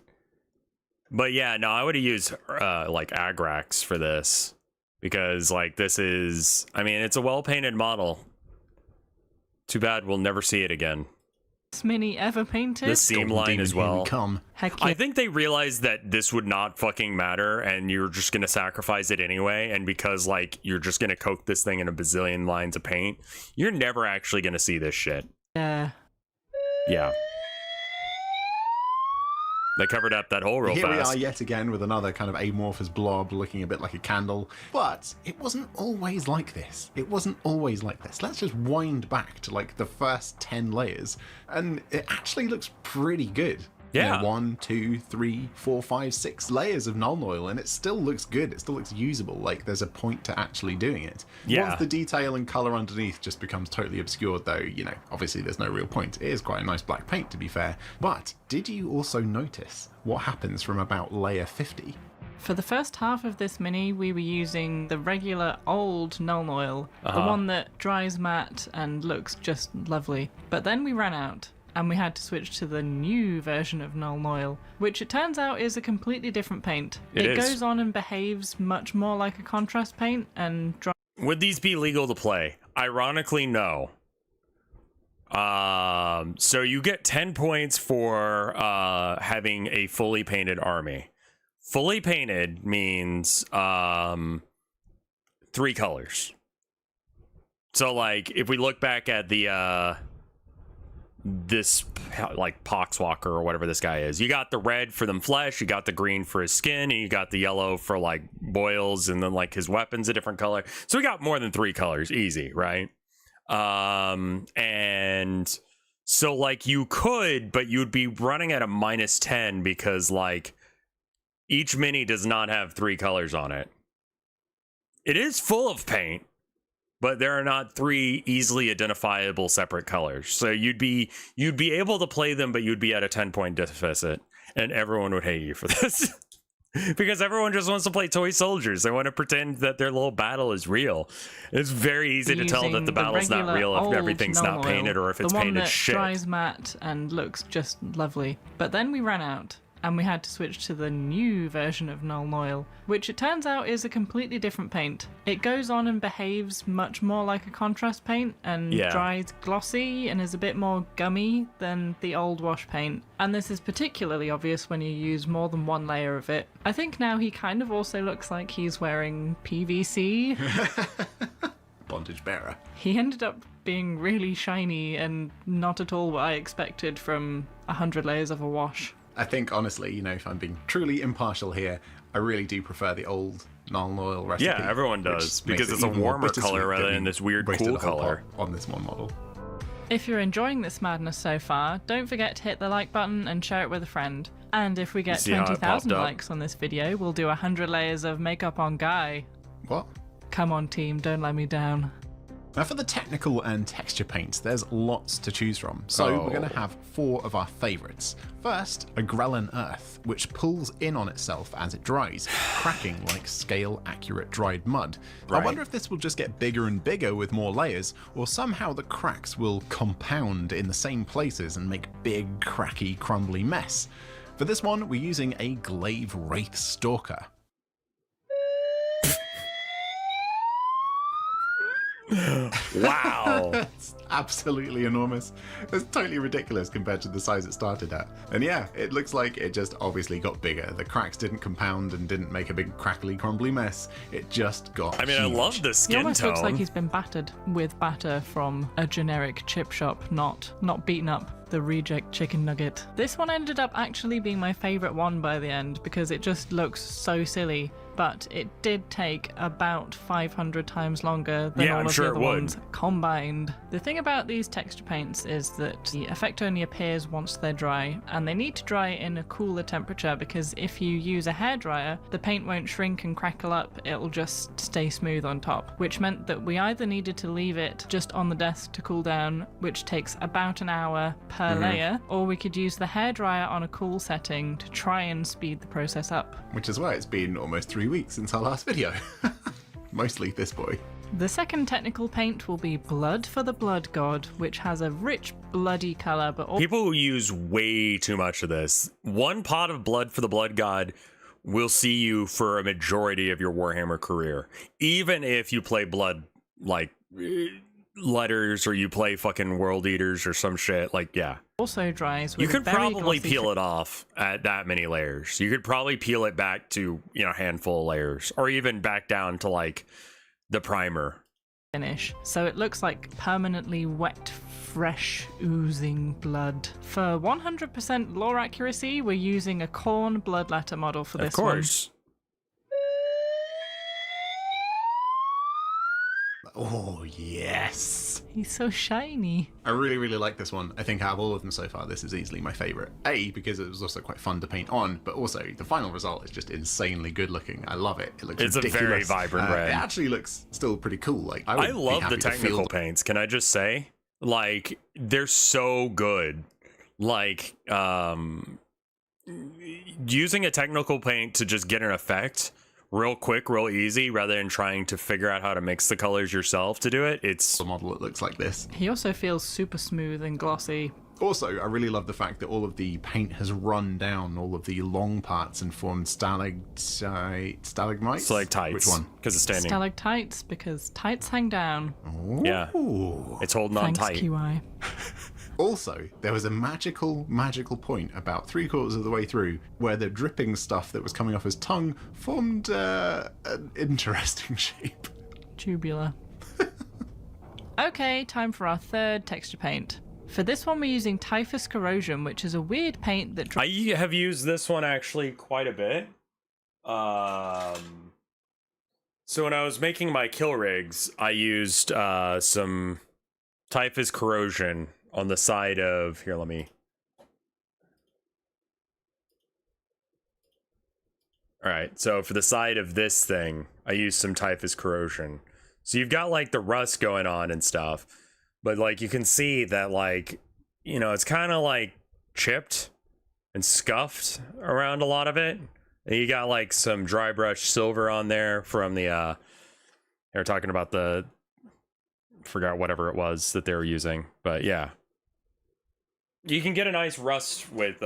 But yeah, no, I would have used like Agrax for this because like this is, I mean, it's a well-painted model. Too bad we'll never see it again. This mini ever painted. The seam line as well. Heck yeah. I think they realized that this would not fucking matter and you're just going to sacrifice it anyway. And because like you're just going to coat this thing in a bazillion lines of paint, you're never actually going to see this shit. Yeah. Yeah. They covered up that hole real fast. Here we are yet again with another kind of amorphous blob looking a bit like a candle. But it wasn't always like this. It wasn't always like this. Let's just wind back to like the first 10 layers. And it actually looks pretty good. Yeah. You know, 1, 2, 3, 4, 5, 6 layers of Nuln Oil, and it still looks good. It still looks usable. Like there's a point to actually doing it. Yeah. Once the detail and color underneath just becomes totally obscured, though, you know, obviously there's no real point. It is quite a nice black paint, to be fair. But did you also notice what happens from about layer 50? For the first half of this mini, we were using the regular old Nuln Oil, the one that dries matte and looks just lovely. But then we ran out, and we had to switch to the new version of Nuln Oil, which it turns out is a completely different paint. It goes on and behaves much more like a contrast paint and Would these be legal to play? Ironically, no. So you get 10 points for having a fully painted army. Fully painted means 3 colors. So like if we look back at the this like Poxwalker or whatever this guy is, you got the red for them flesh, you got the green for his skin, and you got the yellow for like boils, and then like his weapons a different color. So we got more than 3 colors, easy, right? And so like you could, but you'd be running at a -10 because like each mini does not have 3 colors on it. It is full of paint, but there are not 3 easily identifiable separate colors. So you'd be able to play them, but you'd be at a 10-point deficit, and everyone would hate you for this. Because everyone just wants to play toy soldiers. They want to pretend that their little battle is real. It's very easy to tell that the battle's not real if everything's not painted or if it's painted shit. The one that dries matte and looks just lovely. But then we ran out, and we had to switch to the new version of Null Oil, which it turns out is a completely different paint. It goes on and behaves much more like a contrast paint and dries glossy and is a bit more gummy than the old wash paint. And this is particularly obvious when you use more than one layer of it. I think now he kind of also looks like he's wearing PVC. Bondage bearer. He ended up being really shiny and not at all what I expected from 100 layers of a wash. I think, honestly, you know, if I'm being truly impartial here, I really do prefer the old Null Oil recipe. Yeah, everyone does, because it's a warmer color rather than this weird cool color on this one model. If you're enjoying this madness so far, don't forget to hit the like button and share it with a friend. And if we get 20,000 likes on this video, we'll do 100 layers of makeup on Guy. What? Come on, team, don't let me down. Now for the technical and texture paints, there's lots to choose from. So we're going to have 4 of our favourites. First, a Grelin Earth, which pulls in on itself as it dries, cracking like scale-accurate dried mud. I wonder if this will just get bigger and bigger with more layers, or somehow the cracks will compound in the same places and make big, cracky, crumbly mess. For this one, we're using a Glaive Wraith Stalker. Wow. It's absolutely enormous. It's totally ridiculous compared to the size it started at. And yeah, it looks like it just obviously got bigger. The cracks didn't compound and didn't make a big crackly, crumbly mess. It just got huge. I love the skin tone. It almost looks like tone. he's been battered with batter from a generic chip shop, not beaten up. The reject chicken nugget. This one ended up actually being my favourite one by the end because it just looks so silly, but it did take about 500 times longer than all of the other ones combined. The thing about these texture paints is that the effect only appears once they're dry, and they need to dry in a cooler temperature because if you use a hairdryer, the paint won't shrink and crackle up, it'll just stay smooth on top, which meant that we either needed to leave it just on the desk to cool down, which takes about an hour per layer, or we could use the hairdryer on a cool setting to try and speed the process up. Which is why it's been almost 3 weeks since our last video. Mostly this boy. The second technical paint will be Blood for the Blood God, which has a rich, bloody color, but also people use way too much of this. One pot of Blood for the Blood God will see you for a majority of your Warhammer career. Even if you play Blood, like, letters, or you play fucking World Eaters or some shit, like, yeah. Also dries with you could a very probably glossy peel it off at that many layers. You could probably peel it back to, you know, a handful of layers, or even back down to like the primer finish, so it looks like permanently wet, fresh, oozing blood. For 100% lore accuracy, we're using a Khorne bloodletter model for this one. Of course. Oh, yes. He's so shiny. I really, really like this one. I think out of all of them so far, this is easily my favourite. A, because it was also quite fun to paint on, but also the final result is just insanely good looking. I love it. It looks ridiculous. A very vibrant red. It actually looks still pretty cool. Like I love the technical paints. Can I just say, like, they're so good. Like, using a technical paint to just get an effect real quick, real easy, rather than trying to figure out how to mix the colors yourself to do it. It's the model that looks like this. He also feels super smooth and glossy. Also, I really love the fact that all of the paint has run down all of the long parts and formed stalagmites. Stalactites. Which one? Because it's standing. Stalactites, because tights hang down. Ooh. Yeah. It's holding on tight. Thanks, QI. Also, there was a magical point about 3/4 of the way through where the dripping stuff that was coming off his tongue formed an interesting shape. Tubular. Okay, time for our third texture paint. For this one, we're using Typhus Corrosion, which is a weird paint that... I have used this one actually quite a bit. So when I was making my kill rigs, I used some Typhus Corrosion on the side of... Here, let me... Alright, so for the side of this thing, I used some Typhus Corrosion. So you've got, like, the rust going on and stuff. But, like, you can see that, like, you know, it's kind of, like, chipped and scuffed around a lot of it. And you got, like, some dry brush silver on there from the, they were talking about the... Forgot whatever it was that they were using. But, yeah. You can get a nice rust with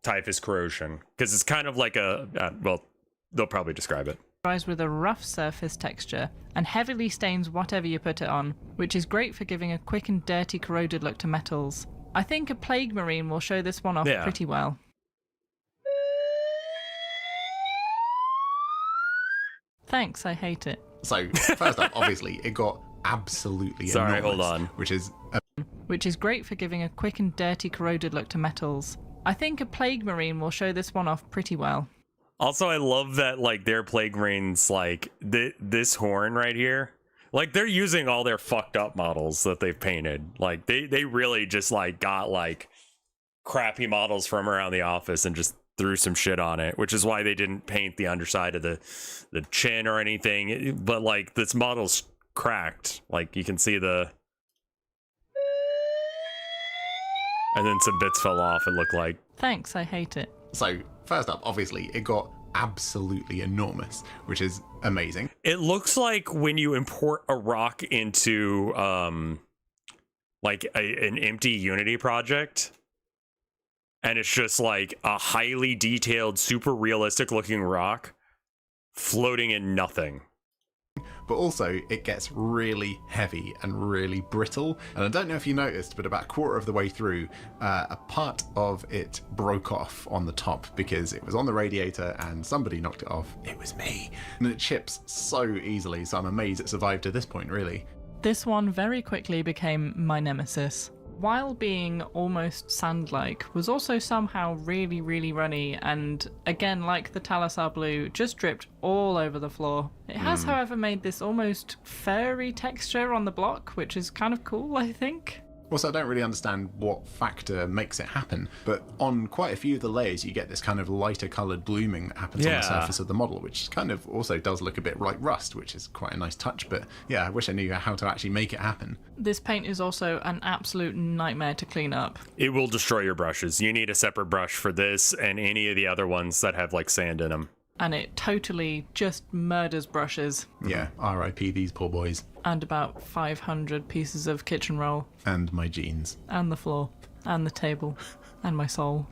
typhus corrosion, because it's kind of like a well, they'll probably describe it. Dries with a rough surface texture and heavily stains whatever you put it on, which is great for giving a quick and dirty corroded look to metals. I think a plague marine will show this one off pretty well. Thanks, I hate it. So, first up, obviously, it got absolutely enormous. Hold on. Which is great for giving a quick and dirty corroded look to metals. I think a plague marine will show this one off pretty well. Also, I love that, like, their plague marines, like, this horn right here, like, they're using all their fucked up models that they've painted. Like, they really just, like, got, like, crappy models from around the office and just threw some shit on it, which is why they didn't paint the underside of the chin or anything. But, like, this model's cracked. Like, you can see the... And then some bits fell off, it looked like. Thanks, I hate it. So, first up, obviously, it got absolutely enormous, which is amazing. It looks like when you import a rock into, like, an empty Unity project, and it's just, like, a highly detailed, super realistic looking rock floating in nothing. But also, it gets really heavy and really brittle. And I don't know if you noticed, but about a quarter of the way through, a part of it broke off on the top because it was on the radiator and somebody knocked it off. It was me. And it chips so easily, so I'm amazed it survived to this point, really. This one very quickly became my nemesis. While being almost sand-like, was also somehow really, really runny, and again, like the Talasar Blue, just dripped all over the floor. It has, however, made this almost furry texture on the block, which is kind of cool, I think. Also, I don't really understand what factor makes it happen, but on quite a few of the layers you get this kind of lighter coloured blooming that happens on the surface of the model, which kind of also does look a bit like rust, which is quite a nice touch, but yeah, I wish I knew how to actually make it happen. This paint is also an absolute nightmare to clean up. It will destroy your brushes. You need a separate brush for this and any of the other ones that have like sand in them. And it totally just murders brushes. Yeah, R.I.P. these poor boys. And about 500 pieces of kitchen roll. And my jeans. And the floor. And the table. And my soul.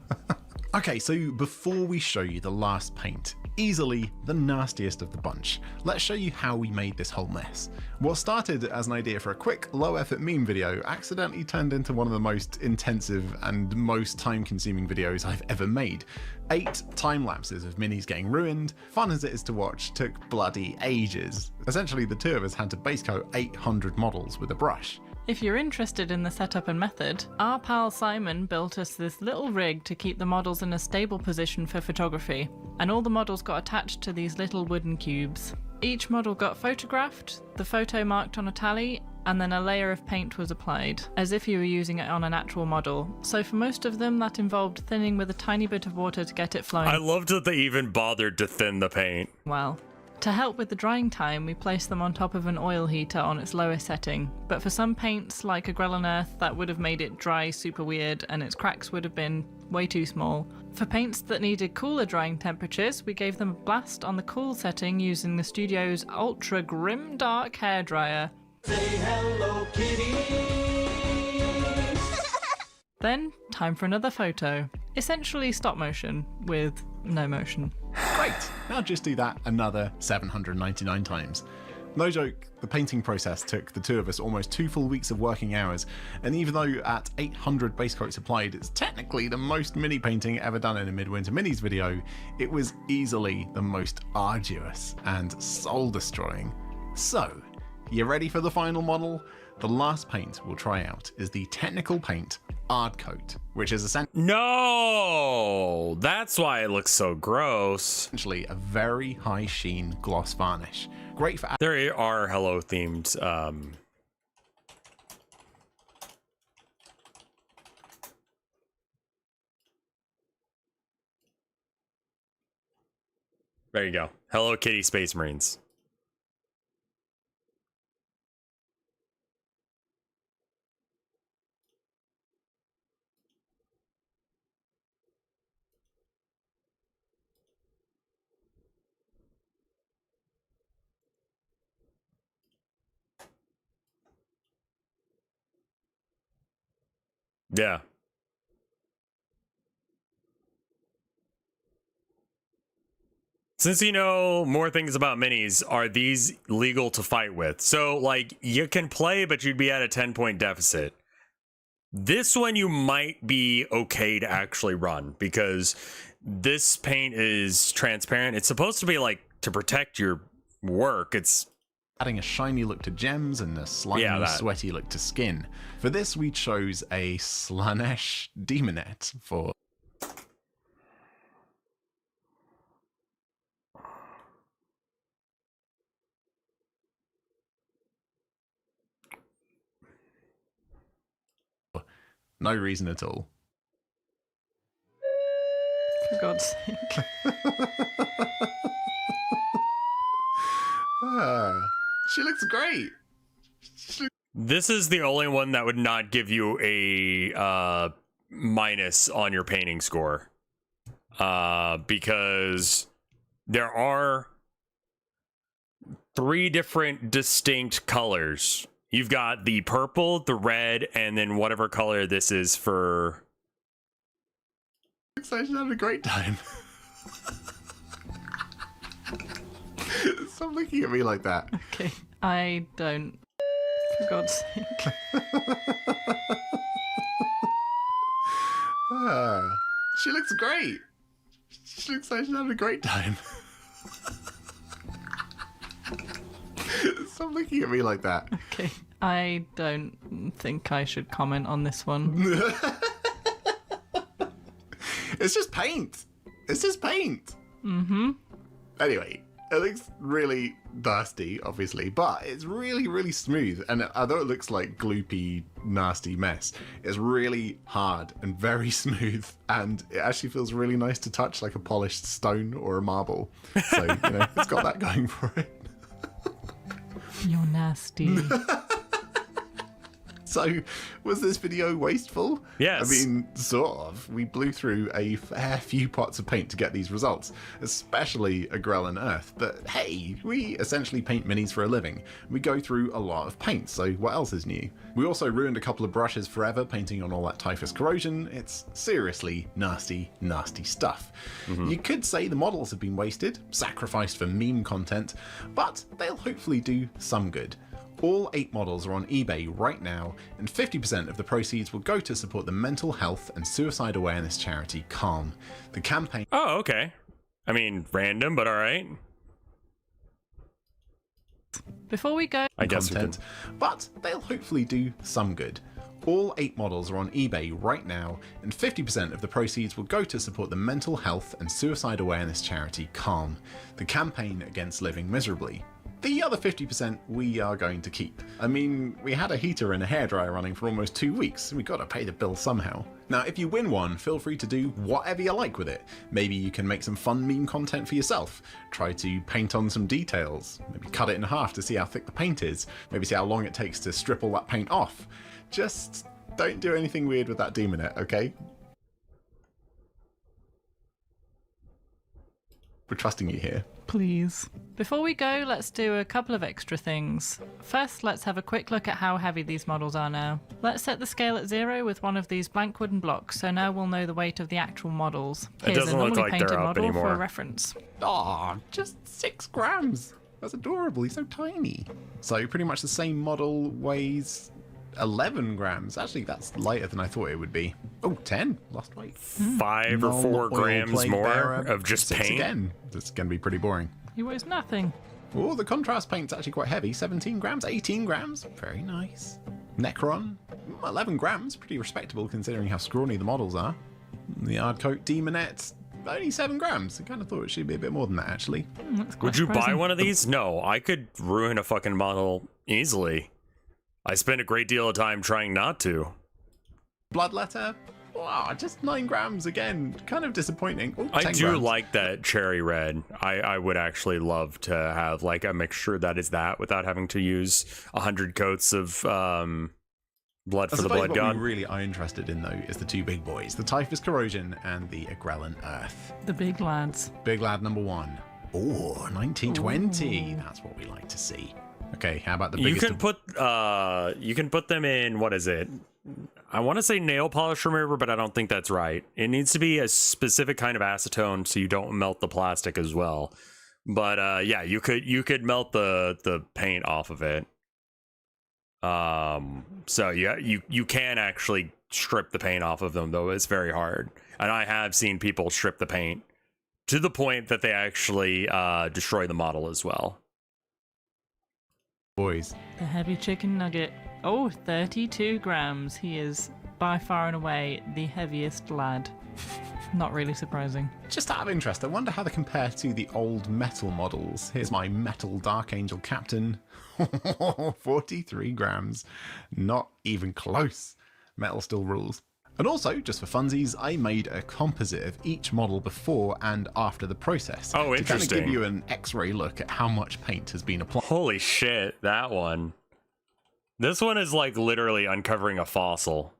Okay, so before we show you the last paint, easily the nastiest of the bunch, let's show you how we made this whole mess. What started as an idea for a quick, low-effort meme video accidentally turned into one of the most intensive and most time-consuming videos I've ever made. 8 time lapses of minis getting ruined. Fun as it is to watch, took bloody ages. Essentially, the two of us had to base coat 800 models with a brush. If you're interested in the setup and method, our pal Simon built us this little rig to keep the models in a stable position for photography, and all the models got attached to these little wooden cubes. Each model got photographed, the photo marked on a tally, and then a layer of paint was applied, as if you were using it on an actual model. So for most of them, that involved thinning with a tiny bit of water to get it flowing. I loved that they even bothered to thin the paint. Well, to help with the drying time, we placed them on top of an oil heater on its lowest setting, but for some paints, like Agrellan Earth, that would have made it dry super weird and its cracks would have been way too small. For paints that needed cooler drying temperatures, we gave them a blast on the cool setting using the studio's ultra grim dark hairdryer. Say hello, kitty! Then, time for another photo. Essentially stop motion, with no motion. Great! Now just do that another 799 times. No joke, the painting process took the two of us almost 2 full weeks of working hours, and even though at 800 base coats applied it's technically the most mini painting ever done in a Midwinter Minis video, it was easily the most arduous and soul-destroying. So, you ready for the final model? The last paint we'll try out is the Technical Paint Ard Coat, which is essentially... No! That's why it looks so gross. Essentially a very high sheen gloss varnish. Great for... There are Hello themed there you go. Hello Kitty Space Marines. Yeah. Since you know more things about minis, are these legal to fight with? So, like, you can play, but you'd be at a 10-point deficit. This one you might be okay to actually run, because this paint is transparent. It's supposed to be, like, to protect your work. It's adding a shiny look to gems and a slimy, sweaty look to skin. For this, we chose a Slanesh Demonette for... no reason at all. For God's sake. She looks great. This is the only one that would not give you a minus on your painting score. Because there are 3 different distinct colors. You've got the purple, the red, and then whatever color this is for... Looks like she's having a great time. Stop looking at me like that. Okay, I don't. For God's sake. She looks great. She looks like she's having a great time. Stop looking at me like that. Okay, I don't think I should comment on this one. It's just paint. It's just paint. Mm-hmm. Anyway, it looks really dusty, obviously, but it's really, really smooth. And although it looks like gloopy, nasty mess, it's really hard and very smooth. And it actually feels really nice to touch, like a polished stone or a marble. So, you know, it's got that going for it. You're nasty. So, was this video wasteful? Yes. I mean, sort of. We blew through a fair few pots of paint to get these results, especially a Grell Earth. But hey, we essentially paint minis for a living. We go through a lot of paint, so what else is new? We also ruined a couple of brushes forever painting on all that typhus corrosion. It's seriously nasty, nasty stuff. You could say the models have been wasted, sacrificed for meme content, but they'll hopefully do some good. All 8 models are on eBay right now, and 50% of the proceeds will go to support the mental health and suicide awareness charity Calm. The campaign... Oh, okay. I mean, random, but alright. Before we go... I guess content, but they'll hopefully do some good. All 8 models are on eBay right now, and 50% of the proceeds will go to support the mental health and suicide awareness charity Calm, the campaign against living miserably. The other 50% we are going to keep. I mean, we had a heater and a hairdryer running for almost 2 weeks, and we got to pay the bill somehow. Now, if you win one, feel free to do whatever you like with it. Maybe you can make some fun meme content for yourself. Try to paint on some details. Maybe cut it in half to see how thick the paint is. Maybe see how long it takes to strip all that paint off. Just don't do anything weird with that Demonette, okay? We're trusting you here. Please. Before we go, let's do a couple of extra things. First, let's have a quick look at how heavy these models are now. Let's set the scale at 0 with one of these blank wooden blocks, so now we'll know the weight of the actual models. Here's a normally painted model for a reference. Aw, just 6 grams. That's adorable, he's so tiny. So pretty much the same model weighs 11 grams. Actually, that's lighter than I thought it would be. Oh, 10. Lost weight. 5 or 4 grams more of just paint. Again. It's going to be pretty boring. He weighs nothing. Oh, the contrast paint's actually quite heavy. 17 grams, 18 grams. Very nice. Necron, 11 grams. Pretty respectable considering how scrawny the models are. The Hardcoat Demonette, only 7 grams. I kind of thought it should be a bit more than that, actually. Would you buy one of these? No, I could ruin a fucking model easily. I spend a great deal of time trying not to. Bloodletter? Wow, just 9 grams again. Kind of disappointing. Ooh, I 10 do grams. like that cherry red. I would actually love to have like a mixture that is that without having to use 100 coats of blood for the blood god. What we really are interested in though is the 2 big boys, the Typhus Corrosion and the Agrellan Earth. The big lads. Big lad number 1. Oh, 1920. Ooh. That's what we like to see. Okay, how about the biggest? You can put them in, what is it? I want to say nail polish remover, but I don't think that's right. It needs to be a specific kind of acetone so you don't melt the plastic as well. But yeah, you could melt the paint off of it. So yeah, you can actually strip the paint off of them, though it's very hard. And I have seen people strip the paint to the point that they actually destroy the model as well. Boys. The heavy chicken nugget. Oh, 32 grams. He is by far and away the heaviest lad. Not really surprising. Just out of interest, I wonder how they compare to the old metal models. Here's my metal Dark Angel Captain. 43 grams. Not even close. Metal still rules. And also, just for funsies, I made a composite of each model before and after the process. Oh, interesting. To kind of give you an X-ray look at how much paint has been applied. Holy shit, that one. This one is like literally uncovering a fossil.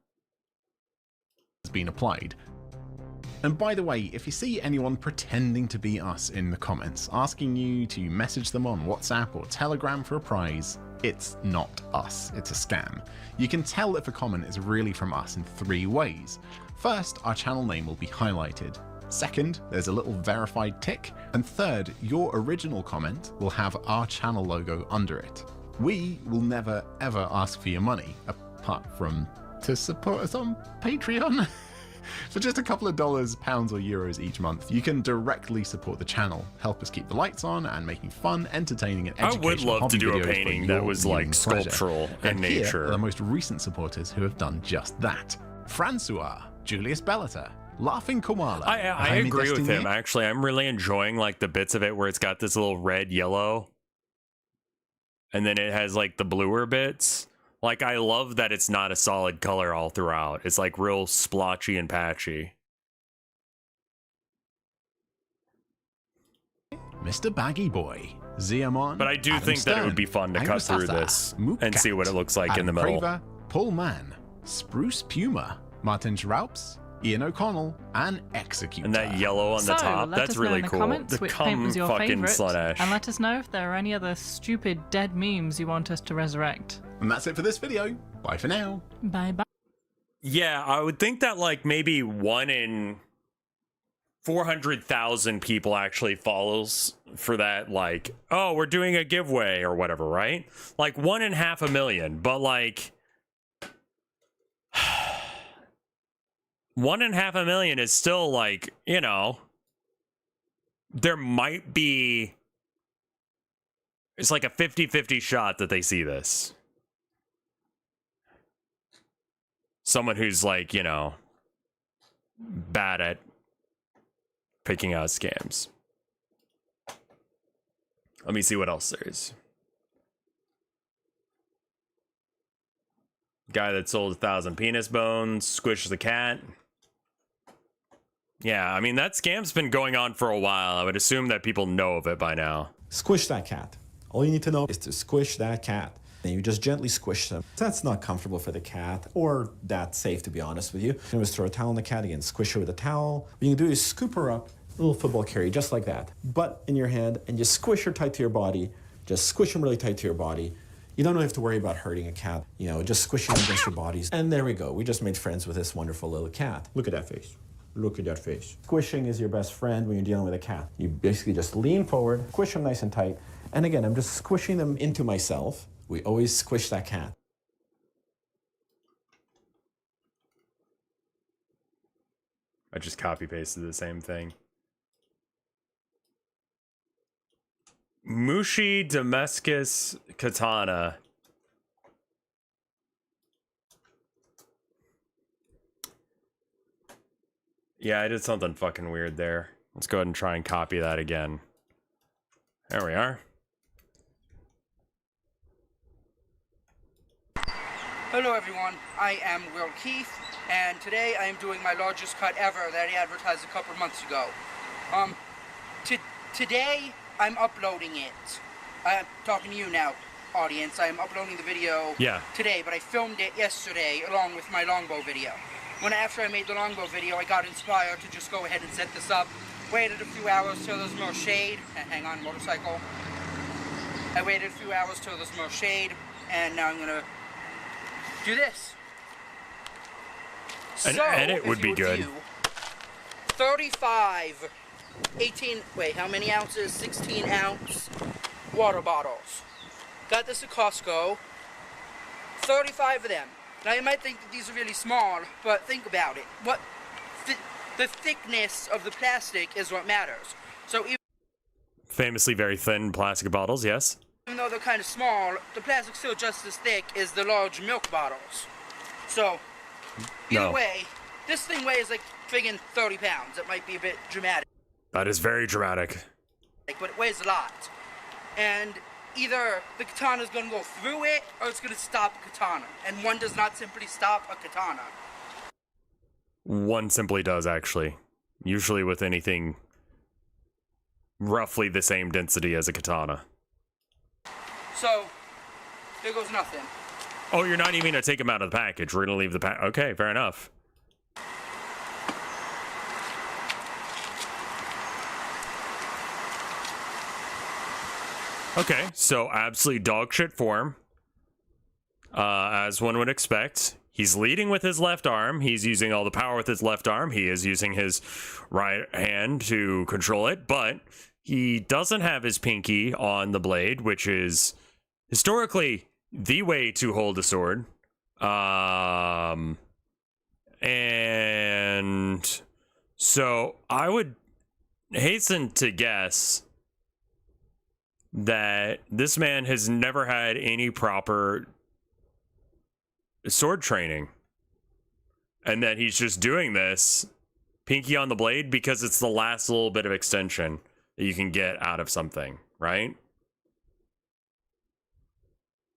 Has been applied. And by the way, if you see anyone pretending to be us in the comments, asking you to message them on WhatsApp or Telegram for a prize, it's not us, it's a scam. You can tell if a comment is really from us in 3 ways. First, our channel name will be highlighted. Second, there's a little verified tick. And third, your original comment will have our channel logo under it. We will never ever ask for your money, apart from to support us on Patreon. For just a couple of dollars, pounds or euros each month, you can directly support the channel, help us keep the lights on, and making fun, entertaining, and educational I would love to do a painting that was like sculptural in nature. Here are the most recent supporters who have done just that. Francois, Julius Bellata, Laughing Koala. I agree with him, actually. I'm really enjoying like the bits of it where it's got this little red, yellow, and then it has like the bluer bits. Like, I love that it's not a solid color all throughout. It's like real splotchy and patchy. Mr. Baggy Boy, Ziamon. But I do think that it would be fun to cut through this and see what it looks like in the middle. Craver, Paul Mann, Spruce Puma, Martin Schraups, Ian O'Connell, and Executor. And that yellow on the top, that's really cool. Comments, which paint was your fucking favorite, Slutash. and let us know if there are any other stupid dead memes you want us to resurrect. And that's it for this video. Bye for now. Bye bye. Yeah, I would think that like maybe 1 in 400,000 people actually follows for that, like, oh, we're doing a giveaway or whatever, right? Like 1 in 500,000, but like 1 in 500,000 is still like, you know, there might be, it's like a 50-50 shot that they see this. Someone who's like, you know, bad at picking out scams. Let me see what else there is. Guy that sold 1,000 penis bones, squishes a cat. Yeah, I mean, that scam's been going on for a while. I would assume that people know of it by now. Squish that cat. All you need to know is to squish that cat. And you just gently squish them. That's not comfortable for the cat, or that safe, to be honest with you. You can just throw a towel on the cat again, squish her with a towel. What you can do is scoop her up, a little football carry, just like that. Butt in your hand, and just squish her tight to your body. Just squish them really tight to your body. You don't have to worry about hurting a cat. You know, just squishing them against your bodies. And there we go. We just made friends with this wonderful little cat. Look at that face. Look at that face. Squishing is your best friend when you're dealing with a cat. You basically just lean forward, squish them nice and tight. And again, I'm just squishing them into myself. We always squish that cat. I just copy pasted the same thing. Mushi Damascus Katana. Yeah, I did something fucking weird there. Let's go ahead and try and copy that again. There we are. Hello everyone, I am Will Keith, and today I am doing my largest cut ever that I advertised a couple months ago. Today I'm uploading it. I'm talking to you now, audience. I am uploading the video today, but I filmed it yesterday along with my longbow video. After I made the longbow video, I got inspired to just go ahead and set this up. Waited a few hours till there's more shade. Hang on, motorcycle. I waited a few hours till there's more shade, and now I'm gonna do this. An edit would be good. 35 how many ounces? 16 ounce water bottles. Got this at Costco. 35 of them. Now you might think that these are really small, but think about it. The thickness of the plastic is what matters. So Famously very thin plastic bottles, yes. even though they're kind of small, the plastic's still just as thick as the large milk bottles. So either way, this thing weighs like friggin' 30 pounds. It might be a bit dramatic. That is very dramatic. But it weighs a lot. And either the katana's gonna go through it, or it's gonna stop a katana. And one does not simply stop a katana. One simply does, actually. Usually with anything roughly the same density as a katana. So, there goes nothing. Oh, you're not even gonna take them out of the package. We're gonna leave the pack. Okay, fair enough. Okay, so absolutely dog shit form. As one would expect. He's leading with his left arm. He's using all the power with his left arm. He is using his right hand to control it, but he doesn't have his pinky on the blade, which is historically the way to hold a sword. And so I would hasten to guess that this man has never had any proper sword training, and that he's just doing this pinky on the blade because it's the last little bit of extension that you can get out of something, right?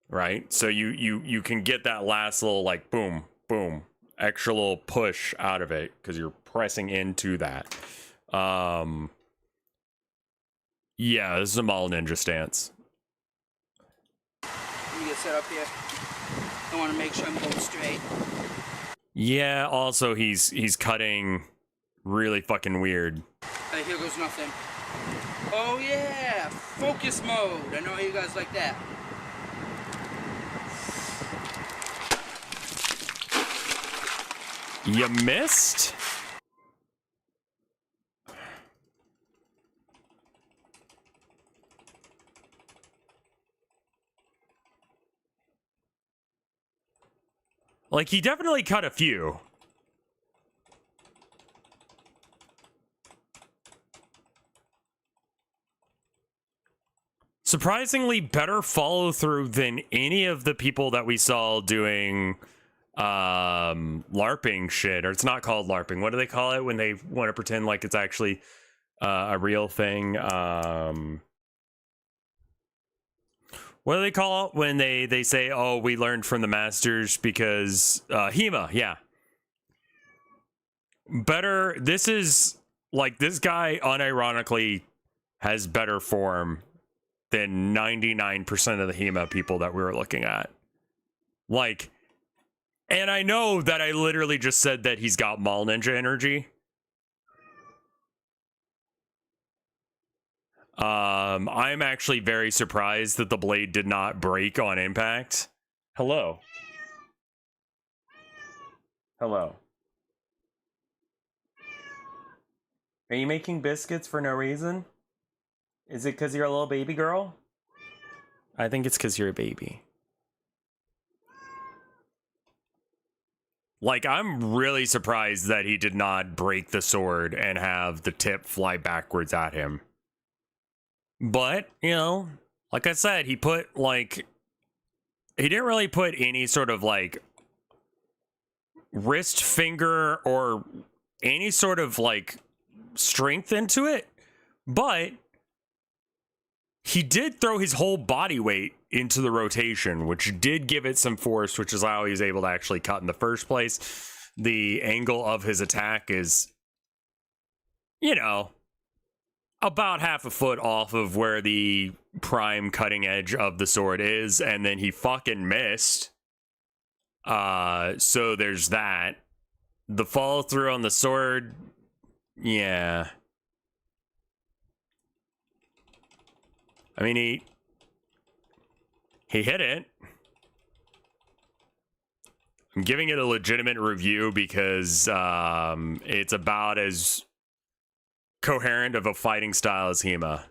Right? So you can get that last little, like, boom, boom, extra little push out of it because you're pressing into that. Yeah, this is a Mall Ninja stance. Let me get set up here. I want to make sure I'm going straight. Yeah, also he's cutting really fucking weird. Here goes nothing. Oh yeah, focus mode. I know you guys like that. You missed? Like, he definitely cut a few. Surprisingly better follow through than any of the people that we saw doing LARPing shit. Or it's not called LARPing. What do they call it when they want to pretend like it's actually a real thing? What do they call it when they say, oh, we learned from the masters because HEMA, yeah. Better, this is like, this guy unironically has better form than 99% of the HEMA people that we were looking at. Like, and I know that I literally just said that he's got Mall Ninja energy. I'm actually very surprised that the blade did not break on impact. Hello. Hello. Are you making biscuits for no reason? Is it because you're a little baby girl? I think it's because you're a baby. Like, I'm really surprised that he did not break the sword and have the tip fly backwards at him. But, you know, like I said, he put, like, he didn't really put any sort of, like, wrist, finger, or any sort of, like, strength into it. But he did throw his whole body weight into the rotation, which did give it some force, which is how he was able to actually cut in the first place. The angle of his attack is, you know, about half a foot off of where the prime cutting edge of the sword is, and then he fucking missed. So there's that. The follow through on the sword, yeah. I mean, he hit it. I'm giving it a legitimate review because it's about as coherent of a fighting style as Hema.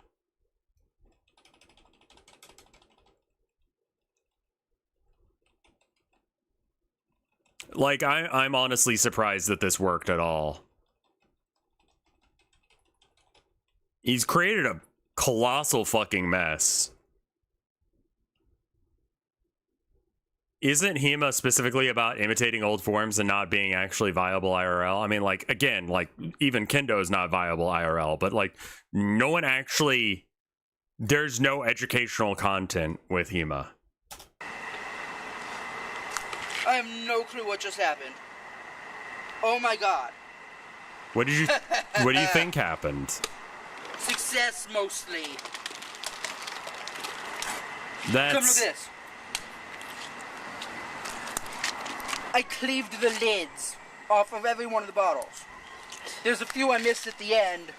Like, I'm honestly surprised that this worked at all. He's created a colossal fucking mess. Isn't Hema specifically about imitating old forms and not being actually viable IRL? I mean, like, again, like, even Kendo is not viable IRL, but, like, no one actually... There's no educational content with Hema. I have no clue what just happened. Oh my god. What did you... what do you think happened? Success, mostly. That's... Come look at this. I cleaved the lids off of every one of the bottles. There's a few I missed at the end.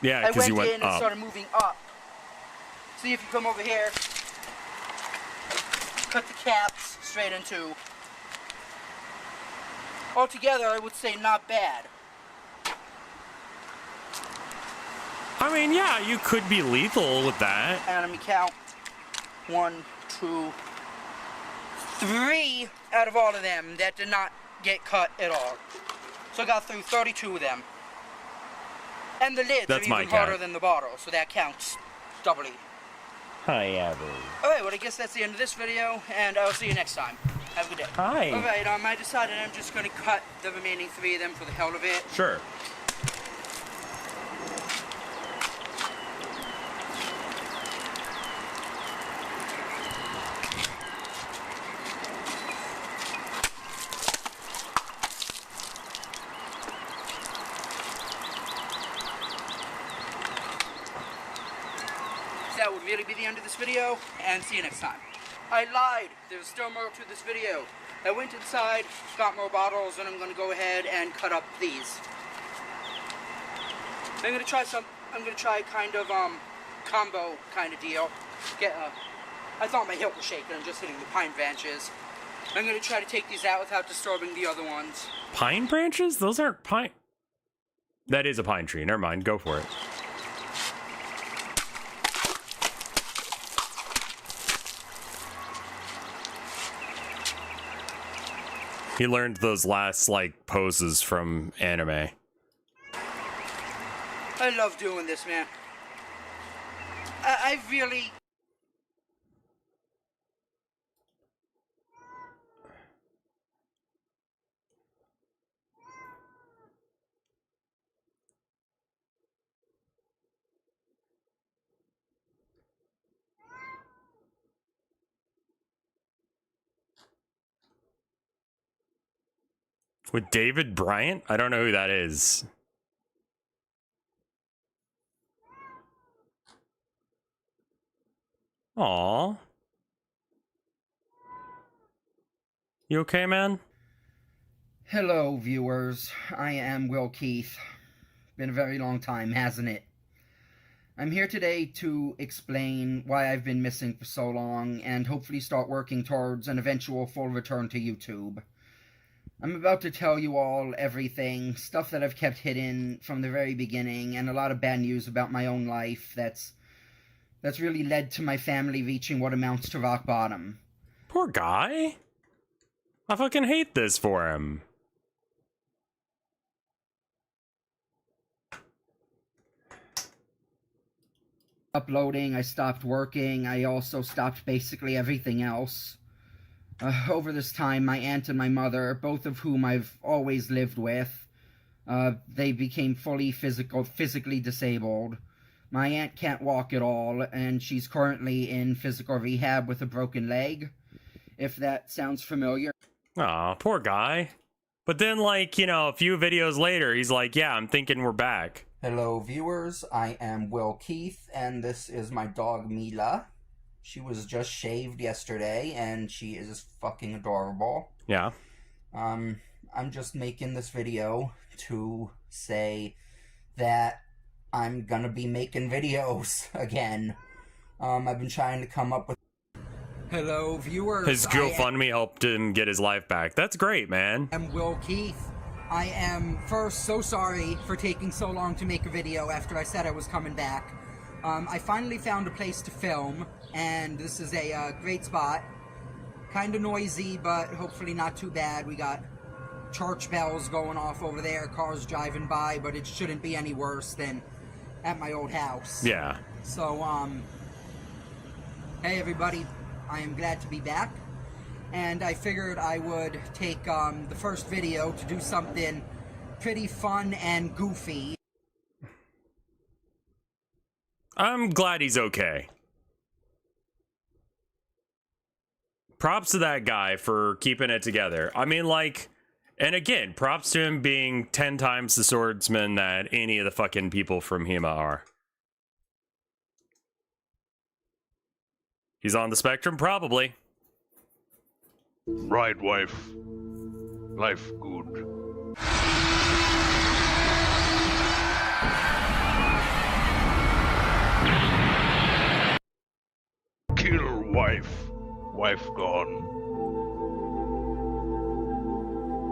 Yeah, because you went I went in and started moving up. See if you come over here. Cut the caps straight in two. Altogether, I would say not bad. I mean, yeah, you could be lethal with that. And let me count. 1, 2, 3 out of all of them that did not get cut at all. So I got through 32 of them. And the lids are even harder than the bottle, so that counts doubly. Hi, Abby. Alright, well, I guess that's the end of this video, and I'll see you next time. Have a good day. Hi. Alright, I decided I'm just going to cut the remaining 3 of them for the hell of it. Sure. That would really be the end of this video, and see you next time. I lied. There's still more to this video. I went inside, got more bottles, and I'm going to go ahead and cut up these. I'm going to try kind of combo kind of deal. I thought my hip was shaking. I'm just hitting the pine branches. I'm going to try to take these out without disturbing the other ones. Pine branches? Those aren't pine. That is a pine tree. Never mind. Go for it. He learned those last, like, poses from anime. I love doing this, man. I really... With David Bryant? I don't know who that is. Aww. You okay, man? Hello, viewers. I am Will Keith. Been a very long time, hasn't it? I'm here today to explain why I've been missing for so long, and hopefully start working towards an eventual full return to YouTube. I'm about to tell you all everything, stuff that I've kept hidden from the very beginning, and a lot of bad news about my own life that's really led to my family reaching what amounts to rock bottom. Poor guy. I fucking hate this for him. Uploading, I stopped working, I also stopped basically everything else. Over this time, my aunt and my mother, both of whom I've always lived with, they became fully physically disabled. My aunt can't walk at all, and she's currently in physical rehab with a broken leg, if that sounds familiar. Aw, poor guy. But then, like, you know, a few videos later, he's like, yeah, I'm thinking we're back. Hello, viewers. I am Will Keith, and this is my dog, Mila. She was just shaved yesterday, and she is fucking adorable. Yeah. I'm just making this video to say that I'm gonna be making videos again. I've been trying to come up with... Hello, viewers. His GoFundMe helped him get his life back. That's great, man. I'm Will Keith, I am first so sorry for taking so long to make a video after I said I was coming back. I finally found a place to film, and this is a great spot. Kind of noisy, but hopefully not too bad. We got church bells going off over there, cars driving by, but it shouldn't be any worse than at my old house. Yeah. So, hey everybody, I am glad to be back. And I figured I would take the first video to do something pretty fun and goofy. I'm glad he's okay. Props to that guy for keeping it together. I mean, like, and again, props to him being 10 times the swordsman that any of the fucking people from HEMA are. He's on the spectrum? Probably. Right, wife. Life good. Kill wife. Wife gone.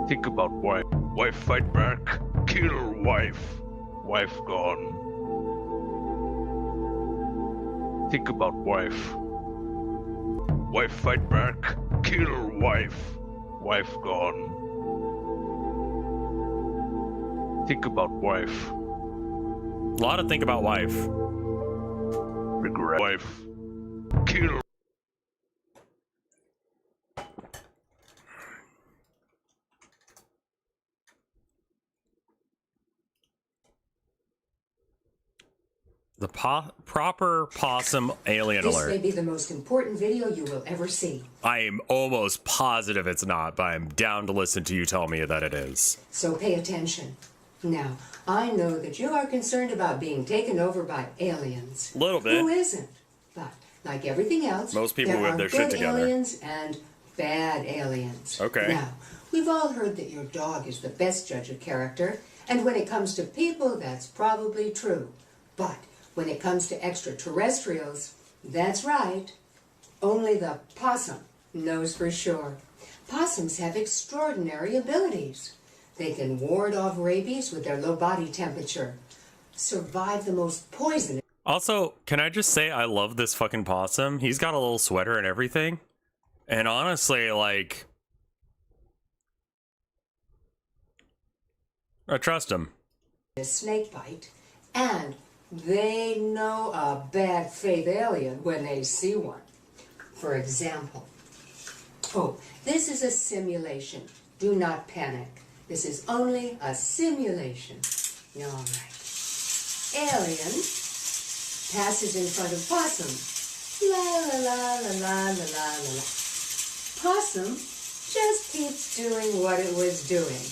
Think about wife. Wife fight back. Kill wife. Wife gone. Think about wife. Wife fight back. Kill wife. Wife gone. Think about wife. A lot of think about wife. Regret wife. Kill. The proper possum alien This alert. may be the most important video you will ever see. I am almost positive it's not, but I'm down to listen to you tell me that it is. So pay attention. Now, I know that you are concerned about being taken over by aliens. A little bit. Who isn't? But like everything else, Most people there with are their good shit together. aliens and bad aliens. Okay. Now, we've all heard that your dog is the best judge of character, and when it comes to people, that's probably true. But when it comes to extraterrestrials, that's right. Only the possum knows for sure. Possums have extraordinary abilities. They can ward off rabies with their low body temperature, survive the most poisonous. Also, can I just say I love this fucking possum? He's got a little sweater and everything. And honestly, like, I trust him. Snake bite, and they know a bad faith alien when they see one. For example, this is a simulation. Do not panic. This is only a simulation. All right. Alien passes in front of possum. La la la la la la la la. Possum just keeps doing what it was doing.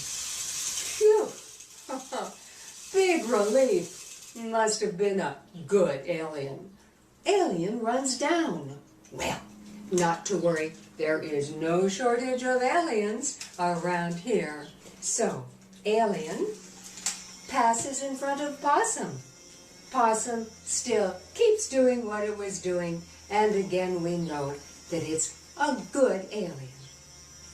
Phew. Big relief. Must have been a good alien. Alien runs down. Well, not to worry. There is no shortage of aliens around here. So, alien passes in front of possum. Possum still keeps doing what it was doing, and again we know that it's a good alien.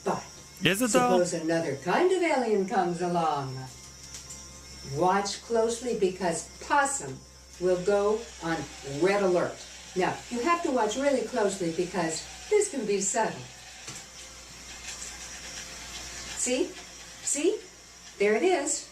But is it suppose another kind of alien comes along. Watch closely because possum will go on red alert. Now, you have to watch really closely because this can be subtle. See? See? There it is.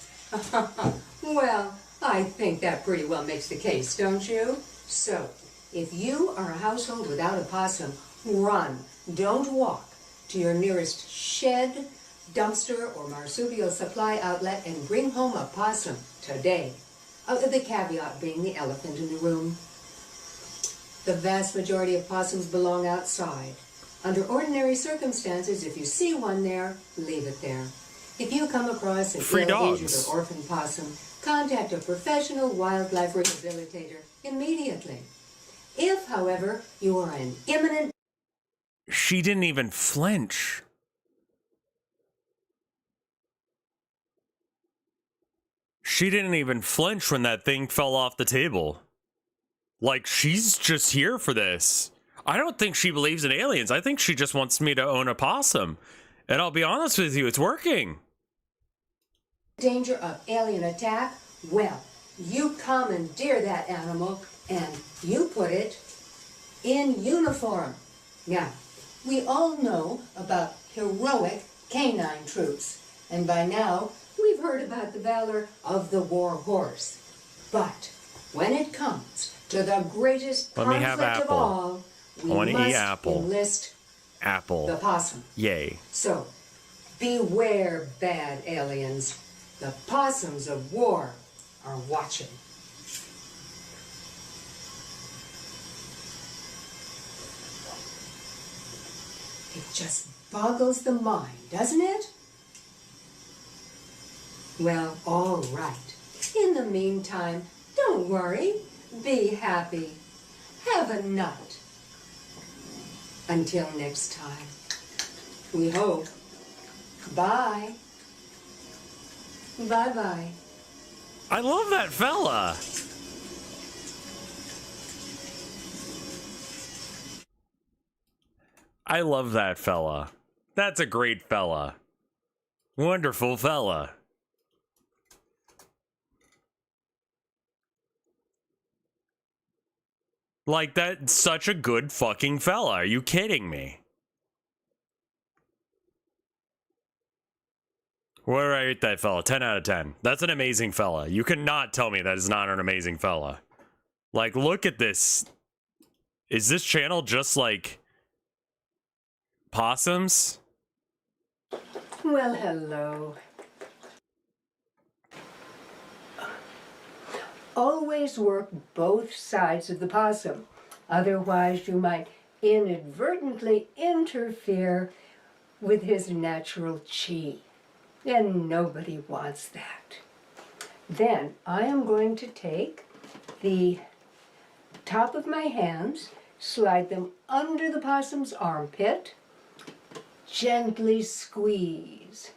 Well, I think that pretty well makes the case, don't you? So, if you are a household without a possum, run, don't walk, to your nearest shed, dumpster, or marsupial supply outlet and bring home a possum today. The caveat being the elephant in the room. The vast majority of possums belong outside. Under ordinary circumstances, if you see one there, leave it there. If you come across an ill-injured or orphan possum, contact a professional wildlife rehabilitator immediately. If, however, you are an imminent... She didn't even flinch. She didn't even flinch when that thing fell off the table. Like, she's just here for this. I don't think she believes in aliens. I think she just wants me to own a possum. And I'll be honest with you, it's working. danger of alien attack, well, you commandeer that animal and you put it in uniform. Now, we all know about heroic canine troops, and by now we've heard about the valor of the war horse. But when it comes to the greatest conflict of all, we must enlist the possum. Yay. So, beware, bad aliens. The possums of war are watching. It just boggles the mind, doesn't it? Well, all right. In the meantime, don't worry. Be happy. Have a nut. Until next time. We hope. Bye. Bye-bye. I love that fella. I love that fella. That's a great fella. Wonderful fella. Like, that's such a good fucking fella. Are you kidding me? Where do I rate that fella? 10 out of 10. That's an amazing fella. You cannot tell me that is not an amazing fella. Like, look at this. Is this channel just like possums? Well, hello. Always work both sides of the possum. Otherwise, you might inadvertently interfere with his natural chi. And nobody wants that. Then I am going to take the top of my hands, slide them under the possum's armpit, gently squeeze.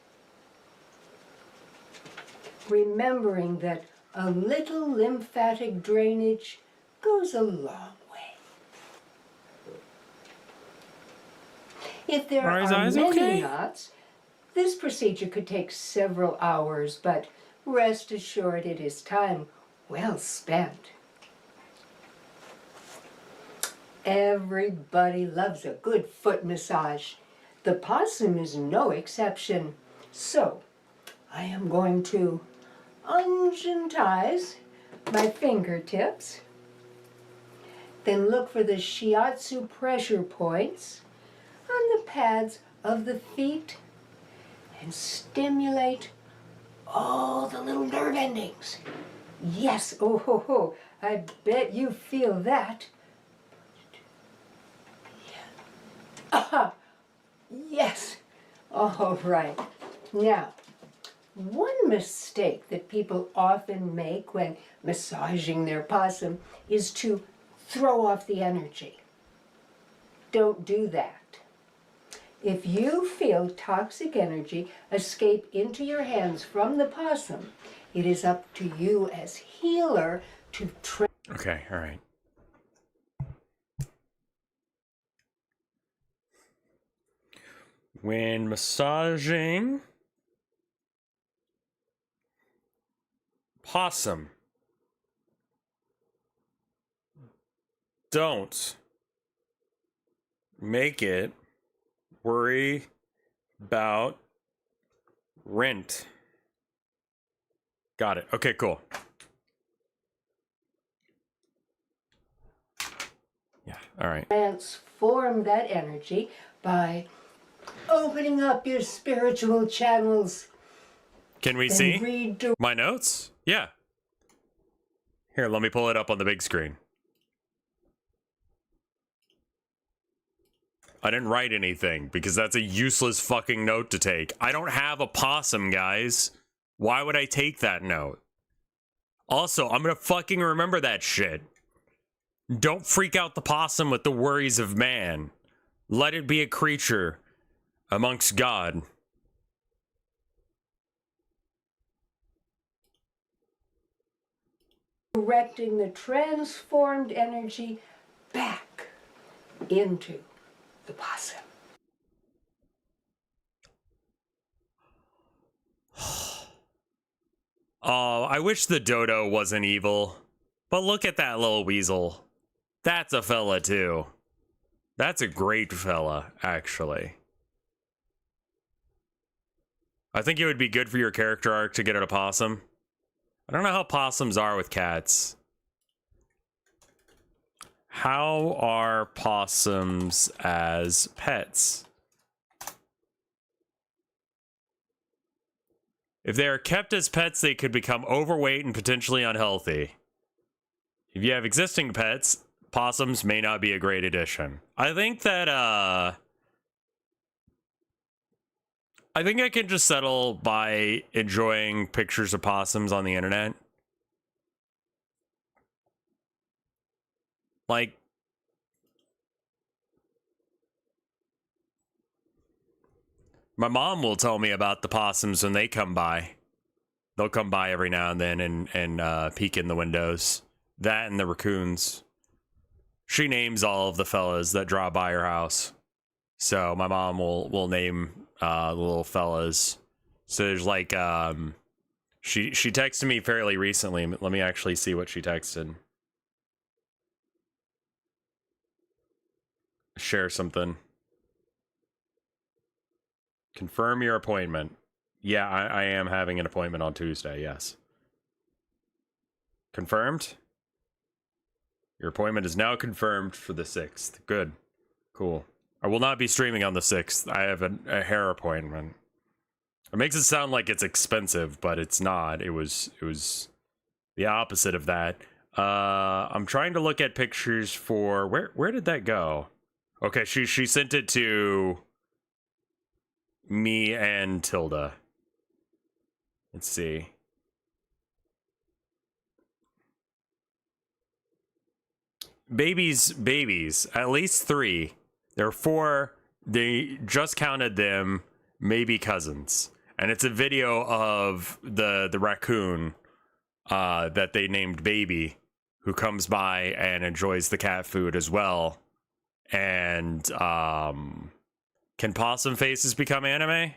Remembering that a little lymphatic drainage goes a long way. If there are many knots, this procedure could take several hours, but rest assured it is time well spent. Everybody loves a good foot massage. The possum is no exception. So, I am going to ungentize my fingertips, then look for the shiatsu pressure points on the pads of the feet and stimulate all the little nerve endings. Yes, oh ho ho, I bet you feel that. Ah, yes, all right. Now, one mistake that people often make when massaging their possum is to throw off the energy. Don't do that. If you feel toxic energy escape into your hands from the possum, it is up to you as healer to Okay, all right. When massaging possum, don't make it worry about rent. Got it. Okay, cool. Yeah, all right. Transform that energy by opening up your spiritual channels. Can we see my notes? Yeah. Here, let me pull it up on the big screen. I didn't write anything because that's a useless fucking note to take. I don't have a possum, guys. Why would I take that note? Also, I'm gonna fucking remember that shit. Don't freak out the possum with the worries of man. Let it be a creature amongst God. Directing the transformed energy back into the possum. Oh, I wish the dodo wasn't evil. But look at that little weasel. That's a fella too. That's a great fella, actually. I think it would be good for your character arc to get an opossum. I don't know how possums are with cats. How are possums as pets? If they are kept as pets, they could become overweight and potentially unhealthy. If you have existing pets, possums may not be a great addition. I think that, I think I can just settle by enjoying pictures of possums on the internet. Like, my mom will tell me about the possums when they come by. They'll come by every now and then and peek in the windows. That and the raccoons. She names all of the fellas that draw by her house. So my mom will name the little fellas. So there's like she texted me fairly recently. Let me actually see what she texted. Share something. Confirm your appointment. Yeah, I am having an appointment on Tuesday, yes. Confirmed? Your appointment is now confirmed for the 6th. Good. Cool. I will not be streaming on the 6th. I have a hair appointment. It makes it sound like it's expensive, but it's not. It was the opposite of that. I'm trying to look at pictures for... Where did that go? Okay, she sent it to me and Tilda. Let's see. Babies, at least 3. There are 4. They just counted them, maybe cousins. And it's a video of the raccoon that they named Baby, who comes by and enjoys the cat food as well. And can possum faces become anime?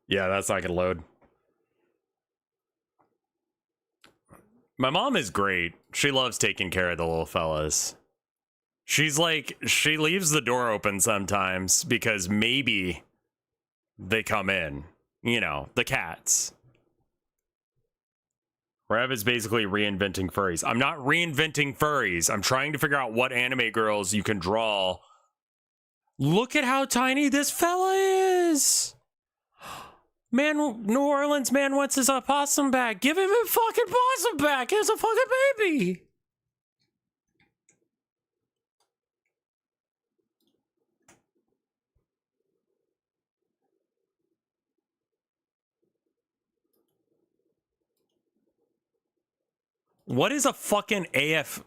Yeah, that's not gonna load. My mom is great. She loves taking care of the little fellas. She's like, she leaves the door open sometimes because maybe they come in. You know, the cats. Rev is basically reinventing furries. I'm not reinventing furries. I'm trying to figure out what anime girls you can draw. Look at how tiny this fella is. Man, New Orleans man wants his opossum back. Give him a fucking possum back. He's a fucking baby. What is a fucking AF?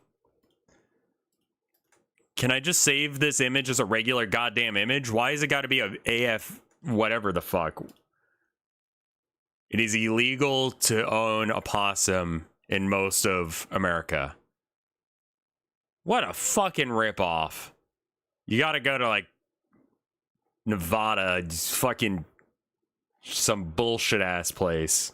Can I just save this image as a regular goddamn image? Why has it got to be a AF whatever the fuck? It is illegal to own a possum in most of America. What a fucking ripoff. You gotta go to, like, Nevada, just fucking some bullshit-ass place.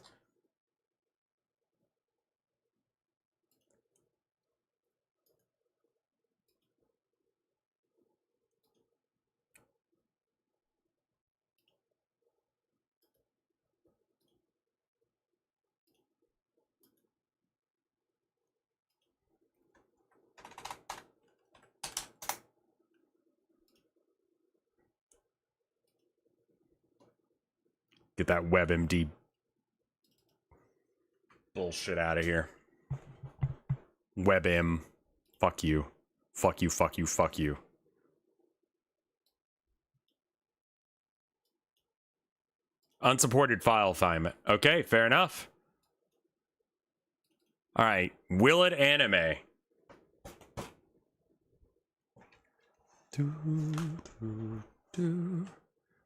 Get that WebMD bullshit out of here. WebM. Fuck you. Fuck you, fuck you, fuck you. Unsupported file assignment. Okay, fair enough. All right, will it anime?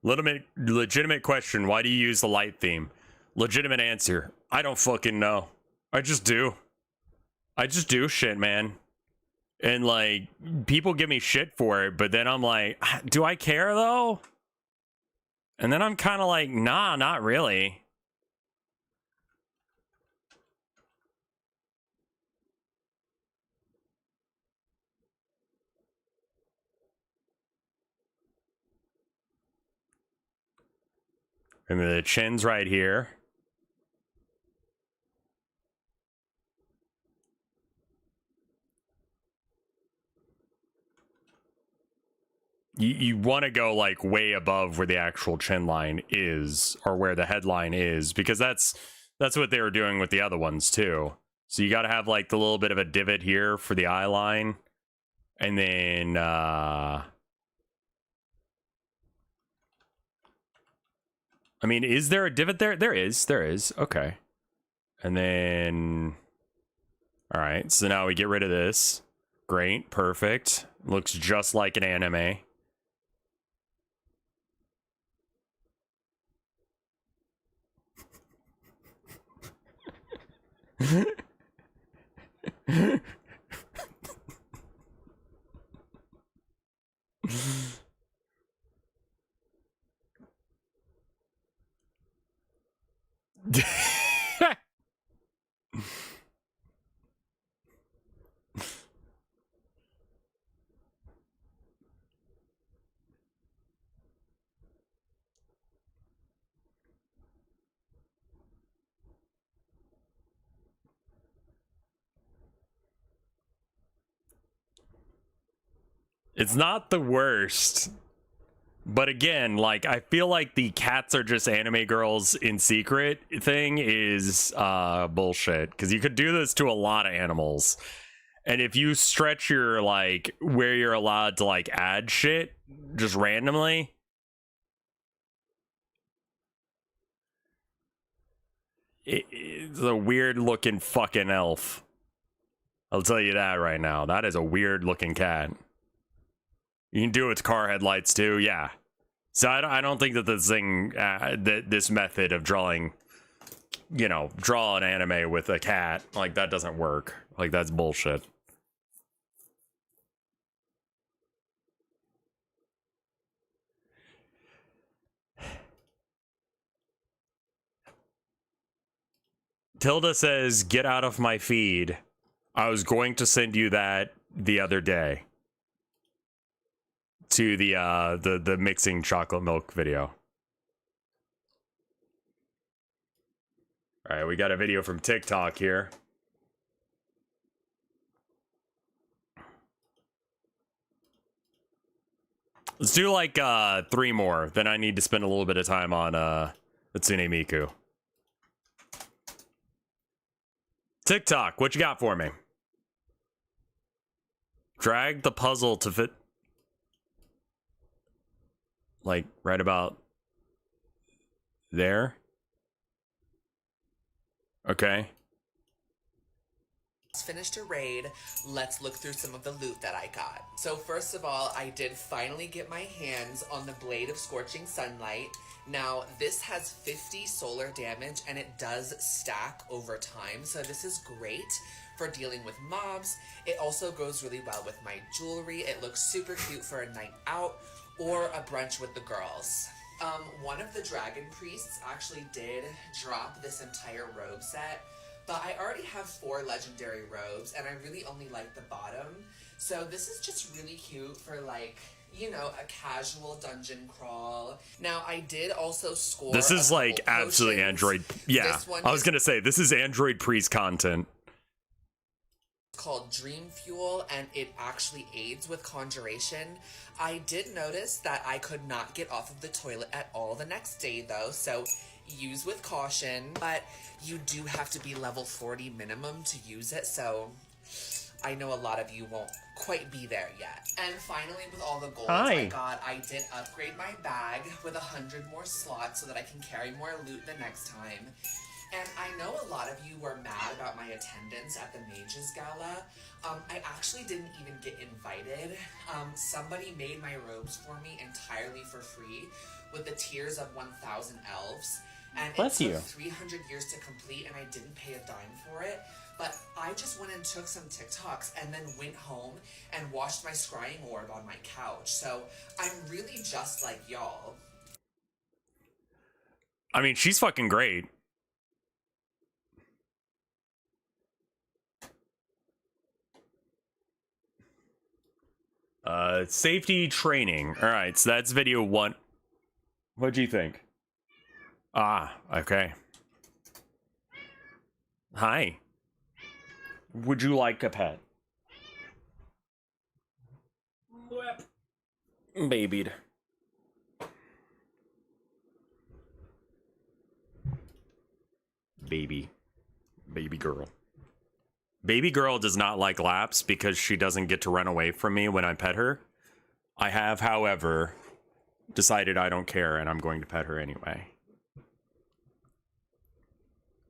Legitimate question. Why do you use the light theme? Legitimate answer. I don't fucking know. I just do. I just do shit, man. And like, people give me shit for it, but then I'm like, do I care though? And then I'm kind of like, nah, not really. And the chin's right here. You want to go like way above where the actual chin line is, or where the headline is, because that's what they were doing with the other ones too. So you got to have like the little bit of a divot here for the eye line, and then I mean, is there a divot there? There is. Okay. And then, all right. So now we get rid of this. Great. Perfect. Looks just like an anime. It's not the worst. But again, like, I feel like the cats are just anime girls in secret thing is bullshit. Because you could do this to a lot of animals. And if you stretch your, like, where you're allowed to, like, add shit just randomly, it's a weird looking fucking elf. I'll tell you that right now. That is a weird looking cat. You can do it with car headlights too, yeah. So I don't think that this thing, this method of drawing, you know, draw an anime with a cat, like, that doesn't work. Like, that's bullshit. Tilda says, get out of my feed. I was going to send you that the other day. To the mixing chocolate milk video. All right, we got a video from TikTok here. Let's do like 3 more. Then I need to spend a little bit of time on Hatsune Miku. TikTok, what you got for me? Drag the puzzle to fit. Like, right about there. Okay. Finished a raid. Let's look through some of the loot that I got. So first of all, I did finally get my hands on the Blade of Scorching Sunlight. Now, this has 50 solar damage, and it does stack over time, so this is great for dealing with mobs. It also goes really well with my jewelry. It looks super cute for a night out or a brunch with the girls. One of the dragon priests actually did drop this entire robe set, but I already have 4 legendary robes, and I really only like the bottom. So this is just really cute for, like, you know, a casual dungeon crawl. Now, I did also score. This is like absolutely Android. Yeah, I was gonna say, this is Android priest content. Called Dream Fuel, and it actually aids with conjuration. I did notice that I could not get off of the toilet at all the next day though, so use with caution, but you do have to be level 40 minimum to use it, so I know a lot of you won't quite be there yet. And finally, with all the gold I got, I did upgrade my bag with 100 more slots so that I can carry more loot the next time. And I know a lot of you were mad about my attendance at the Mages Gala. I actually didn't even get invited. Somebody made my robes for me entirely for free with the tears of 1,000 elves. And Bless it took you. 300 years to complete, and I didn't pay a dime for it. But I just went and took some TikToks and then went home and watched my scrying orb on my couch. So I'm really just like y'all. I mean, she's fucking great. Safety training. All right, so that's video 1. What'd you think? Ah, okay. Hi. Would you like a pet? Babied. Baby girl. Baby girl does not like laps because she doesn't get to run away from me when I pet her. I have, however, decided I don't care and I'm going to pet her anyway.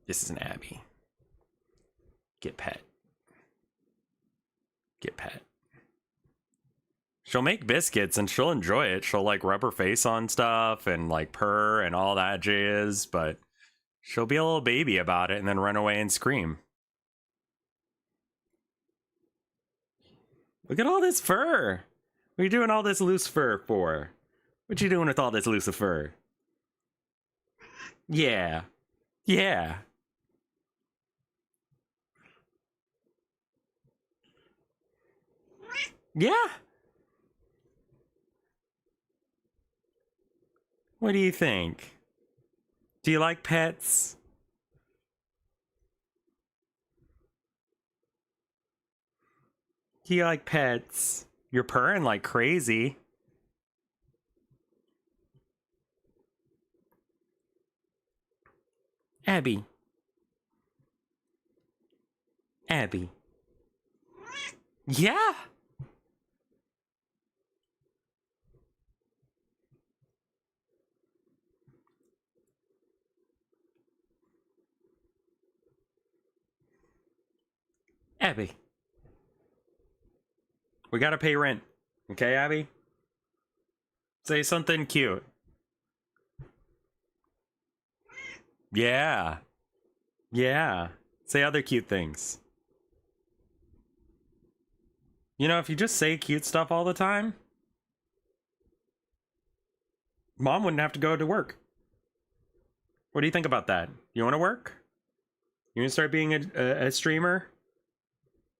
This is an Abby. Get pet. Get pet. She'll make biscuits and she'll enjoy it. She'll like rub her face on stuff and like purr and all that jazz, but she'll be a little baby about it and then run away and scream. Look at all this fur. What are you doing all this loose fur for? What you doing with all this loose fur? Yeah. Yeah. Yeah. What do you think? Do you like pets? Do you like pets? You're purring like crazy. Abby. Abby. Yeah. Abby. We gotta pay rent. Okay, Abby? Say something cute. Yeah. Yeah. Say other cute things. You know, if you just say cute stuff all the time, Mom wouldn't have to go to work. What do you think about that? You want to work? You want to start being a streamer?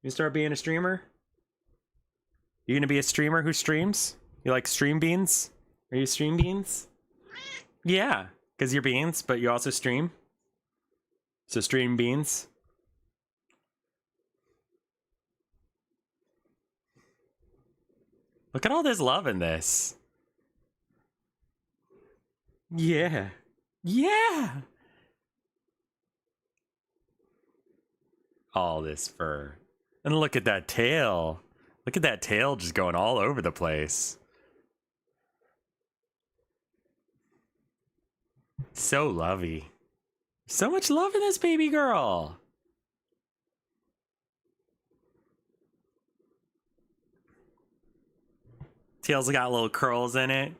You start being a streamer? You gonna be a streamer who streams? You like stream beans? Are you stream beans? Yeah, because you're beans, but you also stream. So stream beans. Look at all this love in this. Yeah. Yeah. All this fur. And look at that tail. Look at that tail just going all over the place. So lovey. So much love in this baby girl. Tail's got little curls in it.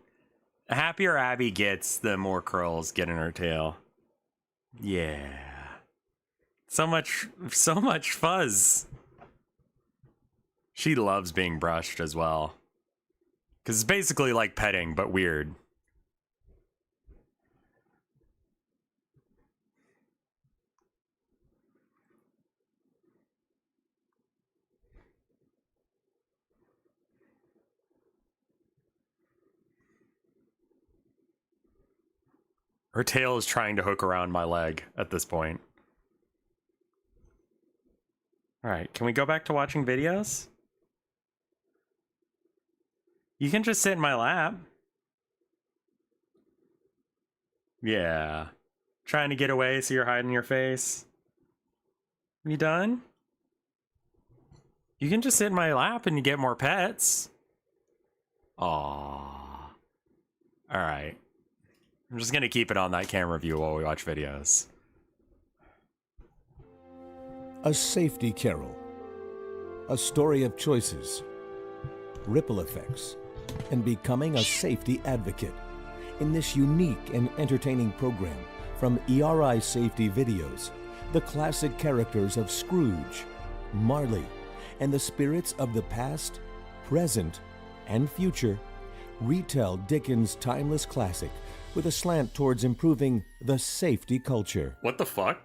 The happier Abby gets, the more curls get in her tail. Yeah. So much fuzz. She loves being brushed as well. Because it's basically like petting, but weird. Her tail is trying to hook around my leg at this point. Alright, can we go back to watching videos? You can just sit in my lap. Yeah. Trying to get away so you're hiding your face. You done? You can just sit in my lap and you get more pets. Aww. Alright. I'm just gonna keep it on that camera view while we watch videos. A safety carol. A story of choices, ripple effects, and becoming a safety advocate. In this unique and entertaining program from ERI Safety Videos, the classic characters of Scrooge, Marley, and the spirits of the past, present, and future retell Dickens' timeless classic with a slant towards improving the safety culture. What the fuck?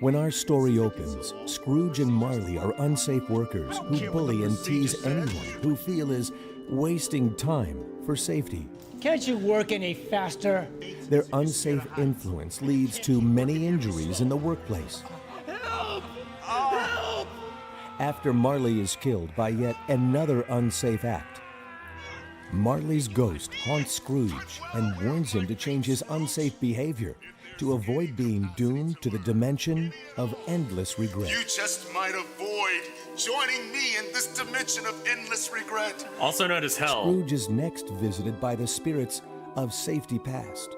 When our story opens, Scrooge and Marley are unsafe workers who bully and tease anyone who feel is wasting time for safety. Can't you work any faster? Their unsafe influence leads to many injuries in the workplace. Help! Help! After Marley is killed by yet another unsafe act, Marley's ghost haunts Scrooge and warns him to change his unsafe behavior to avoid being doomed to the dimension of endless regret. You just might avoid joining me in this dimension of endless regret. Also known as hell. Scrooge is next visited by the spirits of safety past,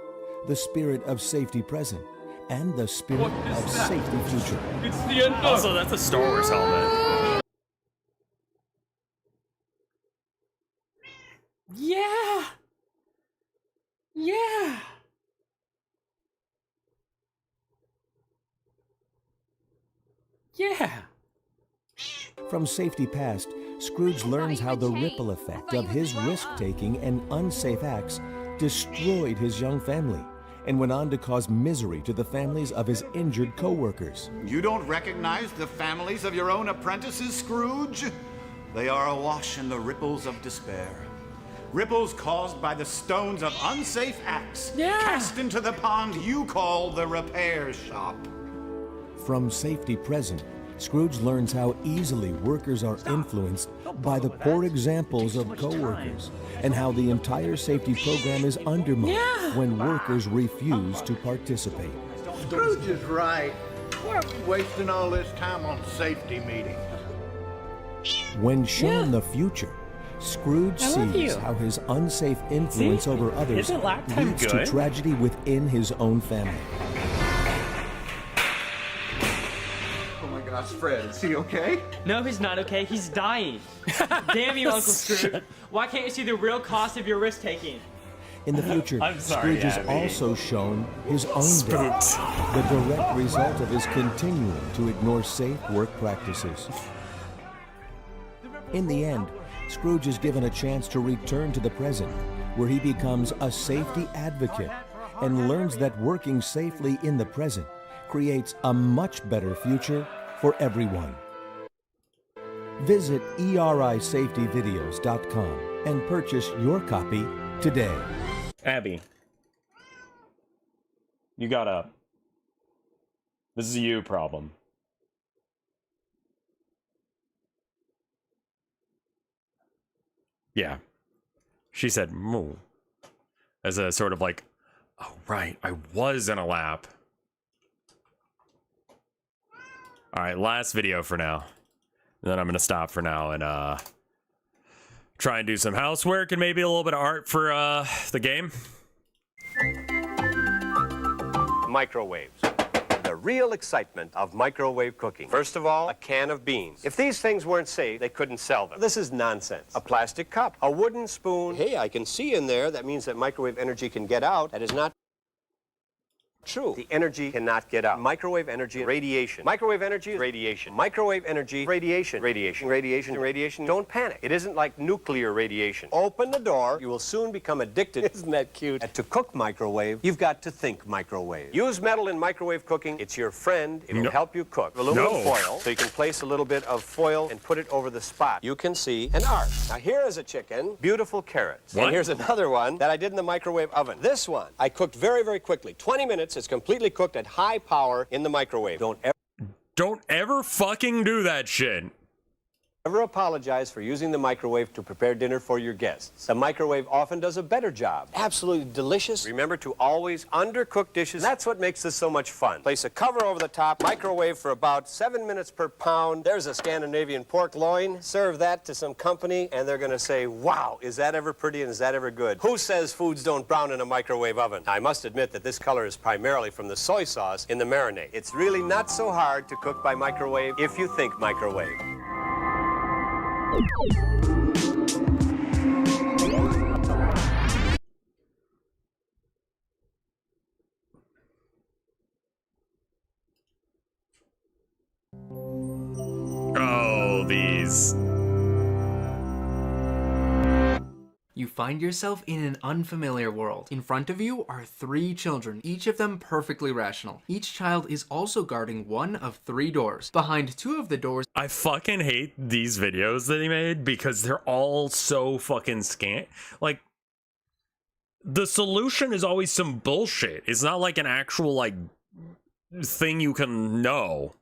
the spirit of safety present, and the spirit of safety future. It's the end. Also, that's a Star Wars helmet. Yeah! Yeah! Yeah! From Safety Past, Scrooge learns how the ripple effect of his risk-taking and unsafe acts destroyed his young family and went on to cause misery to the families of his injured co-workers. You don't recognize the families of your own apprentices, Scrooge? They are awash in the ripples of despair. Ripples caused by the stones of unsafe acts cast into the pond you call the repair shop. From Safety Present, Scrooge learns how easily workers are influenced by the poor examples of co-workers and how the entire safety program is undermined when workers refuse to participate. Scrooge is right. Why are we wasting all this time on safety meetings? When shown the future, Scrooge sees how his unsafe influence over others leads to tragedy within his own family. Gosh, Fred, is he okay? No, he's not okay. He's dying. Damn you, Uncle Scrooge. Why can't you see the real cost of your risk-taking? In the future, Scrooge is also shown his own Spooked. death, the direct result of his continuing to ignore safe work practices. In the end, Scrooge is given a chance to return to the present, where he becomes a safety advocate and learns that working safely in the present creates a much better future for everyone. Visit erisafetyvideos.com and purchase your copy today. Abby, you got up. This is a you problem. Yeah. She said, moo. As a sort of like, oh, right, I was in a lap. All right, last video for now. And then I'm going to stop for now and try and do some housework and maybe a little bit of art for the game. Microwaves. The real excitement of microwave cooking. First of all, a can of beans. If these things weren't safe, they couldn't sell them. This is nonsense. A plastic cup, a wooden spoon. Hey, I can see in there. That means that microwave energy can get out. That is not true. The energy cannot get out. Microwave energy, radiation. Microwave energy, radiation. Microwave energy, radiation. Radiation, radiation, radiation. Don't panic. It isn't like nuclear radiation. Open the door. You will soon become addicted. Isn't that cute? And to cook microwave, you've got to think microwave. Use metal in microwave cooking. It's your friend. It will help you cook. Aluminum foil, so you can place a little bit of foil and put it over the spot. You can see an arc. Now here is a chicken. Beautiful carrots. What? And here's another one that I did in the microwave oven. This one, I cooked very, very quickly. 20 minutes. It's completely cooked at high power in the microwave. Don't ever fucking do that shit. Never apologize for using the microwave to prepare dinner for your guests. The microwave often does a better job. Absolutely delicious. Remember to always undercook dishes. That's what makes this so much fun. Place a cover over the top, microwave for about 7 minutes per pound. There's a Scandinavian pork loin. Serve that to some company, and they're gonna say, wow, is that ever pretty and is that ever good? Who says foods don't brown in a microwave oven? I must admit that this color is primarily from the soy sauce in the marinade. It's really not so hard to cook by microwave if you think microwave. Oh, these. You find yourself in an unfamiliar world. In front of you are 3 children, each of them perfectly rational. Each child is also guarding one of 3 doors. Behind 2 of the doors... I fucking hate these videos that he made because they're all so fucking scant. Like, the solution is always some bullshit. It's not like an actual, like, thing you can know.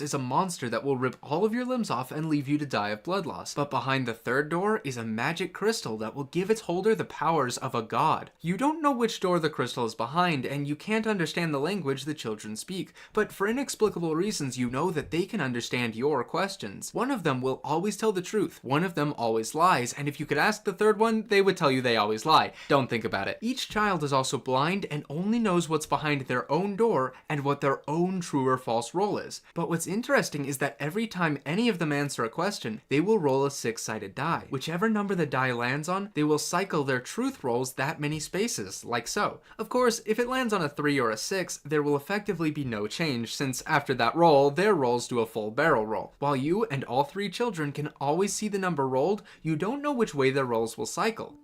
Is a monster that will rip all of your limbs off and leave you to die of blood loss. But behind the 3rd door is a magic crystal that will give its holder the powers of a god. You don't know which door the crystal is behind, and you can't understand the language the children speak, but for inexplicable reasons you know that they can understand your questions. One of them will always tell the truth, one of them always lies, and if you could ask the 3rd one, they would tell you they always lie. Don't think about it. Each child is also blind and only knows what's behind their own door and what their own true or false role is. But what's interesting is that every time any of them answer a question, they will roll a 6-sided die. Whichever number the die lands on, they will cycle their truth rolls that many spaces, like so. Of course, if it lands on a 3 or a 6, there will effectively be no change, since after that roll, their rolls do a full barrel roll. While you and all 3 children can always see the number rolled, you don't know which way their rolls will cycle.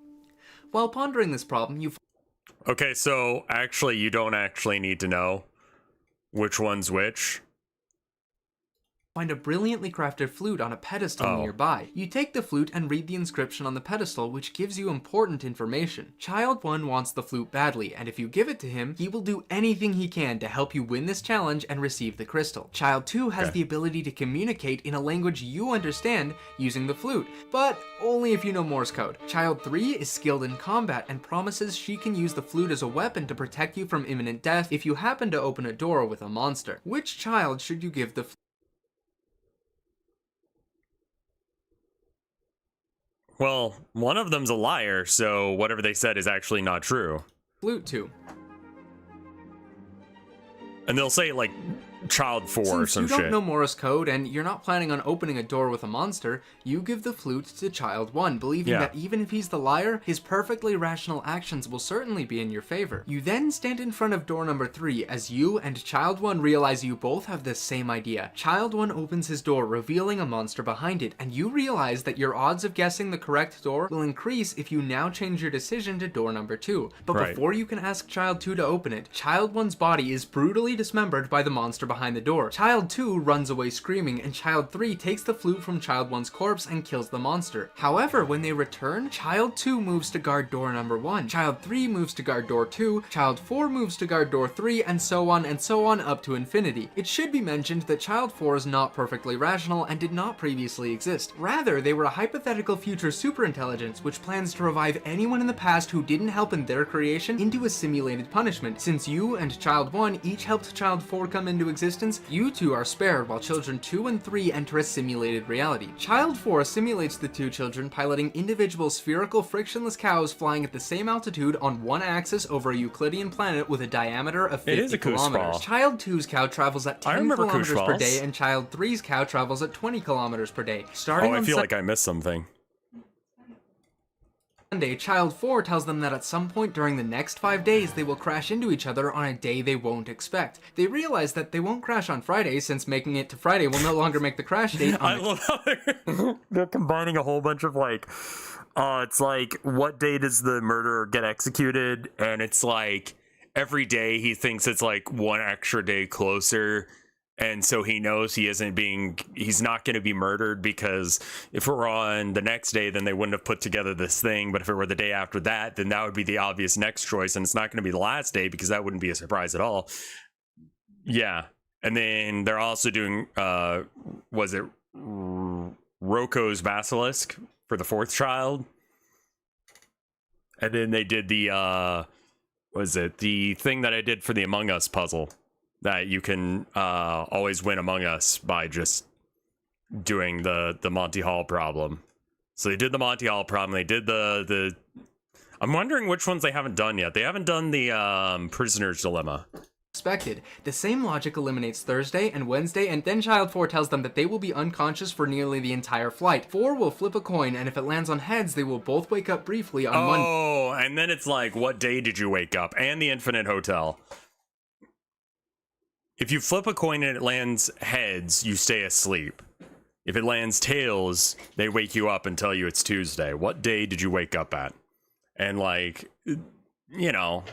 While pondering this problem, you... Okay, so actually you don't actually need to know which one's which. Find a brilliantly crafted flute on a pedestal nearby. You take the flute and read the inscription on the pedestal, which gives you important information. Child 1 wants the flute badly, and if you give it to him, he will do anything he can to help you win this challenge and receive the crystal. Child 2 has the ability to communicate in a language you understand using the flute, but only if you know Morse code. Child 3 is skilled in combat and promises she can use the flute as a weapon to protect you from imminent death if you happen to open a door with a monster. Which child should you give the flute? Well, one of them's a liar, so whatever they said is actually not true. Flute to. And they'll say, like, child 4 or some shit. Since you don't know Morse code and you're not planning on opening a door with a monster, you give the flute to child 1, believing that even if he's the liar, his perfectly rational actions will certainly be in your favor. You then stand in front of door number 3 as you and child 1 realize you both have the same idea. Child 1 opens his door, revealing a monster behind it, and you realize that your odds of guessing the correct door will increase if you now change your decision to door number 2. But before you can ask child 2 to open it, child 1's body is brutally dismembered by the monster behind the door. Child 2 runs away screaming, and child 3 takes the flute from child 1's corpse and kills the monster. However, when they return, child 2 moves to guard door number 1, child 3 moves to guard door 2, child 4 moves to guard door 3, and so on up to infinity. It should be mentioned that child 4 is not perfectly rational and did not previously exist. Rather, they were a hypothetical future superintelligence which plans to revive anyone in the past who didn't help in their creation into a simulated punishment. Since you and child 1 each helped child 4 come into existence, you two are spared while children 2 and 3 enter a simulated reality. Child 4 simulates the 2 children piloting individual spherical frictionless cows flying at the same altitude on one axis over a Euclidean planet with a diameter of 50 kilometers. Child 2's cow travels at 10 kilometers per day and child 3's cow travels at 20 kilometers per day. Starting I feel like I missed something. Sunday, child 4 tells them that at some point during the next 5 days they will crash into each other on a day they won't expect. They realize that they won't crash on Friday since making it to Friday will no longer make the crash date. I love how they're combining a whole bunch of like, it's like, what day does the murderer get executed? And it's like every day he thinks it's like one extra day closer. And so he knows he's not going to be murdered, because if it were on the next day, then they wouldn't have put together this thing. But if it were the day after that, then that would be the obvious next choice. And it's not going to be the last day because that wouldn't be a surprise at all. Yeah. And then they're also doing, was it Roko's Basilisk for the 4th child? And then they did the, the thing that I did for the Among Us puzzle, that you can always win Among Us by just doing the Monty Hall problem. So they did the Monty Hall problem, they did the I'm wondering which ones they haven't done yet. They haven't done the Prisoner's Dilemma. Expected. The same logic eliminates Thursday and Wednesday, and then Child 4 tells them that they will be unconscious for nearly the entire flight. 4 will flip a coin, and if it lands on heads, they will both wake up briefly on Monday. Oh, and then it's like, what day did you wake up? And the Infinite Hotel. If you flip a coin and it lands heads, you stay asleep. If it lands tails, they wake you up and tell you it's Tuesday. What day did you wake up at? And like, you know,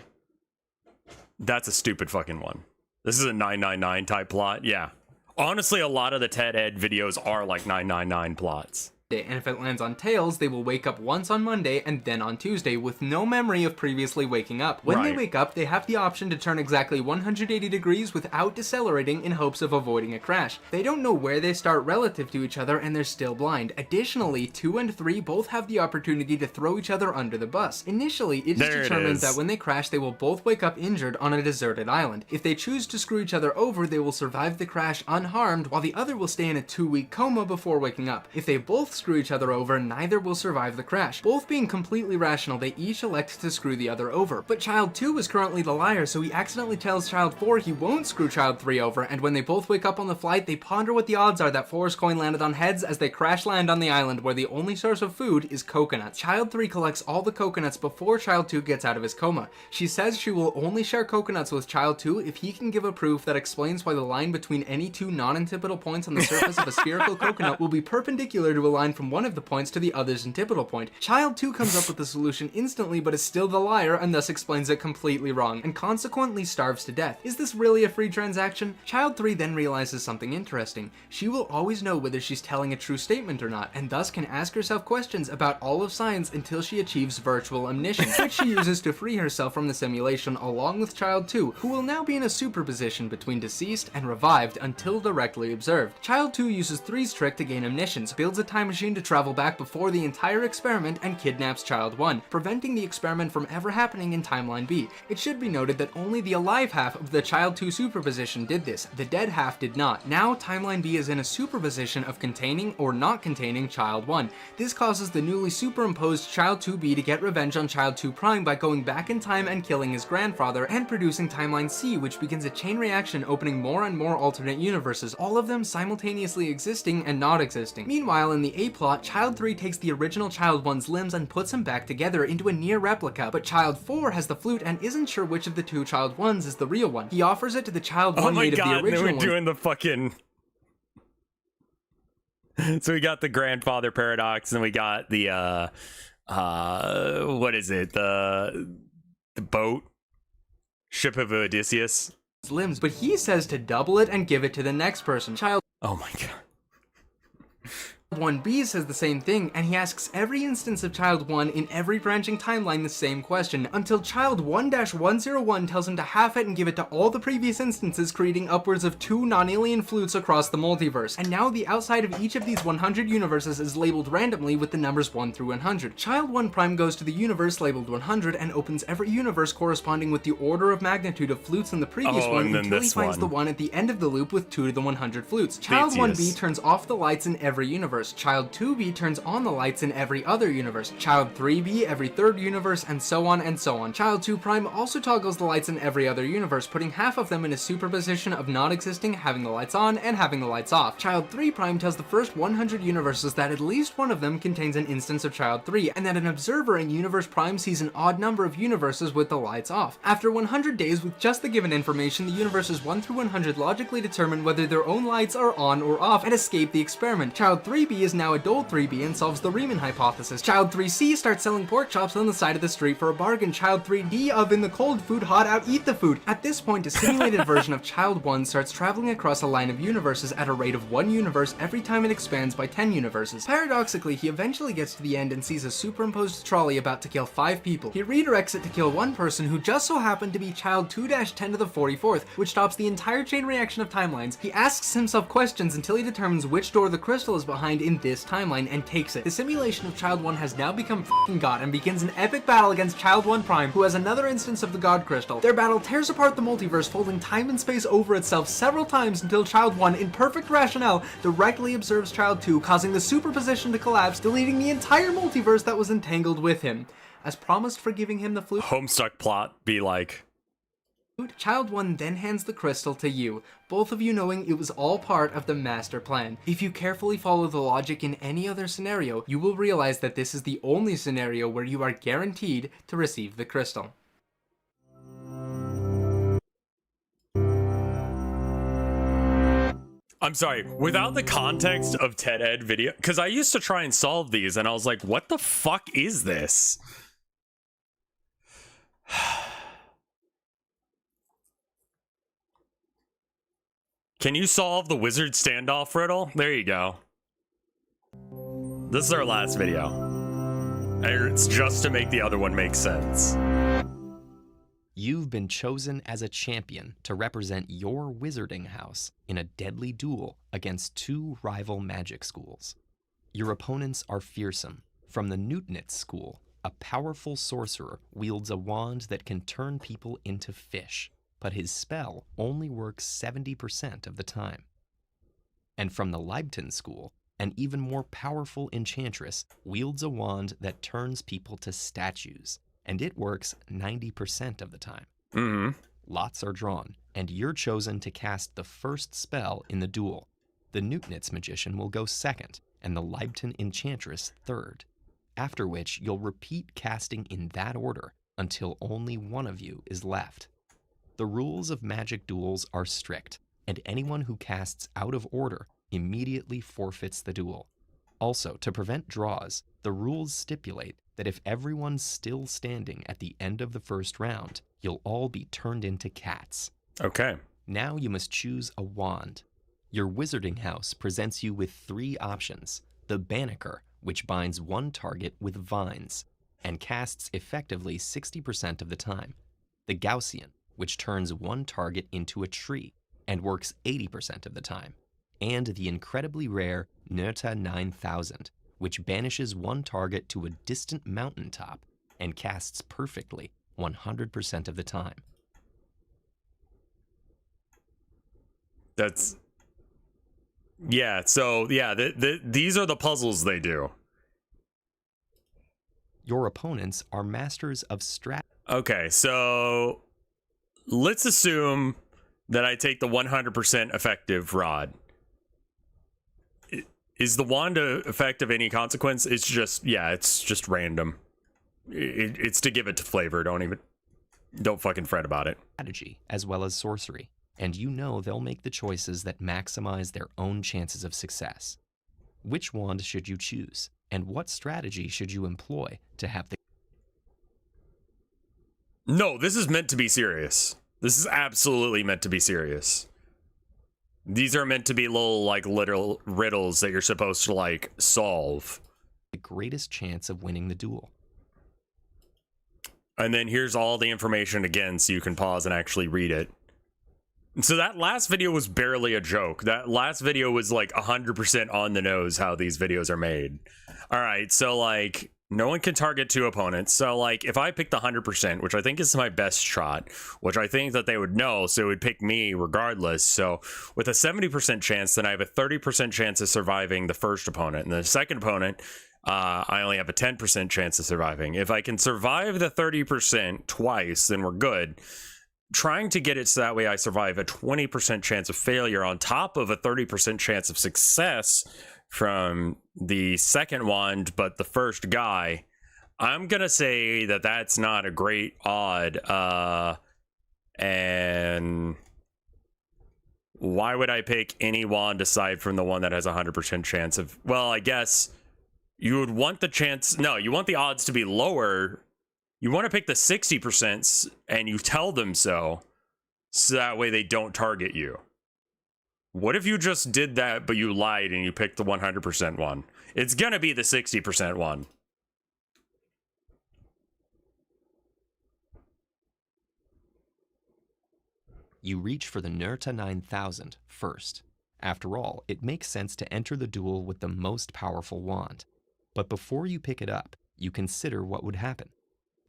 that's a stupid fucking one. This is a 999 type plot. Yeah. Honestly, a lot of the TED Ed videos are like 999 plots. And if it lands on tails, they will wake up once on Monday and then on Tuesday with no memory of previously waking up. When they wake up, they have the option to turn exactly 180 degrees without decelerating in hopes of avoiding a crash. They don't know where they start relative to each other and they're still blind. Additionally, 2 and 3 both have the opportunity to throw each other under the bus. Initially, it is determined that when they crash, they will both wake up injured on a deserted island. If they choose to screw each other over, they will survive the crash unharmed, while the other will stay in a 2-week coma before waking up. If they both screw each other over, neither will survive the crash. Both being completely rational, they each elect to screw the other over. But Child 2 is currently the liar, so he accidentally tells Child 4 he won't screw Child 3 over, and when they both wake up on the flight, they ponder what the odds are that 4's coin landed on heads as they crash land on the island where the only source of food is coconuts. Child 3 collects all the coconuts before Child 2 gets out of his coma. She says she will only share coconuts with Child 2 if he can give a proof that explains why the line between any 2 non-antipodal points on the surface of a spherical coconut will be perpendicular to a line from one of the points to the other's antipodal point. Child 2 comes up with the solution instantly, but is still the liar and thus explains it completely wrong, and consequently starves to death. Is this really a free transaction? Child 3 then realizes something interesting. She will always know whether she's telling a true statement or not, and thus can ask herself questions about all of science until she achieves virtual omniscience, which she uses to free herself from the simulation along with Child 2, who will now be in a superposition between deceased and revived until directly observed. Child 2 uses 3's trick to gain omniscience, builds a time machine to travel back before the entire experiment, and kidnaps Child 1, preventing the experiment from ever happening in Timeline B. It should be noted that only the alive half of the Child 2 superposition did this, the dead half did not. Now Timeline B is in a superposition of containing or not containing Child 1. This causes the newly superimposed Child 2B to get revenge on Child 2 Prime by going back in time and killing his grandfather, and producing Timeline C, which begins a chain reaction opening more and more alternate universes, all of them simultaneously existing and not existing. Meanwhile, in the A plot, Child 3 takes the original Child 1's limbs and puts him back together into a near replica, but Child 4 has the flute and isn't sure which of the 2 Child 1's is the real one. He offers it to the Child 1 made of the original one. Oh my god, they were doing the fucking... So we got the grandfather paradox, and we got the, what is it? The boat? Ship of Odysseus? Limbs, but he says to double it and give it to the next person. Child... Oh my god. 1B says the same thing, and he asks every instance of Child 1 in every branching timeline the same question, until Child 1-101 tells him to half it and give it to all the previous instances, creating upwards of 2 non-alien flutes across the multiverse. And now the outside of each of these 100 universes is labeled randomly with the numbers 1 through 100. Child 1 Prime goes to the universe labeled 100 and opens every universe corresponding with the order of magnitude of flutes in the previous one until he finds the one at the end of the loop with 2 to the 100 flutes. Child 1B turns off the lights in every universe. Child 2B turns on the lights in every other universe. Child 3B every third universe, and so on and so on. Child 2 Prime also toggles the lights in every other universe, putting half of them in a superposition of not existing, having the lights on, and having the lights off. Child 3 Prime tells the first 100 universes that at least one of them contains an instance of Child 3, and that an observer in Universe Prime sees an odd number of universes with the lights off. After 100 days with just the given information, the universes 1 through 100 logically determine whether their own lights are on or off and escape the experiment. Child 3B 3B is now adult 3B and solves the Riemann hypothesis. Child 3C starts selling pork chops on the side of the street for a bargain. Child 3D oven the cold food, hot out, eat the food. At this point, a simulated version of Child 1 starts traveling across a line of universes at a rate of 1 universe every time it expands by 10 universes. Paradoxically, he eventually gets to the end and sees a superimposed trolley about to kill 5 people. He redirects it to kill 1 person who just so happened to be Child 2-10 to the 44th, which stops the entire chain reaction of timelines. He asks himself questions until he determines which door the crystal is behind in this timeline and takes it. The simulation of Child 1 has now become f***ing God and begins an epic battle against Child 1 Prime, who has another instance of the God Crystal. Their battle tears apart the multiverse, folding time and space over itself several times until Child 1, in perfect rationale, directly observes Child 2, causing the superposition to collapse, deleting the entire multiverse that was entangled with him. As promised for giving him the flute, Homestuck plot be like, Child 1 then hands the crystal to you, both of you knowing it was all part of the master plan. If you carefully follow the logic in any other scenario, you will realize that this is the only scenario where you are guaranteed to receive the crystal. I'm sorry, without the context of TED Ed video, because I used to try and solve these and I was like, what the fuck is this? Can you solve the wizard standoff riddle? There you go. This is our last video. And it's just to make the other one make sense. You've been chosen as a champion to represent your wizarding house in a deadly duel against 2 rival magic schools. Your opponents are fearsome. From the Newtonitz school, a powerful sorcerer wields a wand that can turn people into fish, but his spell only works 70% of the time. And from the Leibton school, an even more powerful enchantress wields a wand that turns people to statues, and it works 90% of the time. Lots are drawn, and you're chosen to cast the first spell in the duel. The Newtonitz magician will go second, and the Leibton enchantress third, after which you'll repeat casting in that order until only one of you is left. The rules of magic duels are strict, and anyone who casts out of order immediately forfeits the duel. Also, to prevent draws, the rules stipulate that if everyone's still standing at the end of the first round, you'll all be turned into cats. Okay. Now you must choose a wand. Your wizarding house presents you with 3 options. The Banneker, which binds 1 target with vines, and casts effectively 60% of the time. The Gaussian, which turns 1 target into a tree, and works 80% of the time. And the incredibly rare Nerta 9000, which banishes 1 target to a distant mountaintop and casts perfectly 100% of the time. That's... Yeah, so, yeah, these are the puzzles they do. Your opponents are masters of strat... Okay, so... let's assume that I take the 100% effective rod. Is the wand effect of any consequence? It's just, yeah, it's just random. It's to give it to flavor. Don't fucking fret about it. Strategy as well as sorcery, and you know they'll make the choices that maximize their own chances of success. Which wand should you choose, and what strategy should you employ to have the... No, this is meant to be serious. This is absolutely meant to be serious. These are meant to be little, like, literal riddles that you're supposed to, like, solve. The greatest chance of winning the duel. And then here's all the information again, so you can pause and actually read it. So that last video was barely a joke. That last video was, like, 100% on the nose how these videos are made. All right, so, like... no one can target 2 opponents. So, like, if I pick the 100%, which I think is my best shot, which I think that they would know, so it would pick me regardless. So, with a 70% chance, then I have a 30% chance of surviving the first opponent. And the second opponent, I only have a 10% chance of surviving. If I can survive the 30% twice, then we're good. Trying to get it so that way I survive a 20% chance of failure on top of a 30% chance of success from the second wand, but the first guy, I'm gonna say that that's not a great odd. And Why would I pick any wand aside from the one that has a 100% chance of... Well, I guess you would want the chance... No, you want the odds to be lower. You want to pick the 60% and you tell them so that way they don't target you. What if you just did that, but you lied and you picked the 100% one? It's gonna be the 60% one. You reach for the Nerta 9000 first. After all, it makes sense to enter the duel with the most powerful wand. But before you pick it up, you consider what would happen.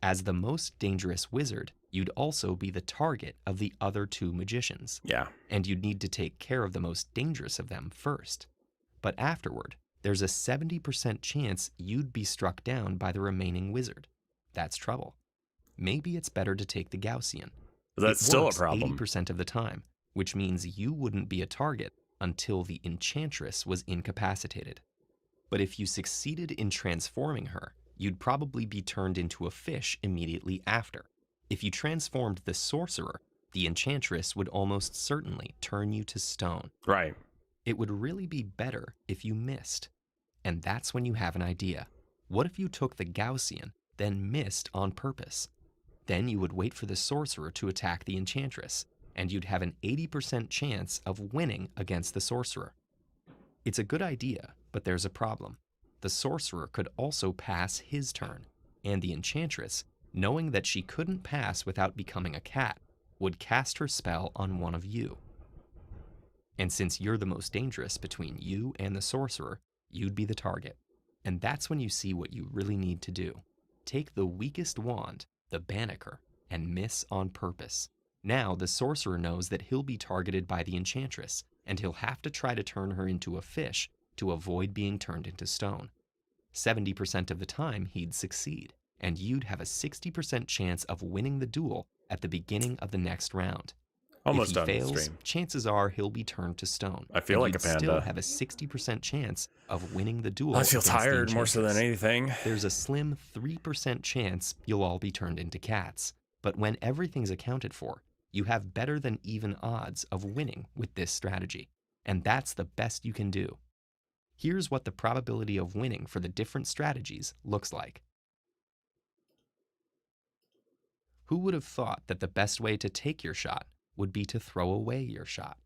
As the most dangerous wizard, you'd also be the target of the other two magicians. Yeah. And you'd need to take care of the most dangerous of them first. But afterward, there's a 70% chance you'd be struck down by the remaining wizard. That's trouble. Maybe it's better to take the Gaussian. But that's still a problem. 80% of the time, which means you wouldn't be a target until the enchantress was incapacitated. But if you succeeded in transforming her, you'd probably be turned into a fish immediately after. If you transformed the sorcerer, the enchantress would almost certainly turn you to stone. Right. It would really be better if you missed. And that's when you have an idea. What if you took the Gaussian, then missed on purpose? Then you would wait for the sorcerer to attack the enchantress, and you'd have an 80% chance of winning against the sorcerer. It's a good idea, but there's a problem. The sorcerer could also pass his turn, and the enchantress, knowing that she couldn't pass without becoming a cat, would cast her spell on one of you. And since you're the most dangerous between you and the sorcerer, you'd be the target. And that's when you see what you really need to do. Take the weakest wand, the Banneker, and miss on purpose. Now the sorcerer knows that he'll be targeted by the enchantress, and he'll have to try to turn her into a fish to avoid being turned into stone. 70% of the time he'd succeed, and you'd have a 60% chance of winning the duel at the beginning of the next round. Almost if done he with the fails, stream. Chances are he'll be turned to stone. I feel like a you'd panda. still have a 60% chance of winning the duel. I feel against the tired more so than enchantress. anything. There's a slim 3% chance you'll all be turned into cats. But when everything's accounted for, you have better than even odds of winning with this strategy. And that's the best you can do. Here's what the probability of winning for the different strategies looks like. Who would have thought that the best way to take your shot would be to throw away your shot?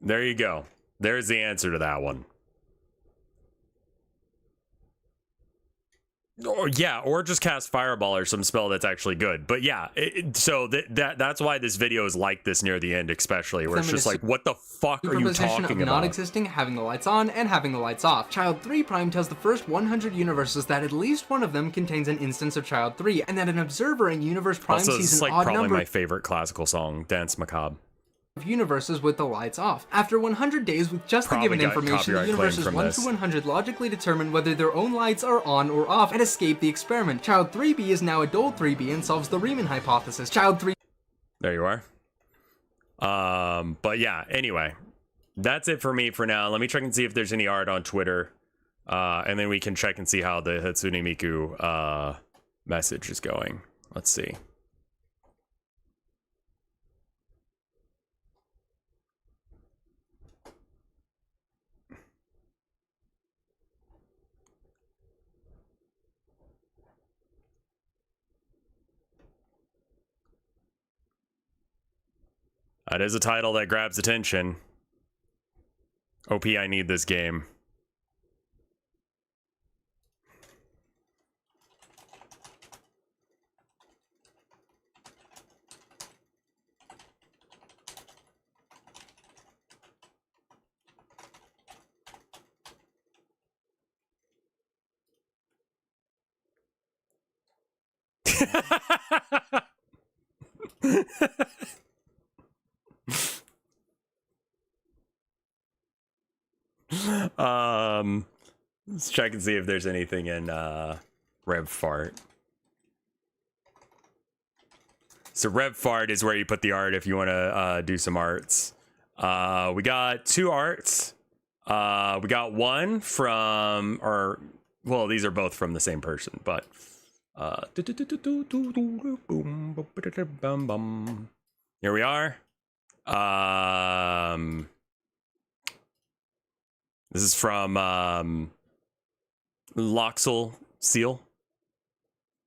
There you go. There's the answer to that one. Or yeah, or just cast Fireball or some spell that's actually good. But yeah, so that's why this video is like this near the end, especially where it's just like, what the fuck are you talking about? Not existing, having the lights on, and having the lights off. Child 3 Prime tells the first 100 universes that at least one of them contains an instance of Child 3, and that an observer in Universe Prime Also, sees this is an like odd probably number my favorite classical song, Dance Macabre. of universes with the lights off. After 100 days with just Probably the given got information, the copyright claim universes from 1 this. to 100 logically determine whether their own lights are on or off and escape the experiment. Child 3B is now adult 3B and solves the Riemann hypothesis. Child 3... There you are. But yeah, anyway, that's it for me for now. Let me check and see if there's any art on Twitter. And then we can check and see how the Hatsune Miku message is going. Let's see. That is a title that grabs attention. OP, I need this game. Let's check and see if there's anything in RevFart. So RevFart is where you put the art if you want to do some arts. We got 2 arts. We got one from, or well, these are both from the same person, but here we are. This is from Loxel Seal.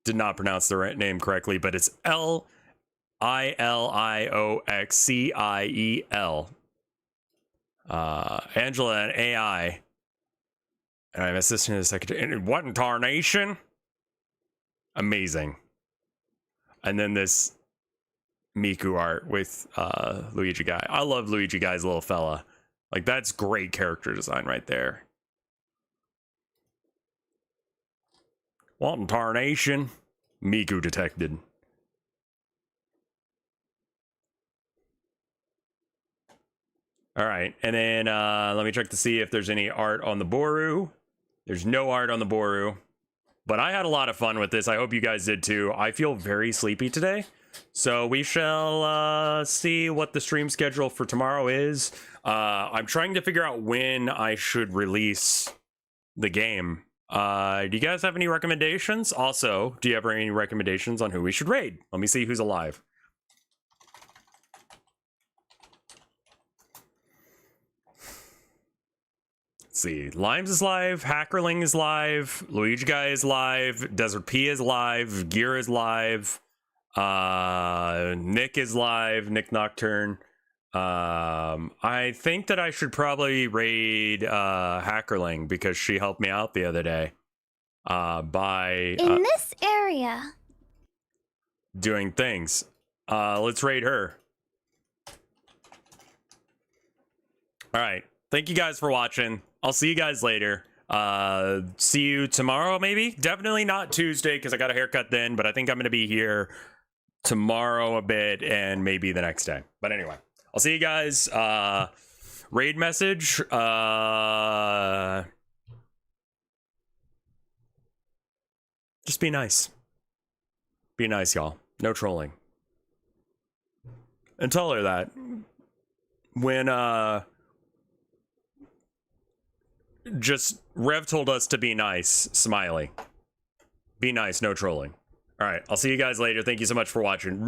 Did not pronounce the right name correctly, but it's Lilioxiel. Angela and AI. And I'm assistant to the secretary. What in tarnation? Amazing. And then this Miku art with Luigi Guy. I love Luigi Guy's little fella. Like, that's great character design right there. What in tarnation? Miku detected. All right, and then let me check to see if there's any art on the Boru. There's no art on the Boru, but I had a lot of fun with this. I hope you guys did too. I feel very sleepy today, so we shall see what the stream schedule for tomorrow is. I'm trying to figure out when I should release the game. Do you guys have any recommendations? Also, do you have any recommendations on who we should raid? Let me see who's alive. Let's see. Limes is live. Hackerling is live. Luigi Guy is live. Desert P is live. Gear is live. Nick is live. Nick Nocturne. I think that I should probably raid Hackerling because she helped me out the other day by in this area doing things. Let's raid her. All right, thank you guys for watching. I'll see you guys later. See you tomorrow, maybe. Definitely not Tuesday because I got a haircut then, but I think I'm gonna be here tomorrow a bit and maybe the next day. But anyway, I'll see you guys. Raid message. Just be nice. Be nice, y'all. No trolling. And tell her that when just Rev told us to be nice, smiley. Be nice, no trolling. All right, I'll see you guys later. Thank you so much for watching.